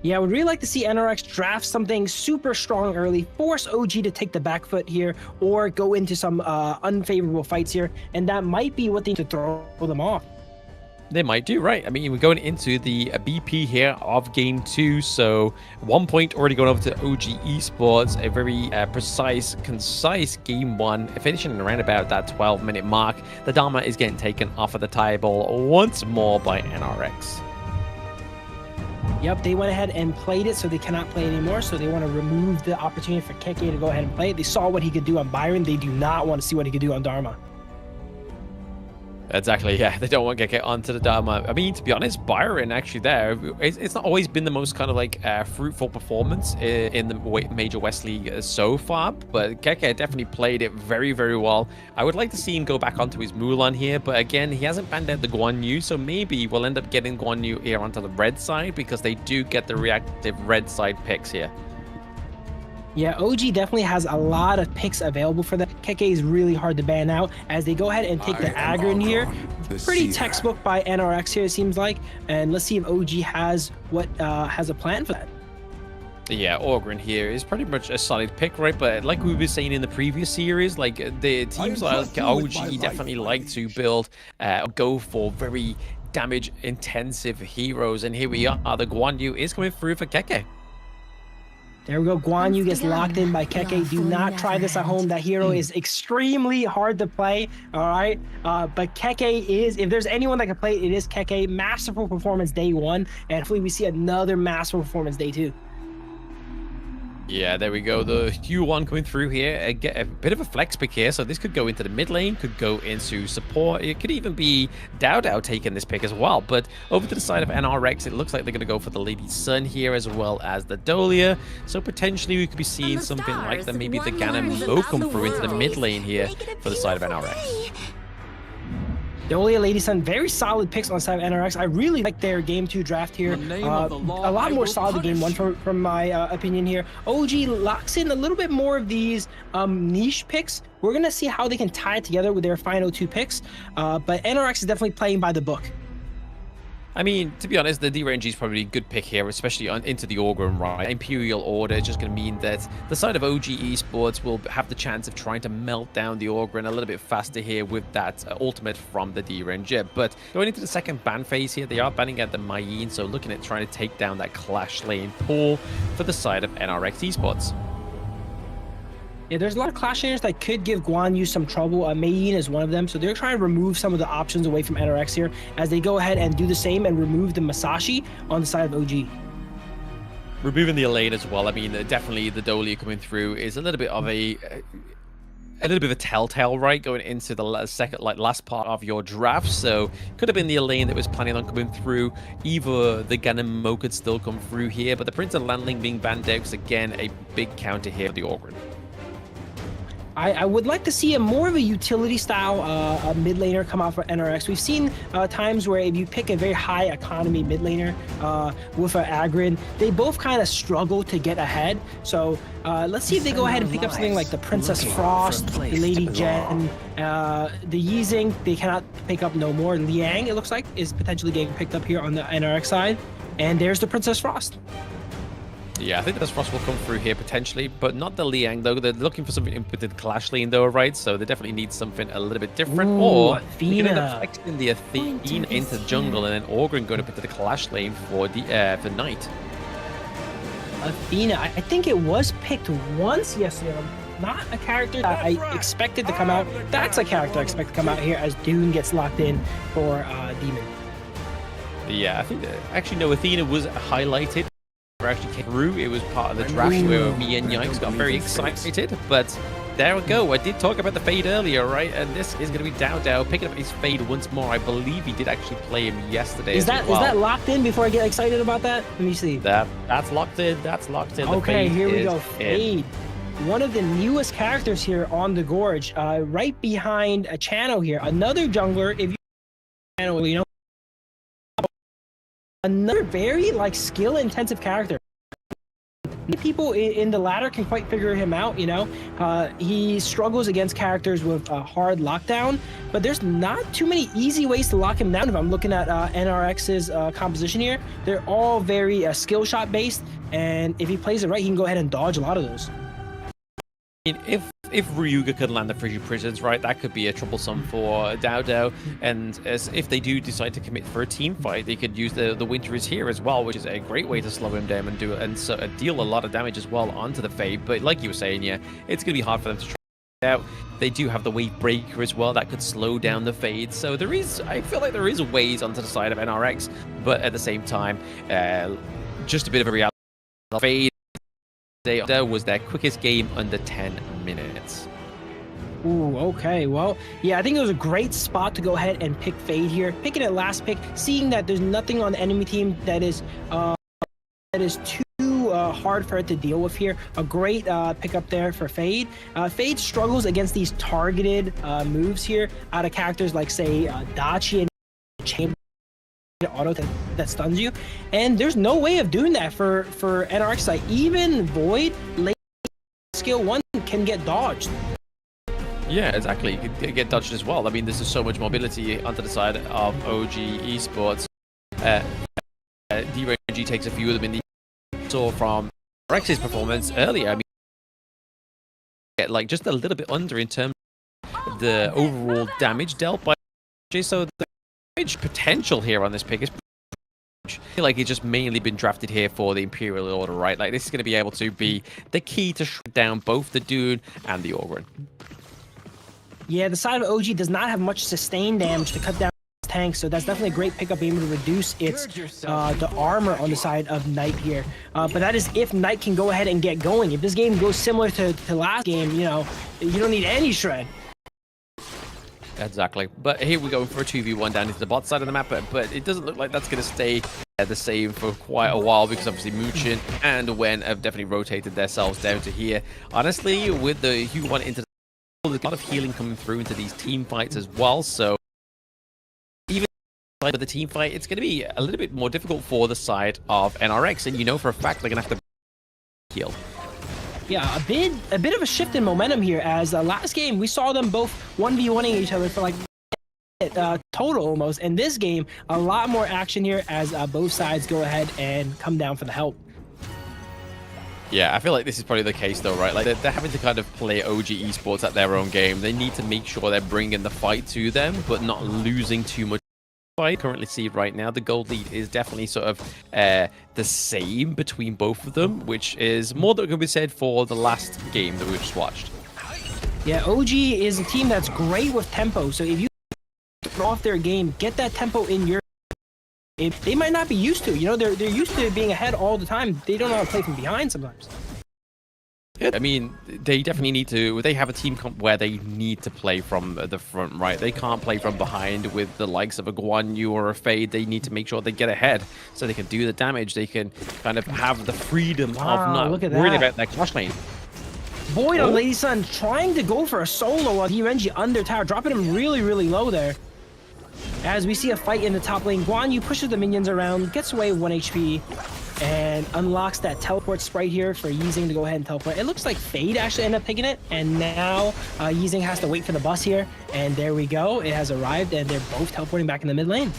Yeah, I would really like to see NRX draft something super strong early, force OG to take the back foot here, or go into some unfavorable fights here, and that might be what they need to throw them off. They might do, right? I mean, we're going into the BP here of Game 2, so 1 point already going over to OG Esports, a very precise, concise Game 1, finishing around about that 12-minute mark. The Dharma is getting taken off of the table once more by NRX. Yep, they went ahead and played it, so they cannot play anymore. So they want to remove the opportunity for Keke to go ahead and play it. They saw what he could do on Byron. They do not want to see what he could do on Dharma. Exactly, yeah. They don't want to get onto the Dharma. I mean, to be honest, Byron actually there, it's not always been the most kind of like fruitful performance in the Major West League so far, but Keke definitely played it very, very well. I would like to see him go back onto his Mulan here, but again, he hasn't banned out the Guan Yu, so maybe we'll end up getting Guan Yu here onto the red side because they do get the reactive red side picks here. Yeah, OG definitely has a lot of picks available for that. Keke is really hard to ban out as they go ahead and take the Agron here. Pretty textbook by NRX here, it seems like. And let's see if OG has a plan for that. Yeah, Orgrin here is pretty much a solid pick, right? But like we were saying in the previous series, like the teams like OG definitely like to build, go for very damage-intensive heroes. And here we are. The Guan Yu is coming through for Keke. There we go. Guan Yu gets locked in by Keke. Do not try this at home. That hero is extremely hard to play. All right. But Keke is, if there's anyone that can play it, it is Keke. Masterful performance day 1. And hopefully we see another masterful performance day 2. Yeah, there we go. The Q1 coming through here. Get a bit of a flex pick here. So this could go into the mid lane, could go into support. It could even be Dao taking this pick as well. But over to the side of NRX, it looks like they're going to go for the Lady Sun here as well as the Dolia. So potentially we could be seeing something like that. Maybe the Ganem Mo come through into the mid lane here for the side of NRX. Dolia, Lady Sun, very solid picks on the side of NRX. I really like their Game 2 draft here. A lot more solid than Game 1 from my opinion here. OG locks in a little bit more of these niche picks. We're going to see how they can tie it together with their final 2 picks. But NRX is definitely playing by the book. I mean, to be honest, the D-Range is probably a good pick here, especially into the Orgrim, right? Imperial Order is just going to mean that the side of OG Esports will have the chance of trying to melt down the Orgrim a little bit faster here with that ultimate from the D-Range. But going into the second ban phase here, they are banning out the Mayin, so looking at trying to take down that Clash Lane pool for the side of NRX Esports. Yeah, there's a lot of Clash lanes that could give Guan Yu some trouble. Mayin is one of them, so they're trying to remove some of the options away from NRX here as they go ahead and do the same and remove the Masashi on the side of OG. Removing the Elaine as well. I mean, definitely the Dolia coming through is a little bit of a telltale, right, going into the last part of your draft. So could have been the Elaine that was planning on coming through. Either the Ganem Mo could still come through here, but the Prince of Landling being banned out is again a big counter here for the Orgrin. I would like to see a more of a utility style mid laner come out for NRX. We've seen times where if you pick a very high economy mid laner with an Agrin, they both kind of struggle to get ahead. So let's see if they go ahead and pick up something like the Princess Frost, the Lady Jen, the Yizing. They cannot pick up no more. Liang, it looks like, is potentially getting picked up here on the NRX side. And there's the Princess Frost. Yeah, I think the Frost will come through here potentially, but not the Liang though. They're looking for something with the Clash lane though, right? So they definitely need something a little bit different. Ooh, or Athena. you can end up flexing the Athena into jungle and then Orgrin going up into the Clash lane for the Knight. Athena, I think it was picked once yesterday. Not a character that I expected to come out. That's a character I expect to come out here as Dune gets locked in for Demon. Yeah, I think actually no, Athena was highlighted. Actually came through. It was part of the draft where me and Yikes got very excited, but there we go. I did talk about the Fade earlier, right? And this is going to be Dao picking up his Fade once more. I believe he did actually play him yesterday. Is that locked in before I get excited about that? Let me see. That's locked in. That's locked in. Okay, here we go. Fade. One of the newest characters here on the Gorge, right behind a Chano here. Another jungler, if you know, another very skill-intensive character. People in the ladder can quite figure him out, you know. He struggles against characters with hard lockdown, but there's not too many easy ways to lock him down. If I'm looking at NRX's composition here, they're all very skill shot based, and if he plays it right, he can go ahead and dodge a lot of those. If RÜYA could land the Frigid Prisons, right, that could be a troublesome for Dao. And if they do decide to commit for a team fight, they could use the Winter is Here as well, which is a great way to slow him down and deal a lot of damage as well onto the Fade. But like you were saying, yeah, it's going to be hard for them to try it out. They do have the Wave Breaker as well that could slow down the Fade. So I feel like there is ways onto the side of NRX, but at the same time, just a bit of a reality. Fade was their quickest game under 10 minutes. Ooh, okay. Well, yeah, I think it was a great spot to go ahead and pick Fade here. Picking it last pick, seeing that there's nothing on the enemy team that is too hard for it to deal with here. A great pickup there for Fade. Fade struggles against these targeted moves here out of characters like, say, Dachi and Chamber. Auto that stuns you, and there's no way of doing that for NRX side. Even Void late skill 1 can get dodged. Yeah, exactly. You could get dodged as well. I mean, there's so much mobility onto the side of OG Esports. DRNG takes a few of them in the saw from NRX's performance earlier. I mean, like just a little bit under in terms of the overall damage dealt by OG. So the potential here on this pick is I feel like he's just mainly been drafted here for the Imperial Order, right? Like this is going to be able to be the key to shred down both the Dune and the Orgrin. Yeah, the side of OG does not have much sustained damage to cut down its tank, so that's definitely a great pickup, being able to reduce its the armor on the side of Knight here. But that is if Knight can go ahead and get going. If this game goes similar to last game, you know, you don't need any shred. Exactly. But here we go for a 2v1 down into the bot side of the map, but it doesn't look like that's going to stay the same for quite a while, because obviously Muchin and Wen have definitely rotated themselves down to here. Honestly, with the Q1 into there's a lot of healing coming through into these team fights as well, so even with the team fight, it's going to be a little bit more difficult for the side of NRX, and you know for a fact they're going to have to heal. Yeah, a bit of a shift in momentum here, as last game we saw them both 1v1ing each other for like total almost, and this game a lot more action here as both sides go ahead and come down for the help. Yeah, I feel like this is probably the case though, right? Like they're having to kind of play OG Esports at their own game. They need to make sure they're bringing the fight to them, but not losing too much. I currently see right now the gold lead is definitely sort of the same between both of them, which is more than could be said for the last game that we just watched. Yeah, OG is a team that's great with tempo, so if you throw off their game, get that tempo in your they might not be used to, you know, they're used to being ahead all the time. They don't know how to play from behind sometimes. I mean, they definitely need to. They have a team comp where they need to play from the front, right? They can't play from behind with the likes of a Guan Yu or a Fade. They need to make sure they get ahead so they can do the damage. They can kind of have the freedom of not worrying about their clash lane. Void on Lady Sun trying to go for a solo on DRNG under tower, dropping him really, really low there. As we see a fight in the top lane, Guan Yu pushes the minions around, gets away with 1 HP, and unlocks that teleport sprite here for Yizing to go ahead and teleport. It looks like Fade actually ended up taking it, and now Yizing has to wait for the bus here, and there we go. It has arrived, and they're both teleporting back in the mid lane.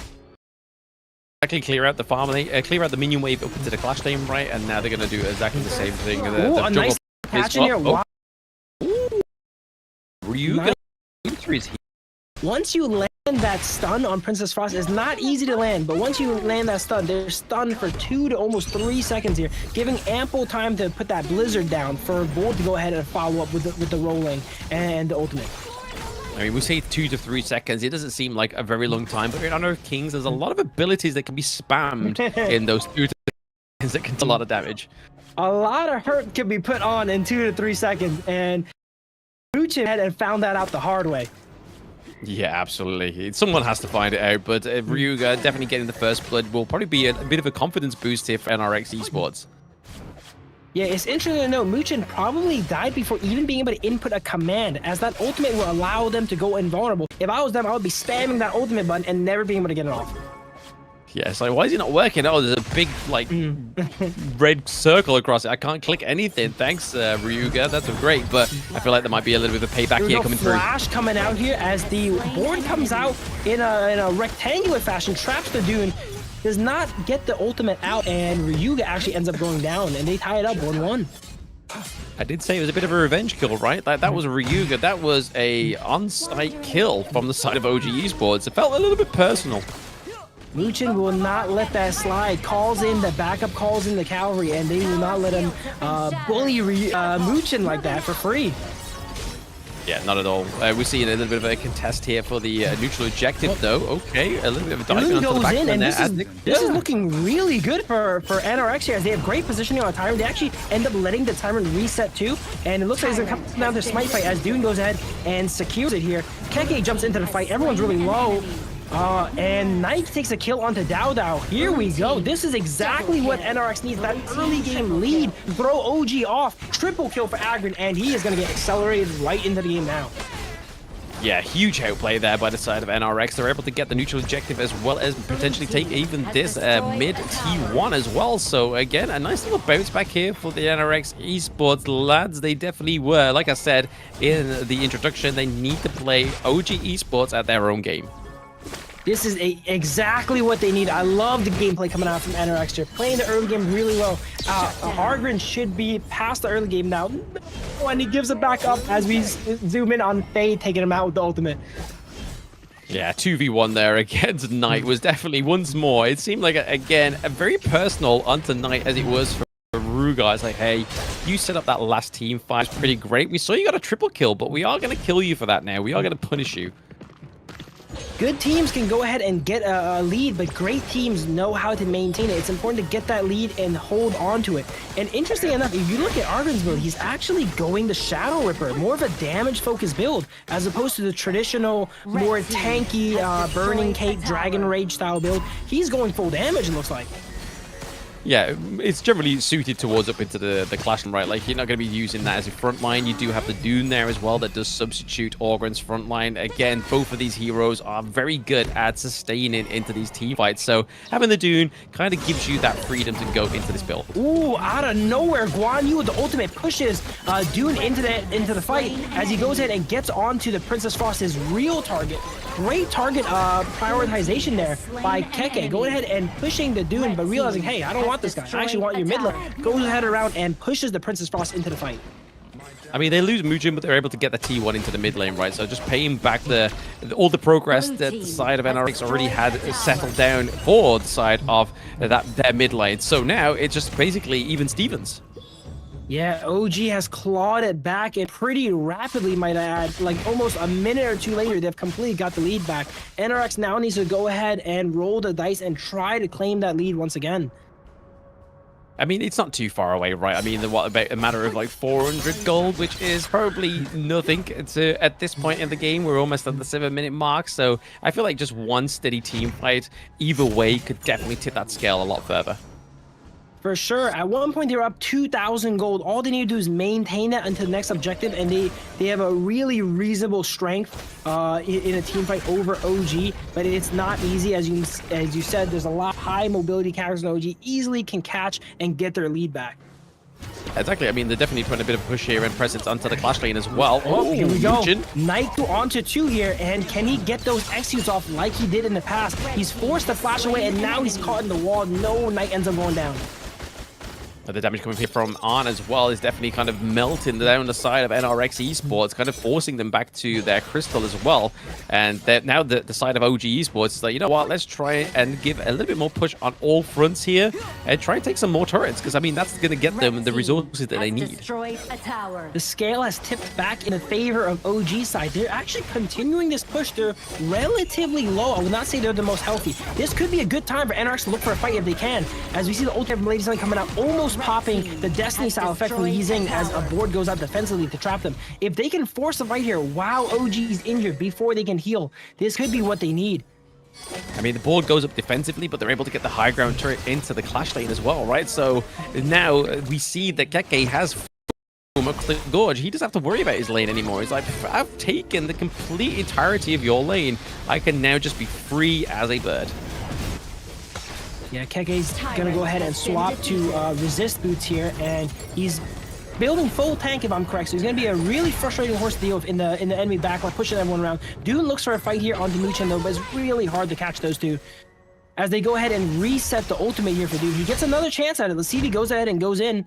Exactly, clear out the farm, clear out the minion wave up into the clash lane, right? And now they're going to do exactly the same thing. Ooh, a nice catch in here. Wow. RÜYA Once you land that stun on Princess Frost, it's not easy to land, but once you land that stun, they're stunned for 2 to almost 3 seconds here, giving ample time to put that blizzard down for Bold to go ahead and follow up with the rolling and the ultimate. I mean, we say 2 to 3 seconds. It doesn't seem like a very long time, but in Honor of Kings, there's a lot of abilities that can be spammed in those 2 to 3 seconds that can do a lot of damage. A lot of hurt can be put on in 2 to 3 seconds, and Muchin had found that out the hard way. Yeah, absolutely. Someone has to find it out, but RÜYA definitely getting the first blood will probably be a bit of a confidence boost here for NRX Esports. Yeah, it's interesting to note, Muchin probably died before even being able to input a command, as that ultimate will allow them to go invulnerable. If I was them, I would be spamming that ultimate button and never being able to get it off. Yeah, it's like, why is it not working? Oh, there's a big, like, red circle across it. I can't click anything. Thanks, RÜYA. That's great, but I feel like there might be a little bit of a payback here coming through. Flash coming out here as the board comes out in a rectangular fashion, traps the Dune, does not get the ultimate out, and RÜYA actually ends up going down, and they tie it up 1-1. I did say it was a bit of a revenge kill, right? That was RÜYA. That was a on-site kill from the side of OG Esports. It felt a little bit personal. Muchin will not let that slide. Calls in the backup, calls in the cavalry, and they will not let him bully Muchin like that for free. Yeah, not at all. We're seeing a little bit of a contest here for the neutral objective, though. Okay, a little bit of a dive onto the back in, and there. this is looking really good for NRX here, as they have great positioning on Tyrant. They actually end up letting the Tyrant reset too, and it looks like it's going to come down to Smite fight as Dune goes ahead and secures it here. Keke jumps into the fight. Everyone's really low. And Knight takes a kill onto Dao Dao. Here we go. This is exactly what NRX needs. That early game lead. Throw OG off. Triple kill for Agron, and he is going to get accelerated right into the game now. Yeah, huge outplay there by the side of NRX. They're able to get the neutral objective as well as potentially take even this mid T1 as well. So again, a nice little bounce back here for the NRX Esports lads. They definitely were. Like I said in the introduction, they need to play OG Esports at their own game. This is exactly what they need. I love the gameplay coming out from NRX here. Playing the early game really well. Argrin should be past the early game now. And he gives it back up as we zoom in on Fade taking him out with the ultimate. Yeah, 2v1 there against Knight was definitely once more. It seemed like, again, a very personal onto Knight as it was for RÜYA. It's like, hey, you set up that last team fight. It's pretty great. We saw you got a triple kill, but we are going to kill you for that now. We are going to punish you. Good teams can go ahead and get a lead, but great teams know how to maintain it. It's important to get that lead and hold on to it. And interesting enough, if you look at Argrin's build, he's actually going the Shadow Ripper, more of a damage-focused build, as opposed to the traditional, more tanky, Burning Cake, Dragon Rage style build. He's going full damage, it looks like. Yeah, it's generally suited towards up into the Clash, right? Like, you're not going to be using that as a front line. You do have the Dune there as well that does substitute Orgrin's front line. Again, both of these heroes are very good at sustaining into these team fights. So having the Dune kind of gives you that freedom to go into this build. Ooh, out of nowhere, Guan Yu with the ultimate pushes Dune into the fight as he goes ahead and gets onto the Princess Frost, his real target. Great target prioritization there by Keke. Going ahead and pushing the Dune, but realizing, hey, I don't want this guy. I actually want your mid lane. Goes ahead around and pushes the Princess Frost into the fight. I mean, they lose Muchin, but they're able to get the T1 into the mid lane, right? So just paying back all the progress that the side of NRX already had settled down for the side of their mid lane. So now it's just basically even Stevens. Yeah, OG has clawed it back, and pretty rapidly, might I add. Like almost a minute or two later, they've completely got the lead back. NRX now needs to go ahead and roll the dice and try to claim that lead once again. I mean, it's not too far away, right? I mean, what about a matter of like 400 gold, which is probably nothing at this point in the game. We're almost at the 7-minute mark, so I feel like just one steady team fight, either way, could definitely tip that scale a lot further. For sure. At one point, they were up 2,000 gold. All they need to do is maintain that until the next objective, and they have a really reasonable strength in a team fight over OG. But it's not easy, as you said. There's a lot of high mobility characters in OG, easily can catch and get their lead back. Exactly. I mean, they're definitely putting a bit of push here and presence onto the Clash lane as well. Oh, here we go. Nugent. Naiku onto 2 here, and can he get those executes off like he did in the past? He's forced to flash away, and now he's caught in the wall. No, Knight ends up going down. The damage coming here from Arn as well is definitely kind of melting down the side of NRX Esports, kind of forcing them back to their crystal as well. And now the side of OG Esports is like, you know what, let's try and give a little bit more push on all fronts here and try and take some more turrets, because I mean that's going to get them the resources that they need. The scale has tipped back in favor of OG side. They're actually continuing this push. They're relatively low. I would not say they're the most healthy. This could be a good time for NRX to look for a fight if they can. As we see the ultimate from Lady Sun coming out, almost popping the Destiny style effect from Yi Xing as a board goes out defensively to trap them. If they can force a fight here while OG is injured before they can heal, this could be what they need. I mean, the board goes up defensively, but they're able to get the high ground turret into the Clash lane as well, right? So now we see that Keke has across the gorge. He doesn't have to worry about his lane anymore. He's like, I've taken the complete entirety of your lane. I can now just be free as a bird. Yeah, Keke's gonna go ahead and swap to resist boots here, and he's building full tank if I'm correct. So he's gonna be a really frustrating horse to deal with in the enemy backline, pushing everyone around. Dune looks for a fight here on Dimitri though, but it's really hard to catch those two. As they go ahead and reset the ultimate here for Dune, he gets another chance at it. Let's see if he goes ahead and goes in.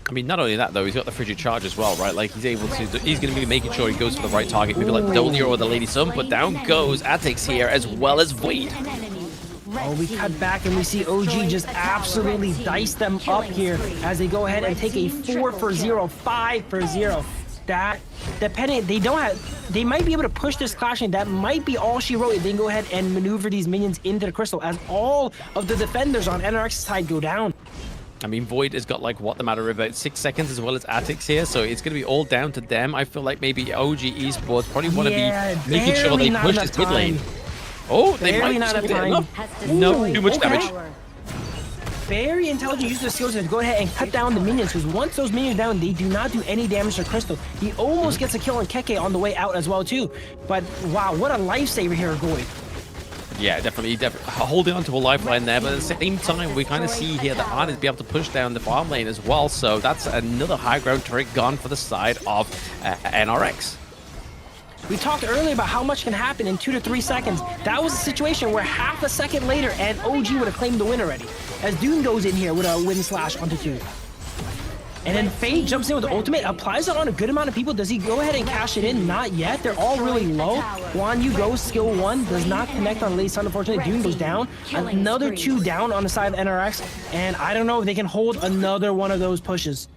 I mean, not only that though, he's got the frigid charge as well, right? Like he's able to, he's going to be making sure he goes for the right target, maybe like Dolia or the Lady Sun, but down goes Atix here as well as Void. Oh, we cut back and we see OG just absolutely dice them up here as they go ahead and take a 4-for-0, 5-for-0. That, depending, they might be able to push this clashing. That might be all she wrote if they can go ahead and maneuver these minions into the crystal as all of the defenders on NRX's side go down. I mean, Void has got like, what, the matter of about 6 seconds as well as Atix here, so it's going to be all down to them. I feel like maybe OG Esports probably want to be making sure they push this mid lane. Oh, they might not have time. No, too much damage. Very intelligent use of skills to go ahead and cut down the minions, because once those minions are down, they do not do any damage to Crystal. He almost gets a kill on Keke on the way out as well too. But wow, what a lifesaver here, Goy. Yeah, definitely holding on to a lifeline there, but at the same time, we kind of see here that Arn is be able to push down the farm lane as well, so that's another high ground turret gone for the side of NRX. We talked earlier about how much can happen in 2 to 3 seconds. That was a situation where half a second later and OG would have claimed the win already. As Dune goes in here with a win slash onto 2. And then Fade jumps in with the ultimate, applies it on a good amount of people. Does he go ahead and cash it in? Not yet. They're all really low. Guan Yu goes, skill 1, does not connect on Lady Sun, unfortunately. Dune goes down. Another 2 down on the side of NRX. And I don't know if they can hold another one of those pushes.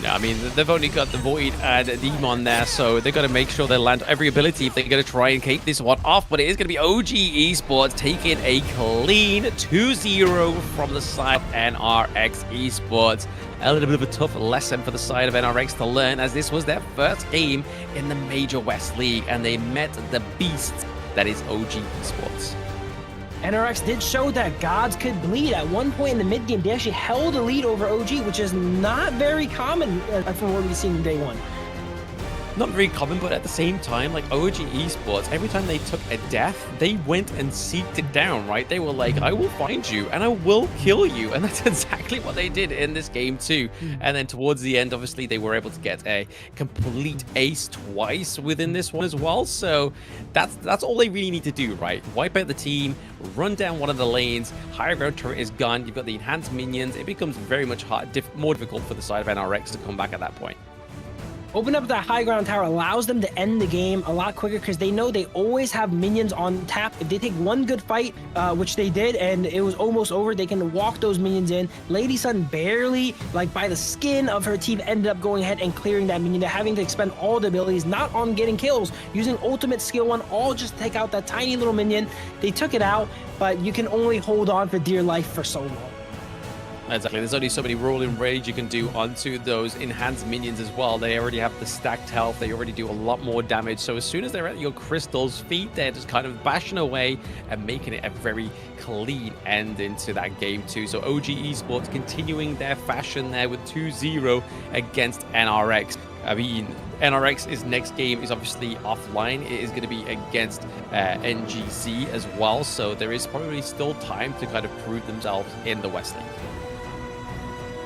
No, I mean, they've only got the Void and Demon there, so they've got to make sure they land every ability if they're going to try and keep this one off. But it is going to be OG Esports taking a clean 2-0 from the side of NRX Esports. A little bit of a tough lesson for the side of NRX to learn, as this was their first game in the Major West League, and they met the beast that is OG Esports. NRX did show that gods could bleed. At one point in the mid game, they actually held a lead over OG, which is not very common from what we've seen in day one. Not very common, but at the same time, like OG Esports, every time they took a death, they went and seeked it down, right? They were like, I will find you and I will kill you. And that's exactly what they did in this game too. And then towards the end, obviously, they were able to get a complete ace twice within this one as well. So that's all they really need to do, right? Wipe out the team, run down one of the lanes, higher ground turret is gone, you've got the enhanced minions. It becomes very much more difficult for the side of NRX to come back at that point. Open up that high ground tower allows them to end the game a lot quicker, because they know they always have minions on tap. If they take one good fight, which they did, and it was almost over, they can walk those minions in. Lady Sun barely, like by the skin of her teeth, ended up going ahead and clearing that minion. They're having to expend all the abilities, not on getting kills, using ultimate skill 1, all just to take out that tiny little minion. They took it out, but you can only hold on for dear life for so long. Exactly. There's only so many rolling rage you can do onto those enhanced minions as well. They already have the stacked health. They already do a lot more damage. So as soon as they're at your crystal's feet, they're just kind of bashing away and making it a very clean end into that game too. So OG Esports continuing their fashion there with 2-0 against NRX. I mean, NRX's next game is obviously offline. It is going to be against NGC as well. So there is probably still time to kind of prove themselves in the West League.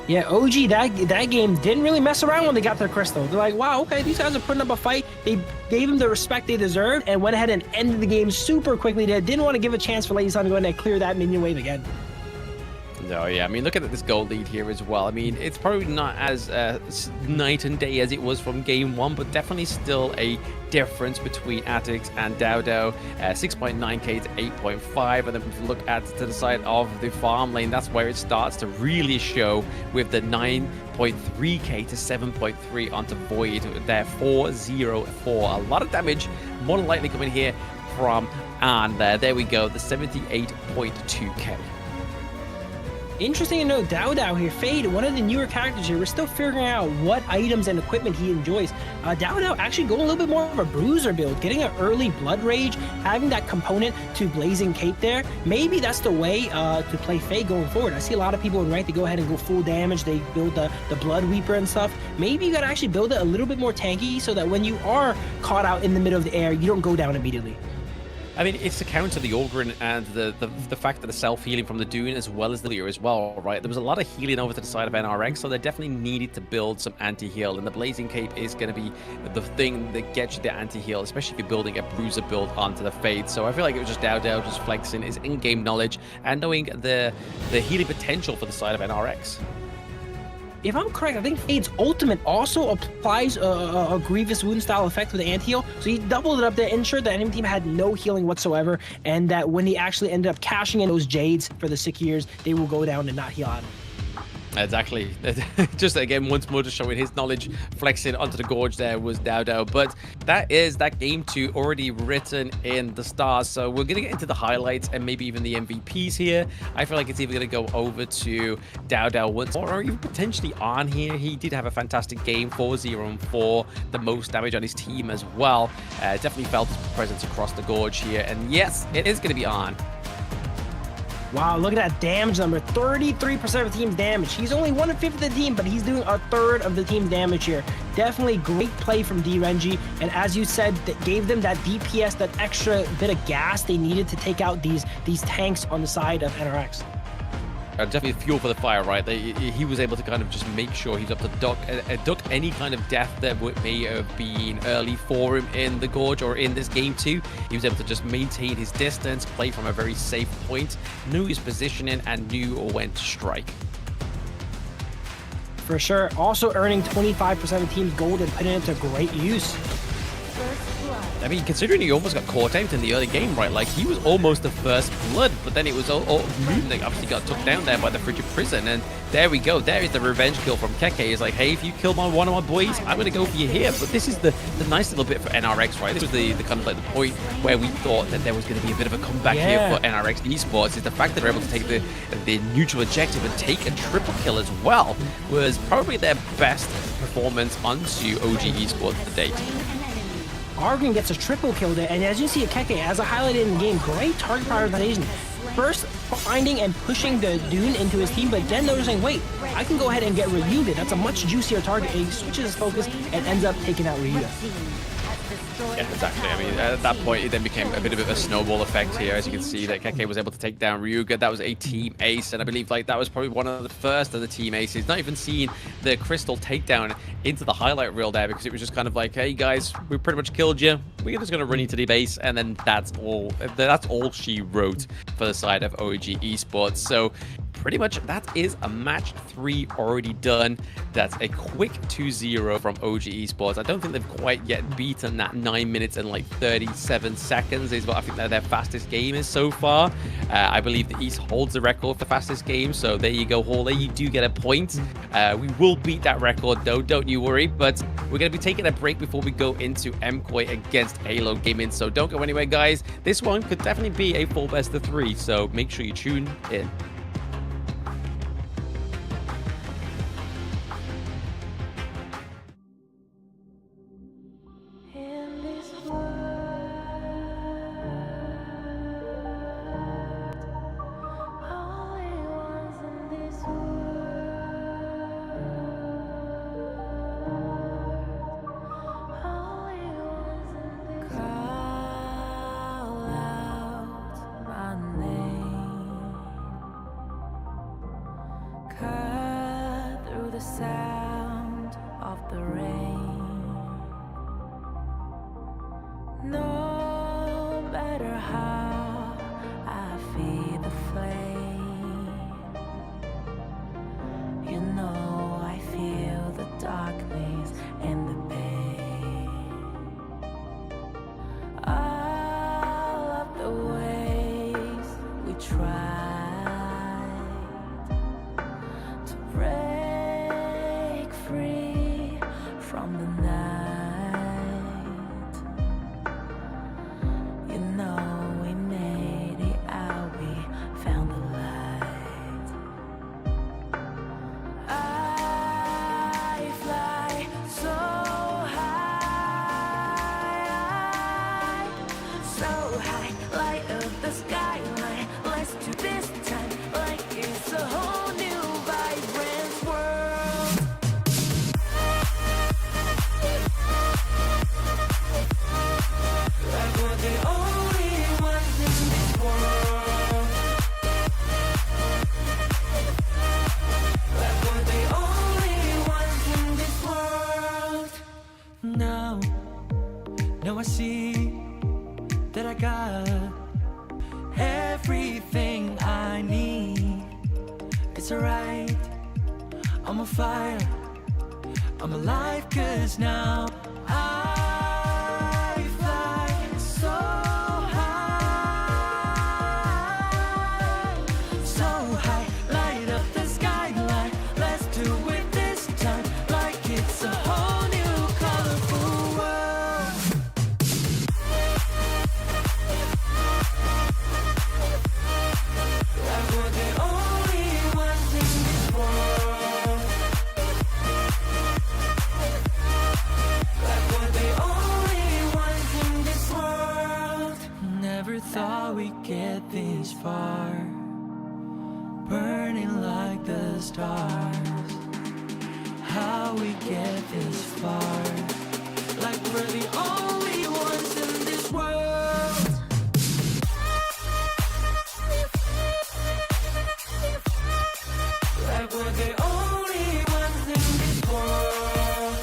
Yeah, OG, that game didn't really mess around when they got their crystal. They're like, wow, okay, these guys are putting up a fight. They gave them the respect they deserved and went ahead and ended the game super quickly. They didn't want to give a chance for Lady Sun to go ahead and clear that minion wave again. No, yeah, I mean, look at this goal lead here as well. I mean, it's probably not as night and day as it was from game one, but definitely still a difference between Atix and Dow. 6.9k to 8.5, and then if you look at to the side of the farm lane, that's where it starts to really show with the 9.3k to 7.3 onto Void. There, 404. A lot of damage, more than likely coming here from An there. There we go, the 78.2k. Interesting to note, Dow here, Fade, one of the newer characters here. We're still figuring out what items and equipment he enjoys. Dow actually going a little bit more of a bruiser build, getting an early blood rage, having that component to Blazing Cape there. Maybe that's the way to play Fade going forward. I see a lot of people in right to go ahead and go full damage. They build the Blood Weeper and stuff. Maybe you gotta actually build it a little bit more tanky so that when you are caught out in the middle of the air, you don't go down immediately. I mean, it's to counter the Ogryn and the fact that the self-healing from the Dune as well as the Leer as well, right? There was a lot of healing over to the side of NRX, so they definitely needed to build some anti-heal, and the Blazing Cape is going to be the thing that gets you the anti-heal, especially if you're building a Bruiser build onto the Fade. So I feel like it was just Dow just flexing his in-game knowledge and knowing the healing potential for the side of NRX. If I'm correct, I think Fade's ultimate also applies a grievous wound style effect with the anti-heal. So he doubled it up there, ensured that enemy team had no healing whatsoever, and that when he actually ended up cashing in those Jades for the Sick Years, they will go down and not heal out. Exactly. Just again, once more, just showing his knowledge, flexing onto the Gorge there was Dow. But that is that game 2 already written in the stars. So we're going to get into the highlights and maybe even the MVPs here. I feel like it's either going to go over to Dow once more, or even potentially on here. He did have a fantastic game, 4-0-4, the most damage on his team as well. Definitely felt his presence across the Gorge here. And yes, it is going to be on. Wow, look at that damage number. 33% of the team's damage. He's only 1/5 of the team, but he's doing 1/3 of the team's damage here. Definitely great play from DRenji. And as you said, that gave them that DPS, that extra bit of gas they needed to take out these tanks on the side of NRX. Definitely fuel for the fire, right? He was able to kind of just make sure he's up to duck any kind of death that may have been early for him in the Gorge or in this game too. He was able to just maintain his distance, play from a very safe point, knew his positioning, and knew when to strike. For sure. Also earning 25% of the team's gold and putting it to great use. I mean, considering he almost got caught out in the early game, right? Like, he was almost the first blood, but then it was all Moon obviously got took down there by the Frigid Prison, and there we go. There is the revenge kill from Keke. He's like, hey, if you kill one of my boys, I'm going to go for you here. But this is the nice little bit for NRX, right? This was the kind of like the point where we thought that there was going to be a bit of a comeback here for NRX Esports, is the fact that they're able to take the neutral objective and take a triple kill as well was probably their best performance onto OG Esports to date. Argon gets a triple kill there, and as you see, Keke, as I highlighted in the game, great target prioritization. First, finding and pushing the Dune into his team, but then noticing, wait, I can go ahead and get RÜYA. That's a much juicier target. And he switches his focus and ends up taking out RÜYA. Yeah, exactly. I mean, at that point, it then became a bit of a snowball effect here. As you can see, that Keke was able to take down RÜYA. That was a team ace, and I believe like that was probably one of the first of the team aces. Not even seeing the crystal takedown into the highlight reel there, because it was just kind of like, hey guys, we pretty much killed you. We're just gonna run into the base, and then that's all. That's all she wrote for the side of OG Esports. So pretty much that is a match 3 already done. That's a quick 2-0 from OG Esports. I don't think they've quite yet beaten that 9 minutes and like 37 seconds is what I think that their fastest game is so far. I believe the East holds the record for fastest game, so there you go, Hawley, you do get a point. We will beat that record though, don't you worry, but we're going to be taking a break before we go into MKoi against AYLO Gaming, so don't go anywhere guys. This one could definitely be a full best of 3, so make sure you tune in. No matter how I feed the flame, you know I feel the darkness and the pain. All of the ways we tried to break free from the night. You know we made it out, we found the light. I fly so high, light up the skyline. Let's do this time like it's a whole new vibrant world. Like we're the only ones in this world. Like we're the only ones in this world. Now I see that I got everything I need. It's alright, I'm on fire, I'm alive, 'cause now I fly so high, light up the skyline. Let's do it this time like it's a whole new colorful world. Like we're the only ones in this world. Like we're the only ones in this world. Never thought we'd get this far, burning like the stars. How we get this far, like we're the only ones in this world. Like we're the only ones in this world.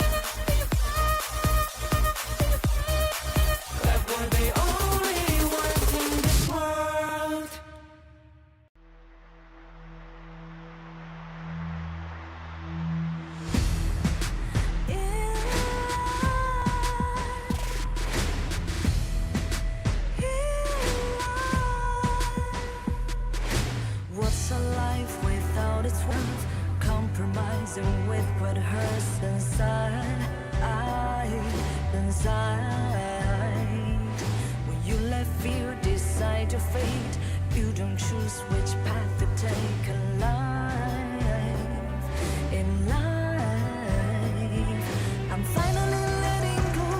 Like we're the only ones in this world. What's a life without its worth? Compromising with what hurts inside. When you let fear decide your fate, you don't choose which path to take in life. In life, I'm finally letting go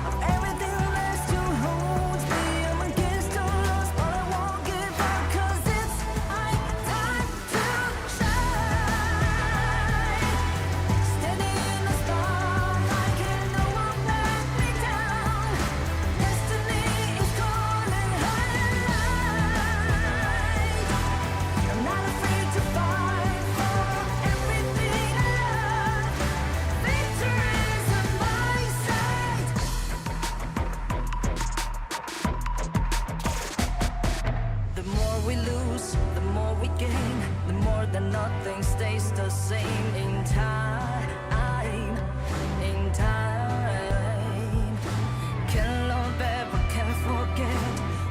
of everything that still holds me. I'm against all odds, but I won't give up, 'cause it's my time to shine. Standing in the spotlight, and no one let me down. Destiny is calling high. I'm not afraid to fight for everything I love. Victory is on my side. The more we lose, the more we gain. The more that nothing stays the same. In time, can't love ever, can't forget.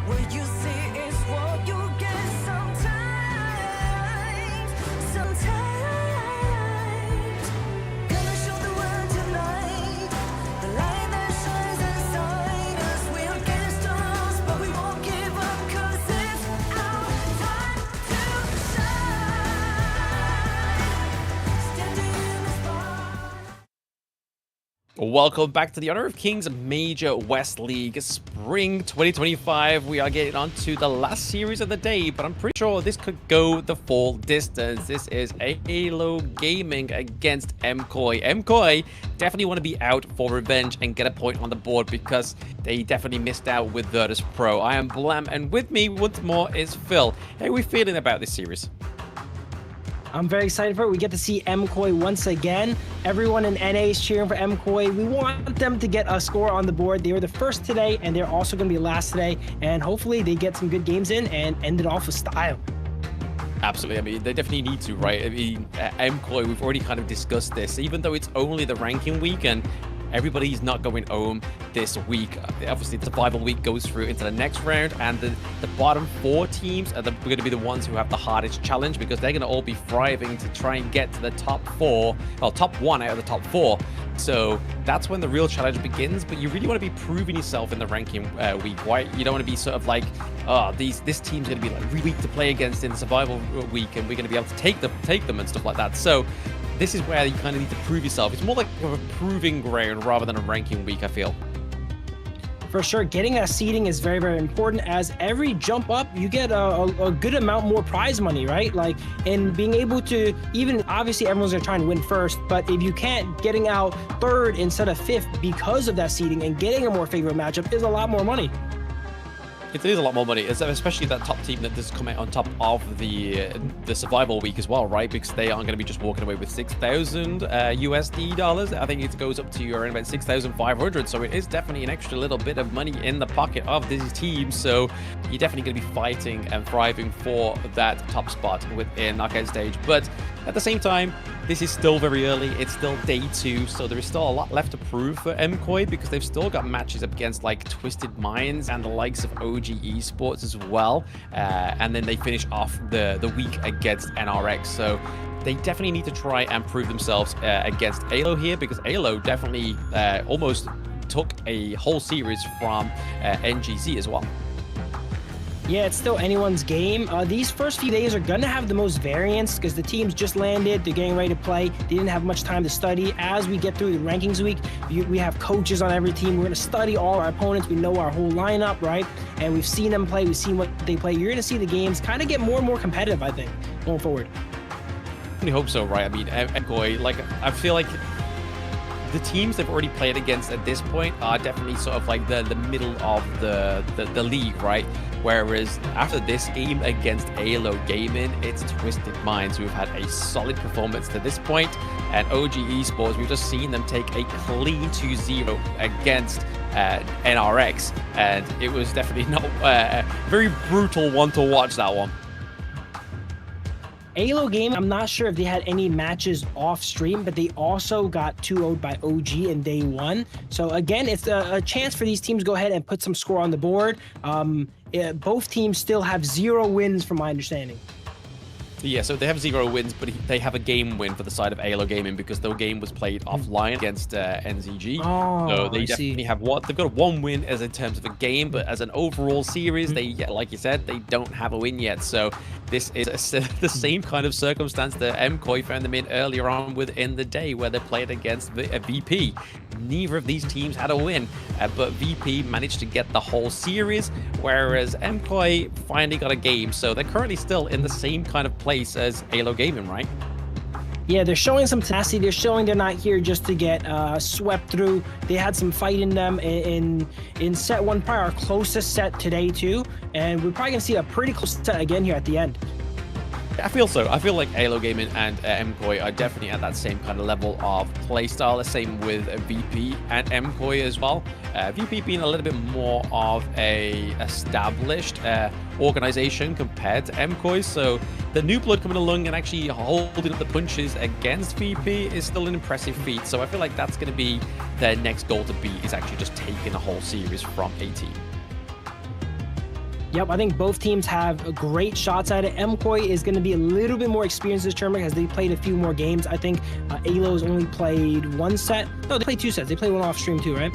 What you see is what you get. Sometimes gonna show the world tonight the light that shines inside us. We're against all odds, but we won't give up, 'cause it's our time to shine. Standing in the spot. Welcome back to the Honor of Kings Major West League Spring 2025. We are getting on to the last series of the day, but I'm pretty sure this could go the full distance. This is AYLO Gaming against MKoi. MKoi definitely want to be out for revenge and get a point on the board because they definitely missed out with Virtus.pro. I am Blam, and with me once more is Phil. How are we feeling about this series? I'm very excited for it. We get to see Koi once again. Everyone in NA is cheering for Koi. We want them to get a score on the board. They were the first today, and they're also going to be last today. And hopefully they get some good games in and end it off with style. Absolutely. I mean, they definitely need to, right? I mean, Koi, we've already kind of discussed this, even though it's only the ranking week and everybody's not going home this week. Obviously, the survival week goes through into the next round, and the bottom 4 teams are going to be the ones who have the hardest challenge, because they're going to all be thriving to try and get to the top 4, well, top 1 out of the top 4. So that's when the real challenge begins, but you really want to be proving yourself in the ranking week, right? You don't want to be sort of like, oh, this team's going to be like really weak to play against in the survival week, and we're going to be able to take them and stuff like that. So this is where you kind of need to prove yourself. It's more like a proving ground rather than a ranking week, I feel. For sure, getting that seeding is very, very important, as every jump up, you get a good amount more prize money, right? Like, and being able to, even obviously everyone's gonna try and win first, but if you can't, getting out 3rd instead of 5th because of that seeding and getting a more favorable matchup is a lot more money. It is a lot more money, especially that top team that does come out on top of the survival week as well, right? Because they aren't going to be just walking away with 6,000 USD dollars. I think it goes up to around about 6,500. So it is definitely an extra little bit of money in the pocket of these teams. So you're definitely going to be fighting and thriving for that top spot within knockout stage. But at the same time, this is still very early. It's still day 2, so there is still a lot left to prove for Koi, because they've still got matches up against like Twisted Minds and the likes of OG Esports as well. And then they finish off the week against NRX. So they definitely need to try and prove themselves against AYLO here, because AYLO definitely almost took a whole series from NGC as well. Yeah, it's still anyone's game. These first few days are going to have the most variance because the teams just landed. They're getting ready to play. They didn't have much time to study. As we get through the rankings week, we have coaches on every team. We're going to study all our opponents. We know our whole lineup, right? And we've seen them play. We've seen what they play. You're going to see the games kind of get more and more competitive, I think, going forward. I hope so, right? I mean, Koi, like, I feel like the teams they've already played against at this point are definitely sort of like the middle of the league, right? Whereas after this game against AYLO Gaming, it's Twisted Minds who have had a solid performance to this point, and OG Esports, we've just seen them take a clean 2-0 against NRX, and it was definitely not a very brutal one to watch, that one. AYLO Game, I'm not sure if they had any matches off stream, but they also got 2-0'd by OG in day 1. So again, it's a chance for these teams to go ahead and put some score on the board. Both teams still have 0 wins from my understanding. Yeah, so they have 0 wins, but they have a game win for the side of AYLO Gaming, because their game was played offline against NZG. So they definitely have they've got 1 win as in terms of a game, but as an overall series, they, like you said, they don't have a win yet. So this is the same kind of circumstance that Koi found them in earlier on within the day, where they played against a VP. Neither of these teams had a win, but VP managed to get the whole series, whereas Koi finally got a game. So they're currently still in the same kind of place as AYLO Gaming, right? Yeah, they're showing some tenacity. They're showing they're not here just to get swept through. They had some fight in them in set 1, probably our closest set today too, and we're probably gonna see a pretty close set again here at the end. I feel so. I feel like AYLO Gaming and Koi are definitely at that same kind of level of playstyle. The same with VP and Koi as well. VP being a little bit more of a established organization compared to Koi. So the new blood coming along and actually holding up the punches against VP is still an impressive feat. So I feel like that's going to be their next goal to beat, is actually just taking a whole series from a team. Yep, I think both teams have great shots at it. Koi is going to be a little bit more experienced this tournament because they played a few more games. I think AYLO has only played 1 set. No, they played 2 sets. They played 1 off stream too, right?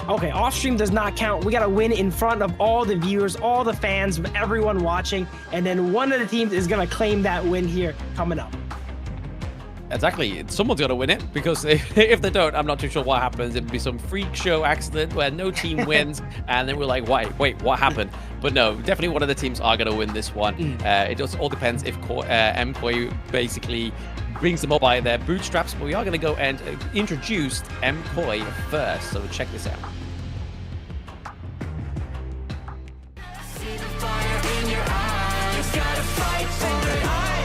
Okay, off stream does not count. We got to win in front of all the viewers, all the fans, everyone watching, and then one of the teams is going to claim that win here coming up. Exactly. Someone's got to win it, because if they don't, I'm not too sure what happens. It'd be some freak show accident where no team wins, and then we're like, wait, what happened? But no, definitely one of the teams are going to win this one. It just all depends if Koi basically brings them up by their bootstraps, but we are going to go and introduce Koi first, so check this out. See the fire in your eyes, gotta fight for it.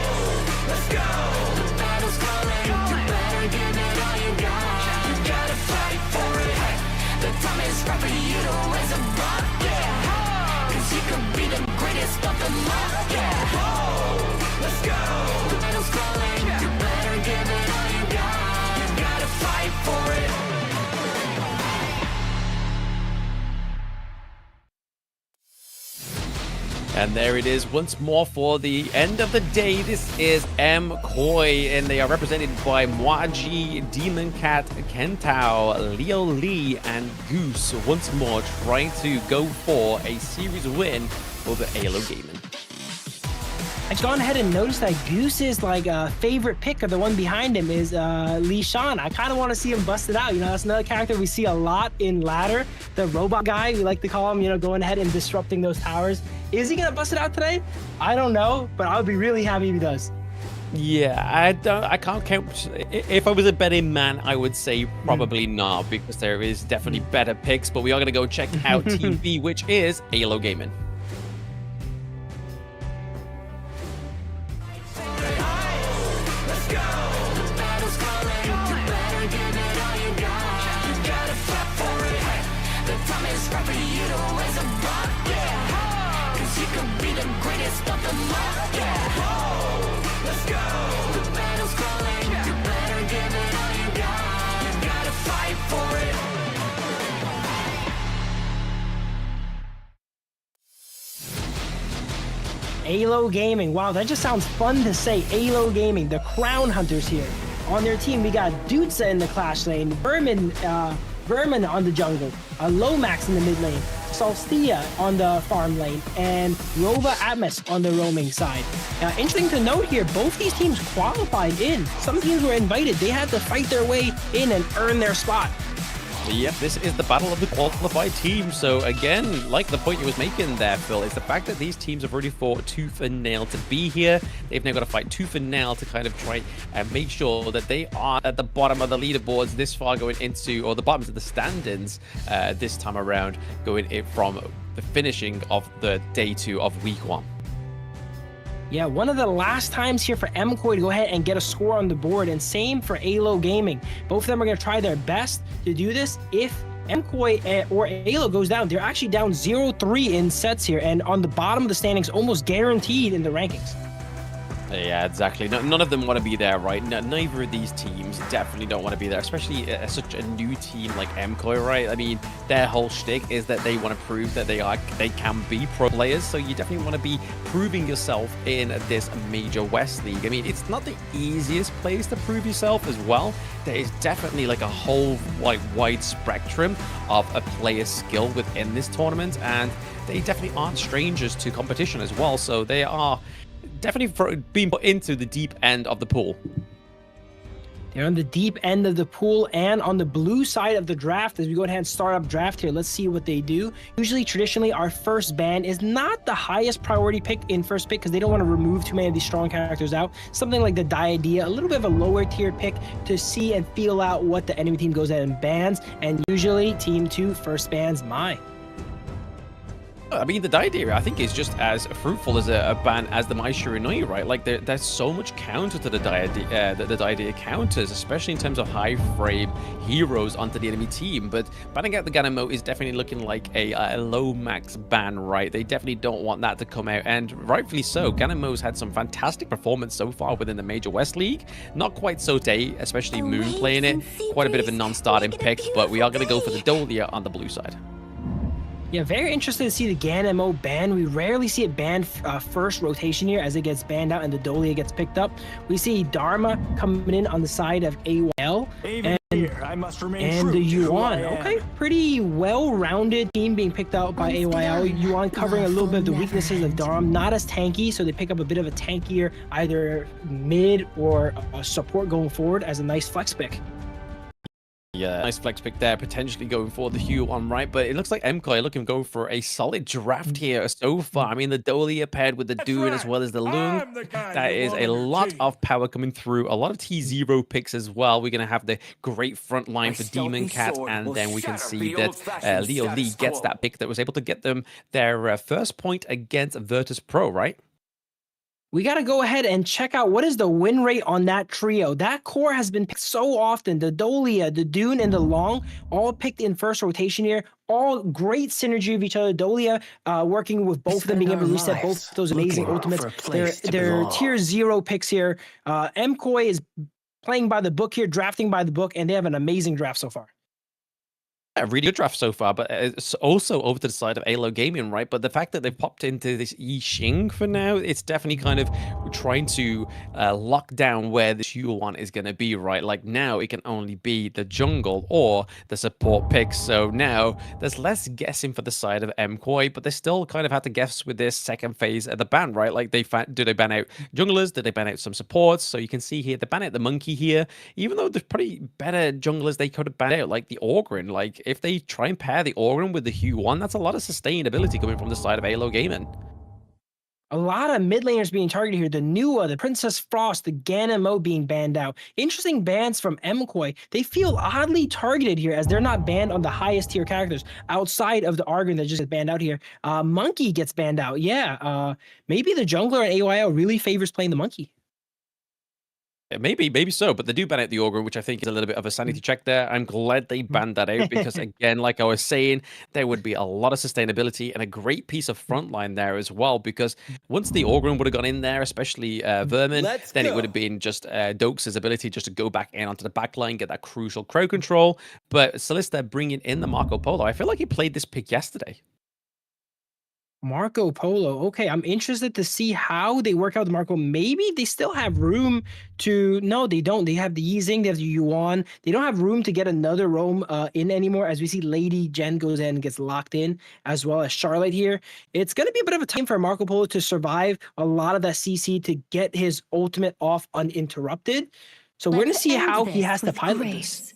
right for you to raise a buck, yeah. Cause you could be the greatest of them all, yeah. Oh, let's go. The battle's calling, you better give it all you got. You gotta fight for it. And there it is once more for the end of the day. This is Koi, and they are represented by Mwaji, Demon Cat, Kentao, Leo Lee, and Goose. Once more trying to go for a series win over AYLO Gaming. I've gone ahead and noticed that Goose's like favorite pick of the one behind him is Lee Shan. I kind of want to see him bust it out. You know, that's another character we see a lot in ladder. The robot guy, we like to call him, you know, going ahead and disrupting those towers. Is he going to bust it out today? I don't know, but I would be really happy if he does. Yeah, I can't count. If I was a betting man, I would say probably not, because there is definitely better picks, but we are going to go check out Team B, which is AYLO Gaming. AYLO Gaming. Wow, that just sounds fun to say. AYLO Gaming, the Crown Hunters here. On their team, we got Dudesa in the Clash lane, Vermin on the jungle, Lomax in the mid lane, Solstia on the farm lane, and Rova Atmos on the roaming side. Interesting to note here, both these teams qualified in. Some teams were invited. They had to fight their way in and earn their spot. Yep, this is the battle of the qualified team. So again, like the point you was making there, Phil, is the fact that these teams have already fought tooth and nail to be here. They've now got to fight tooth and nail to kind of try and make sure that they are at the bottom of the leaderboards this far going into, or the bottoms of the standings this time around, going in from the finishing of the day 2 of week 1. Yeah, one of the last times here for Koi to go ahead and get a score on the board, and same for AYLO Gaming. Both of them are going to try their best to do this. If Koi or AYLO goes down, they're actually down 0-3 in sets here, and on the bottom of the standings, almost guaranteed in the rankings. Yeah, exactly. None of them want to be there, right? Neither of these teams definitely don't want to be there, especially such a new team like Koi, right? I mean, their whole shtick is that they want to prove that they can be pro players, so you definitely want to be proving yourself in this major West League. I mean, it's not the easiest place to prove yourself as well. There is definitely like a whole wide spectrum of a player's skill within this tournament, and they definitely aren't strangers to competition as well, so they are definitely being put into the deep end of the pool. They're on the deep end of the pool and on the blue side of the draft. As we go ahead and start up draft here, let's see what they do. Usually, traditionally, our first ban is not the highest priority pick in first pick because they don't want to remove too many of these strong characters out. Something like the Diadea, a little bit of a lower tier pick to see and feel out what the enemy team goes ahead and bans. And usually, team 2 first bans Mai. I mean, the Diadea, I think, is just as fruitful as a ban as the Mai Shiranui, right? Like, there's so much counter to the Diadea counters, especially in terms of high frame heroes onto the enemy team. But banning out the Ganamo is definitely looking like a low max ban, right? They definitely don't want that to come out, and rightfully so. Ganamo's had some fantastic performance so far within the Major West League. Not quite so day, especially Moon playing it. Quite a bit of a non-starting pick, but we are going to go for the Dolia on the blue side. Yeah, very interested to see the Ganamo ban. We rarely see it banned first rotation here as it gets banned out and the Dolia gets picked up. We see Dharma coming in on the side of AYL and the Yuan. Okay, pretty well-rounded team being picked out by AYL. Yuan covering a little bit of the weaknesses of Dharma, not as tanky, so they pick up a bit of a tankier either mid or a support going forward as a nice flex pick. Yeah, nice flex pick there, potentially going for the Hue on right, but it looks like Koi looking go for a solid draft here so far. I mean, the Dolia paired with the Dune as well as the Lung. That is a lot of power coming through. A lot of T0 picks as well. We're going to have the great front line for Demon Cat, and then we can see that Leo Lee gets that pick that was able to get them their first point against Virtus.pro, right? We got to go ahead and check out what is the win rate on that trio. That core has been picked so often. The Dolia, the Dune, and the Long, all picked in first rotation here. All great synergy of each other. Dolia working with both of them, being able to reset both those amazing ultimates. They're tier 0 picks here. MKoi is playing by the book here, drafting by the book, and they have an amazing draft so far. A really good draft so far, but it's also over to the side of AYLO Gaming, right? But the fact that they've popped into this Yi Xing for now, it's definitely kind of trying to lock down where this Yuan is going to be, right? Like now it can only be the jungle or the support picks. So now there's less guessing for the side of MKoi, but they still kind of have to guess with this second phase of the ban, right? Like do they ban out junglers? Did they ban out some supports? So you can see here, they ban out the monkey here, even though there's pretty better junglers they could have banned out, like the Ogryn. Like if they try and pair the Ogryn with the Huan, that's a lot of sustainability coming from the side of AYLO Gaming. A lot of mid laners being targeted here. The Nua, the Princess Frost, the Ganamo being banned out. Interesting bans from MKoi. They feel oddly targeted here as they're not banned on the highest tier characters outside of the Argon that just gets banned out here. Monkey gets banned out. Yeah, maybe the jungler at AYL really favors playing the Monkey. Maybe so, but they do ban out the Ogre, which I think is a little bit of a sanity check there. I'm glad they banned that out because, again, like I was saying, there would be a lot of sustainability and a great piece of frontline there as well, because once the Ogre would have gone in there, especially Vermin, then it would have been just Dokes' ability just to go back in onto the backline, get that crucial crowd control. But Celista bringing in the Marco Polo, I feel like he played this pick yesterday. Marco Polo. Okay, I'm interested to see how they work out the Marco. Maybe they still have room to... No, they don't. They have the Yizing, they have the Yuan. They don't have room to get another roam in anymore, as we see Lady Jen goes in and gets locked in, as well as Charlotte here. It's going to be a bit of a time for Marco Polo to survive a lot of that CC to get his ultimate off uninterrupted. So we're going to see how he has to pilot this.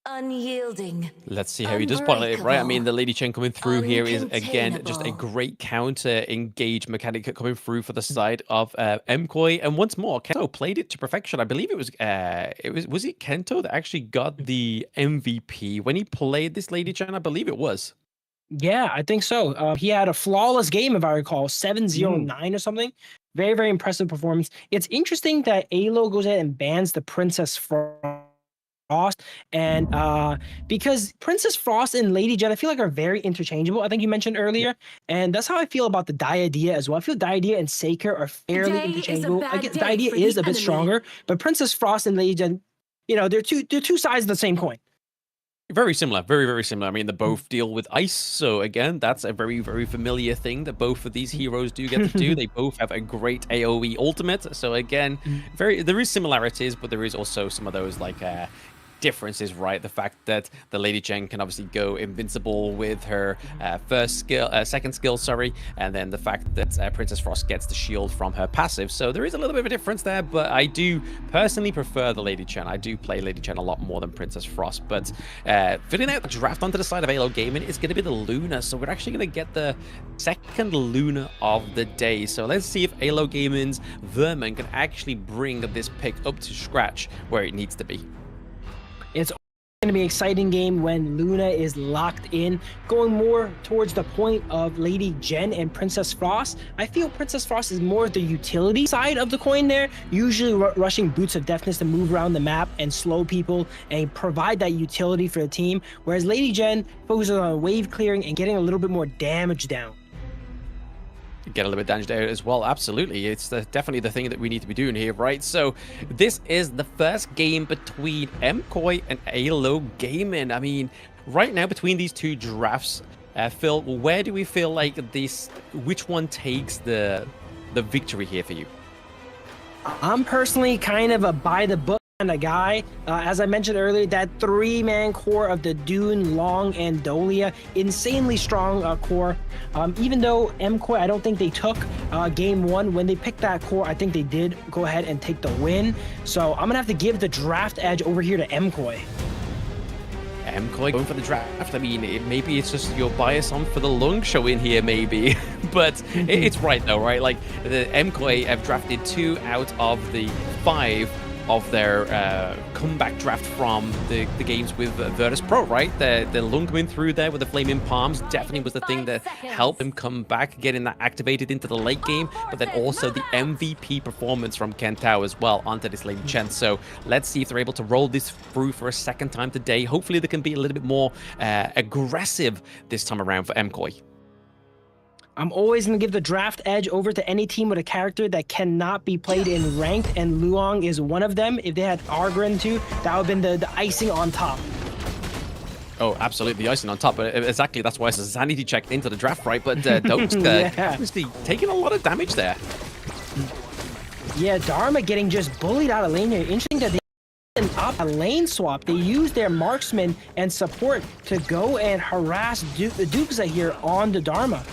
Unyielding. Let's see how he does pilot it, right? I mean, the Lady Chen coming through here is, again, just a great counter-engage mechanic coming through for the side of MKoi. And once more, Kento played it to perfection. I believe it was it Kento that actually got the MVP when he played this Lady Chen? I believe it was. Yeah, I think so. He had a flawless game, if I recall, 7-0-9 or something. Very, very impressive performance. It's interesting that AYLO goes ahead and bans the Princess Frost, and because Princess Frost and Lady Jen, I feel like are very interchangeable. I think you mentioned earlier, and that's how I feel about the Diadea as well. I feel Diadea and Saker are fairly interchangeable. I guess Diadea is a bit stronger, but Princess Frost and Lady Jen, you know, they're two sides of the same coin. Very similar, very, very similar. I mean, they both deal with ice, so again, that's a very, very familiar thing that both of these heroes do get to do. They both have a great AoE ultimate, so again, there is similarities, but there is also some of those like differences, right? The fact that the Lady Jen can obviously go invincible with her second skill, sorry, and then the fact that Princess Frost gets the shield from her passive. So there is a little bit of a difference there, but I do personally prefer the Lady Chen. I do play Lady Chen a lot more than Princess Frost, but filling out the draft onto the side of AYLO Gaming is going to be the Luna, so we're actually going to get the second Luna of the day. So let's see if AYLO Gaming's Vermin can actually bring this pick up to scratch where it needs to be. It's going to be an exciting game when Luna is locked in, going more towards the point of Lady Jen and Princess Frost. I feel Princess Frost is more the utility side of the coin there, usually rushing Boots of Deafness to move around the map and slow people and provide that utility for the team, whereas Lady Jen focuses on wave clearing and getting a little bit more damage down. Get a little bit damaged out as well. Absolutely, it's definitely the thing that we need to be doing here, right? So this is the first game between MKoi and AYLO Gaming. I mean, right now between these two drafts, Phil, where do we feel like which one takes the victory here for you? I'm personally kind of a by the book kind of guy. As I mentioned earlier, that 3-man core of the Dune, Long, and Dolia, insanely strong core. Even though MKoi, I don't think they took game 1. When they picked that core, I think they did go ahead and take the win. So I'm gonna have to give the draft edge over here to MKoi. MKoi going for the draft. I mean, maybe it's just your bias on for the Lung show in here, maybe. But it's right though, right? Like the MKoi have drafted 2 out of the 5 of their comeback draft from the games with Virtus.pro, right? The Lung coming through there with the Flaming Palms definitely was the thing that helped him come back, getting that activated into the late game, but then also the MVP performance from Kentao as well onto this lane Chen. So let's see if they're able to roll this through for a second time today. Hopefully they can be a little bit more aggressive this time around for MKoi. I'm always going to give the draft edge over to any team with a character that cannot be played in ranked, and Luong is one of them. If they had Argren too, that would have been the icing on top. Oh, absolutely, the icing on top. But exactly, that's why it's a sanity check into the draft, right? But Doke's obviously taking a lot of damage there. Yeah, Dharma getting just bullied out of lane here. Interesting that they up a lane swap. They use their marksman and support to go and harass Dukesa here on the Dharma.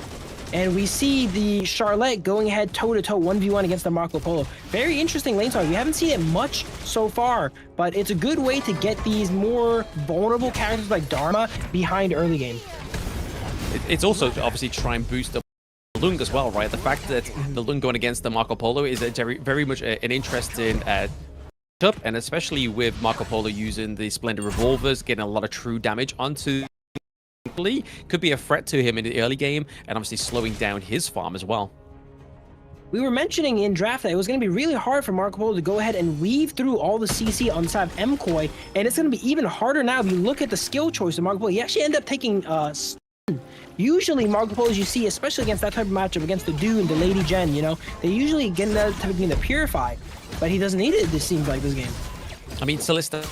And we see the Charlotte going ahead toe-to-toe 1v1 against the Marco Polo. Very interesting lane swap. We haven't seen it much so far, but it's a good way to get these more vulnerable characters like Dharma behind early game. It's also obviously try and boost the Lung as well, right? The fact that the Lung going against the Marco Polo is very much an interesting up, and especially with Marco Polo using the Splendid Revolvers, getting a lot of true damage onto could be a threat to him in the early game, and obviously slowing down his farm as well. We were mentioning in draft that it was going to be really hard for Marco Polo to go ahead and weave through all the CC on the side of MKoi, and it's going to be even harder now if you look at the skill choice of Marco Polo. He actually ended up taking stun. Usually Marco Polo, as you see, especially against that type of matchup, against the Dune, the Lady Jen, you know, they usually get that type of game to Purify, but he doesn't need it, this seems like, this game. I mean, Celista,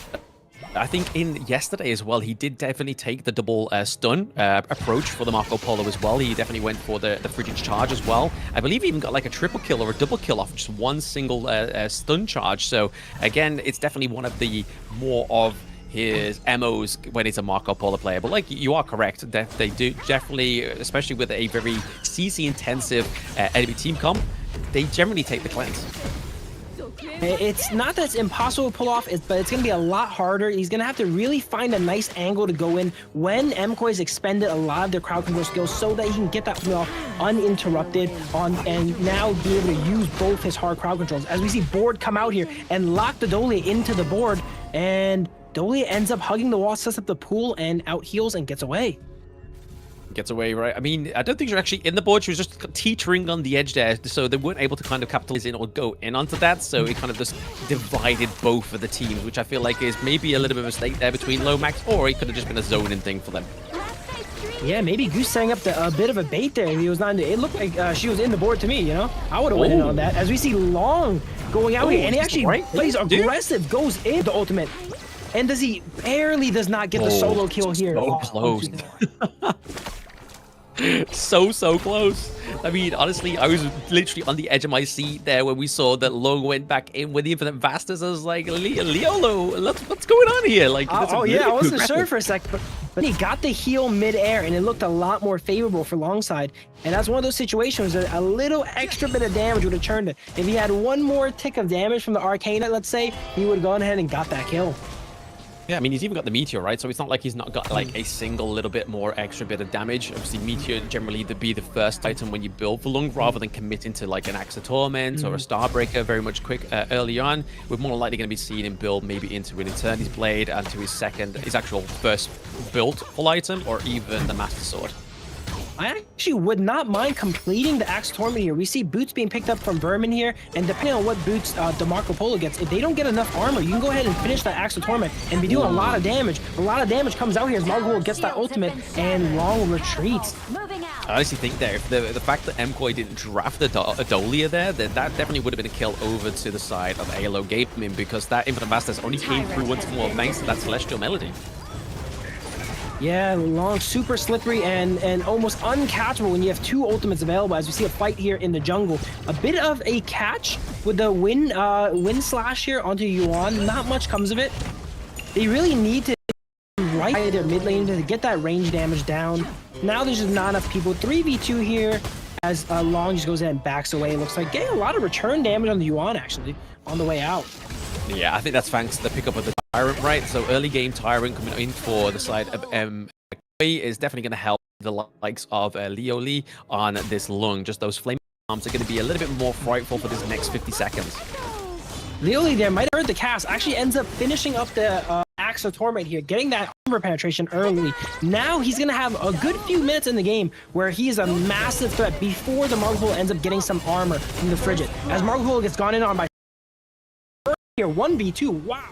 I think in yesterday as well, he did definitely take the double stun approach for the Marco Polo as well. He definitely went for the frigid charge as well. I believe he even got like a triple kill or a double kill off just one single stun charge. So again, it's definitely one of the more of his MOs when he's a Marco Polo player. But like, you are correct, that they do definitely, especially with a very CC intensive enemy team comp, they generally take the cleanse. It's not that it's impossible to pull off, but it's going to be a lot harder. He's going to have to really find a nice angle to go in when MKOI's expended a lot of their crowd control skills so that he can get that playoff uninterrupted and now be able to use both his hard crowd controls. As we see Board come out here and lock the Dolia into the board, and Dolia ends up hugging the wall, sets up the pool, and out heals and gets away. Gets away, right? I mean, I don't think she was actually in the board. She was just teetering on the edge there, so they weren't able to kind of capitalize in or go in onto that. So it kind of just divided both of the teams, which I feel like is maybe a little bit of a mistake there between Lomax, or it could have just been a zoning thing for them. Yeah, maybe Goose setting up a bit of a bait there. He was not. It looked like she was in the board to me. You know, I would have went in on that. As we see Long going out here, and he actually plays aggressive, goes in the ultimate, and barely does not get the solo kill here. So close. So close. I mean, honestly, I was literally on the edge of my seat there when we saw that Long went back in with the Infinite Vastas. I was like, Leolo, what's going on here? Like, yeah, I wasn't sure for a sec, but he got the heal mid-air, and it looked a lot more favorable for Longside. And that's one of those situations that a little extra bit of damage would have turned it. If he had one more tick of damage from the Arcana, let's say, he would have gone ahead and got that kill. Yeah, I mean, he's even got the Meteor, right? So it's not like he's not got like a single little bit more extra bit of damage. Obviously, Meteor generally to be the first item when you build for Lung, rather than committing to like an Axe of Torment or a Starbreaker very much quick early on. We're more likely going to be seeing him build maybe into an Eternity's Blade and to his actual first built full item, or even the Master Sword. I actually would not mind completing the Axe Torment here. We see boots being picked up from Vermin here, and depending on what boots the Marco Polo gets, if they don't get enough armor, you can go ahead and finish that Axe Torment and be doing a lot of damage. A lot of damage comes out here as Marco Polo gets that ultimate, and Long retreats. I honestly think there, the fact that MKoi didn't draft a Dolia there, that definitely would have been a kill over to the side of AYLO Gaming, because that Infinite Vastas only came through once more thanks to that Celestial Melody. Yeah, Long super slippery and almost uncatchable when you have two ultimates available, as we see a fight here in the jungle. A bit of a catch with the wind slash here onto Yuan. Not much comes of it. They really need to right their mid lane to get that range damage down. Now there's just not enough people. 3v2 here as Long just goes ahead and backs away. It looks like getting a lot of return damage on the Yuan actually on the way out. Yeah, I think that's thanks to the pickup of the Tyrant, right? So early game Tyrant coming in for the side of Koi is definitely going to help the likes of Leo Lee on this Lung. Just those flame arms are going to be a little bit more frightful for this next 50 seconds. Lily there might have heard the cast, actually ends up finishing up the Axe of Torment here, getting that armor penetration early. Now he's going to have a good few minutes in the game where he is a massive threat before the Margul ends up getting some armor from the Frigid. As Margul gets gone in on by here, 1v2, wow.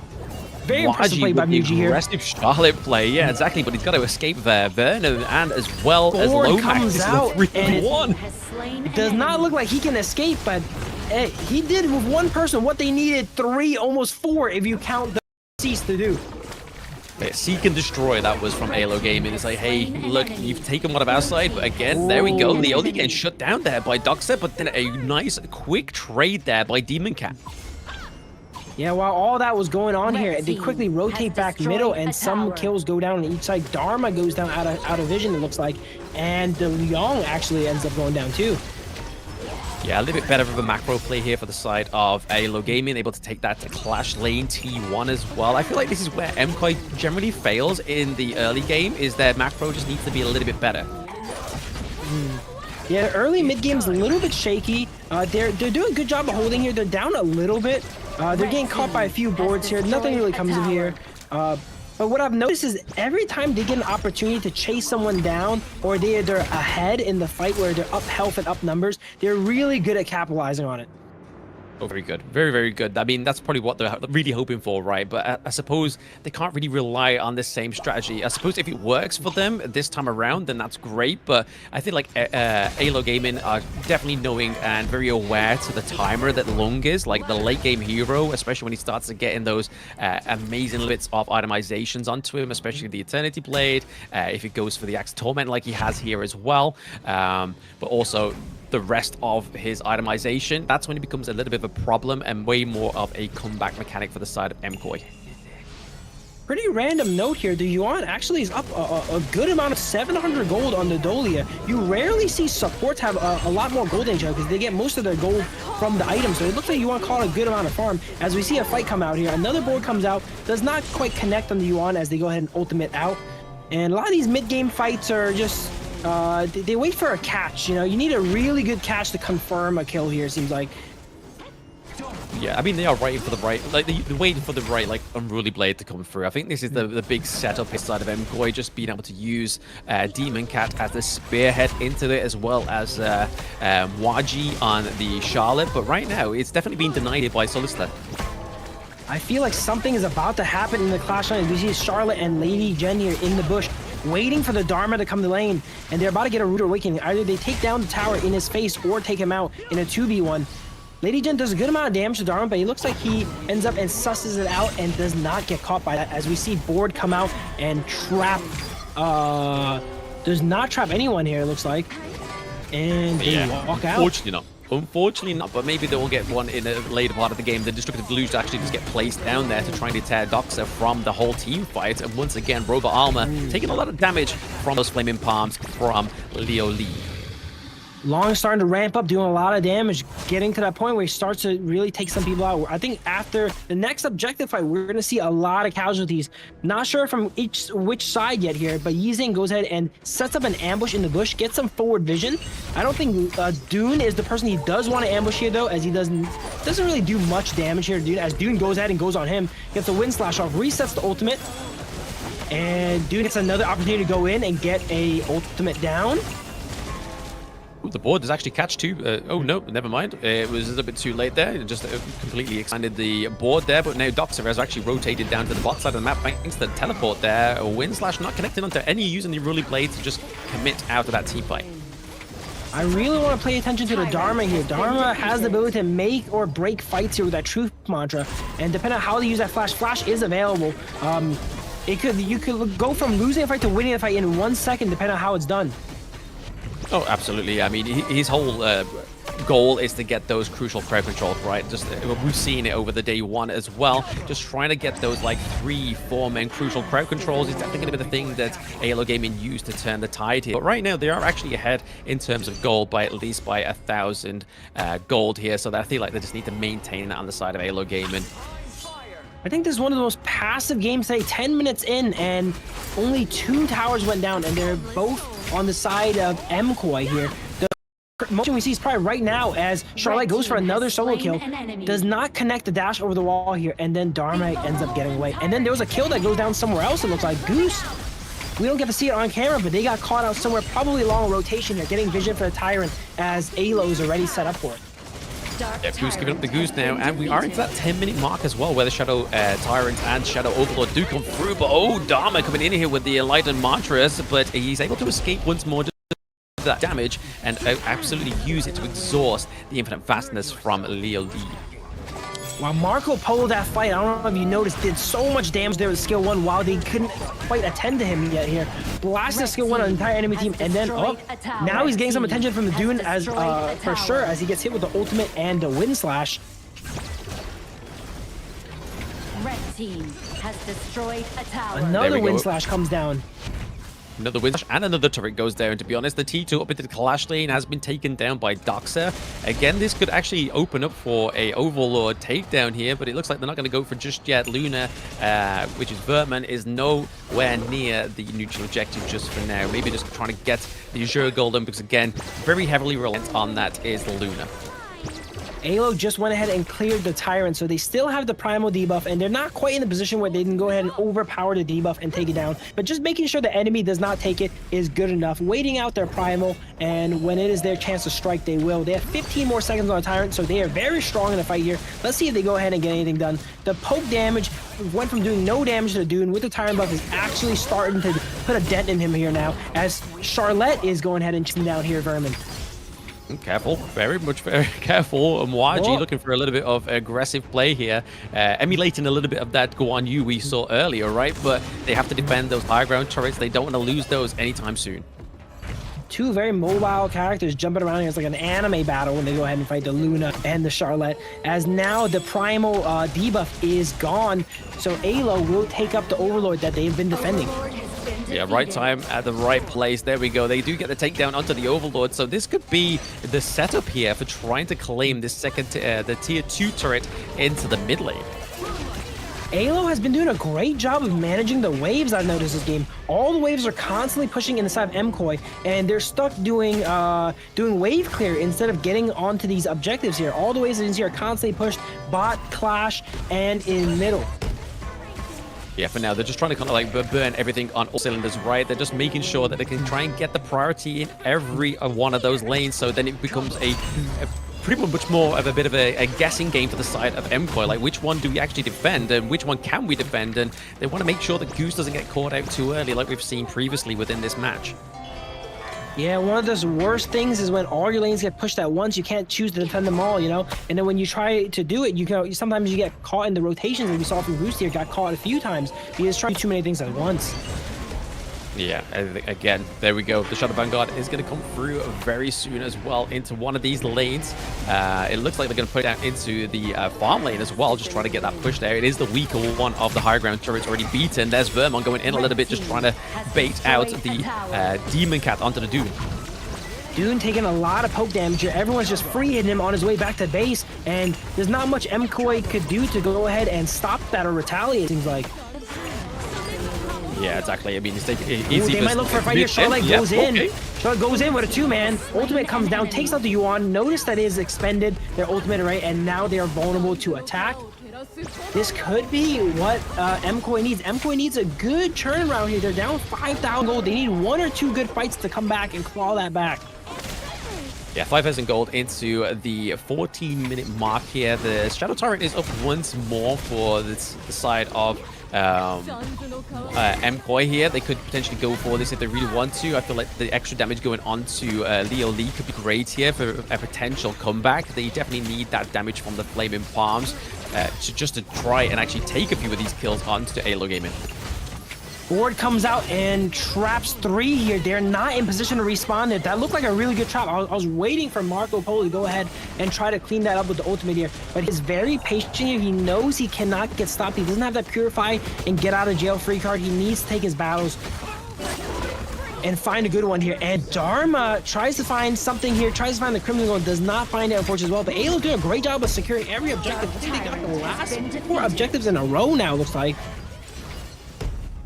Very impressive play by Muji here. Aggressive Charlotte play, yeah, exactly, but he's got to escape there. Verno and as well as Lomax. Comes out, 3-1. It does not look like he can escape, but he did with one person what they needed 3, almost 4 if you count the cease to do. Yeah, Seek and Destroy, that was from AYLO Gaming. It's like, hey, look, you've taken one of our side, but again, there we go. The only getting shut down there by Doxa, but then a nice, quick trade there by Demon Cat. Yeah, while all that was going on here, they quickly rotate back middle, and some kills go down on each side. Dharma goes down out of vision, it looks like, and the Liang actually ends up going down too. Yeah, a little bit better of a macro play here for the side of AYLO Gaming, able to take that to Clash Lane T1 as well. I feel like this is where MKoi generally fails in the early game, is their macro just needs to be a little bit better. Yeah, the early mid game's a little bit shaky. They're doing a good job of holding here. They're down a little bit. They're getting caught by a few boards here. Nothing really comes of here. But what I've noticed is every time they get an opportunity to chase someone down, or they're ahead in the fight where they're up health and up numbers, they're really good at capitalizing on it. Oh, very good. Very, very good. I mean, that's probably what they're really hoping for, right? But I suppose they can't really rely on the same strategy. I suppose if it works for them this time around, then that's great. But I think like AYLO Gaming are definitely knowing and very aware to the timer that Lung is, like the late game hero, especially when he starts to get in those amazing bits of itemizations onto him, especially the Eternity Blade, if it goes for the Axe Torment like he has here as well. But also the rest of his itemization, that's when it becomes a little bit of a problem and way more of a comeback mechanic for the side of MKoi. Pretty random note here, the Yuan actually is up a good amount of 700 gold on the Dolia. You rarely see supports have a lot more gold in each other because they get most of their gold from the items. So it looks like Yuan caught a good amount of farm. As we see a fight come out here, another board comes out, does not quite connect on the Yuan as they go ahead and ultimate out. And a lot of these mid-game fights are just they wait for a catch. You know, you need a really good catch to confirm a kill here, it seems like. Yeah, I mean, they are waiting for the right, like, they're waiting for the right, like, Unruly Blade to come through. I think this is the big setup inside of MKoi, just being able to use Demon Cat as the spearhead into it, as well as Waji on the Charlotte. But right now, it's definitely being denied by Solista. I feel like something is about to happen in the Clash Line. We see Charlotte and Lady Jen here in the bush, waiting for the Dharma to come to lane, and they're about to get a Rude Awakening. Either they take down the tower in his face or take him out in a 2v1. Lady Jen does a good amount of damage to Dharma, but he looks like he ends up and susses it out and does not get caught by that, as we see Board come out and trap, does not trap anyone here, it looks like. And they walk out. Unfortunately not. Unfortunately not, but maybe they will get one in a later part of the game. The Destructive Deluge actually just get placed down there to try and deter Doxa from the whole team fight. And once again, Robot Armor taking a lot of damage from those Flaming Palms from Leo Lee. Long starting to ramp up, doing a lot of damage, getting to that point where he starts to really take some people out. I think after the next objective fight, we're going to see a lot of casualties. Not sure from which side yet here, but Yizeng goes ahead and sets up an ambush in the bush, gets some forward vision. I don't think Dune is the person he does want to ambush here, though, as he doesn't really do much damage here. Dune, as Dune goes ahead and goes on him, gets a Wind Slash off, resets the ultimate, and Dune gets another opportunity to go in and get a ultimate down. Ooh, the board does actually catch two. Oh, no, never mind. It was a little bit too late there. It just completely expanded the board there. But now Doxa has actually rotated down to the bot side of the map thanks to the teleport there. A Wind Slash not connected onto any using the Unruly Blade to just commit out of that team fight. I really want to pay attention to the Dharma here. Dharma has the ability to make or break fights here with that Truth Mantra. And depending on how they use that Flash, Flash is available. You could go from losing a fight to winning a fight in 1 second, depending on how it's done. Oh, absolutely. I mean, his whole goal is to get those crucial crowd controls, right? Just we've seen it over the day one as well. Just trying to get those like 3-4 man crucial crowd controls is definitely going to be the thing that AYLO Gaming used to turn the tide here. But right now, they are actually ahead in terms of gold by at least by 1,000 gold here. So I feel like they just need to maintain that on the side of AYLO Gaming. I think this is one of the most passive games today. 10 minutes in, and only 2 towers went down, and they're both on the side of MKoi here. The motion we see is probably right now as Charlotte goes for another solo kill, does not connect the dash over the wall here, and then Dharma ends up getting away. And then there was a kill that goes down somewhere else, it looks like. Goose, we don't get to see it on camera, but they got caught out somewhere, probably along rotation here, getting vision for the Tyrant as AYLO is already set up for it. Yeah, Goose giving up the Goose now, and we are into that 10-minute mark as well, where the Shadow Tyrant and Shadow Overlord do come through, but oh, Dharma coming in here with the Enlightened Mantras, but he's able to escape once more, just that damage, and absolutely use it to exhaust the infinite fastness from Leo Lee. While Marco Polo, that fight, I don't know if you noticed, did so much damage there with skill 1 while they couldn't quite attend to him yet here. Blasted skill 1 on the entire enemy team, and then, oh, now he's getting some attention from the Dune as for sure, as he gets hit with the ultimate and the wind slash. Red team has destroyed a tower. Another wind slash comes down. Another wind slash and another turret goes down. To be honest, the T2 up into the Clash lane has been taken down by Doxa. Again, this could actually open up for a Overlord takedown here, but it looks like they're not going to go for just yet. Luna, which is Vertman, is nowhere near the neutral objective just for now. Maybe just trying to get the Azure Golden, because again, very heavily reliant on that is Luna. AYLO just went ahead and cleared the Tyrant, so they still have the Primal debuff, and they're not quite in the position where they can go ahead and overpower the debuff and take it down, but just making sure the enemy does not take it is good enough. Waiting out their Primal, and when it is their chance to strike, they will. They have 15 more seconds on the Tyrant, so they are very strong in the fight here. Let's see if they go ahead and get anything done. The poke damage went from doing no damage to the Dune with the Tyrant buff is actually starting to put a dent in him here now, as Charlotte is going ahead and chasing down here Vermin. Careful, very careful. Mwaji looking for a little bit of aggressive play here, emulating a little bit of that Guan Yu we saw earlier, right? But they have to defend those high ground turrets. They don't want to lose those anytime soon. Two very mobile characters jumping around here. It's like an anime battle when they go ahead and fight the Luna and the Charlotte. As now the Primal debuff is gone, so AYLO will take up the Overlord that they've been defending. Yeah, right time at the right place. There we go. They do get the takedown onto the Overlord, so this could be the setup here for trying to claim this the tier 2 turret into the mid lane. AYLO has been doing a great job of managing the waves, I've noticed this game. All the waves are constantly pushing inside of MKoi, and they're stuck doing wave clear instead of getting onto these objectives here. All the waves in here are constantly pushed, bot, clash, and in middle. Yeah, for now, they're just trying to kind of like burn everything on all cylinders, right? They're just making sure that they can try and get the priority in every one of those lanes, so then it becomes a pretty much more of a bit of a guessing game for the side of MKoi. Like, which one do we actually defend, and which one can we defend? And they want to make sure that Goose doesn't get caught out too early, like we've seen previously within this match. Yeah, one of those worst things is when all your lanes get pushed at once. You can't choose to defend them all, you know? And then when you try to do it, sometimes you get caught in the rotations, as we saw from Goose here, got caught a few times. You just try to do too many things at once. Yeah, again, there we go. The Shadow Vanguard is going to come through very soon as well into one of these lanes. It looks like they're going to put it down into the farm lane as well, just trying to get that push there. It is the weaker one of the high ground turrets already beaten. There's Vermon going in a little bit, just trying to bait out the Demon Cat onto the Dune. Dune taking a lot of poke damage here. Everyone's just free hitting him on his way back to base, and there's not much MKoi could do to go ahead and stop that or retaliate, it seems like. Yeah, exactly. I mean, they might look for a fight here. Charlotte goes in. Okay. Charlotte goes in with a 2-man. Ultimate comes down, takes out the Yuan. Notice that it is expended, their ultimate, right? And now they are vulnerable to attack. This could be what MKoi needs. MKoi needs a good turnaround here. They're down 5,000 gold. They need 1 or 2 good fights to come back and claw that back. Yeah, 5,000 gold into the 14-minute mark here. The Shadow Tyrant is up once more for the side of MKoi here. They could potentially go for this if they really want to. I feel like the extra damage going on to Leo Lee could be great here for a potential comeback. They definitely need that damage from the Flaming Palms just to try and actually take a few of these kills onto AYLO Gaming. Board comes out and traps 3 here. They're not in position to respawn it. That looked like a really good trap. I was waiting for Marco Polo to go ahead and try to clean that up with the ultimate here. But he's very patient here. He knows he cannot get stopped. He doesn't have that Purify and get out of jail free card. He needs to take his battles and find a good one here. And Dharma tries to find something here, tries to find the Crimson Gold, does not find it, unfortunately, as well. But AYLO doing a great job of securing every objective. I think they got the last 4 objectives in a row now, looks like.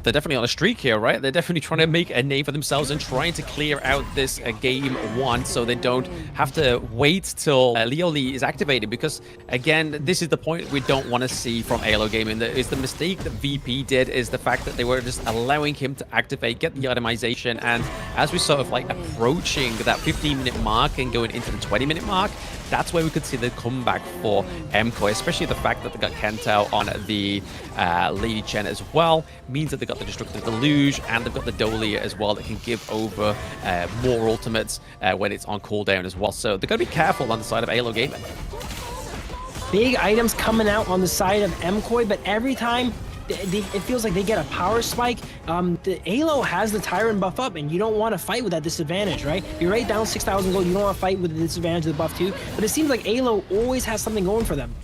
they're definitely on a streak here, right? They're definitely trying to make a name for themselves and trying to clear out this game 1 so they don't have to wait till Leoli is activated, because again, this is the point we don't want to see from AYLO Gaming. Is the mistake that VP did is the fact that they were just allowing him to activate, get the itemization, and as we sort of like approaching that 15-minute mark and going into the 20-minute mark, that's where we could see the comeback for MKoi, especially the fact that they got Kentao on the Lady Chen as well, means that they got the Destructive Deluge, and they've got the Dolia as well that can give over more ultimates when it's on cooldown as well. So they're going to be careful on the side of AYLO Gaming. Big items coming out on the side of MKoi, but every time it feels like they get a power spike. The AYLO has the Tyrant buff up, and you don't want to fight with that disadvantage, right? You're right down 6,000 gold. You don't want to fight with the disadvantage of the buff too. But it seems like AYLO always has something going for them.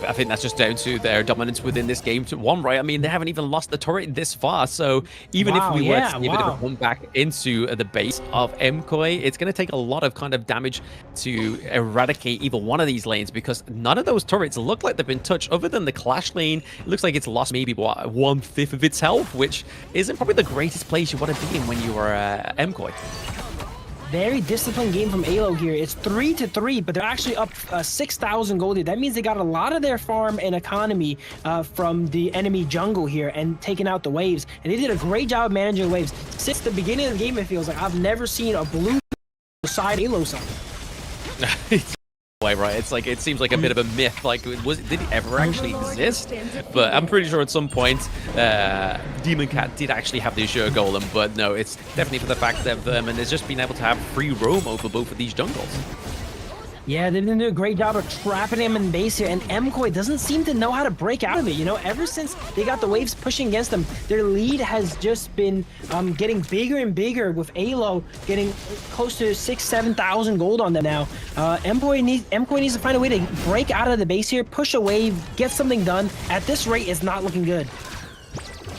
I think that's just down to their dominance within this game to 1, right? I mean, they haven't even lost the turret this far, so even if we were to see a bit of a comeback into the base of MKoi, it's going to take a lot of kind of damage to eradicate either one of these lanes, because none of those turrets look like they've been touched other than the Clash lane. It looks like it's lost maybe, what, 1/5 of its health, which isn't probably the greatest place you want to be in when you are MKoi. Very disciplined game from AYLO here. It's 3-3, but they're actually up 6,000 gold. That means they got a lot of their farm and economy from the enemy jungle here and taking out the waves. And they did a great job of managing the waves. Since the beginning of the game, it feels like I've never seen a blue side AYLO side. Right, it's like, it seems like a bit of a myth. Like, did it ever actually exist? But I'm pretty sure at some point Demon Cat did actually have the Azure Golem, but no, it's definitely for the fact that Vermin has just been able to have free roam over both of these jungles. Yeah, they've been doing a great job of trapping him in base here, and MKoi doesn't seem to know how to break out of it. You know, ever since they got the waves pushing against them, their lead has just been getting bigger and bigger, with AYLO getting close to 6,000-7,000 gold on them now. MKoi needs to find a way to break out of the base here, push a wave, get something done. At this rate, it's not looking good.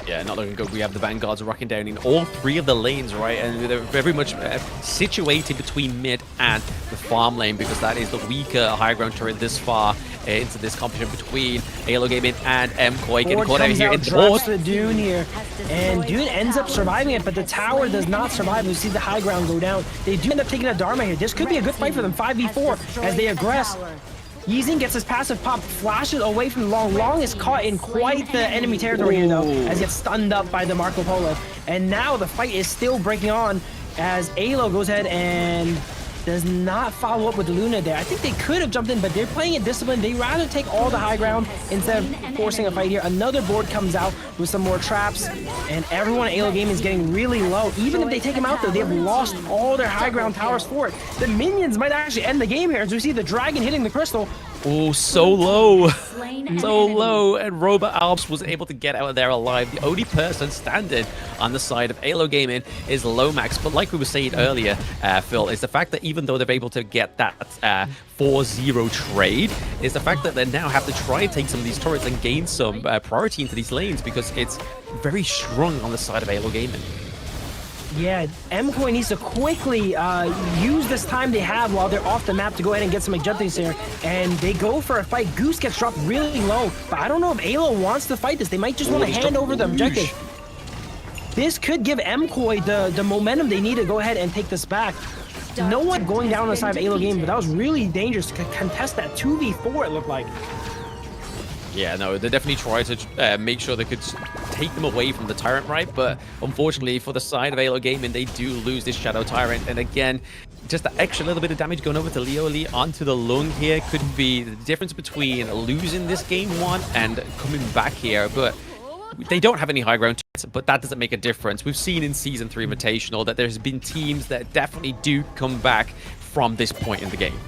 Yeah, not looking good. We have the Vanguards rocking down in all 3 of the lanes, right? And they're very much situated between mid and the farm lane, because that is the weaker high ground turret this far into this competition between AYLO Gaming and MKoi. Getting caught out here in the board. The Dune here, and Dune ends up surviving it, but the tower does not survive. We see the high ground go down. They do end up taking a Dharma here. This could be a good fight for them, 5v4, as they aggress. Yeezing gets his passive pop, flashes away from Long. Long is caught in quite the enemy territory here, though, as he gets stunned up by the Marco Polo. And now the fight is still breaking on as AYLO goes ahead and does not follow up with the Luna there. I think they could have jumped in, but they're playing it disciplined. They rather take all the high ground instead of forcing a fight here. Another board comes out with some more traps, and everyone at AYLO Gaming is getting really low. Even if they take him out, though, they have lost all their high ground towers for it. The minions might actually end the game here, as we see the dragon hitting the crystal. Oh, so low. So low. And Robert Alps was able to get out of there alive. The only person standing on the side of AYLO Gaming is Lomax. But like we were saying earlier, Phil, is the fact that even though they're able to get that 4-0 trade, is the fact that they now have to try and take some of these turrets and gain some priority into these lanes, because it's very strong on the side of AYLO Gaming. Yeah, MKoi needs to quickly use this time they have while they're off the map to go ahead and get some objectives here. And they go for a fight. Goose gets dropped really low, but I don't know if AYLO wants to fight this. They might just want to hand over the objective. This could give MKoi the momentum they need to go ahead and take this back. No one going down on the side of AYLO Gaming, but that was really dangerous to contest that 2v4, it looked like. Yeah, no, they definitely tried to make sure they could take them away from the Tyrant, right? But unfortunately, for the side of AYLO Gaming, they do lose this Shadow Tyrant. And again, just the extra little bit of damage going over to Leoli onto the Lung here could be the difference between losing this game 1 and coming back here. But they don't have any high ground, but that doesn't make a difference. We've seen in Season 3 Invitational that there's been teams that definitely do come back from this point in the game.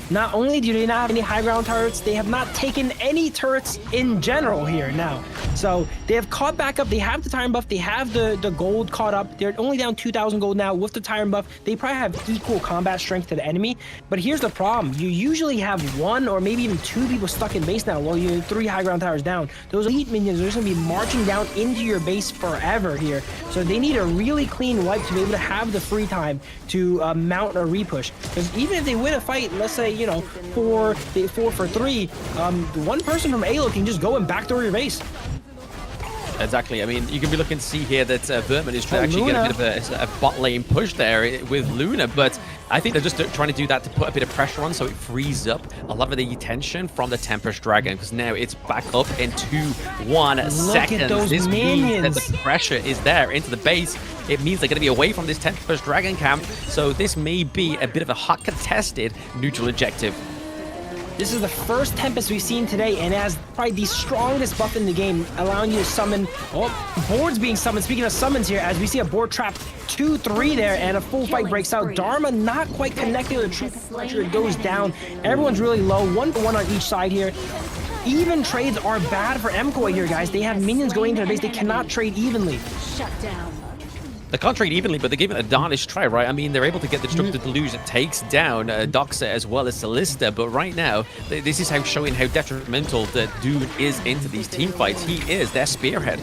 Not only do they not have any high ground turrets, they have not taken any turrets in general here now. So they have caught back up. They have the Tyrant buff. They have the gold caught up. They're only down 2,000 gold now with the Tyrant buff. They probably have equal combat strength to the enemy. But here's the problem. You usually have 1 or maybe even 2 people stuck in base now while you're 3 high ground towers down. Those elite minions are just going to be marching down into your base forever here. So they need a really clean wipe to be able to have the free time to mount a repush. Because even if they win a fight, let's say, you know, 4 for 3, one person from AYLO can just go and backdoor your base. Exactly. I mean, you can be looking to see here that Vertman is trying to actually get a bit of a bot lane push there with Luna, but I think they're just trying to do that to put a bit of pressure on so it frees up a lot of the tension from the Tempest Dragon, because now it's back up in 2-1 seconds. At those this minions. means that the pressure is there into the base. It means they're going to be away from this Tempest Dragon camp, so this may be a bit of a hot contested neutral objective. This is the first Tempest we've seen today, and it has probably the strongest buff in the game, allowing you to summon. Oh, boards being summoned. Speaking of summons here, as we see a board trap 2-3 there, and a full fight breaks out. Dharma not quite connected with the true pressure. It goes down. Everyone's really low. 1-1 on each side here. Even trades are bad for MKoi here, guys. They have minions going into the base. They cannot trade evenly. Shut down. They can't trade evenly, but they give it a darnish try, right? I mean, they're able to get the Destructive Deluge that takes down Doxa as well as Solista, but right now, this is showing how detrimental the dude is into these team fights. He is their spearhead.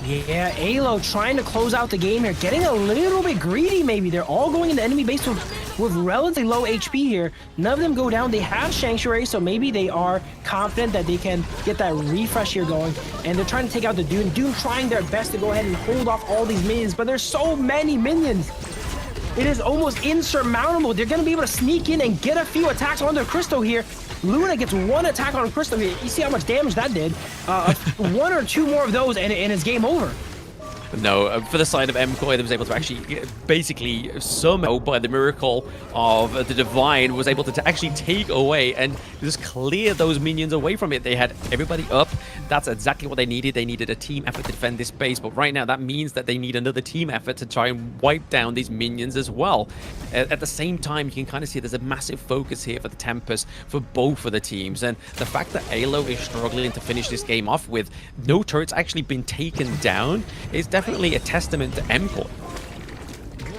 Yeah, AYLO trying to close out the game here, getting a little bit greedy maybe. They're all going into enemy base with relatively low HP here. None of them go down. They have Sanctuary, so maybe they are confident that they can get that refresh here going. And they're trying to take out the Dune. Dune trying their best to go ahead and hold off all these minions, but there's so many minions. It is almost insurmountable. They're going to be able to sneak in and get a few attacks on their Crystal here. Luna gets one attack on Crystal here. You see how much damage that did. One or two more of those and it's game over. No, for the side of MKoi, they was able to actually basically somehow, by the miracle of the Divine, was able to actually take away and just clear those minions away from it. They had everybody up. That's exactly what they needed. They needed a team effort to defend this base, but right now that means that they need another team effort to try and wipe down these minions as well. At the same time, you can kind of see there's a massive focus here for the Tempest for both of the teams, and the fact that AYLO is struggling to finish this game off with no turrets actually been taken down is definitely a testament to MKoi.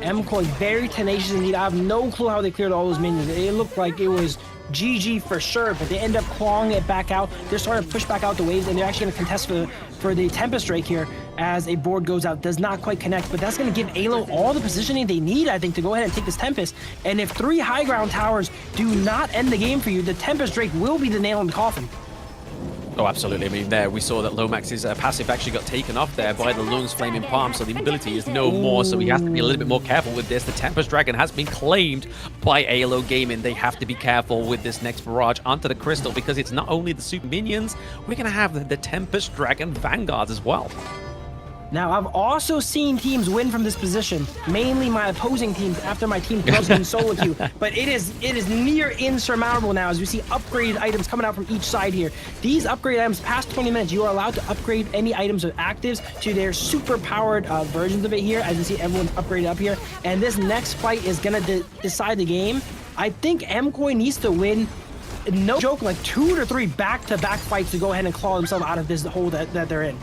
MKoi very tenacious indeed. I have no clue how they cleared all those minions. It looked like it was GG for sure, but they end up clawing it back out. They're starting to push back out the waves, and they're actually going to contest for the Tempest Drake here as a board goes out. Does not quite connect, but that's going to give AYLO all the positioning they need, I think, to go ahead and take this Tempest. And if 3 high ground towers do not end the game for you, the Tempest Drake will be the nail in the coffin. Oh, absolutely. I mean, there we saw that Lomax's passive actually got taken off there by the Lung's Flaming Palm, so the ability is no more, so he has to be a little bit more careful with this. The Tempest Dragon has been claimed by AYLO Gaming. They have to be careful with this next barrage onto the Crystal, because it's not only the super minions, we're going to have the Tempest Dragon Vanguards as well. Now, I've also seen teams win from this position, mainly my opposing teams after my team loves in solo queue, but it is near insurmountable now as we see upgraded items coming out from each side here. These upgrade items, past 20 minutes, you are allowed to upgrade any items with actives to their super powered versions of it here, as you see everyone's upgraded up here, and this next fight is going to decide the game. I think MKoi needs to win, no joke, like 2 to 3 back-to-back fights to go ahead and claw themselves out of this hole that they're in.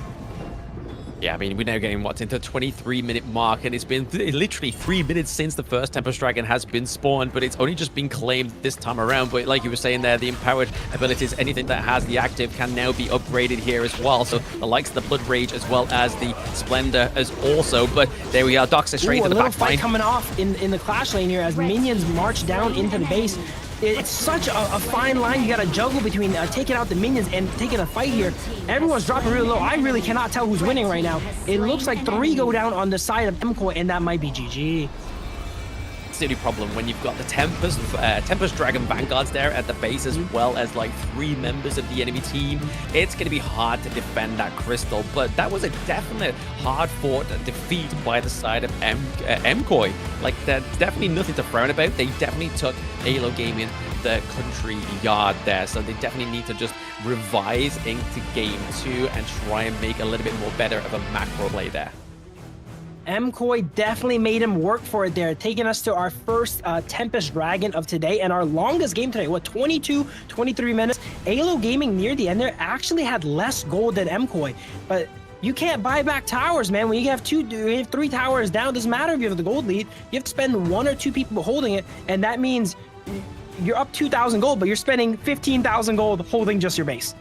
Yeah, I mean, we're now getting what's into the 23-minute mark, and it's been literally 3 minutes since the first Tempest Dragon has been spawned, but it's only just been claimed this time around. But like you were saying there, the empowered abilities, anything that has the active can now be upgraded here as well. So the likes of the Blood Rage as well as the Splendor as also. But there we are, Doxa straight to the back line. A little fight coming off in the clash lane here as minions march down into the base. It's such a fine line. You got to juggle between taking out the minions and taking a fight here. Everyone's dropping really low. I really cannot tell who's winning right now. It looks like 3 go down on the side of MKoi, and that might be GG. It's the only problem when you've got the Tempest Dragon Vanguards there at the base, as well as like 3 members of the enemy team. It's going to be hard to defend that Crystal, but that was a definite hard-fought defeat by the side of MKoi. Like, there's definitely nothing to frown about. They definitely took AYLO Gaming the country yard there, so they definitely need to just revise into Game 2 and try and make a little bit more better of a macro play there. MKoi definitely made him work for it there, taking us to our first Tempest Dragon of today and our longest game today. What, 22, 23 minutes? AYLO Gaming near the end there actually had less gold than MKoi, but you can't buy back towers, man. When you have 3 towers down, it doesn't matter if you have the gold lead. You have to spend 1 or 2 people holding it, and that means you're up 2,000 gold, but you're spending 15,000 gold holding just your base.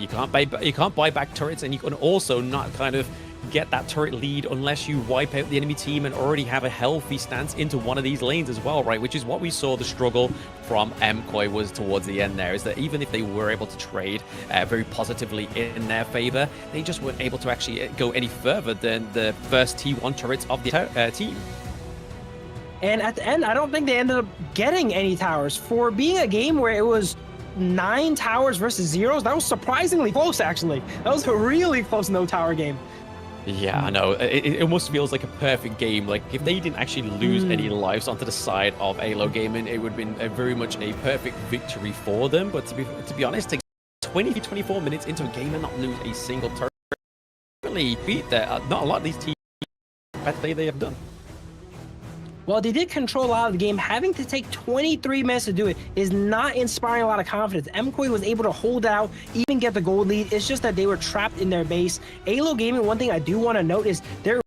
You can't buy back turrets, and you can also not kind of get that turret lead unless you wipe out the enemy team and already have a healthy stance into one of these lanes as well, right? Which is what we saw the struggle from Koi was towards the end there, is that even if they were able to trade very positively in their favor, they just weren't able to actually go any further than the first T1 turrets of the team. And at the end, I don't think they ended up getting any towers. For being a game where it was 9 towers versus 0s, that was surprisingly close, actually. That was a really close no-tower game. Yeah, I know. It almost feels like a perfect game. Like, if they didn't actually lose any lives onto the side of AYLO Gaming, it would have been very much a perfect victory for them. But to be honest, to 24 minutes into a game and not lose a single turn, really beat that. Not a lot of these teams better they have done. Well, they did control a lot of the game. Having to take 23 minutes to do it is not inspiring a lot of confidence. Koi was able to hold out, even get the gold lead. It's just that they were trapped in their base. AYLO Gaming, one thing I do want to note is their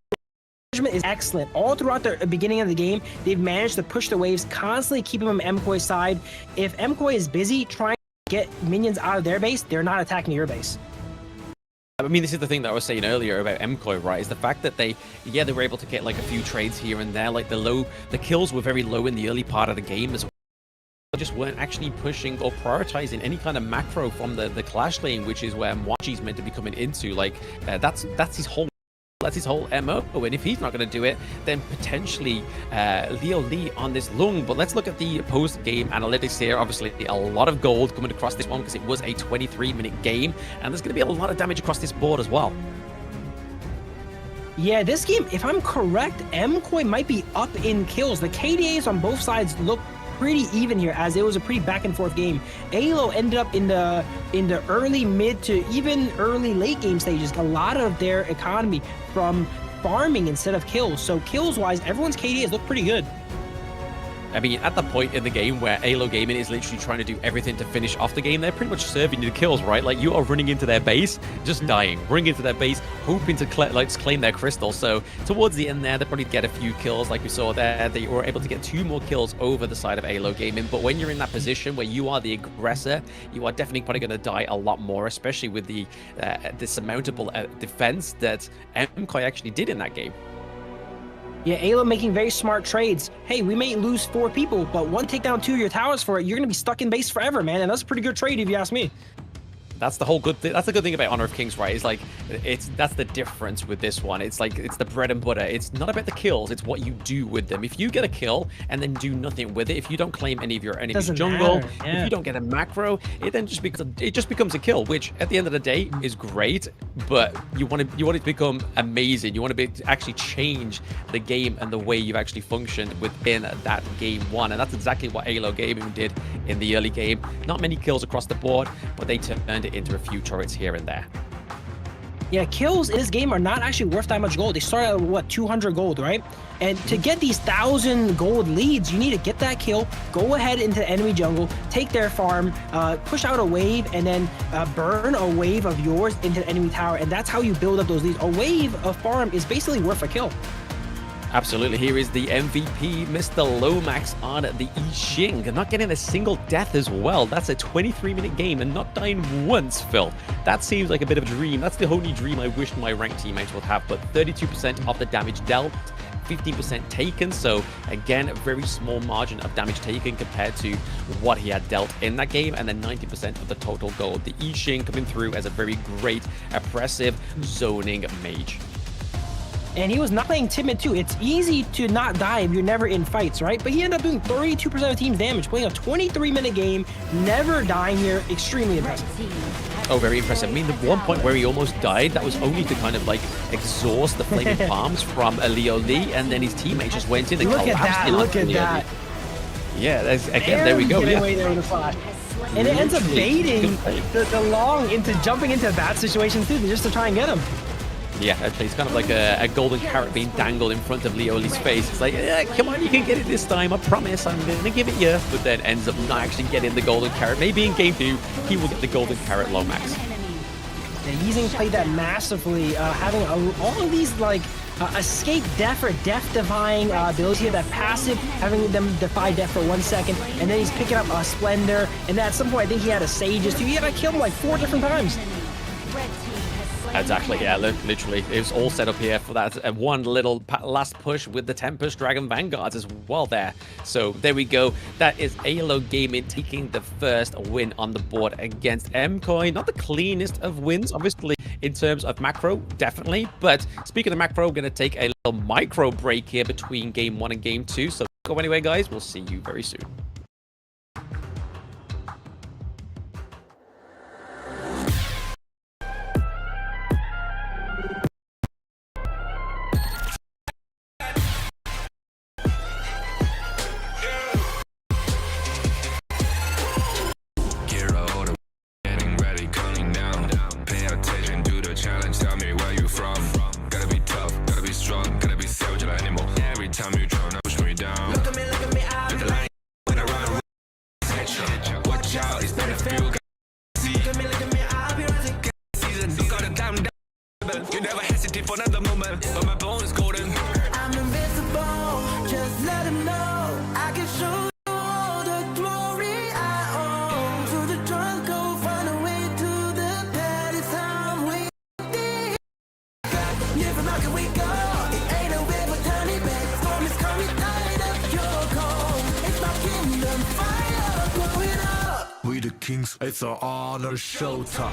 management is excellent. All throughout the beginning of the game, they've managed to push the waves, constantly keeping them on Koi's side. If Koi is busy trying to get minions out of their base, they're not attacking your base. I mean, this is the thing that I was saying earlier about Koi, right? Is the fact that they were able to get like a few trades here and there. Like the kills were very low in the early part of the game as well. They just weren't actually pushing or prioritizing any kind of macro from the clash lane, which is where Mwachi's meant to be coming into. Like that's his whole. That's his whole MO, and if he's not going to do it, then potentially Leo Lee on this lung. But let's look at the post-game analytics here. Obviously, a lot of gold coming across this one because it was a 23-minute game, and there's going to be a lot of damage across this board as well. Yeah, this game, if I'm correct, Koi might be up in kills. The KDAs on both sides look pretty even here, as it was a pretty back and forth game. AYLO ended up in the early, mid to even early late game stages, a lot of their economy from farming instead of kills. So kills wise, everyone's KDAs look pretty good. I mean, at the point in the game where AYLO Gaming is literally trying to do everything to finish off the game, they're pretty much serving you the kills, right? Like, you are running into their base, just dying, running into their base, hoping to claim their crystal. So towards the end there, they probably get a few kills, like we saw there. They were able to get 2 more kills over the side of AYLO Gaming. But when you're in that position where you are the aggressor, you are definitely probably going to die a lot more, especially with the surmountable defense that Koi actually did in that game. Yeah, AYLO making very smart trades. Hey, we may lose 4 people, but one take down 2 of your towers for it, you're going to be stuck in base forever, man. And that's a pretty good trade if you ask me. That's the whole good thing. That's the good thing about Honor of Kings, right? It's like, that's the difference with this one. It's like, it's the bread and butter. It's not about the kills, it's what you do with them. If you get a kill and then do nothing with it, if you don't claim any of your enemy's jungle, if you don't get a macro, it then just becomes a kill, which at the end of the day is great. But you want it to become amazing. You want to actually change the game and the way you've actually functioned within that game one, and that's exactly what AYLO Gaming did in the early game. Not many kills across the board, but they turned it into a few turrets here and there. Yeah, kills in this game are not actually worth that much gold. They start at, what, 200 gold, right? And to get these 1,000 gold leads, you need to get that kill, go ahead into enemy jungle, take their farm, push out a wave, and then burn a wave of yours into the enemy tower. And that's how you build up those leads. A wave of farm is basically worth a kill. Absolutely. Here is the MVP, Mr. Lomax on the Yixing. Not getting a single death as well. That's a 23-minute game and not dying once, Phil. That seems like a bit of a dream. That's the only dream I wish my ranked teammates would have. But 32% of the damage dealt, 15% taken. So again, a very small margin of damage taken compared to what he had dealt in that game. And then 90% of the total gold. The Yixing coming through as a very great, oppressive zoning mage. And he was not playing timid too. It's easy to not die if you're never in fights, right? But he ended up doing 32% of the team's damage, playing a 23-minute game, never dying here. Extremely impressive. Oh, very impressive. I mean, the one point where he almost died, that was only to kind of like exhaust the flaming palms from Leo Lee, and then his teammates just went in and collapsed. Look at that. Yeah, again, there we go. Yeah. There with a flash. And it ends up baiting the long into jumping into bad situations too, just to try and get him. Yeah, it's kind of like a golden carrot being dangled in front of Leo Lee's face. It's like, yeah, come on, you can get it this time. I promise I'm going to give it you. But then ends up not actually getting the golden carrot. Maybe in game 2, he will get the golden carrot Lomax. Yeah, Yixing played that massively, having all of these, like, escape death or death-defying abilities here, that passive, having them defy death for 1 second, and then he's picking up a Splendor, and at some point I think he had a Sages too. He had to kill him like 4 different times. Exactly, yeah, literally. It was all set up here for that one little last push with the Tempest Dragon Vanguards as well there. So there we go. That is AYLO Gaming taking the first win on the board against MKoi. Not the cleanest of wins, obviously, in terms of macro, definitely. But speaking of macro, we're going to take a little micro break here between game 1 and game 2. So go anyway, guys. We'll see you very soon. You never hesitate for another moment, but my bone is golden. I'm invincible, just let him know. I can show you all the glory I own. To the drunk, go find a way to the palace. I'm waiting. Never knock it, we go. It ain't a river, turn it back. Storm is coming, tired of your cold. It's my kingdom, fire, blowing up. We the kings, it's our honor, showtime.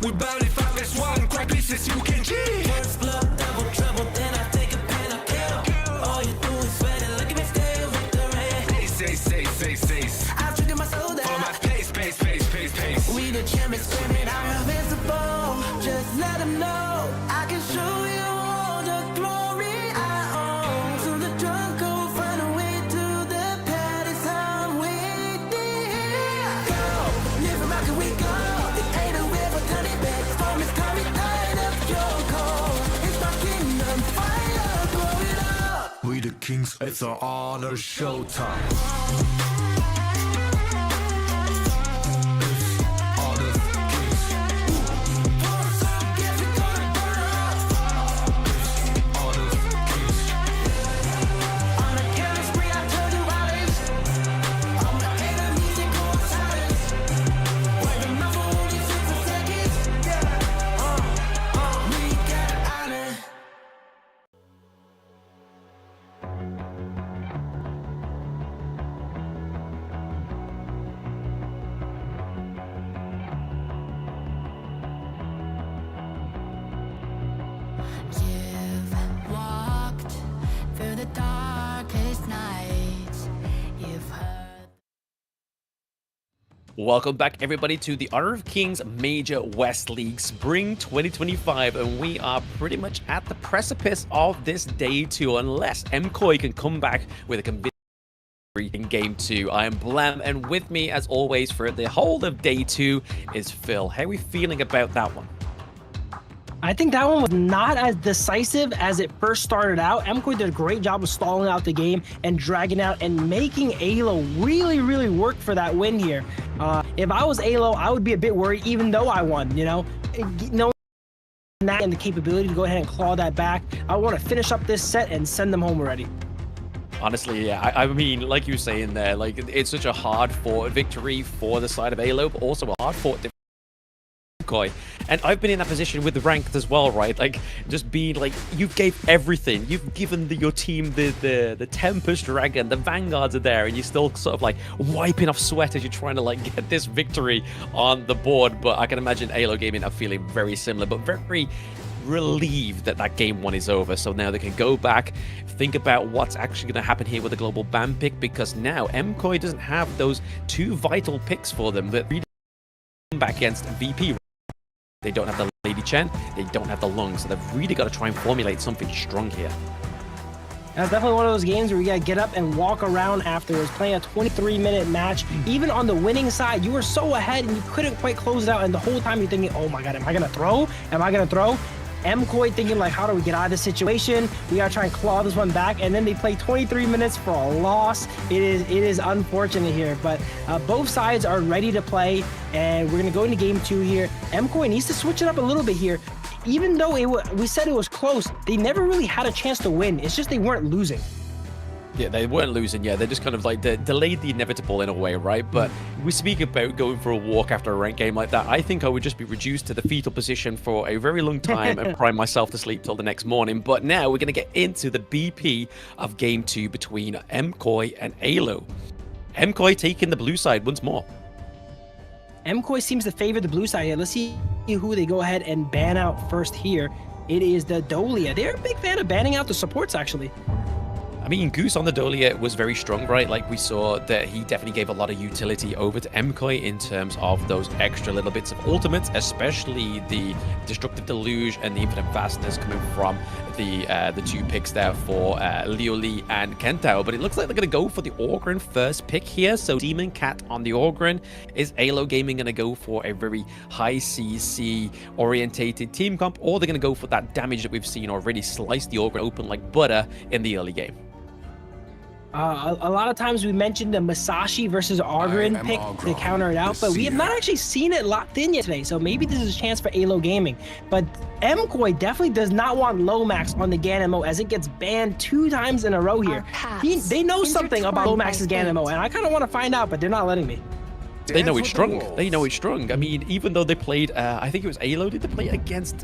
We barely five as one, crack pieces you can cheat. First blood, double trouble, then I take a pen, I kill. All you do is sweat and look at me stay with the rain. Say. I'm tricking my soul down. Follow my pace. We the champions screaming, I'm invincible. Just let them know, I can show you all the glory I own. To the drunk, go find a way to the palace. I'm waiting. Go, live from how can we go? We the kings, it's our honor, showtime. Welcome back, everybody, to the Honor of Kings Major West League Spring 2025, and we are pretty much at the precipice of this day 2, unless MKoi can come back with a convincing victory in game 2. I am Blam, and with me, as always, for the whole of day 2 is Phil. How are we feeling about that one? I think that one was not as decisive as it first started out. MKoi did a great job of stalling out the game and dragging out and making AYLO really work for that win here. If I was AYLO, I would be a bit worried, even though I won, you know? And the capability to go ahead and claw that back. I want to finish up this set and send them home already. Honestly, yeah, I mean, like you say in there, like, it's such a hard-fought victory for the side of AYLO, but also a hard-fought Koi. And I've been in that position with the ranked as well, right? Like, just being like, you gave everything. You've given your team the Tempest Dragon, the Vanguards are there, and you're still sort of like wiping off sweat as you're trying to like get this victory on the board. But I can imagine AYLO Gaming are feeling very similar, but very relieved that that game 1 is over. So now they can go back, think about what's actually going to happen here with the global ban pick, because now MKoi doesn't have those 2 vital picks for them that really come back against VP. They don't have the Lady Chen, they don't have the Lung, so they've really got to try and formulate something strong here. That's definitely one of those games where you gotta get up and walk around afterwards, playing a 23-minute match. Even on the winning side, you were so ahead and you couldn't quite close it out. And the whole time you're thinking, oh my God, am I gonna throw? Am I gonna throw? Koi thinking like, how do we get out of this situation? We gotta try and claw this one back. And then they play 23 minutes for a loss. It is unfortunate here, but both sides are ready to play. And we're gonna go into game 2 here. Koi needs to switch it up a little bit here. Even though we said it was close, they never really had a chance to win. It's just they weren't losing. Yeah, they weren't losing. Yeah, they just kind of like delayed the inevitable in a way, right? But we speak about going for a walk after a ranked game like that. I think I would just be reduced to the fetal position for a very long time and cry myself to sleep till the next morning. But now we're going to get into the BP of game 2 between Koi and AYLO. Koi taking the blue side once more. Koi seems to favor the blue side here. Let's see who they go ahead and ban out first here. It is the Dolia. They're a big fan of banning out the supports, actually. I mean, Goose on the Dolia was very strong, right? Like we saw that he definitely gave a lot of utility over to Koi in terms of those extra little bits of ultimates, especially the Destructive Deluge and the Infinite Fastness coming from the 2 picks there for Lioli and Kentao. But it looks like they're going to go for the Orgrin first pick here. So Demon Cat on the Orgrin. Is AYLO Gaming going to go for a very high CC orientated team comp, or they're going to go for that damage that we've seen already slice the Orgrin open like butter in the early game? A lot of times we mentioned the Masashi versus Orgrin pick to counter it out, but we have not actually seen it locked in yet today. So maybe this is a chance for AYLO Gaming. But Koi definitely does not want Lomax on the Ganemo as it gets banned 2 times in a row here. They know something about Lomax's Ganemo, and I kind of want to find out, but they're not letting me. They know it's strong. They know it's strong. I mean, even though they played, I think it was AYLO, did they play against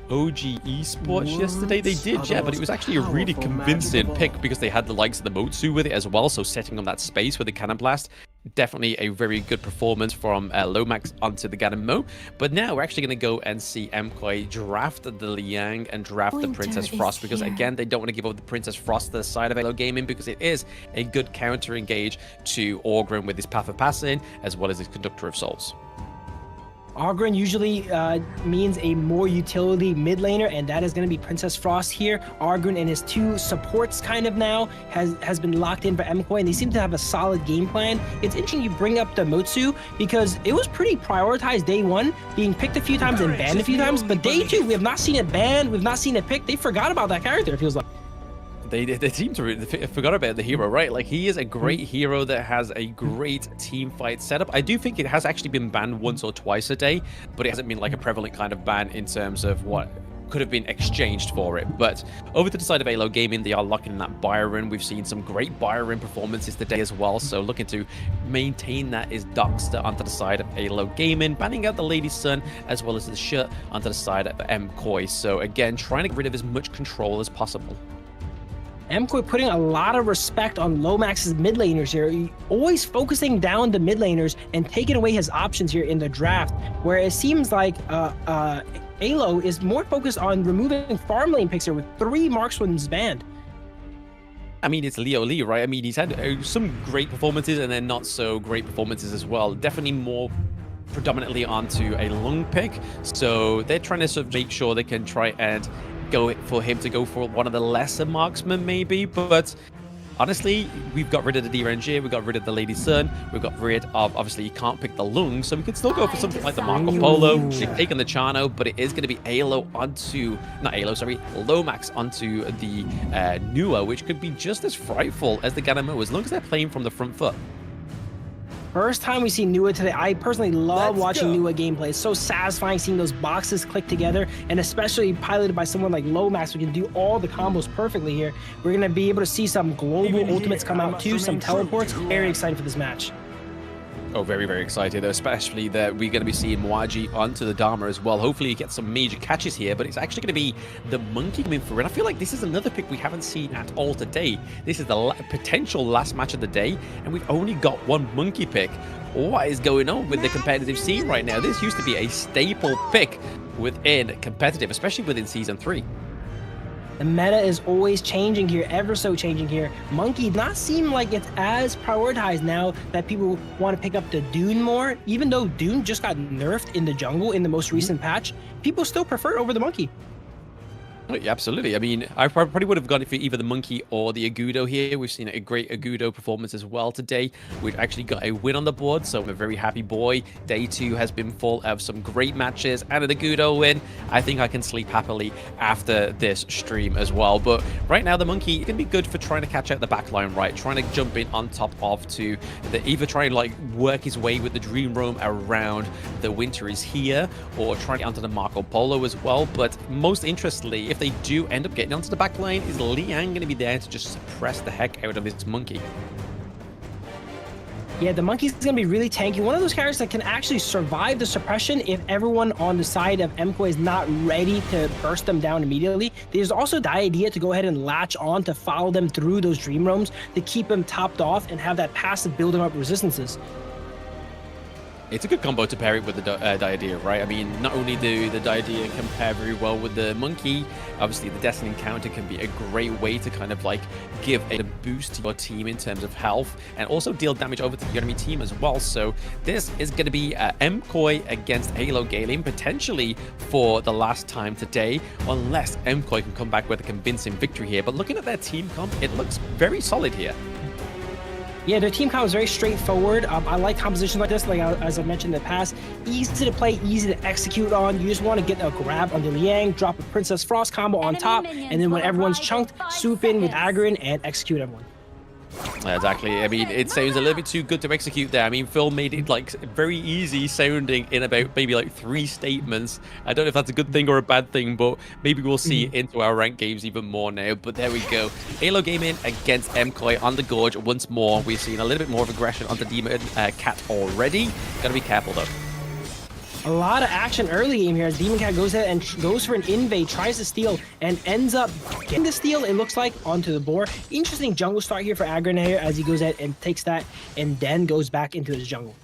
OG Esports yesterday? They did, yeah, but it was actually a really convincing pick because they had the likes of the Motsu with it as well, so setting on that space with the Cannon Blast. Definitely a very good performance from Lomax onto the Ganemo. But now we're actually going to go and see Koi draft the Liang and draft the Princess Frost, because again, they don't want to give up the Princess Frost to the side of AYLO Gaming because it is a good counter engage to Orgrin with his Path of Passing as well as his Conductor of Souls. Orgrin usually means a more utility mid laner, and that is going to be Princess Frost here. Orgrin and his 2 supports kind of now has been locked in for Koi, and they seem to have a solid game plan. It's interesting you bring up the Motsu because it was pretty prioritized day 1, being picked a few times and banned a few times, but day 2, we have not seen it banned, we've not seen it picked. They forgot about that character, it feels like. They seem to forgot about the hero, right? Like, he is a great hero that has a great team fight setup. I do think it has actually been banned once or twice a day, but it hasn't been like a prevalent kind of ban in terms of what could have been exchanged for it. But over to the side of AYLO Gaming, they are locking in that Byron. We've seen some great Byron performances today as well, so looking to maintain that is Dockster onto the side of AYLO Gaming, banning out the Lady Sun as well as the Shirt onto the side of Koi. So again, trying to get rid of as much control as possible. Koi putting a lot of respect on Lomax's mid laners here, always focusing down the mid laners and taking away his options here in the draft, where it seems like AYLO is more focused on removing farm lane picks here with 3 marksman's banned. I mean, it's Lioli, right? I mean, he's had some great performances and then not so great performances as well. Definitely more predominantly onto a long pick, so they're trying to sort of make sure they can try and go for him to go for one of the lesser marksmen maybe. But honestly, we've got rid of the DRNG, we got rid of the Lady Sun, we got rid of, obviously you can't pick the Lung, so we could still go for something like the Marco Polo. They've taken the Chano, but it is going to be AYLO onto, not AYLO, sorry, Lomax onto the Nua, which could be just as frightful as the Ganemo as long as they're playing from the front foot. First time we see Nua today. I personally love watching Nua gameplay. It's so satisfying seeing those boxes click together, and especially piloted by someone like Lomax, who can do all the combos perfectly here. We're going to be able to see some global ultimates come out too, some teleports. Very excited for this match. Oh, very, very excited, especially that we're going to be seeing Mwaji onto the Dharma as well. Hopefully he gets some major catches here, but it's actually going to be the Monkey coming through. And I feel like this is another pick we haven't seen at all today. This is the potential last match of the day, and we've only got 1 Monkey pick. What is going on with the competitive scene right now? This used to be a staple pick within competitive, especially within Season 3. The meta is always changing here, ever so changing here. Monkey does not seem like it's as prioritized now that people want to pick up the Dune more. Even though Dune just got nerfed in the jungle in the most recent patch, people still prefer it over the Monkey. Oh, yeah, absolutely. I mean, I probably would have gone for either the Monkey or the Agudo here. We've seen a great Agudo performance as well today. We've actually got a win on the board, so I'm a very happy boy. Day 2 has been full of some great matches and an Agudo win. I think I can sleep happily after this stream as well. But right now, the Monkey can be good for trying to catch out the backline, right? Trying to jump in on top of to either try and like work his way with the Dream Roam around the Winter is Here, or trying to get onto the Marco Polo as well. But most interestingly, if they do end up getting onto the back line, is Liang going to be there to just suppress the heck out of this Monkey? Yeah, the Monkey's going to be really tanky. One of those characters that can actually survive the suppression if everyone on the side of MKoi is not ready to burst them down immediately. There's also the idea to go ahead and latch on to follow them through those Dream Roams to keep them topped off and have that passive building up resistances. It's a good combo to pair it with the Diadea, right? I mean, not only do the Diadea compare very well with the Monkey, obviously the Destiny Encounter can be a great way to kind of like give a boost to your team in terms of health and also deal damage over to the enemy team as well. So this is going to be MKoi against AYLO Galen, potentially for the last time today, unless MKoi can come back with a convincing victory here. But looking at their team comp, it looks very solid here. Yeah, their team comp is very straightforward. I like compositions like this, like as I mentioned in the past. Easy to play, easy to execute on. You just want to get a grab on the Liang, drop a Princess Frost combo on top, and then when everyone's chunked, swoop in with Agron and execute everyone. Exactly. I mean, it sounds a little bit too good to execute there. I mean, Phil made it like very easy sounding in about maybe like 3 statements. I don't know if that's a good thing or a bad thing, but maybe we'll see into our ranked games even more now. But there we go. AYLO Gaming against MKoi on the Gorge once more. We've seen a little bit more of aggression on the Demon Cat already. Gotta be careful though. A lot of action early game here as Demon Cat goes ahead and goes for an invade, tries to steal, and ends up getting the steal, it looks like, onto the board. Interesting jungle start here for Agron here as he goes ahead and takes that and then goes back into his jungle.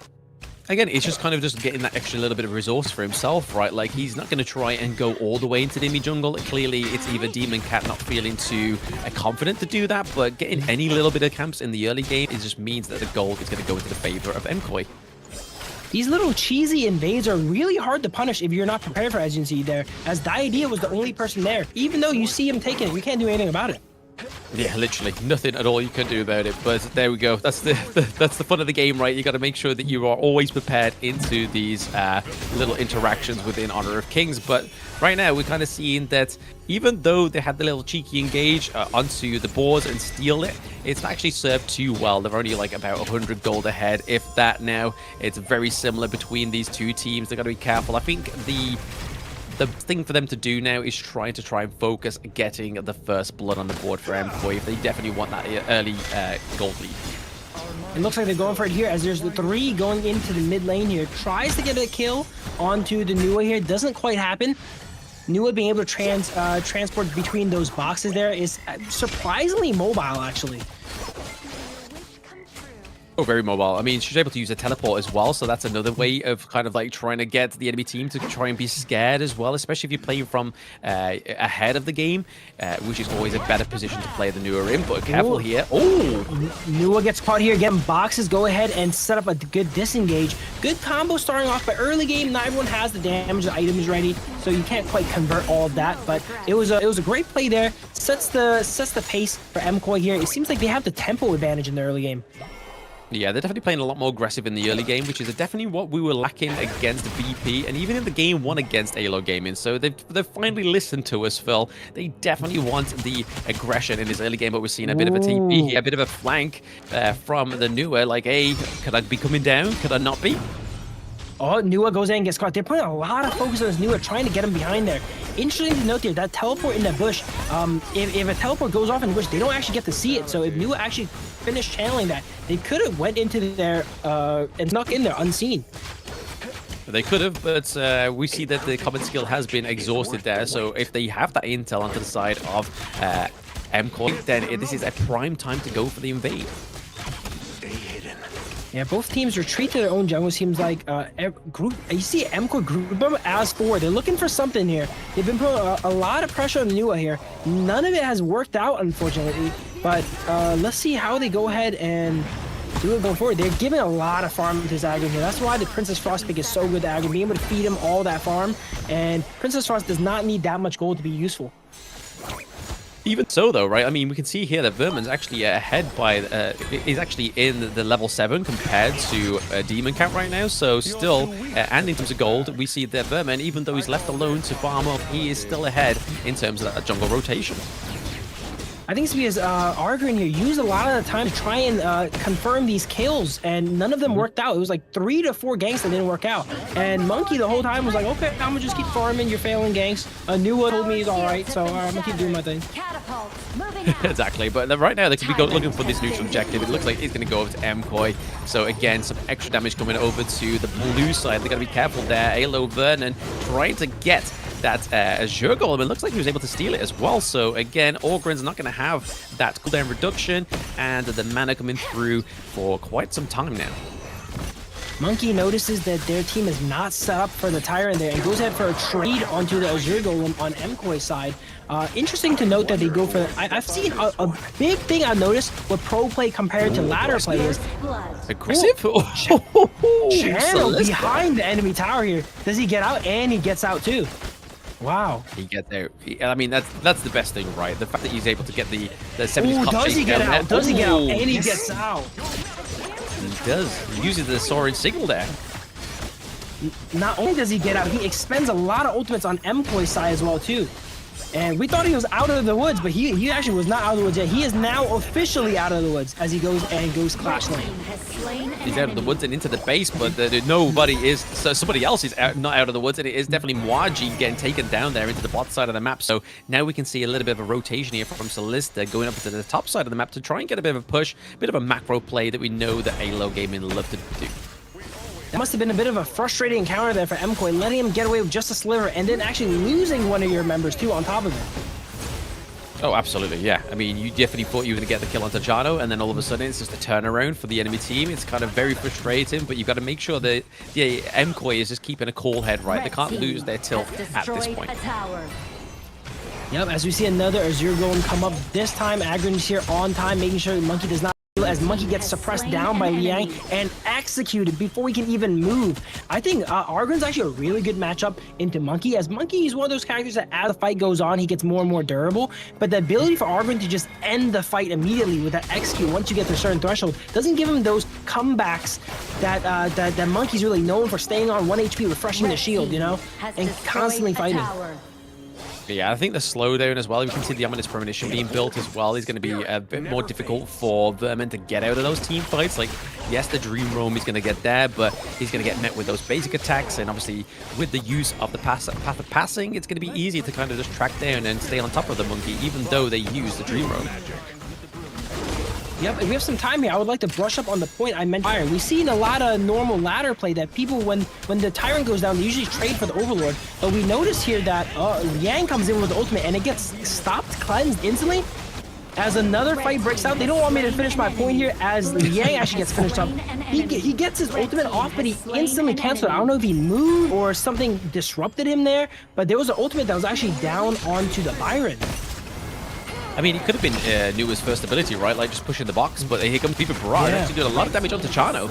Again, it's just kind of just getting that extra little bit of resource for himself, right? Like, he's not going to try and go all the way into the enemy jungle. Clearly, it's either Demon Cat not feeling too confident to do that, but getting any little bit of camps in the early game, it just means that the gold is going to go into the favor of MKoi. These little cheesy invades are really hard to punish if you're not prepared for, as you can see there, as Diadea was the only person there. Even though you see him taking it, you can't do anything about it. Yeah, literally nothing at all you can do about it. But there we go. That's the fun of the game, right? You got to make sure that you are always prepared into these little interactions within Honor of Kings. But right now, we're kind of seeing that even though they had the little cheeky engage onto the boards and steal it, it's not actually served too well. They're only like about 100 gold ahead, if that now. It's very similar between these two teams. They got to be careful. I think the thing for them to do now is try and focus getting the first blood on the board for MKoi if they definitely want that early gold lead. It looks like they're going for it here as there's the 3 going into the mid lane here. Tries to get a kill onto the Nua here. Doesn't quite happen. Nua being able to transport between those boxes there is surprisingly mobile, actually. Oh, very mobile. I mean, she's able to use a teleport as well, so that's another way of kind of like trying to get the enemy team to try and be scared as well, especially if you're playing from ahead of the game, which is always a better position to play the Nua in. But careful here. Oh! Nua gets caught here, getting boxes. Go ahead and set up a good disengage. Good combo starting off, but early game, not everyone has the damage, the items ready, so you can't quite convert all of that. But it was a great play there. Sets the pace for MKoi here. It seems like they have the tempo advantage in the early game. Yeah, they're definitely playing a lot more aggressive in the early game, which is definitely what we were lacking against BP, and even in the game 1 against AYLO Gaming. So they've finally listened to us, Phil. They definitely want the aggression in this early game, but we're seeing a bit of a TP here, a bit of a flank from the Nua. Like, hey, could I be coming down? Could I not be? Oh, Nua goes in and gets caught. They're putting a lot of focus on this Nua, trying to get him behind there. Interesting to note there, that teleport in that bush, if a teleport goes off in the bush, they don't actually get to see it. So if Nua actually finished channeling that, they could have went into there and snuck in there unseen. They could have, but we see that the common skill has been exhausted there. So if they have that intel onto the side of MKoi, then this is a prime time to go for the invade. Yeah, both teams retreat to their own jungle. Seems like you see MKoi group them as 4. They're looking for something here. They've been putting a lot of pressure on Nua here. None of it has worked out, unfortunately. But let's see how they go ahead and do it going forward. They're giving a lot of farm to this aggro here. That's why the Princess Frost pick is so good to aggro, being able to feed him all that farm. And Princess Frost does not need that much gold to be useful. Even so, though, right? I mean, we can see here that Vermin's actually ahead by, is actually in the level 7 compared to Demon Cat right now. So still, and in terms of gold, we see that Vermin, even though he's left alone to farm up, he is still ahead in terms of that jungle rotation. I think it's because Argrin here used a lot of the time to try and confirm these kills, and none of them worked out. It was like 3 to 4 ganks that didn't work out. And Monkey the whole time was like, okay, I'm gonna just keep farming your failing ganks. Nuwa told me he's all right, so I'm gonna keep doing my thing. Exactly, but right now they could be looking for this neutral objective. It looks like it's going to go over to MKoi. So again, some extra damage coming over to the blue side. They got to be careful there. AYLO Vernon trying to get that Azure Golem. It looks like he was able to steal it as well. So again, Orgrin's not going to have that cooldown reduction, and the mana coming through for quite some time now. Monkey notices that their team is not set up for the Tyrant there and goes ahead for a trade onto the Azure Golem on MKoi's side. Interesting to note that they go for... I've seen a big thing I've noticed with pro play compared to ladder play is... Aggressive? Channel behind the enemy tower here. Does he get out? And he gets out too. Wow. He gets out. I mean, that's the best thing, right? The fact that he's able to get the 70s cup does he get out? Does he get out? And he gets out. He does. He uses the Soaring Signal there. Not only does he get out, he expends a lot of ultimates on MKoi's side as well, too. And we thought he was out of the woods, but he actually was not out of the woods yet. He is now officially out of the woods as he goes Clash Lane. He's out of the woods and into the base, but nobody is. So somebody else is not out of the woods, and it is definitely Mwaji getting taken down there into the bot side of the map. So now we can see a little bit of a rotation here from Solista going up to the top side of the map to try and get a bit of a push, a bit of a macro play that we know that AYLO Gaming love to do. That must have been a bit of a frustrating encounter there for MKoi, letting him get away with just a sliver and then actually losing one of your members too on top of it. Oh, absolutely, yeah. I mean, you definitely thought you were going to get the kill on Tajano, and then all of a sudden it's just a turnaround for the enemy team. It's kind of very frustrating, but you've got to make sure that the MKoi is just keeping a cool head, right? They can't lose their tilt at this point. Yep, as we see another Azure Golem come up, this time Agron's here on time, making sure Monkey does not, as Monkey gets suppressed down by Liang and executed before he can even move. I think Argon's actually a really good matchup into Monkey, as Monkey is one of those characters that as the fight goes on, he gets more and more durable, but the ability for Argon to just end the fight immediately with that execute once you get to a certain threshold doesn't give him those comebacks that Monkey's really known for, staying on 1 HP, refreshing the shield, you know, and constantly fighting. Yeah, I think the slowdown as well, we can see the Ominous Premonition being built as well, is going to be a bit more difficult for Vermin to get out of those team fights. Like, yes, the Dream Roam is going to get there, but he's going to get met with those basic attacks, and obviously with the use of the path of passing, it's going to be easier to kind of just track down and stay on top of the Monkey, even though they use the Dream Roam. Yep, and we have some time here. I would like to brush up on the point I mentioned. We've seen a lot of normal ladder play that people, when the Tyrant goes down, they usually trade for the Overlord. But we notice here that Yang comes in with the ultimate, and it gets stopped, cleansed instantly. As another fight breaks out, they don't want me to finish my point here, as Yang actually gets finished up. He gets his ultimate off, but he instantly canceled it. I don't know if he moved or something disrupted him there, but there was an ultimate that was actually down onto the Byron. I mean, it could have been Nuwa's first ability, right? Like, just pushing the box, but here comes Viva Barrage, actually doing a lot of damage onto Chano.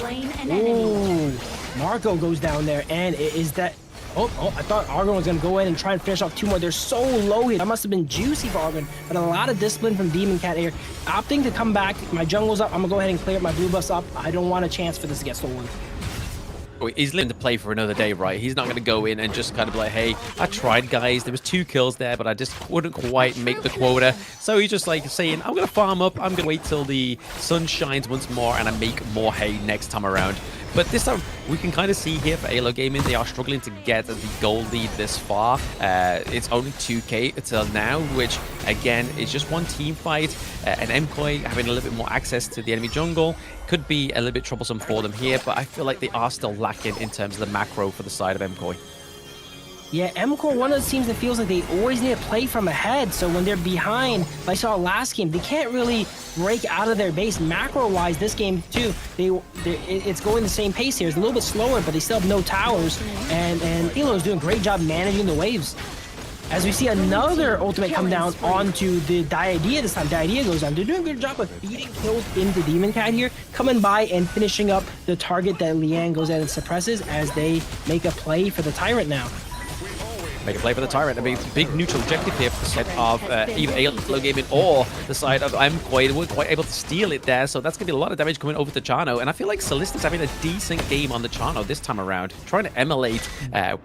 Ooh, Marco goes down there, and is that... Oh, I thought Argon was going to go in and try and finish off 2 more. They're so low here. That must have been juicy for Argon, but a lot of discipline from Demon Cat here. Opting to come back. My jungle's up. I'm going to go ahead and clear my blue buffs up. I don't want a chance for this to get stolen. He's living to play for another day, right? He's not going to go in and just kind of be like, hey, I tried, guys. There was 2 kills there, but I just couldn't quite make the quota. So he's just like saying, I'm going to farm up. I'm going to wait till the sun shines once more and I make more hay next time around. But this time, we can kind of see here for AYLO Gaming, they are struggling to get the gold lead this far. It's only 2k until now, which, again, is just one team fight. And MKoi having a little bit more access to the enemy jungle could be a little bit troublesome for them here, but I feel like they are still lacking in terms of the macro for the side of MKoi. Yeah, MKoi, one of the teams that feels like they always need to play from ahead, so when they're behind, like I saw last game, they can't really break out of their base. Macro-wise, this game too, it's going the same pace here. It's a little bit slower, but they still have no towers, and AYLO is doing a great job managing the waves. As we see another ultimate come down onto the Diadea this time. Diadea goes down. They're doing a good job of feeding kills into Demon Cat here, coming by and finishing up the target that Liang goes out and suppresses as they make a play for the Tyrant now. Make a play for the Tyrant. I mean, big neutral objective here for the side of either AYLO Gaming or the side of Koi. They weren't quite able to steal it there, so that's going to be a lot of damage coming over to Chano. And I feel like Solista's having a decent game on the Chano this time around, trying to emulate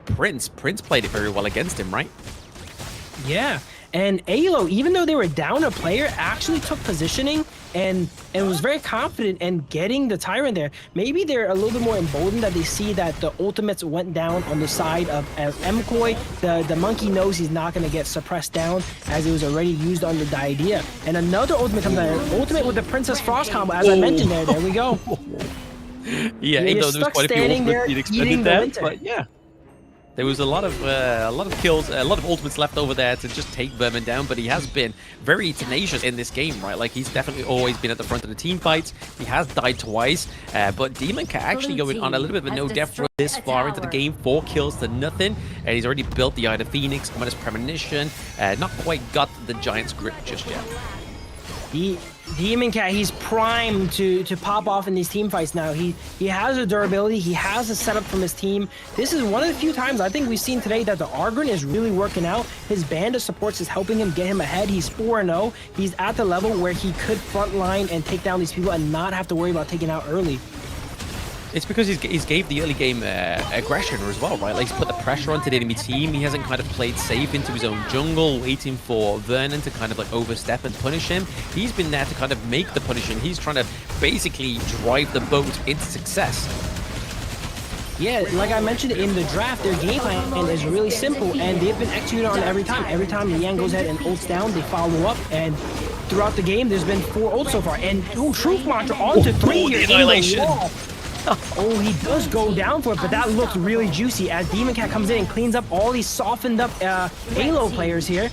Prince. Prince played it very well against him, right? Yeah, and AYLO, even though they were down a player, actually took positioning and was very confident in getting the Tyrant there. Maybe they're a little bit more emboldened that they see that the ultimates went down on the side of Koi. The monkey knows he's not going to get suppressed down as it was already used on the Diadea. And another ultimate comes down. Ultimate with the Princess Frost combo, as I mentioned there. There we go. Yeah, even though there was quite a few ultimates you'd expected there, but yeah. There was a lot of kills, a lot of ultimates left over there to just take Vermin down, but he has been very tenacious in this game, right? Like, he's definitely always been at the front of the team fights. He has died twice, but Demon Cat actually going on a little bit of a no-death run this far into the game, 4 kills to nothing, and he's already built the Eye of Phoenix, Minus Premonition, not quite got the Giant's Grip just yet. Demon Cat, he's primed to pop off in these team fights now. He has a durability, he has a setup from his team. This is one of the few times I think we've seen today that the Argrin is really working out. His band of supports is helping him get him ahead. He's 4-0. He's at the level where he could frontline and take down these people and not have to worry about taking out early. It's because he's gave the early game aggression as well, right? Like, he's put the pressure onto the enemy team. He hasn't kind of played safe into his own jungle, waiting for Vernon to kind of like overstep and punish him. He's been there to kind of make the punishing. He's trying to basically drive the boat into success. Yeah, like I mentioned in the draft, their game plan is really simple, and they've been executed on every time. Every time Liang goes ahead and ults down, they follow up, and throughout the game, there's been 4 ults so far. And Truth Mantra onto 3 here. Annihilation. Oh, he does go down for it, but that looks really juicy as Demon Cat comes in and cleans up all these softened up AYLO players here.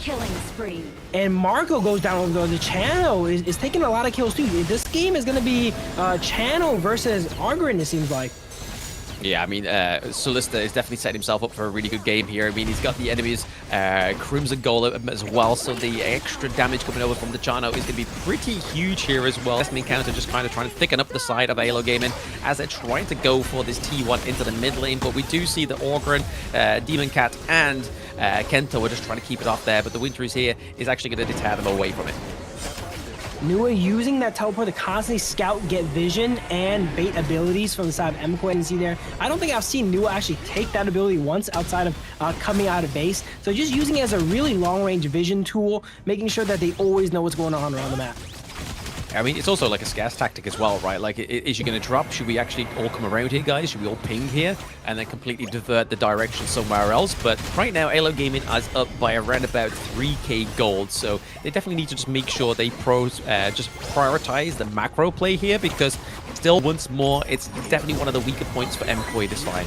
And Marco goes down. The Chano is taking a lot of kills too. This game is going to be Chano versus Argrin, it seems like. Yeah, I mean, Solista is definitely setting himself up for a really good game here. I mean, he's got the enemy's Crimson Golem as well, so the extra damage coming over from the Chano is going to be pretty huge here as well. This encounter just kind of trying to thicken up the side of AYLO Gaming as they're trying to go for this T1 into the mid lane, but we do see the Orgrin, Demon Cat, and Kento are just trying to keep it off there, but the Winter is here is actually going to deter them away from it. Nua using that teleport to constantly scout, get vision, and bait abilities from the side of Koi. And see there, I don't think I've seen Nua actually take that ability once outside of coming out of base. So just using it as a really long-range vision tool, making sure that they always know what's going on around the map. I mean, it's also like a scarce tactic as well, right? Like, is she going to drop? Should we actually all come around here, guys? Should we all ping here and then completely divert the direction somewhere else? But right now, AYLO Gaming is up by around about 3k gold, so they definitely need to just make sure they just prioritize the macro play here, because still, once more, it's definitely one of the weaker points for Koi this fight.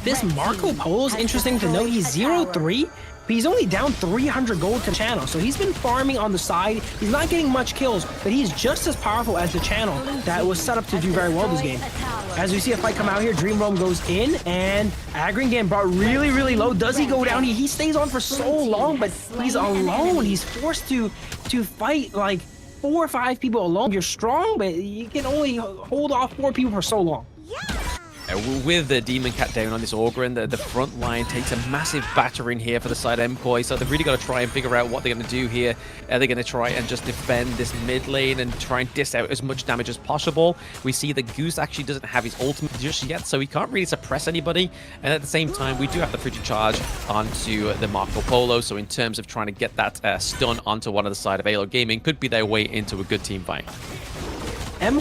This Marco Polo is interesting to note. He's 0-3. But he's only down 300 gold to Channel, so he's been farming on the side. He's not getting much kills, but he's just as powerful as the Channel that was set up to do very well this game. As we see a fight come out here, Dream Roam goes in, and Agrin getting brought really, really low. Does he go down? He stays on for so long, but he's alone. He's forced to fight like 4 or 5 people alone. You're strong, but you can only hold off 4 people for so long. With the Demon Cat down on this Orgrin, the front line takes a massive battering here for the side of Koi, so they've really got to try and figure out what they're going to do here. Are they going to try and just defend this mid lane and try and dish out as much damage as possible? We see the Goose actually doesn't have his ultimate just yet, so he can't really suppress anybody. And at the same time, we do have the frigid charge onto the Marco Polo, so in terms of trying to get that stun onto one of the side of AYLO Gaming, could be their way into a good team fight.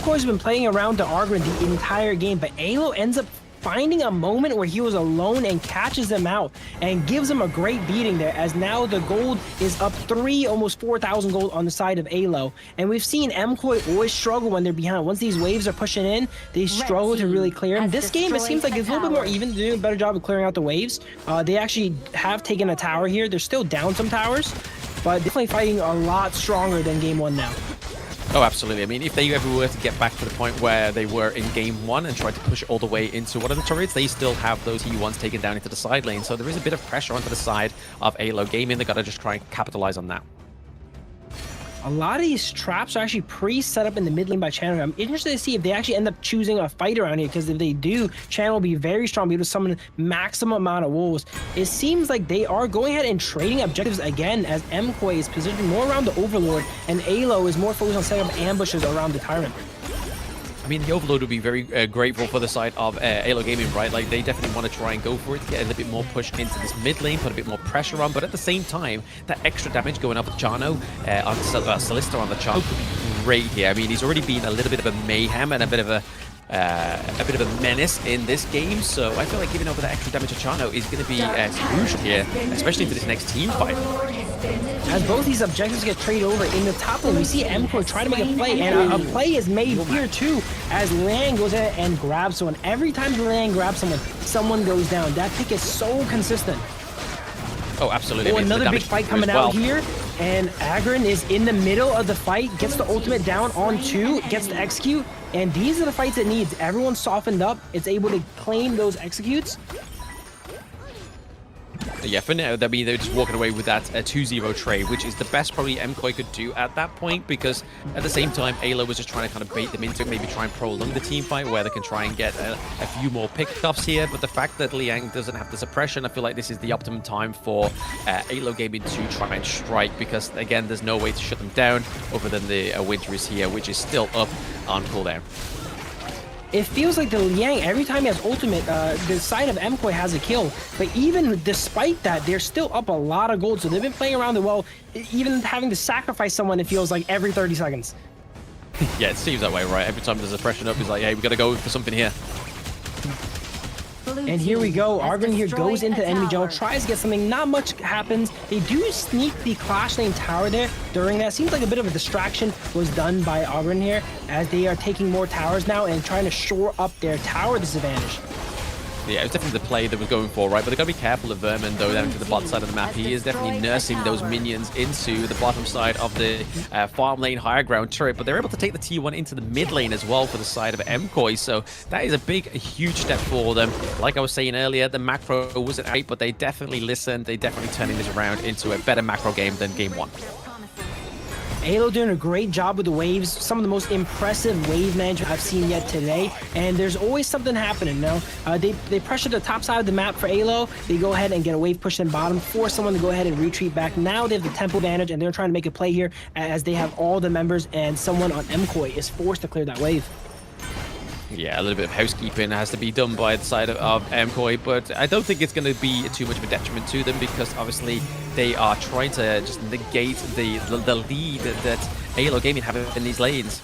Koi's been playing around the Argrin the entire game, but AYLO ends up finding a moment where he was alone and catches them out and gives them a great beating there, as now the gold is up 3, almost 4,000 gold on the side of AYLO. And we've seen Koi always struggle when they're behind. Once these waves are pushing in, they struggle to really clear them. This game, it seems like it's a little bit more even. They're doing a better job of clearing out the waves. They actually have taken a tower here. They're still down some towers, but definitely fighting a lot stronger than game 1 now. Oh, absolutely. I mean, if they ever were to get back to the point where they were in game 1 and tried to push all the way into one of the turrets, they still have those T1s taken down into the side lane. So there is a bit of pressure onto the side of AYLO Gaming. They got to just try and capitalize on that. A lot of these traps are actually pre-set up in the mid lane by Channel. I'm interested to see if they actually end up choosing a fight around here, because if they do, Channel will be very strong, be able to summon maximum amount of wolves. It seems like they are going ahead and trading objectives again, as Koi is positioned more around the Overlord, and AYLO is more focused on setting up ambushes around the Tyrant. I mean, the Overlord would be very grateful for the side of AYLO Gaming, right? Like, they definitely want to try and go for it to get a little bit more push into this mid lane, put a bit more pressure on, but at the same time, that extra damage going up with Chano on Solista on the Chano could be great here. I mean, he's already been a little bit of a mayhem and a bit of a menace in this game, so I feel like giving over that extra damage to Chano is going to be crucial here, especially for this next team fight. As both these objectives get traded over in the top lane, we see Koi try to make a play, and a play is made here too, as Liang goes in and grabs someone. Every time Liang grabs someone, someone goes down. That pick is so consistent. Oh, absolutely. Oh, another big fight coming out here, and Agron is in the middle of the fight, gets the ultimate down on 2, gets to execute, and these are the fights it needs. Everyone's softened up, it's able to claim those executes. Yeah, for now, I mean, they're just walking away with that 2-0 trade, which is the best probably Koi could do at that point, because at the same time, AYLO was just trying to kind of bait them into it, maybe try and prolong the team fight where they can try and get a few more pickups here. But the fact that Liang doesn't have the suppression, I feel like this is the optimum time for AYLO Gaming to try and strike, because, again, there's no way to shut them down other than the Winter is here, which is still up on cooldown. It feels like the Liang, every time he has ultimate, the side of Koi has a kill. But even despite that, they're still up a lot of gold. So they've been playing around it well, even having to sacrifice someone, it feels like every 30 seconds. Yeah, it seems that way, right? Every time there's a pressure up, it's like, hey, we got to go for something here. And here we go. Argon here goes into the enemy jungle, tries to get something. Not much happens. They do sneak the Clash Lane tower there during that. Seems like a bit of a distraction was done by Argon here, as they are taking more towers now and trying to shore up their tower disadvantage. Yeah, it was definitely the play that was going for, right? But they got to be careful of Vermin, though, down to the bot side of the map. He is definitely nursing those minions into the bottom side of the farm lane higher ground turret, but they're able to take the T1 into the mid lane as well for the side of Koi, so that is a huge step for them. Like I was saying earlier, the macro wasn't great, but they definitely listened. They definitely turning this around into a better macro game than game 1. AYLO doing a great job with the waves, some of the most impressive wave management I've seen yet today, and there's always something happening, you know? They pressure the top side of the map for AYLO, they go ahead and get a wave push in bottom, force someone to go ahead and retreat back. Now they have the tempo advantage, and they're trying to make a play here as they have all the members, and someone on Koi is forced to clear that wave. Yeah, a little bit of housekeeping has to be done by the side of Koi, but I don't think it's going to be too much of a detriment to them, because obviously they are trying to just negate the lead that AYLO Gaming have in these lanes.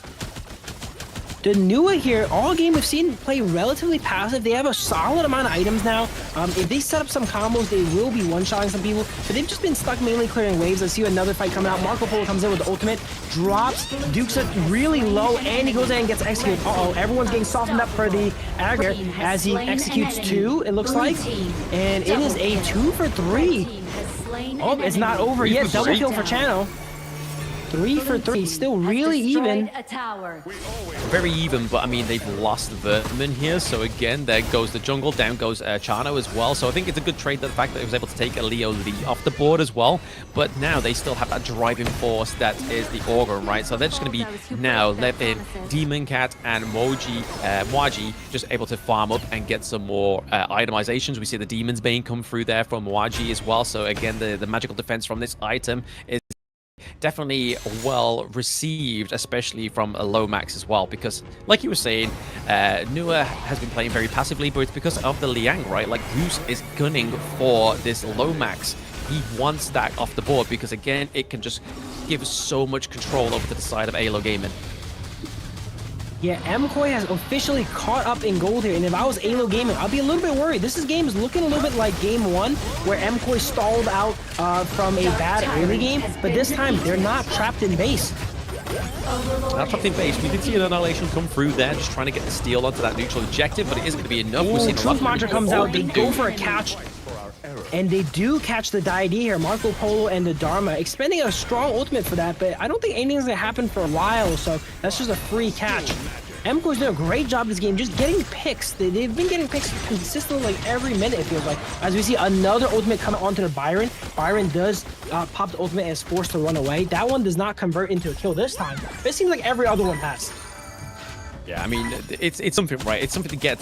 The Nua here, all game we've seen play relatively passive. They have a solid amount of items now. If they set up some combos, they will be one-shotting some people, but they've just been stuck mainly clearing waves. Let's see another fight coming out. Marco Polo comes in with the ultimate, drops, dukes it really low, and he goes in and gets executed. Uh-oh, everyone's getting softened up for the aggro as he executes 2, it looks like, and it is a 2 for 3. Oh, it's not over yet. Double kill for Chano. 3 for 3, still really even. Very even, but I mean, they've lost Vermin here, so again, there goes the jungle, down goes Chano as well, so I think it's a good trade, the fact that he was able to take a Leo Lee off the board as well, but now they still have that driving force that is the Organ, right? So they're just going to be now left in Demon Cat and Mwaji just able to farm up and get some more itemizations. We see the Demon's Bane come through there from Mwaji as well, so again, the magical defense from this item is definitely well received, especially from a Lomax as well, because like you were saying, Nua has been playing very passively, but it's because of the Liang, right? Like, Goose is gunning for this Lomax. He wants that off the board because, again, it can just give so much control over to the side of AYLO Gaming. Yeah, Koi has officially caught up in gold here, and if I was AYLO Gaming, I'd be a little bit worried. This game is looking a little bit like game 1, where Koi stalled out from a bad early game, but this time they're not trapped in base. Not trapped in base. We did see an Annihilation come through there, just trying to get the steal onto that neutral objective, but it isn't going to be enough. We're seeing Truth Mantra comes out, they go for a catch. And they do catch the Deity here, Marco Polo and the Dharma, expending a strong ultimate for that, but I don't think anything's gonna happen for a while, so that's just a free catch. MKoi's doing a great job this game, just getting picks. They've been getting picks consistently like every minute, it feels like. As we see another ultimate coming onto the Byron. Byron does pop the ultimate and is forced to run away. That one does not convert into a kill this time. It seems like every other one has. Yeah, I mean, it's something, right? It's something to get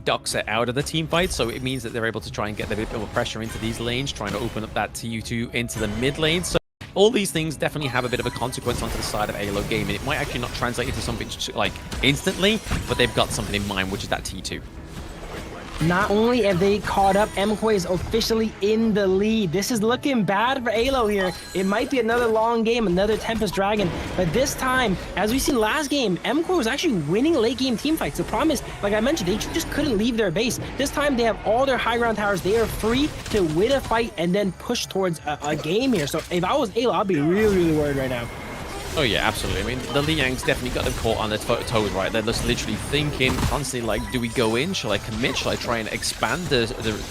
Doxa out of the team fight, so it means that they're able to try and get a bit more pressure into these lanes, trying to open up that TU2 into the mid lane. So all these things definitely have a bit of a consequence onto the side of AYLO gaming. It might actually not translate into something like instantly, but they've got something in mind, which is that T2. Not only have they caught up, MKoi is officially in the lead. This is looking bad for AYLO here. It might be another long game, another Tempest Dragon. But this time, as we seen last game, MKoi was actually winning late game team fights. The problem is, like I mentioned, they just couldn't leave their base. This time they have all their high ground towers. They are free to win a fight and then push towards a game here. So if I was AYLO, I'd be really, really worried right now. Oh yeah, absolutely. I mean, the Liang's definitely got them caught on their toes, right? They're just literally thinking constantly, like, do we go in? Shall I commit? Shall I try and expand the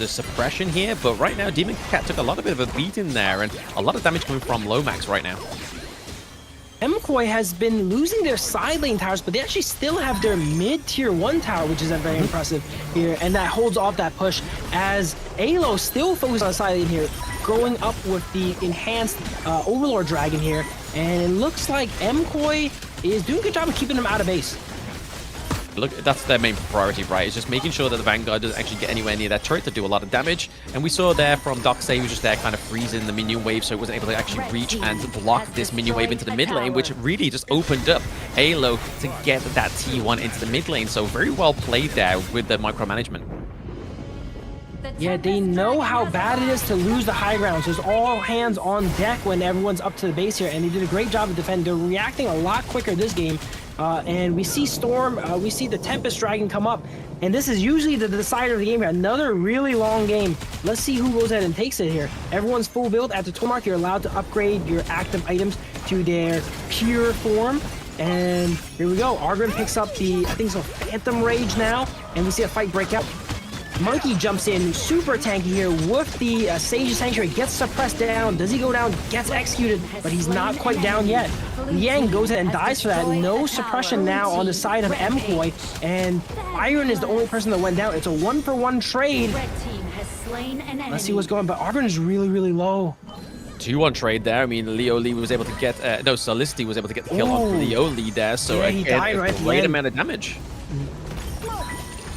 suppression here? But right now, Demon Cat took a lot of bit of a beating there, and a lot of damage coming from Lomax right now. MKoi has been losing their side lane towers, but they actually still have their mid-tier 1 tower, which is very impressive here, and that holds off that push as AYLO still focuses on the side lane here, going up with the enhanced Overlord Dragon here, and it looks like MKoi is doing a good job of keeping them out of base. Look, that's their main priority, right? It's just making sure that the Vanguard doesn't actually get anywhere near that turret to do a lot of damage. And we saw there from Doxa, he was just there kind of freezing the minion wave, so he wasn't able to actually reach and block this minion wave into the mid lane, which really just opened up AYLO to get that T1 into the mid lane. So very well played there with the micromanagement. Yeah, they know how bad it is to lose the high ground, so it's all hands on deck when everyone's up to the base here, and they did a great job of defending. They're reacting a lot quicker this game, and we see Storm, we see the Tempest Dragon come up, and this is usually the decider of the game here. Another really long game. Let's see who goes ahead and takes it here. Everyone's full build. At the tool mark, you're allowed to upgrade your active items to their pure form. And here we go. Argrim picks up the, I think it's a Phantom Rage now, and we see a fight break out. Monkey jumps in, super tanky here with the Sage Sanctuary, gets suppressed down. Does he go down? Gets executed, but he's not quite down yet. Liang goes ahead and dies for that. No suppression now on the side of MKoi, and Iron is the only person that went down. It's a 1-for-1 trade. Let's see what's going on, but Argrim is really, really low. 2-1 trade there. I mean, Leo Lee was able to get, no, Solicity was able to get the kill on Leo Lee there, so yeah, he died right at the great end. amount of damage.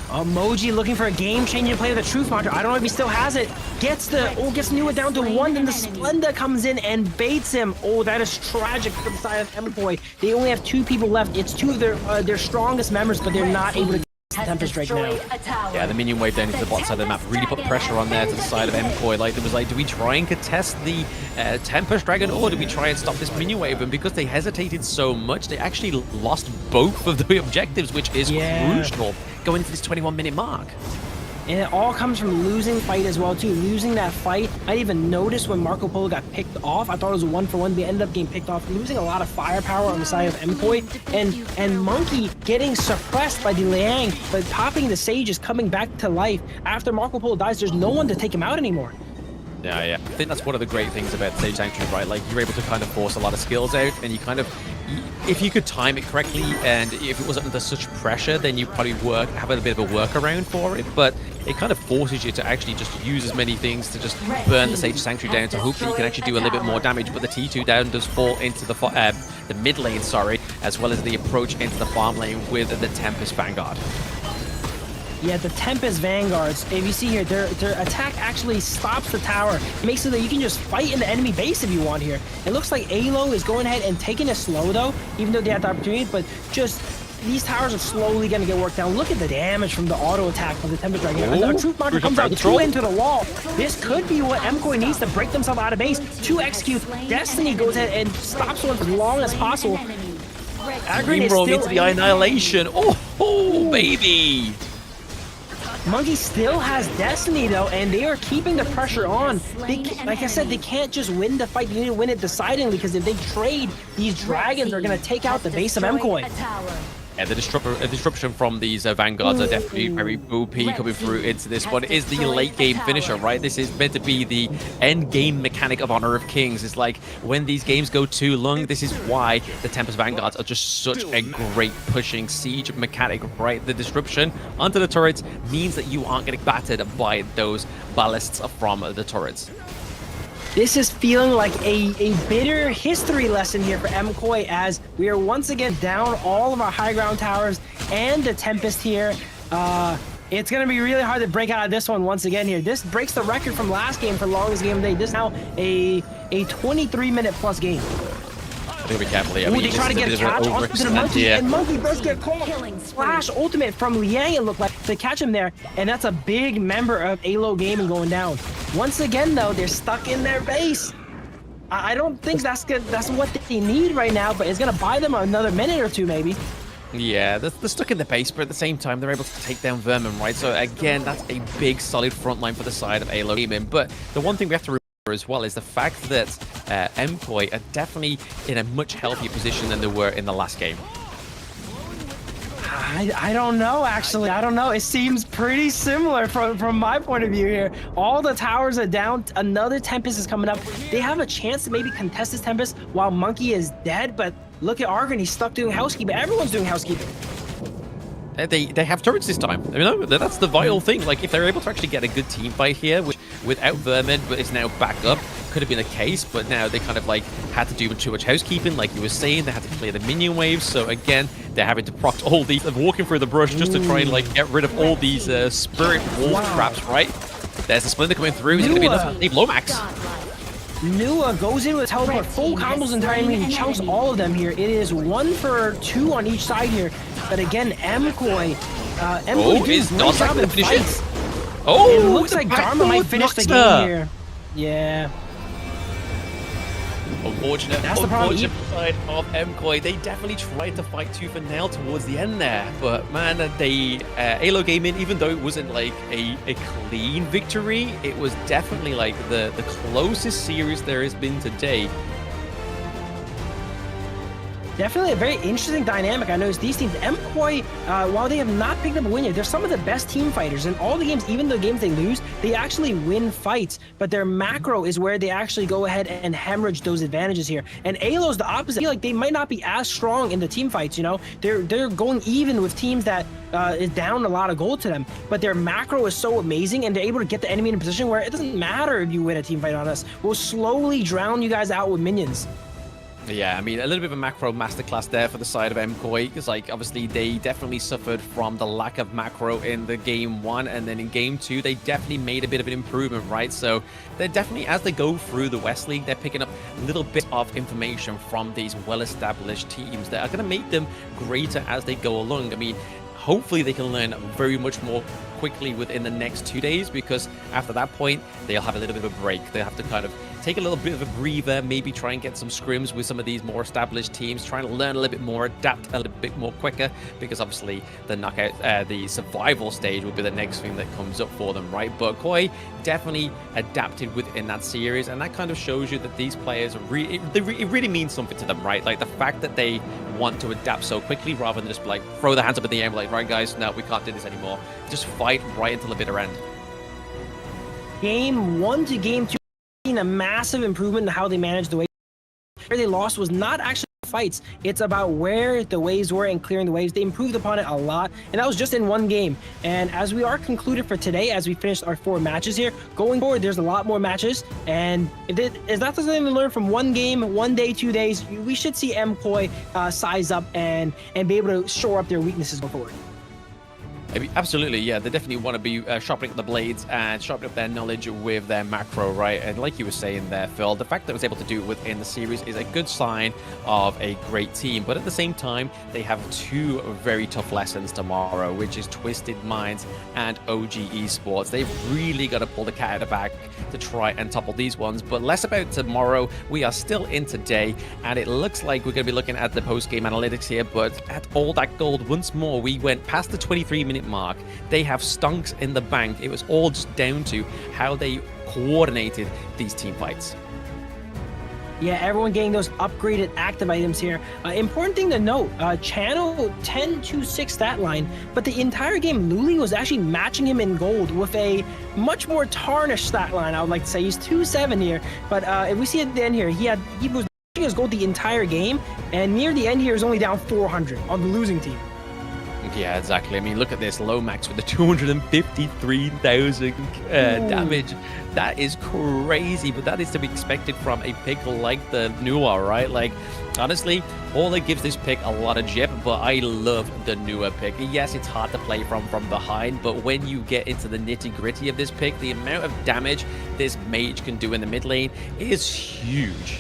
Emoji looking for a game-changing play with the Truth Monitor. I don't know if he still has it. Gets Nua down to 1, then the Splenda comes in and baits him. Oh, that is tragic for the side of MKoi. They only have 2 people left. It's 2 of their strongest members, but they're not able to get Tempest right now. Yeah, the minion wave down into the bot side of the map really put pressure on there to the side of MKoi. Like, it was like, do we try and contest the Tempest Dragon, or do we try and stop this minion wave? And because they hesitated so much, they actually lost both of the objectives, which is crucial going into this 21-minute mark. And it all comes from losing fight as well, too. Losing that fight. I didn't even notice when Marco Polo got picked off. I thought it was a 1-for-1. They ended up getting picked off. Losing a lot of firepower on the side of MKoi. And Monkey getting suppressed by the Liang, but popping the Sage is coming back to life. After Marco Polo dies, there's no one to take him out anymore. Yeah. I think that's one of the great things about Sage Sanctuary, right? Like, you're able to kind of force a lot of skills out, and you kind of, if you could time it correctly, and if it wasn't under such pressure, then you probably have a bit of a workaround for it, but it kind of forces you to actually just use as many things to just burn the Sage Sanctuary down to hope that you can actually do a little bit more damage, but the T2 down does fall into the mid lane, as well as the approach into the farm lane with the Tempest Vanguard. Yeah, the Tempest Vanguards, if you see here, their attack actually stops the tower. It makes it so that you can just fight in the enemy base if you want here. It looks like AYLO is going ahead and taking it slow, though, even though they had the opportunity, but just these towers are slowly going to get worked down. Look at the damage from the auto attack of the Tempest Dragon. The Truth Monitor comes out, 2 into the wall. This could be what MKoi needs to break themselves out of base. 2 executes. Destiny goes ahead and stops one as long as possible. Green roll into the Annihilation. Oh, baby. Monkey still has Destiny, though, and they are keeping the pressure on. Like I said, they can't just win the fight. They need to win it decidingly, because if they trade, these dragons are going to take out the base of MKoi. Yeah, the disruption from these Vanguards are definitely very OP coming through into this one. It is the late game finisher, right? This is meant to be the end game mechanic of Honor of Kings. It's like when these games go too long, this is why the Tempest Vanguards are just such a great pushing siege mechanic, right? The disruption onto the turrets means that you aren't getting battered by those ballasts from the turrets. This is feeling like a bitter history lesson here for Koi, as we are once again down all of our high ground towers and the Tempest here. It's going to be really hard to break out of this one once again here. This breaks the record from last game for longest game of the day. This is now a 23-minute plus game. I think we can't believe. Ooh, they try to get a catch onto the Monkey, and Monkey does get caught. Flash ultimate from Liang, it looked like, to catch him there, and that's a big member of AYLO Gaming going down. Once again, though, they're stuck in their base. I don't think that's good. That's what they need right now, but it's gonna buy them another minute or two, maybe. Yeah, they're stuck in the base, but at the same time, they're able to take down Vermin, right? So again, that's a big, solid front line for the side of AYLO Gaming. But the one thing we have to as well is the fact that Koi are definitely in a much healthier position than they were in the last game. I don't know, actually. I don't know. It seems pretty similar from my point of view here. All the towers are down. Another Tempest is coming up. They have a chance to maybe contest this Tempest while Monkey is dead, but look at Argon. He's stuck doing housekeeping. Everyone's doing housekeeping. They have turrets this time. You know, that's the vital thing. Like, if they're able to actually get a good team fight here, which without Vermin, but it's now back up, could have been the case, but now they kind of like had to do too much housekeeping, like you were saying. They had to clear the minion waves, so again, they're having to proc all these, walking through the brush just to try and like get rid of all these spirit wolf traps, right? There's the Splinter coming through. He's going to be enough to leave Lomax. Nua goes in with teleport, full combos entirely, and chunks all of them here. It is 1 for 2 on each side here. But again, Koi is not going to finish it. Oh, it looks like Dharma might finish the game here. Yeah. Unfortunate side of Koi. They definitely tried to fight tooth and nail towards the end there, but man, AYLO Gaming, even though it wasn't like a clean victory, it was definitely like the closest series there has been today. Definitely a very interesting dynamic. I noticed these teams, Koi, while they have not picked up a win yet, they're some of the best team fighters. In all the games, even the games they lose, they actually win fights. But their macro is where they actually go ahead and hemorrhage those advantages here. And AYLO's the opposite. I feel like they might not be as strong in the team fights, you know? They're going even with teams that is down a lot of gold to them. But their macro is so amazing, and they're able to get the enemy in a position where it doesn't matter if you win a team fight on us. We'll slowly drown you guys out with minions. Yeah, I mean, a little bit of a macro masterclass there for the side of Koi, because, like, obviously they definitely suffered from the lack of macro in the game 1, and then in game 2, they definitely made a bit of an improvement, right? So they're definitely, as they go through the West League, they're picking up little bits of information from these well-established teams that are going to make them greater as they go along. I mean, hopefully they can learn very much more quickly within the next 2 days, because after that point, they'll have a little bit of a break. They'll have to kind of take a little bit of a breather, maybe try and get some scrims with some of these more established teams, trying to learn a little bit more, adapt a little bit more quicker, because obviously the knockout, the survival stage will be the next thing that comes up for them, right? But Koi definitely adapted within that series, and that kind of shows you that these players, it really means something to them, right? Like the fact that they want to adapt so quickly rather than just like throw their hands up in the air and be like, right guys, no, we can't do this anymore. Just fight right until the bitter end. Game 1 to game 2, a massive improvement in how they managed the waves. Where they lost was not actually fights. It's about where the waves were and clearing the waves. They improved upon it a lot, and that was just in 1 game. And as we are concluded for today, as we finished our 4 matches here, going forward, there's a lot more matches. And if that's something to learn from 1 game, 1 day, 2 days, we should see Koi size up and be able to shore up their weaknesses going forward. Absolutely, yeah. They definitely want to be sharpening up the blades and sharpening up their knowledge with their macro, right? And like you were saying there, Phil, the fact that it was able to do it within the series is a good sign of a great team. But at the same time, they have 2 very tough lessons tomorrow, which is Twisted Minds and OG Esports. They've really got to pull the cat out of the bag to try and topple these ones. But less about tomorrow. We are still in today, and it looks like we're going to be looking at the post-game analytics here. But at all that gold, once more, we went past the 23-minute mark. They have stunks in the bank. It was all just down to how they coordinated these team fights. Yeah, everyone getting those upgraded active items here. Important thing to note, channel 10-6 stat line, but the entire game, Luli was actually matching him in gold with a much more tarnished stat line, I would like to say. He's 2-7 here, but if we see at the end here, he was matching his gold the entire game, and near the end here is only down 400 on the losing team. Yeah, exactly. I mean, look at this. Lomax with the 253,000 damage. That is crazy, but that is to be expected from a pick like the Nua, right? Like, honestly, all that gives this pick a lot of jip, but I love the Nua pick. Yes, it's hard to play from behind, but when you get into the nitty-gritty of this pick, the amount of damage this mage can do in the mid lane is huge.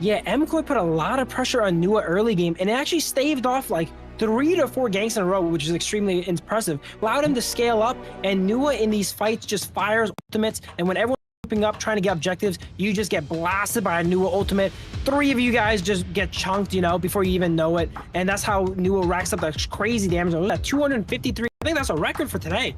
Yeah, Koi put a lot of pressure on Nua early game, and it actually staved off like 3 to 4 ganks in a row, which is extremely impressive. Allowed him to scale up, and Nua in these fights just fires ultimates, and when everyone's grouping up trying to get objectives, you just get blasted by a Nua ultimate. 3 of you guys just get chunked, you know, before you even know it, and that's how Nua racks up that crazy damage. That 253, I think that's a record for today.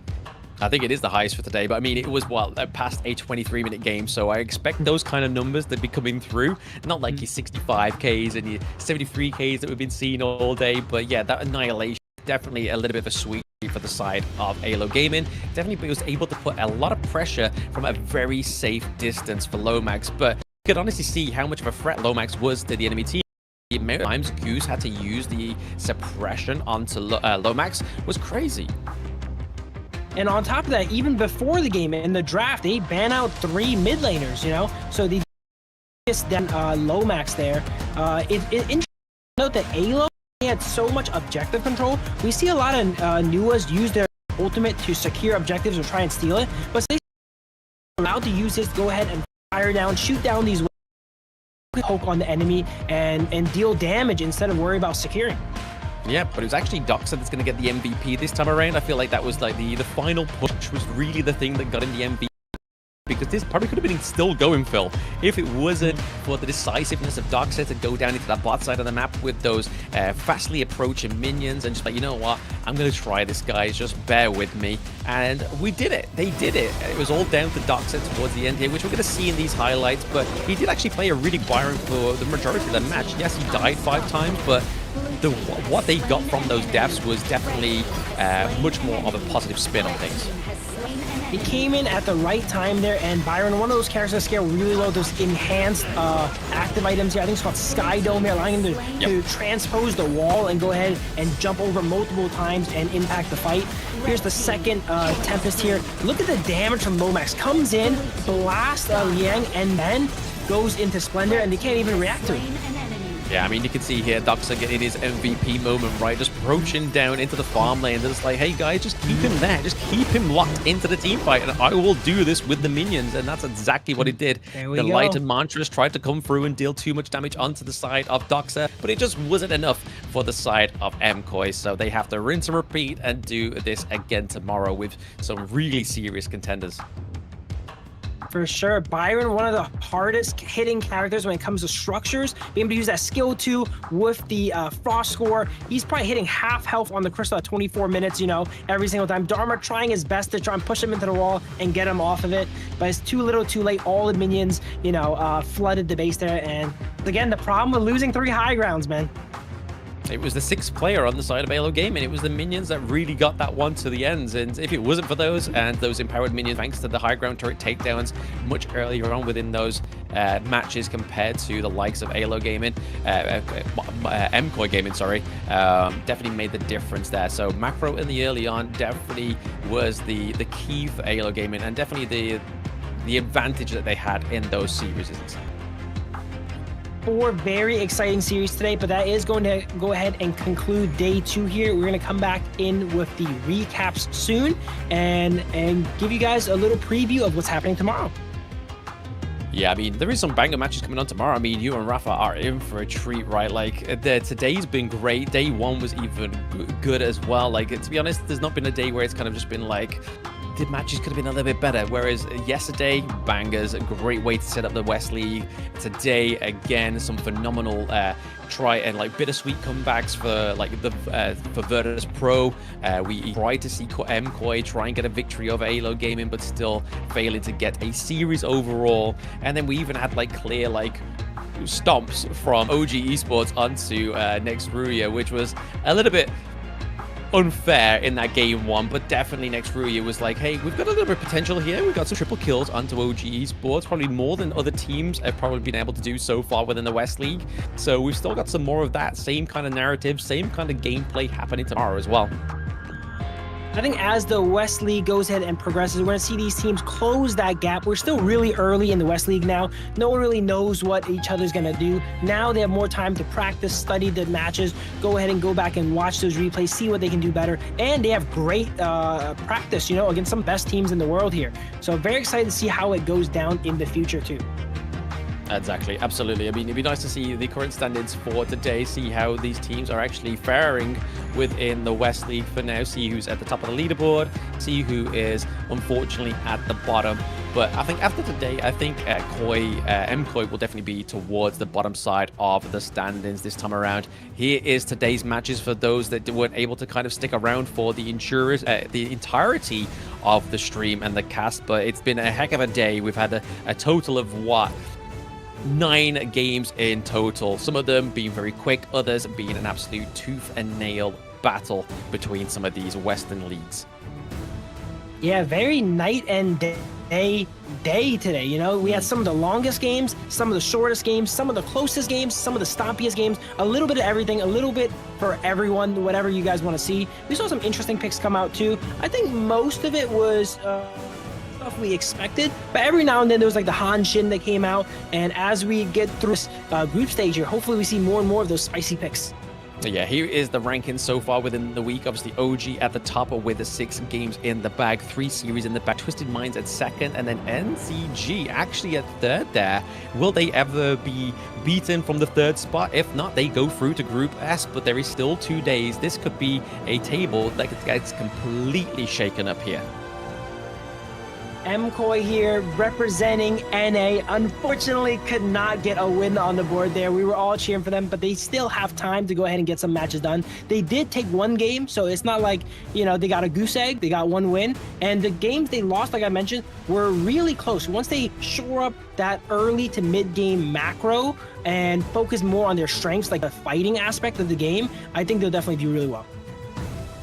I think it is the highest for today, but I mean, it was, well, past a 23-minute game, so I expect those kind of numbers to be coming through. Not like your 65Ks and your 73Ks that we've been seeing all day, but yeah, that annihilation, definitely a little bit of a sweet for the side of AYLO Gaming. Definitely was able to put a lot of pressure from a very safe distance for Lomax, but you could honestly see how much of a threat Lomax was to the enemy team. The amount of times Goose had to use the suppression onto Lomax was crazy. And on top of that, even before the game in the draft, they ban out 3 mid laners, you know? So the then Lomax there. It's interesting to note that AYLO had so much objective control. We see a lot of Nuas use their ultimate to secure objectives or try and steal it, but they are allowed to use this to go ahead and fire down, shoot down these poke on the enemy and deal damage instead of worry about securing. Yeah, but it was actually Doxa that's going to get the MVP this time around. I feel like that was like the final push was really the thing that got him the MVP. Because this probably could have been still going, Phil, if it wasn't for the decisiveness of Doxa to go down into that bot side of the map with those fastly approaching minions and just like, you know what, I'm going to try this, guys, just bear with me. And we did it. They did it. It was all down to Doxa towards the end here, which we're going to see in these highlights, but he did actually play a really Byron for the majority of the match. Yes, he died 5 times, but what they got from those deaths was definitely much more of a positive spin on things. He came in at the right time there, and Byron, one of those characters that scale really low, those enhanced active items here. I think it's called Sky Dome here, allowing him to transpose the wall and go ahead and jump over multiple times and impact the fight. Here's the second Tempest here. Look at the damage from Lomax. Comes in, blasts Liang, and then goes into Splendor, and they can't even react to it. Yeah, I mean, you can see here Doxa getting his MVP moment, right? Just approaching down into the farm lane. Just like, hey, guys, just keep him there. Just keep him locked into the team fight, and I will do this with the minions. And that's exactly what he did. The Light and Mantras tried to come through and deal too much damage onto the side of Doxa, but it just wasn't enough for the side of Koi. So they have to rinse and repeat and do this again tomorrow with some really serious contenders. For sure. Byron, one of the hardest hitting characters when it comes to structures. Being able to use that skill 2 with the Frost score. He's probably hitting half health on the Crystal at 24 minutes, you know, every single time. Dharma trying his best to try and push him into the wall and get him off of it. But it's too little too late. All the minions, you know, flooded the base there. And again, the problem with losing 3 high grounds, man. It was the 6th player on the side of AYLO Gaming. It was the minions that really got that one to the ends. And if it wasn't for those and those empowered minions, thanks to the high ground turret takedowns much earlier on within those matches compared to the likes of AYLO Gaming, Koi Gaming, sorry, definitely made the difference there. So macro in the early on definitely was the key for AYLO Gaming, and definitely the advantage that they had in those series. 4 very exciting series today, but that is going to go ahead and conclude day 2 here. We're going to come back in with the recaps soon and give you guys a little preview of what's happening tomorrow. Yeah, I mean, there is some banger matches coming on tomorrow. I mean, you and Rafa are in for a treat, right? Like, today's been great. Day 1 was even good as well. Like, to be honest, there's not been a day where it's kind of just been like, the matches could have been a little bit better. Whereas yesterday, bangers, a great way to set up the West League. Today, again, some phenomenal try and like bittersweet comebacks for like the for Virtus.pro. We tried to see Koi try and get a victory over AYLO Gaming, but still failing to get a series overall. And then we even had like clear like stomps from OG Esports onto next RÜYA, which was a little bit unfair in that game one, but definitely next RÜYA was like, hey, we've got a little bit of potential here. We've got some triple kills onto OG Esports, probably more than other teams have probably been able to do so far within the West League. So we've still got some more of that same kind of narrative, same kind of gameplay happening tomorrow as well. I think as the West League goes ahead and progresses, we're going to see these teams close that gap. We're still really early in the West League now. No one really knows what each other's going to do. Now they have more time to practice, study the matches, go ahead and go back and watch those replays, see what they can do better. And they have great practice, you know, against some best teams in the world here. So very excited to see how it goes down in the future too. Exactly, absolutely. I mean, it'd be nice to see the current standings for today, see how these teams are actually faring within the West League for now, see who's at the top of the leaderboard, see who is unfortunately at the bottom. But I think after today, I think Koi will definitely be towards the bottom side of the standings this time around. Here is today's matches for those that weren't able to kind of stick around for the entirety of the stream and the cast, but it's been a heck of a day. We've had a total of what? 9 games in total, some of them being very quick, others being an absolute tooth and nail battle between some of these Western leagues. Yeah, very night and day today. You know, we had some of the longest games, some of the shortest games, some of the closest games, some of the stompiest games, a little bit of everything, a little bit for everyone, whatever you guys want to see. We saw some interesting picks come out too. I think most of it was stuff we expected, but every now and then there was like the Han Shin that came out, and as we get through this group stage here, hopefully we see more and more of those spicy picks. Yeah, here is the rankings so far within the week. Obviously, OG at the top with the 6 games in the bag, 3 series in the bag. Twisted Minds at second, and then NCG actually at third there. Will they ever be beaten from the 3rd spot? If not, they go through to Group S, but there is still 2 days. This could be a table that gets completely shaken up here. Koi here representing NA. Unfortunately, could not get a win on the board there. We were all cheering for them, but they still have time to go ahead and get some matches done. They did take 1 game, so it's not like, you know, they got a goose egg. They got 1 win, and the games they lost, like I mentioned, were really close. Once they shore up that early to mid-game macro and focus more on their strengths, like the fighting aspect of the game, I think they'll definitely do really well.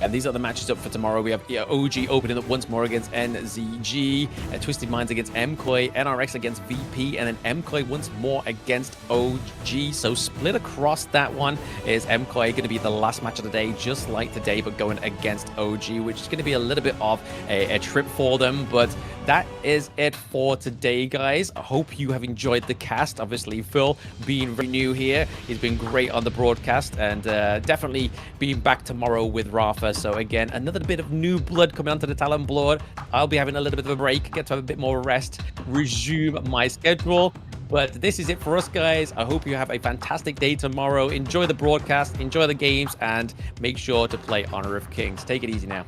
And these are the matches up for tomorrow. We have OG opening up once more against NZG, Twisted Minds against Koi, NRX against VP, and then Koi once more against OG. So split across that one is Koi going to be the last match of the day, just like today, but going against OG, which is going to be a little bit of a trip for them. But that is it for today, guys. I hope you have enjoyed the cast. Obviously, Phil being very new here, he's been great on the broadcast, and definitely being back tomorrow with Rafa. So again, another bit of new blood coming onto the talent board. I'll be having a little bit of a break, get to have a bit more rest, resume my schedule. But this is it for us, guys. I hope you have a fantastic day tomorrow. Enjoy the broadcast, enjoy the games, and make sure to play Honor of Kings. Take it easy now.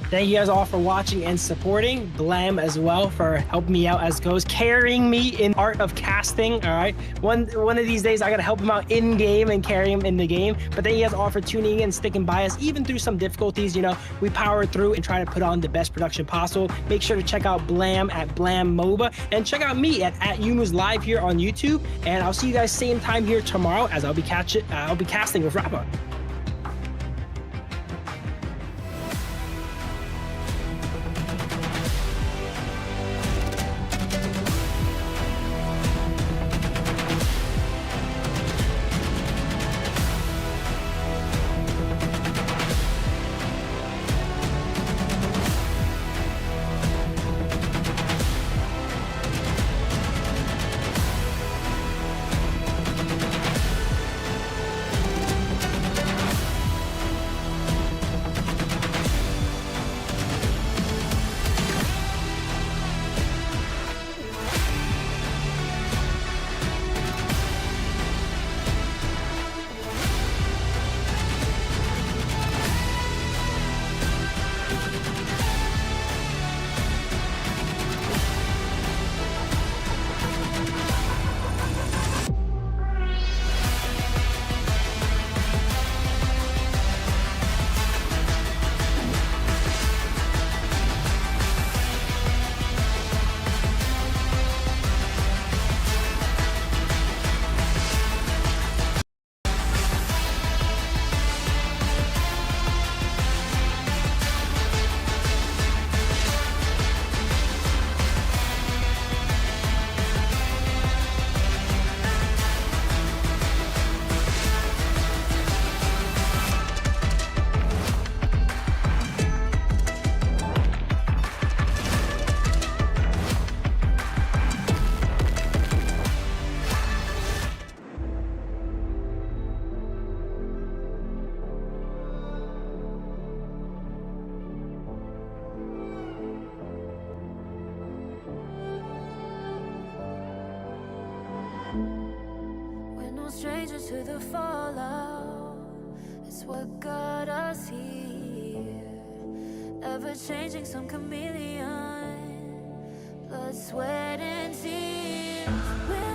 Thank you guys all for watching and supporting. Blam as well for helping me out as goes, carrying me in art of casting. All right, one of these days I gotta help him out in game and carry him in the game. But thank you guys all for tuning in and sticking by us, even through some difficulties. You know, we powered through and try to put on the best production possible. Make sure to check out Blam at Blam MOBA, and check out me at Yumus Live here on YouTube. And I'll see you guys same time here tomorrow as I'll be casting with Rafa. no stranger to the fallout. It's what got us here. Ever changing, some chameleon. Blood, sweat, and tears.